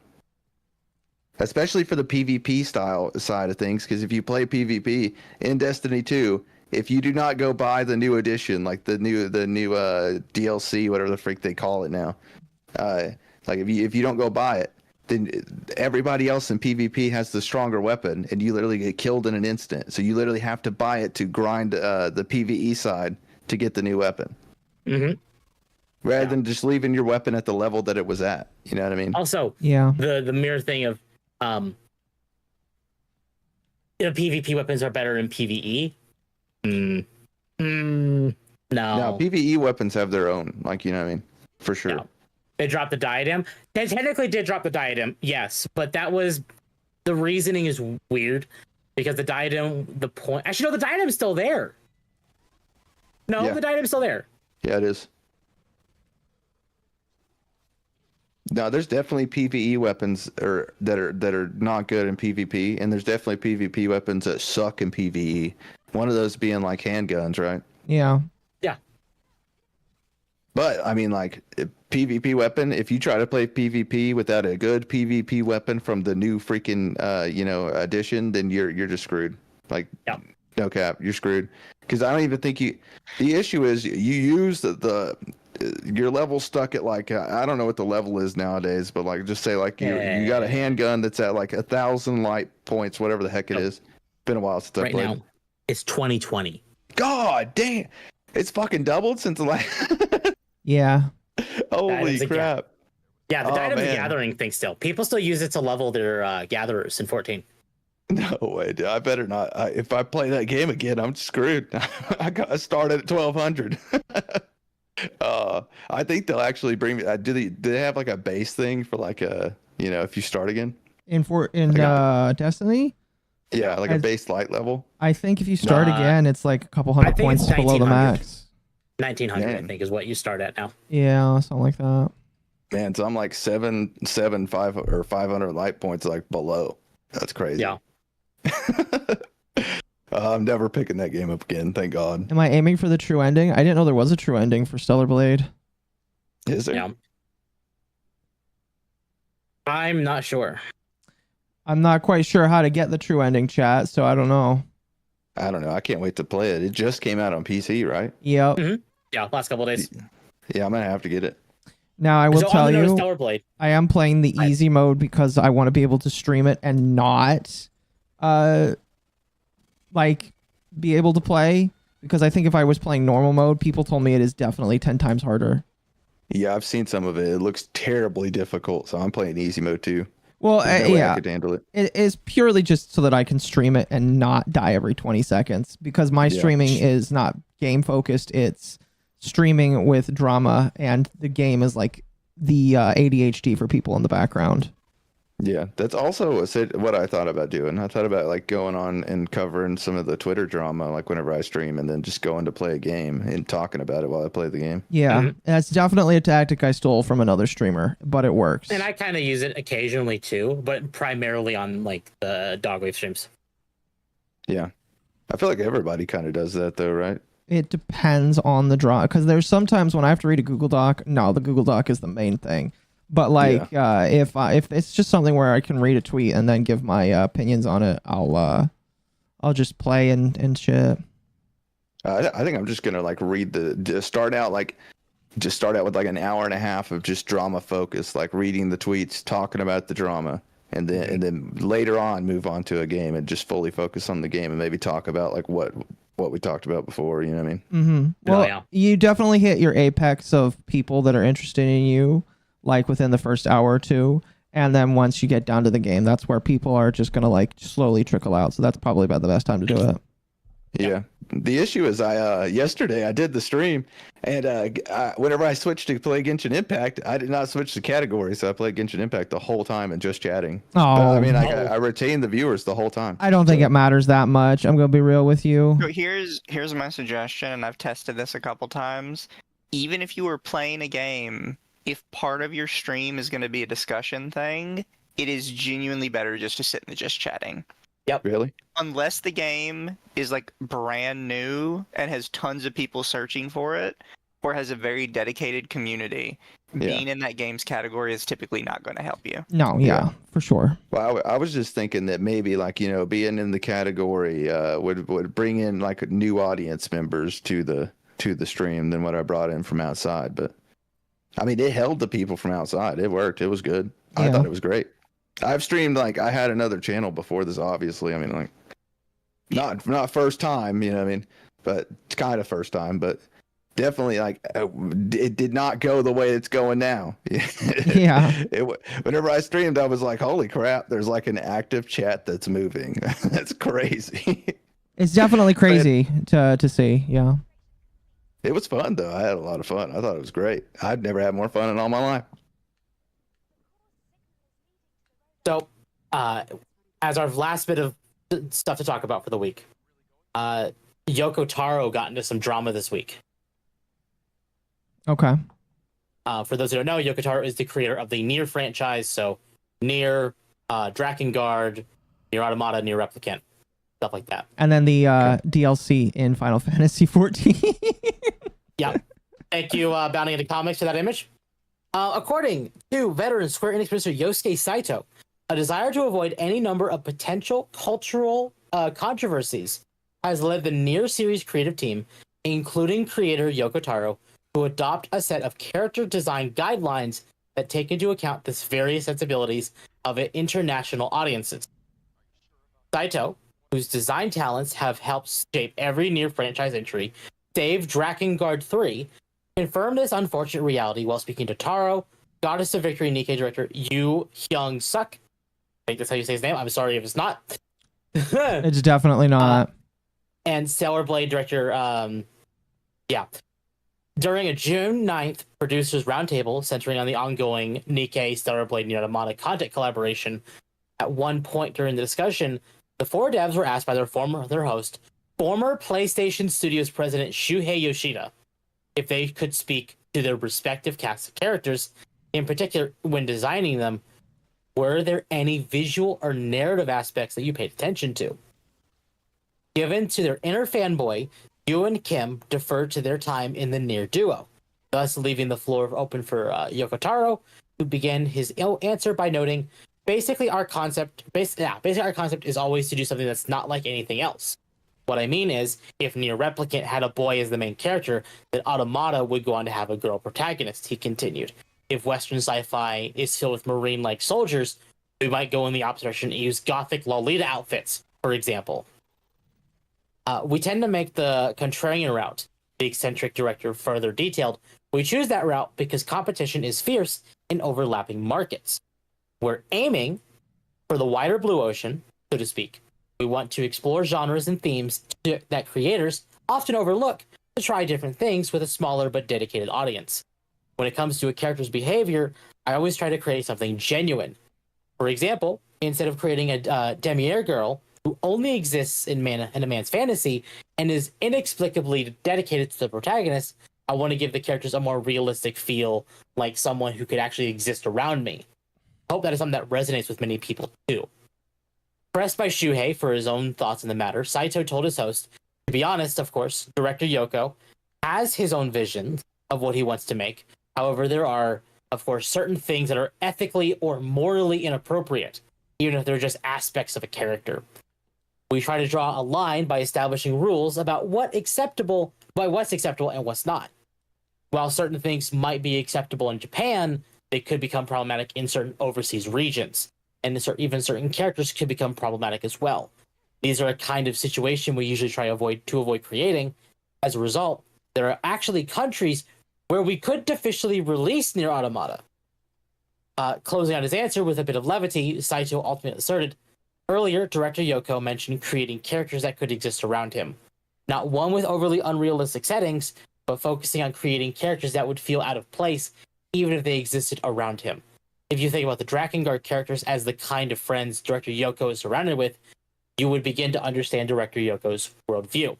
Especially for the PvP style side of things, because if you play PvP in Destiny 2, if you do not go buy the new edition, like the new DLC, whatever the freak they call it now, like if you don't go buy it, then everybody else in PvP has the stronger weapon, and you literally get killed in an instant. So you literally have to buy it to grind the PvE side to get the new weapon. Mm-hmm. Rather than just leaving your weapon at the level that it was at. You know what I mean? Also, the mirror thing of PvP weapons are better in PvE. No. No, PvE weapons have their own, like, you know what I mean? For sure. No. They dropped the diadem. They technically did drop the diadem, yes, but that was the reasoning is weird because the diadem, the point. Actually, no, the diadem's still there. No, the diadem's still there. Yeah, it is. No, there's definitely PvE weapons that are not good in PvP, and there's definitely PvP weapons that suck in PvE. One of those being like handguns, right? Yeah. Yeah. But I mean, like PvP weapon. If you try to play PvP without a good PvP weapon from the new freaking edition, then you're just screwed. Like, No cap, you're screwed. Because I don't even think you. The issue is you use your level stuck at like I don't know what the level is nowadays, but like just say like you got a handgun that's at like 1,000 light points, whatever the heck it is. Been a while since I played. Right now, it's 2020. God damn, it's fucking doubled since the last. Yeah. Holy crap. Yeah, the Diadem of the Gathering thing still. People still use it to level their gatherers in 14. No way, dude. I better not. If I play that game again, I'm screwed. I got to start at 1,200. I think they'll actually bring me. Do they have like a base thing for like if you start again? In Destiny? Yeah, like a base light level. I think if you start again, it's like a couple hundred points below the max. 1900, I think, is what you start at now. Yeah, something like that. Man, so I'm like 500 light points like below. That's crazy. Yeah. I'm never picking that game up again. Thank God. Am I aiming for the true ending? I didn't know there was a true ending for Stellar Blade. Is there? Yeah. I'm not sure. I'm not quite sure how to get the true ending, chat, so I don't know. I don't know. I can't wait to play it. It just came out on PC, right? Yep. Mm-hmm. Yeah, last couple of days. Yeah, I'm gonna have to get it. Now I will tell you, Stellar Blade. I am playing the easy mode because I want to be able to stream it and not, like, be able to play. Because I think if I was playing normal mode, people told me it is definitely 10 times harder. Yeah, I've seen some of it. It looks terribly difficult, so I'm playing easy mode too. Well, yeah, I could handle it. It is purely just so that I can stream it and not die every 20 seconds. Because my streaming is not game focused; it's streaming with drama, and the game is like the ADHD for people in the background. Yeah, that's also what I thought about doing. I thought about like going on and covering some of the Twitter drama, like whenever I stream, and then just going to play a game and talking about it while I play the game. Yeah, that's definitely a tactic I stole from another streamer, but it works. And I kind of use it occasionally too, but primarily on like the Dogwave streams. Yeah, I feel like everybody kind of does that though, right? It depends on the draw, because there's sometimes when I have to read a Google Doc. No, the Google Doc is the main thing. But like, if it's just something where I can read a tweet and then give my opinions on it, I'll just play and shit. I think I'm just gonna like start out with like an hour and a half of just drama focus, like reading the tweets, talking about the drama, and then later on move on to a game and just fully focus on the game and maybe talk about like what we talked about before. You know what I mean? Mm-hmm. Well, you definitely hit your apex of people that are interested in you, like within the first hour or two, and then once you get down to the game, that's where people are just gonna like slowly trickle out. So that's probably about the best time to do it. Yeah. The issue is yesterday I did the stream, and whenever I switched to play Genshin Impact, I did not switch the category, so I played Genshin Impact the whole time and just chatting. Oh, but, I mean, I retained the viewers the whole time. I don't think it matters that much. I'm gonna be real with you. So here's my suggestion, and I've tested this a couple times. Even if you were playing a game, if part of your stream is going to be a discussion thing, it is genuinely better just to sit in the just chatting. Yep. Really? Unless the game is like brand new and has tons of people searching for it, or has a very dedicated community, being in that game's category is typically not going to help you. No, yeah, for sure. Well, I was just thinking that maybe like, being in the category would bring in like new audience members to the stream than what I brought in from outside. But I mean, it held the people from outside. It worked. It was good. Yeah. I thought it was great. I've streamed, like, I had another channel before this, obviously. I mean, like, not first time, you know what I mean? But it's kind of first time, but definitely, like, it did not go the way it's going now. Yeah. Whenever I streamed, I was like, holy crap, there's, like, an active chat that's moving. That's crazy. It's definitely crazy to see, yeah. It was fun, though. I had a lot of fun. I thought it was great. I've never had more fun in all my life. So, as our last bit of stuff to talk about for the week, Yoko Taro got into some drama this week. Okay. For those who don't know, Yoko Taro is the creator of the Nier franchise, so Nier, Drakengard, Nier Automata, Nier Replicant, stuff like that. And then the DLC in Final Fantasy 14. Yeah. Thank you, Bounding into Comics, for that image. According to veteran Square Enix producer Yosuke Saito, a desire to avoid any number of potential cultural controversies has led the Nier series creative team, including creator Yoko Taro, to adopt a set of character design guidelines that take into account the various sensibilities of international audiences. Saito, whose design talents have helped shape every Nier franchise entry, save Drakengard 3, confirmed this unfortunate reality while speaking to Taro, Goddess of Victory Nikkei director Yu Hyung Suk. I think that's how you say his name. I'm sorry if it's not. It's definitely not. And Stellar Blade director, During a June 9th producers roundtable centering on the ongoing Nikkei Stellar Blade Nier Automata content collaboration, at one point during the discussion, the four devs were asked by their host, former PlayStation Studios president Shuhei Yoshida, if they could speak to their respective cast of characters. In particular, when designing them, were there any visual or narrative aspects that you paid attention to? Given to their inner fanboy, Yu and Kim deferred to their time in the Nier duo, thus leaving the floor open for Yoko Taro, who began his answer by noting, basically our concept is always to do something that's not like anything else. What I mean is, if Nier Replicant had a boy as the main character, then Automata would go on to have a girl protagonist, he continued. If Western sci-fi is filled with Marine-like soldiers, we might go in the opposite direction and use gothic Lolita outfits, for example. We tend to make the contrarian route, the eccentric director further detailed. We choose that route because competition is fierce in overlapping markets. We're aiming for the wider blue ocean, so to speak. We want to explore genres and themes that creators often overlook to try different things with a smaller but dedicated audience. When it comes to a character's behavior, I always try to create something genuine. For example, instead of creating a demier girl who only exists in a man's fantasy and is inexplicably dedicated to the protagonist, I want to give the characters a more realistic feel, like someone who could actually exist around me. I hope that is something that resonates with many people too. Pressed by Shuhei for his own thoughts on the matter, Saito told his host, to be honest, of course, director Yoko has his own vision of what he wants to make. However, there are, of course, certain things that are ethically or morally inappropriate, even if they're just aspects of a character. We try to draw a line by establishing rules about what's acceptable and what's not. While certain things might be acceptable in Japan, they could become problematic in certain overseas regions, and even certain characters could become problematic as well. These are a kind of situation we usually try to avoid creating. As a result, there are actually countries where we could officially release Nier Automata. Closing out his answer with a bit of levity, Saito ultimately asserted, earlier, director Yoko mentioned creating characters that could exist around him. Not one with overly unrealistic settings, but focusing on creating characters that would feel out of place, even if they existed around him. If you think about the Drakengard characters as the kind of friends director Yoko is surrounded with, you would begin to understand director Yoko's worldview.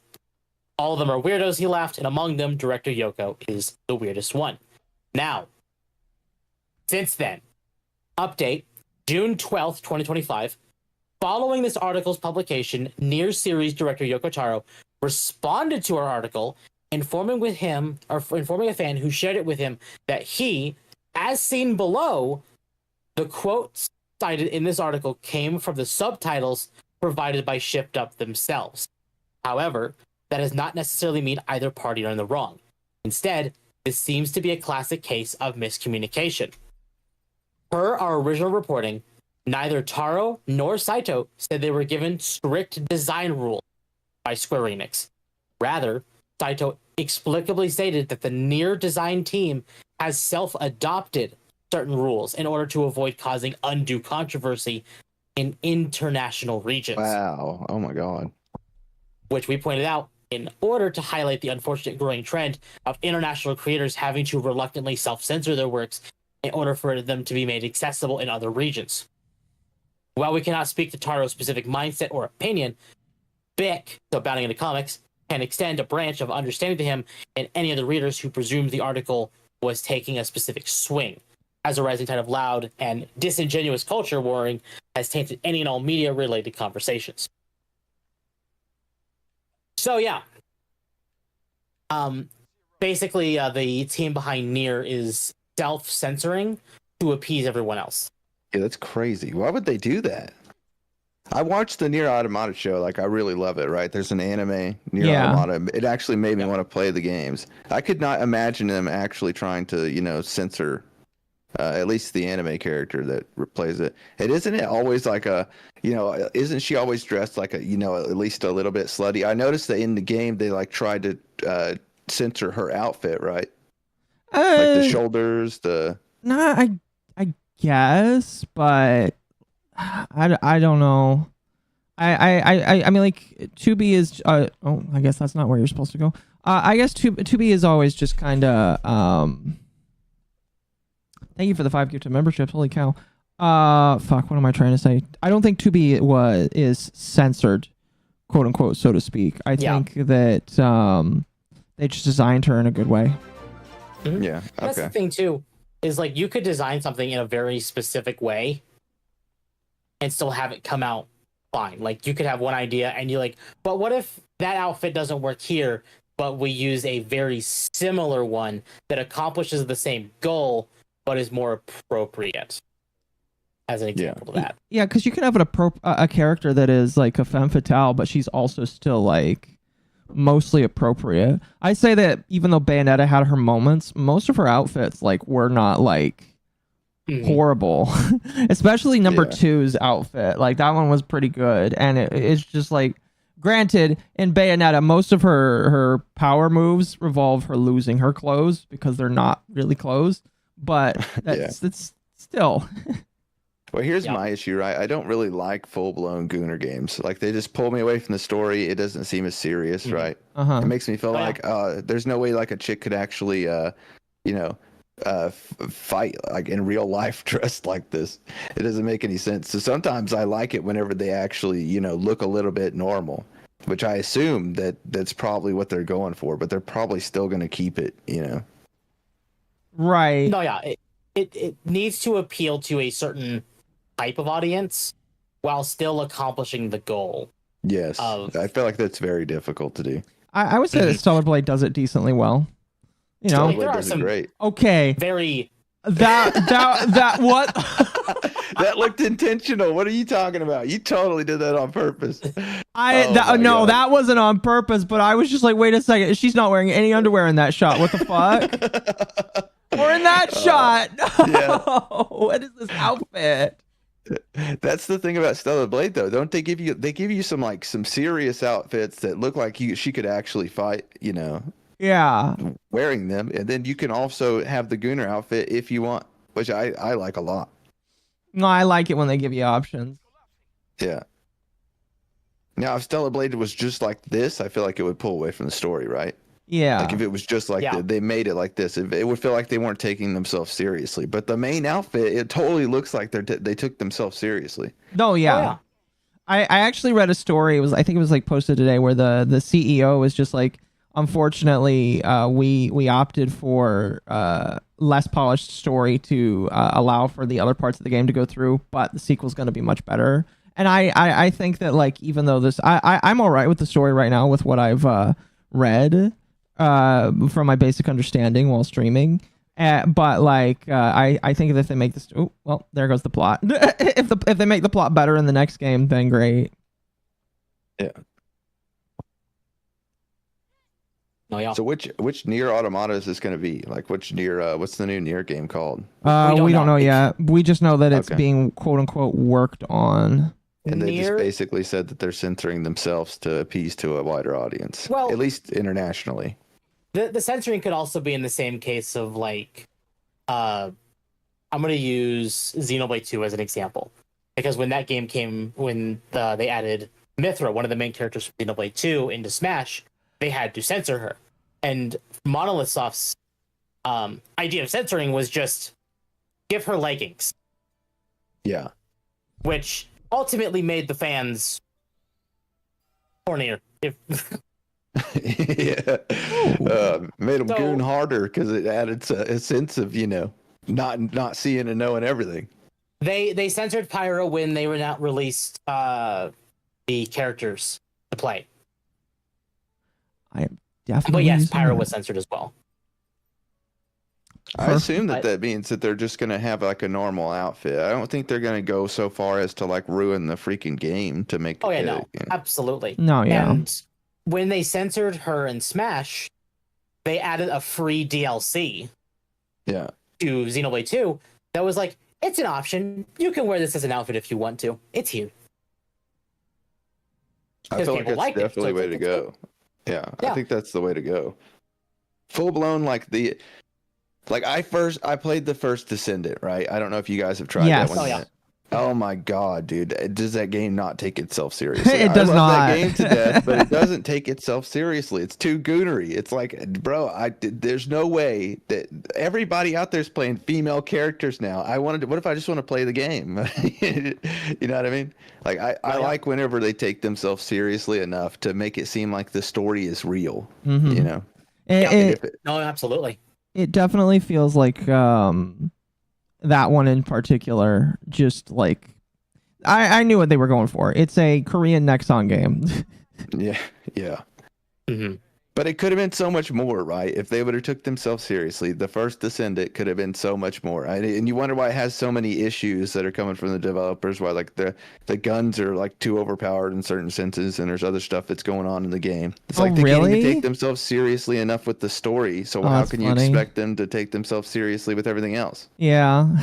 All of them are weirdos, he laughed, and among them, director Yoko is the weirdest one. Now, since then, update, June 12th, 2025, following this article's publication, Nier series director Yoko Taro responded to our article, informing a fan who shared it with him that he, as seen below, the quotes cited in this article came from the subtitles provided by Shipped Up themselves. However, that does not necessarily mean either party are in the wrong. Instead, this seems to be a classic case of miscommunication. Per our original reporting, neither Taro nor Saito said they were given strict design rules by Square Enix. Rather, Saito explicably stated that the Nier design team has self-adopted certain rules in order to avoid causing undue controversy in international regions. Wow. Oh my God. Which we pointed out in order to highlight the unfortunate growing trend of international creators having to reluctantly self-censor their works in order for them to be made accessible in other regions. While we cannot speak to Taro's specific mindset or opinion, BIC, so Bounding into Comics, can extend a branch of understanding to him and any other readers who presumed the article was taking a specific swing, as a rising tide of loud and disingenuous culture warring has tainted any and all media-related conversations. So yeah, basically the team behind Nier is self-censoring to appease everyone else. Yeah, that's crazy. Why would they do that? I watched the Nier Automata show. Like, I really love it, right? There's an anime, Nier Yeah. Automata. It actually made me want to play the games. I could not imagine them actually trying to, censor at least the anime character that plays it. And isn't it always like isn't she always dressed like at least a little bit slutty? I noticed that in the game, they like tried to censor her outfit, right? Like the shoulders, Nah, I guess, but I don't know. I mean, like 2B is I guess that's not where you're supposed to go. I guess 2B is always just kind of thank you for the 5 gifted memberships. Holy cow. Fuck, what am I trying to say? I don't think 2B is censored, quote unquote, so to speak. I think that they just designed her in a good way. Mm-hmm. Yeah. Okay. That's the thing too, is like you could design something in a very specific way and still have it come out fine. Like you could have one idea and you're like, but what if that outfit doesn't work here, but we use a very similar one that accomplishes the same goal, but is more appropriate? As an example of that. Yeah, because you can have a character that is like a femme fatale, but she's also still like mostly appropriate. I say that even though Bayonetta had her moments, most of her outfits like were not like horrible. Especially number 2's outfit. Like that one was pretty good. And it's just like, granted, in Bayonetta, most of her power moves revolve her losing her clothes because they're not really clothes. But it's still. Well, here's my issue, right? I don't really like full-blown Gooner games. Like, they just pull me away from the story. It doesn't seem as serious, right? It makes me feel like there's no way like a chick could actually, fight like in real life dressed like this. It doesn't make any sense. So sometimes I like it whenever they actually, look a little bit normal, which I assume that's probably what they're going for, but they're probably still going to keep it, Right. No, yeah. It needs to appeal to a certain type of audience while still accomplishing the goal. Yes. I feel like that's very difficult to do. I would say that Stellar Blade does it decently well. Stellar Blade does it great. Okay. Very that what? That looked intentional. What are you talking about? You totally did that on purpose. That wasn't on purpose, but I was just like, wait a second, she's not wearing any underwear in that shot. What the fuck? Or in that shot. What is this outfit? That's the thing about Stellar Blade, though. Don't they give you some serious outfits that look like she could actually fight, Yeah. wearing them, and then you can also have the Gooner outfit if you want, which I like a lot. No, I like it when they give you options. Yeah. Now, if Stellar Blade was just like this, I feel like it would pull away from the story, right? Yeah. Like if it was just like they made it like this, it would feel like they weren't taking themselves seriously. But the main outfit, it totally looks like they took themselves seriously. No, yeah. I actually read a story. I think it was like posted today where the CEO was just like, unfortunately, we opted for less polished story to allow for the other parts of the game to go through, but the sequel's going to be much better. And I think that like even though I'm all right with the story right now with what I've read from my basic understanding while streaming. But like I think that if they make this, oh well, there goes the plot. if they make the plot better in the next game, then great. Yeah. No, yeah. So which Nier Automata is this going to be? Like which Nier? What's the new Nier game called? We don't know yet. We just know that it's being quote unquote worked on. And they just basically said that they're censoring themselves to appease to a wider audience. Well, at least internationally. The censoring could also be in the same case of like, I'm going to use Xenoblade 2 as an example, because when that game came, when they added Mithra, one of the main characters from Xenoblade 2, into Smash, they had to censor her, and Monolith Soft's idea of censoring was just give her leggings. Yeah. Which ultimately made the fans hornier. Made them goon harder because it added a sense of not seeing and knowing everything. They censored Pyra when they were not released the characters to play. I am definitely. But yes, Pyra was censored as well. I assume that means that they're just going to have like a normal outfit. I don't think they're going to go so far as to like ruin the freaking game to make. Oh yeah, no, absolutely. No, yeah. And when they censored her in Smash, they added a free DLC. Yeah. To Xenoblade 2, that was like, it's an option. You can wear this as an outfit if you want to. It's here. I feel like that's definitely the way to go. Yeah, I think that's the way to go. Full blown I played the first Descendant, right? I don't know if you guys have tried that one yet. Oh my god, dude! Does that game not take itself seriously? It does I love not. that game to death, but it doesn't take itself seriously. It's too goonery. It's like, bro, there's no way that everybody out there's playing female characters now. What if I just want to play the game? You know what I mean? Like I like whenever they take themselves seriously enough to make it seem like the story is real. Mhm. You know? No, absolutely. It definitely feels like that one in particular, just like I knew what they were going for. It's a Korean Nexon game. Yeah. Mm-hmm. But it could have been so much more, right? If they would have took themselves seriously, the first Descendant could have been so much more. And you wonder why it has so many issues that are coming from the developers. Why like the guns are like too overpowered in certain senses, and there's other stuff that's going on in the game. It's like they can't even take themselves seriously enough with the story. So how can you expect them to take themselves seriously with everything else? Yeah.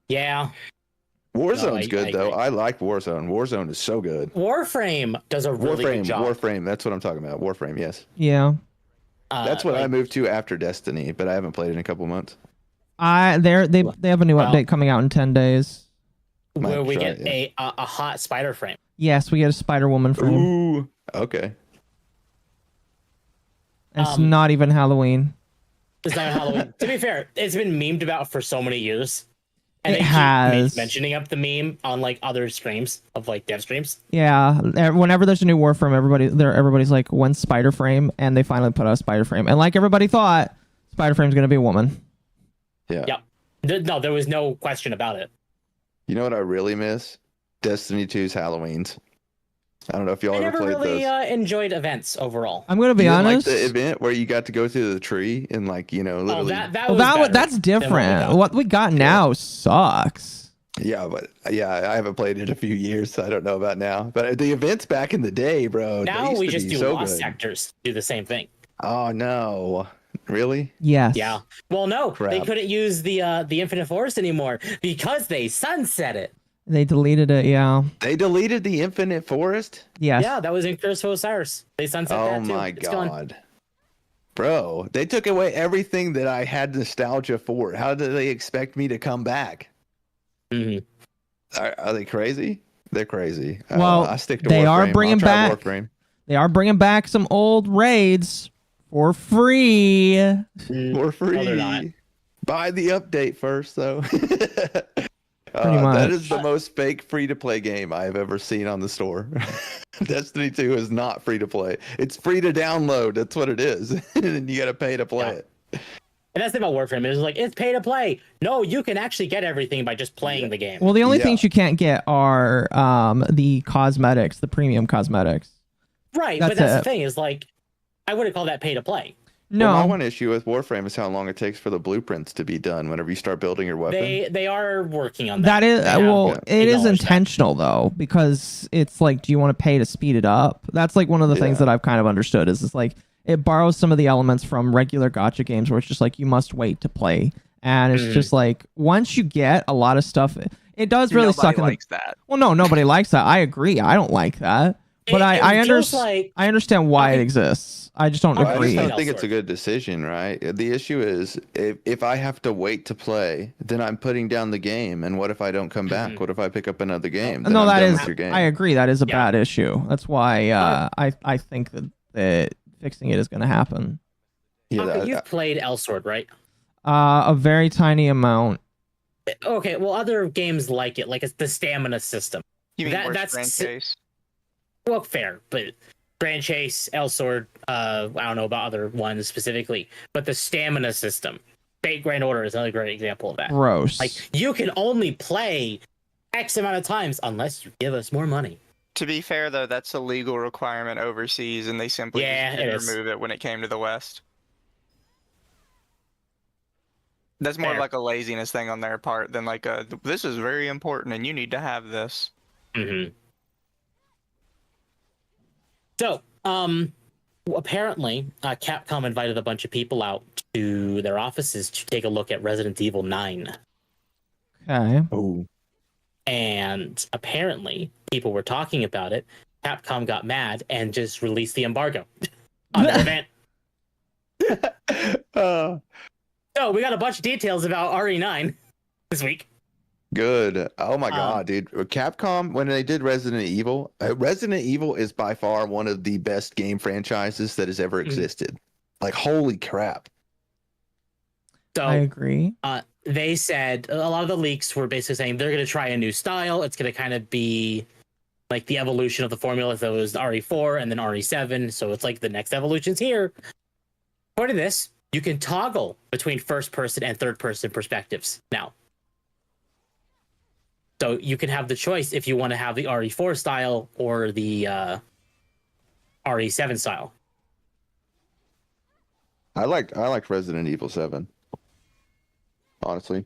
Yeah. Warzone's good though. I like Warzone. Warzone is so good. Warframe does a really good job. Warframe, that's what I'm talking about. Warframe, yes. Yeah. That's what I moved to after Destiny, but I haven't played it in a couple months. They have a new update coming out in 10 days. Where we get a hot spider frame. Yes, we get a Spider Woman frame. Ooh, okay. It's not even Halloween. It's not Halloween. To be fair, it's been memed about for so many years. And it has. Keep mentioning up the meme on like other streams of like dev streams. Yeah, whenever there's a new Warframe, everybody's like, when's Spider Frame? And they finally put out a Spider Frame. And like everybody thought, Spider Frame's gonna be a woman. Yeah. No, there was no question about it. You know what I really miss? Destiny 2's Halloweens. I don't know if y'all ever played really, those. I never really enjoyed events overall. I'm gonna be honest. Like the event where you got to go through the tree and like, you know, literally. That's different. What we got now sucks. Yeah, but I haven't played it in a few years, so I don't know about now. But the events back in the day, bro. Now we just do so lost good. sectors. Do the same thing. Oh no. Really? Yes. Yeah. Well, no, Crap. they couldn't use the Infinite Forest anymore because they sunset it. They deleted it, yeah. They deleted the Infinite Forest? Yes. Yeah, that was in Curse of Osiris. They sunset that too. Oh my It's god. gone. Bro, they took away everything that I had nostalgia for. How do they expect me to come back? Mm-hmm. Are they crazy? They're crazy. Well, I stick to they Warframe. are bringing I'll try back. Warframe. They are bringing back some old raids for free. For free. No, they're not. Buy the update first, though. Pretty much. That is the most fake free-to-play game I have ever seen on the store. Destiny 2 is not free-to-play. It's free to download. That's what it is. And you got to pay to play it. And that's the thing about Warframe. It's like, it's pay to play. No, you can actually get everything by just playing the game. Well, the only things you can't get are the cosmetics, the premium cosmetics. Right, but that's the thing is like, I wouldn't call that pay to play. No. Well, my one issue with Warframe is how long it takes for the blueprints to be done whenever you start building your weapon. They are working on that. That is it is intentional though, because it's like, do you want to pay to speed it up? That's like one of the things that I've kind of understood is it's like it borrows some of the elements from regular gacha games where it's just like you must wait to play, and it's just like once you get a lot of stuff, it does really suck. Nobody likes that. Well, no, nobody likes that. I agree. I don't like that, but I understand why it exists. I just don't agree. I just don't think it's a good decision, right? The issue is if I have to wait to play, then I'm putting down the game. And what if I don't come back? What if I pick up another game? Then No, I'm that done is. with your game. I agree. That is a bad issue. That's why I think that fixing it is going to happen. Yeah, you've played Elsword, right? A very tiny amount. Okay, well, other games like it, like it's the stamina system. You mean that's Grand Chase? Well, fair, but Grand Chase, Elsword, I don't know about other ones specifically, but the stamina system. Fate Grand Order is another great example of that. Gross. Like, you can only play X amount of times unless you give us more money. To be fair, though, that's a legal requirement overseas, and they simply just didn't remove it when it came to the West. That's more Fair. like a laziness thing on their part than like a this is very important and you need to have this. Mm-hmm. So, apparently, Capcom invited a bunch of people out to their offices to take a look at Resident Evil 9. Okay. Oh. And apparently, people were talking about it. Capcom got mad and just released the embargo on their event. So we got a bunch of details about RE9 this week. Good. Oh my god, dude. Capcom, when they did Resident Evil is by far one of the best game franchises that has ever existed. Like, holy crap. So I agree. They said a lot of the leaks were basically saying they're going to try a new style. It's going to kind of be like the evolution of the formula. So it was RE4 and then RE7. So it's like the next evolution's here. According to this, you can toggle between first person and third person perspectives now. So you can have the choice if you want to have the RE4 style or the RE7 style. I liked Resident Evil 7. Honestly.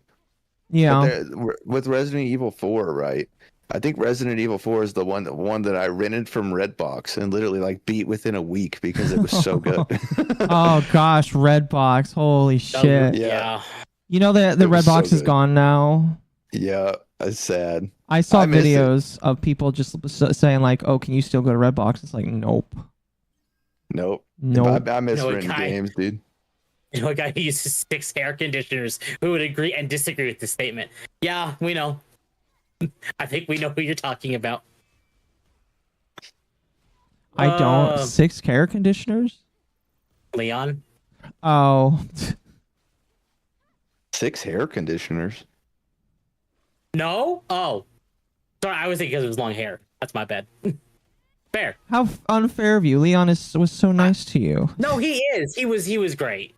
Yeah. With Resident Evil 4, right? I think Resident Evil 4 is the one that I rented from Redbox and literally like beat within a week because it was so good. Oh gosh, Redbox. Holy shit. Yeah. You know the Redbox is gone now. Yeah, it's sad. I saw miss videos of people just saying like, "Oh, can you still go to Redbox?" It's like, nope. Nope. Nope. I miss renting games, dude. You know, a guy who uses 6 air conditioners who would agree and disagree with this statement. Yeah, we know. I think we know who you're talking about. I don't. 6 air conditioners? Leon? Oh. 6 hair conditioners? No? Oh. Sorry, I was thinking because it was long hair. That's my bad. Fair. How unfair of you. Leon was so nice to you. No, he is. He was great.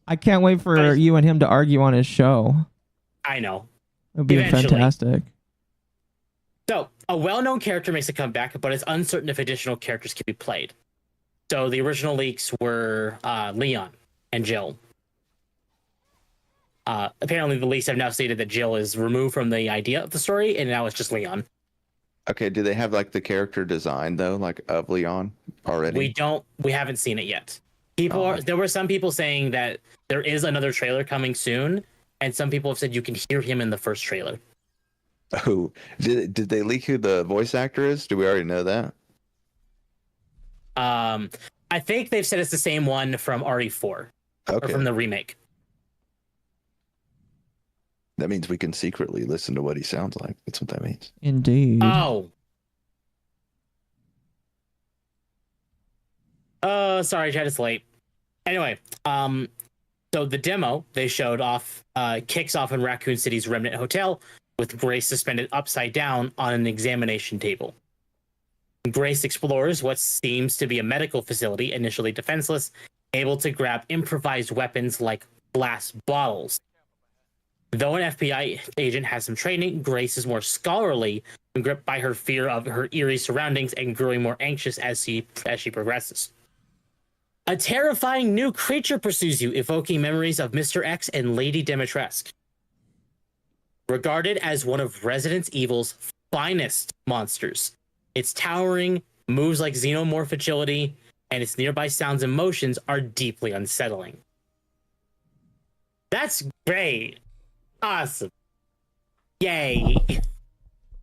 I can't wait for you and him to argue on his show. I know. It would be Eventually. fantastic. So, a well-known character makes a comeback, but it's uncertain if additional characters can be played. So, the original leaks were Leon and Jill. Apparently, the leaks have now stated that Jill is removed from the idea of the story, and now it's just Leon. Okay, do they have like the character design though, like of Leon already? We haven't seen it yet. There were some people saying that there is another trailer coming soon, and some people have said you can hear him in the first trailer. Oh, did they leak who the voice actor is? Do we already know that? I think they've said it's the same one from RE4 or from the remake. That means we can secretly listen to what he sounds like. That's what that means. Indeed. Oh. Sorry, chat, it's late. Anyway, so the demo they showed off kicks off in Raccoon City's Remnant Hotel with Grace suspended upside down on an examination table. Grace explores what seems to be a medical facility, initially defenseless, able to grab improvised weapons like glass bottles. Though an FBI agent has some training, Grace is more scholarly and gripped by her fear of her eerie surroundings and growing more anxious as she progresses. A terrifying new creature pursues you, evoking memories of Mr. X and Lady Dimitrescu. Regarded as one of Resident Evil's finest monsters, its towering, moves like xenomorph agility, and its nearby sounds and motions are deeply unsettling. That's great. Awesome. Yay.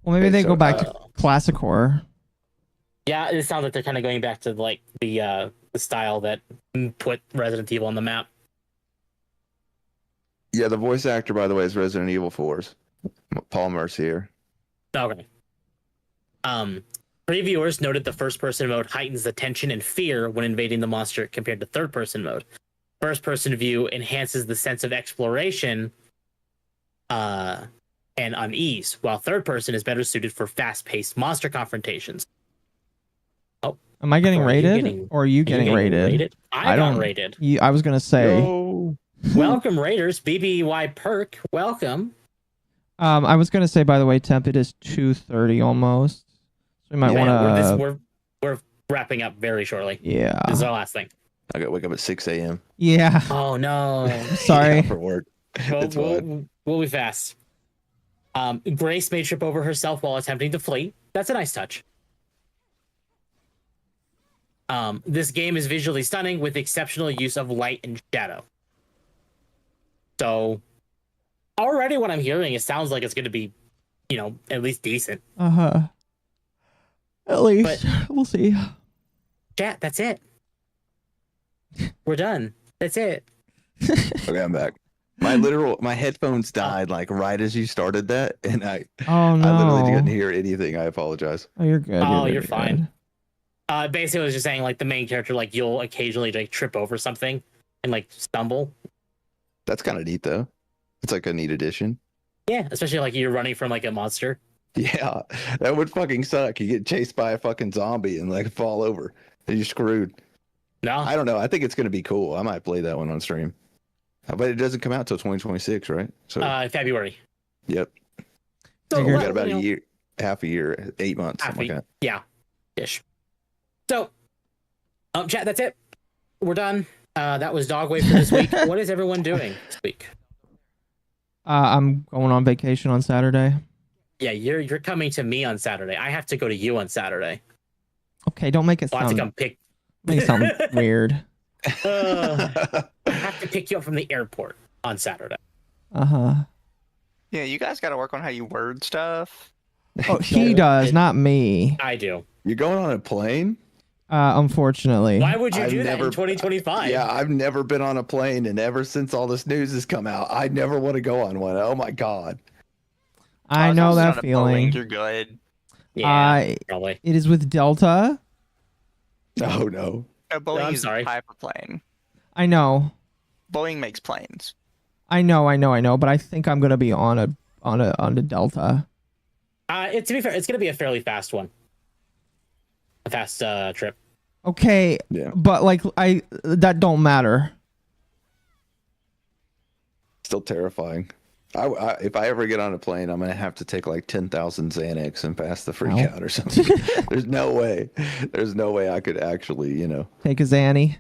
Well, maybe they go back to classic horror. Yeah, it sounds like they're kind of going back to like the style that put Resident Evil on the map. Yeah, the voice actor, by the way, is Resident Evil 4's Paul Mercier. Okay. Previewers noted the first-person mode heightens the tension and fear when invading the monster compared to third-person mode. First-person view enhances the sense of exploration and unease, while third-person is better suited for fast-paced monster confrontations. Oh, am I getting rated, or are you getting rated? I got rated. I was gonna say. No. Welcome, Raiders. BBY Perk, welcome. I was gonna say, by the way, temp, it is 2:30 almost. So we might want to. We're wrapping up very shortly. Yeah. This is our last thing. I gotta wake up at 6 a.m. Yeah. Oh no. Sorry. Yeah, for work. It's fine. We'll be fast. Grace may trip over herself while attempting to flee. That's a nice touch. This game is visually stunning with exceptional use of light and shadow. So already what I'm hearing, it sounds like it's going to be, at least decent. At least. But, we'll see. Chat, that's it. We're done. That's it. Okay, I'm back. My headphones died like right as you started that, and I literally didn't hear anything. I apologize. Oh, you're good. You're fine. Basically, I was just saying, like, the main character, like, you'll occasionally like trip over something and like stumble. That's kind of neat, though. It's like a neat addition. Yeah, especially like you're running from like a monster. Yeah, that would fucking suck. You get chased by a fucking zombie and like fall over, and you're screwed. No, I don't know. I think it's gonna be cool. I might play that one on stream. But it doesn't come out till 2026, right? So February. Yep. So we got about a year, half a year, 8 months, something like that. Yeah, ish. So, chat. That's it. We're done. That was Dogwave for this week. What is everyone doing this week? I'm going on vacation on Saturday. Yeah, you're coming to me on Saturday. I have to go to you on Saturday. Okay, don't make it sound. I have to come pick. Make it sound weird. I have to pick you up from the airport on Saturday. Yeah, you guys got to work on how you word stuff. Oh, he does, not me. I do. You're going on a plane? Unfortunately. Why would you do that in 2025? Yeah, I've never been on a plane, and ever since all this news has come out, I never want to go on one. Oh my god. I know that feeling. You're good. Yeah, probably. It is with Delta. Oh no. No, Boeing I'm is sorry. a type of plane. I know. Boeing makes planes. I know, but I think I'm gonna be on a Delta. To be fair, it's gonna be a fairly fast one. A fast trip. Okay. Yeah. But like that don't matter. Still terrifying. If I ever get on a plane, I'm gonna have to take like 10,000 Xanax and pass the freak out or something. There's no way. There's no way I could actually, take a Xanny.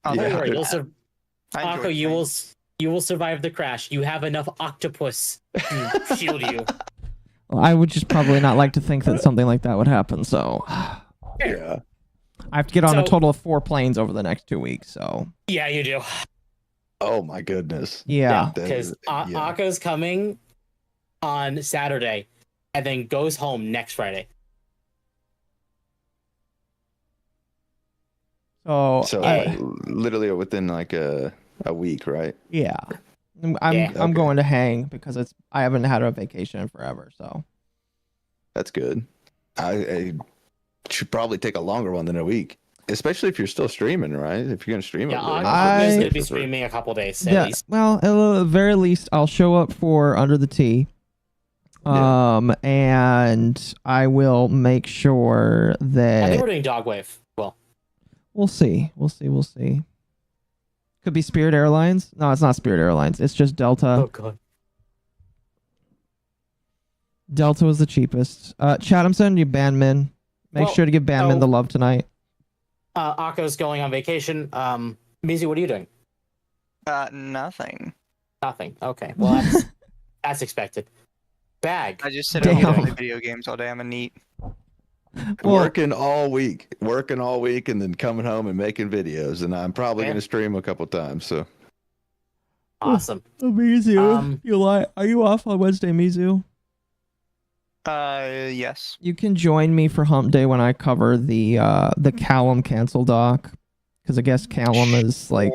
Don't worry, Aqua, you will survive the crash. You have enough octopus to shield you. Well, I would just probably not like to think that something like that would happen. So yeah, I have to get on a total of 4 planes over the next 2 weeks. So yeah, you do. Oh my goodness. Yeah, because Akka's coming on Saturday, and then goes home next Friday. So literally within like a week, right? Yeah, I'm going to hang because I haven't had a vacation in forever. So that's good. I should probably take a longer one than a week. Especially if you're still streaming, right? If you're going to stream, I'm going to be streaming a couple days at least. Well, at the very least, I'll show up for Under the Tea, and I will make sure that. I think we're doing Dogwave. Well, we'll see. Could be Spirit Airlines. No, it's not Spirit Airlines. It's just Delta. Oh god. Delta was the cheapest. Chat, I'm sending you Bandmin. Make sure to give Bandmin the love tonight. Akko's going on vacation. Mizu, what are you doing? Nothing. Nothing. Okay. Well, that's expected. Bag. I just sit around playing video games all day. I'm a neat. Working all week, and then coming home and making videos, and I'm probably going to stream a couple times. So awesome. Mizu, are you off on Wednesday, Mizu? Yes. You can join me for Hump Day when I cover the Callum cancel doc, because I guess Callum is like,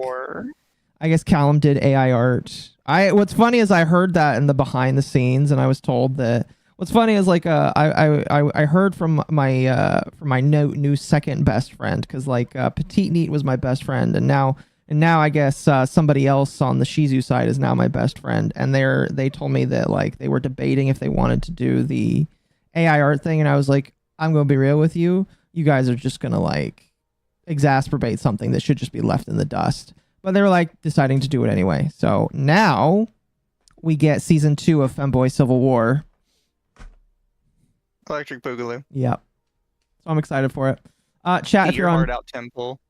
I guess Callum did AI art. What's funny is I heard that in the behind the scenes, and I was told that. What's funny is like I heard from my new second best friend, because like Petite Neat was my best friend, and now I guess somebody else on the Shizu side is now my best friend, and they told me that like they were debating if they wanted to do the AI art thing, and I was like, I'm gonna be real with you, you guys are just gonna like exacerbate something that should just be left in the dust. But they were like deciding to do it anyway. So now we get season 2 of Femboy Civil War. Electric Boogaloo. Yep. So I'm excited for it. Chat, if you're on Heart Out Temple.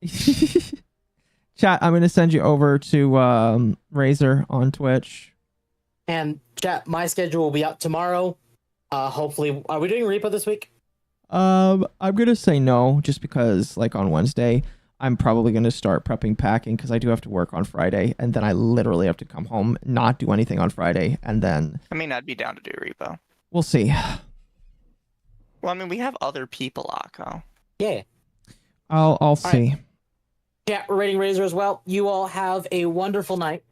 Chat, I'm gonna send you over to Razor on Twitch. And chat, my schedule will be out tomorrow. Hopefully, are we doing Repo this week? I'm gonna say no, just because like on Wednesday, I'm probably gonna start prepping packing because I do have to work on Friday, and then I literally have to come home, not do anything on Friday, and then I mean, I'd be down to do repo. we'll see. Well, I mean, we have other people, Akko. Yeah. I'll see. Right. Yeah, rating Razor as well. You all have a wonderful night.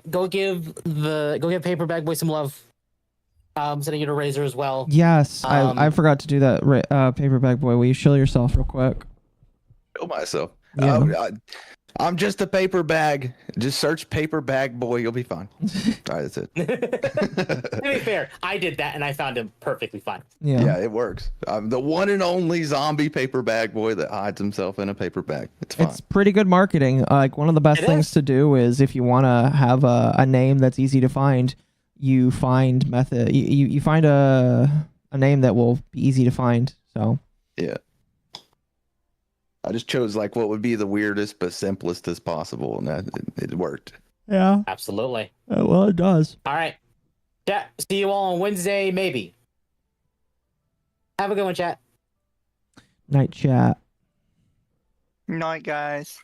Go give Paperback Boy some love. Sending you to Razor as well. Yes, I forgot to do that. Paperback Boy, will you show yourself real quick? Show myself. Yeah. I'm just a paper bag. Just search paper bag boy. You'll be fine. All right, that's it. To be fair, I did that and I found him perfectly fine. Yeah, it works. I'm the one and only zombie paper bag boy that hides himself in a paper bag. It's fine. It's pretty good marketing. Like one of the best things to do is if you want to have a name that's easy to find, you find you find a name that will be easy to find. So yeah. I just chose like what would be the weirdest but simplest as possible, and that it worked. Yeah, absolutely. Well, it does. All right, chat. See you all on Wednesday, maybe. Have a good one, chat. Night, chat. Night, guys.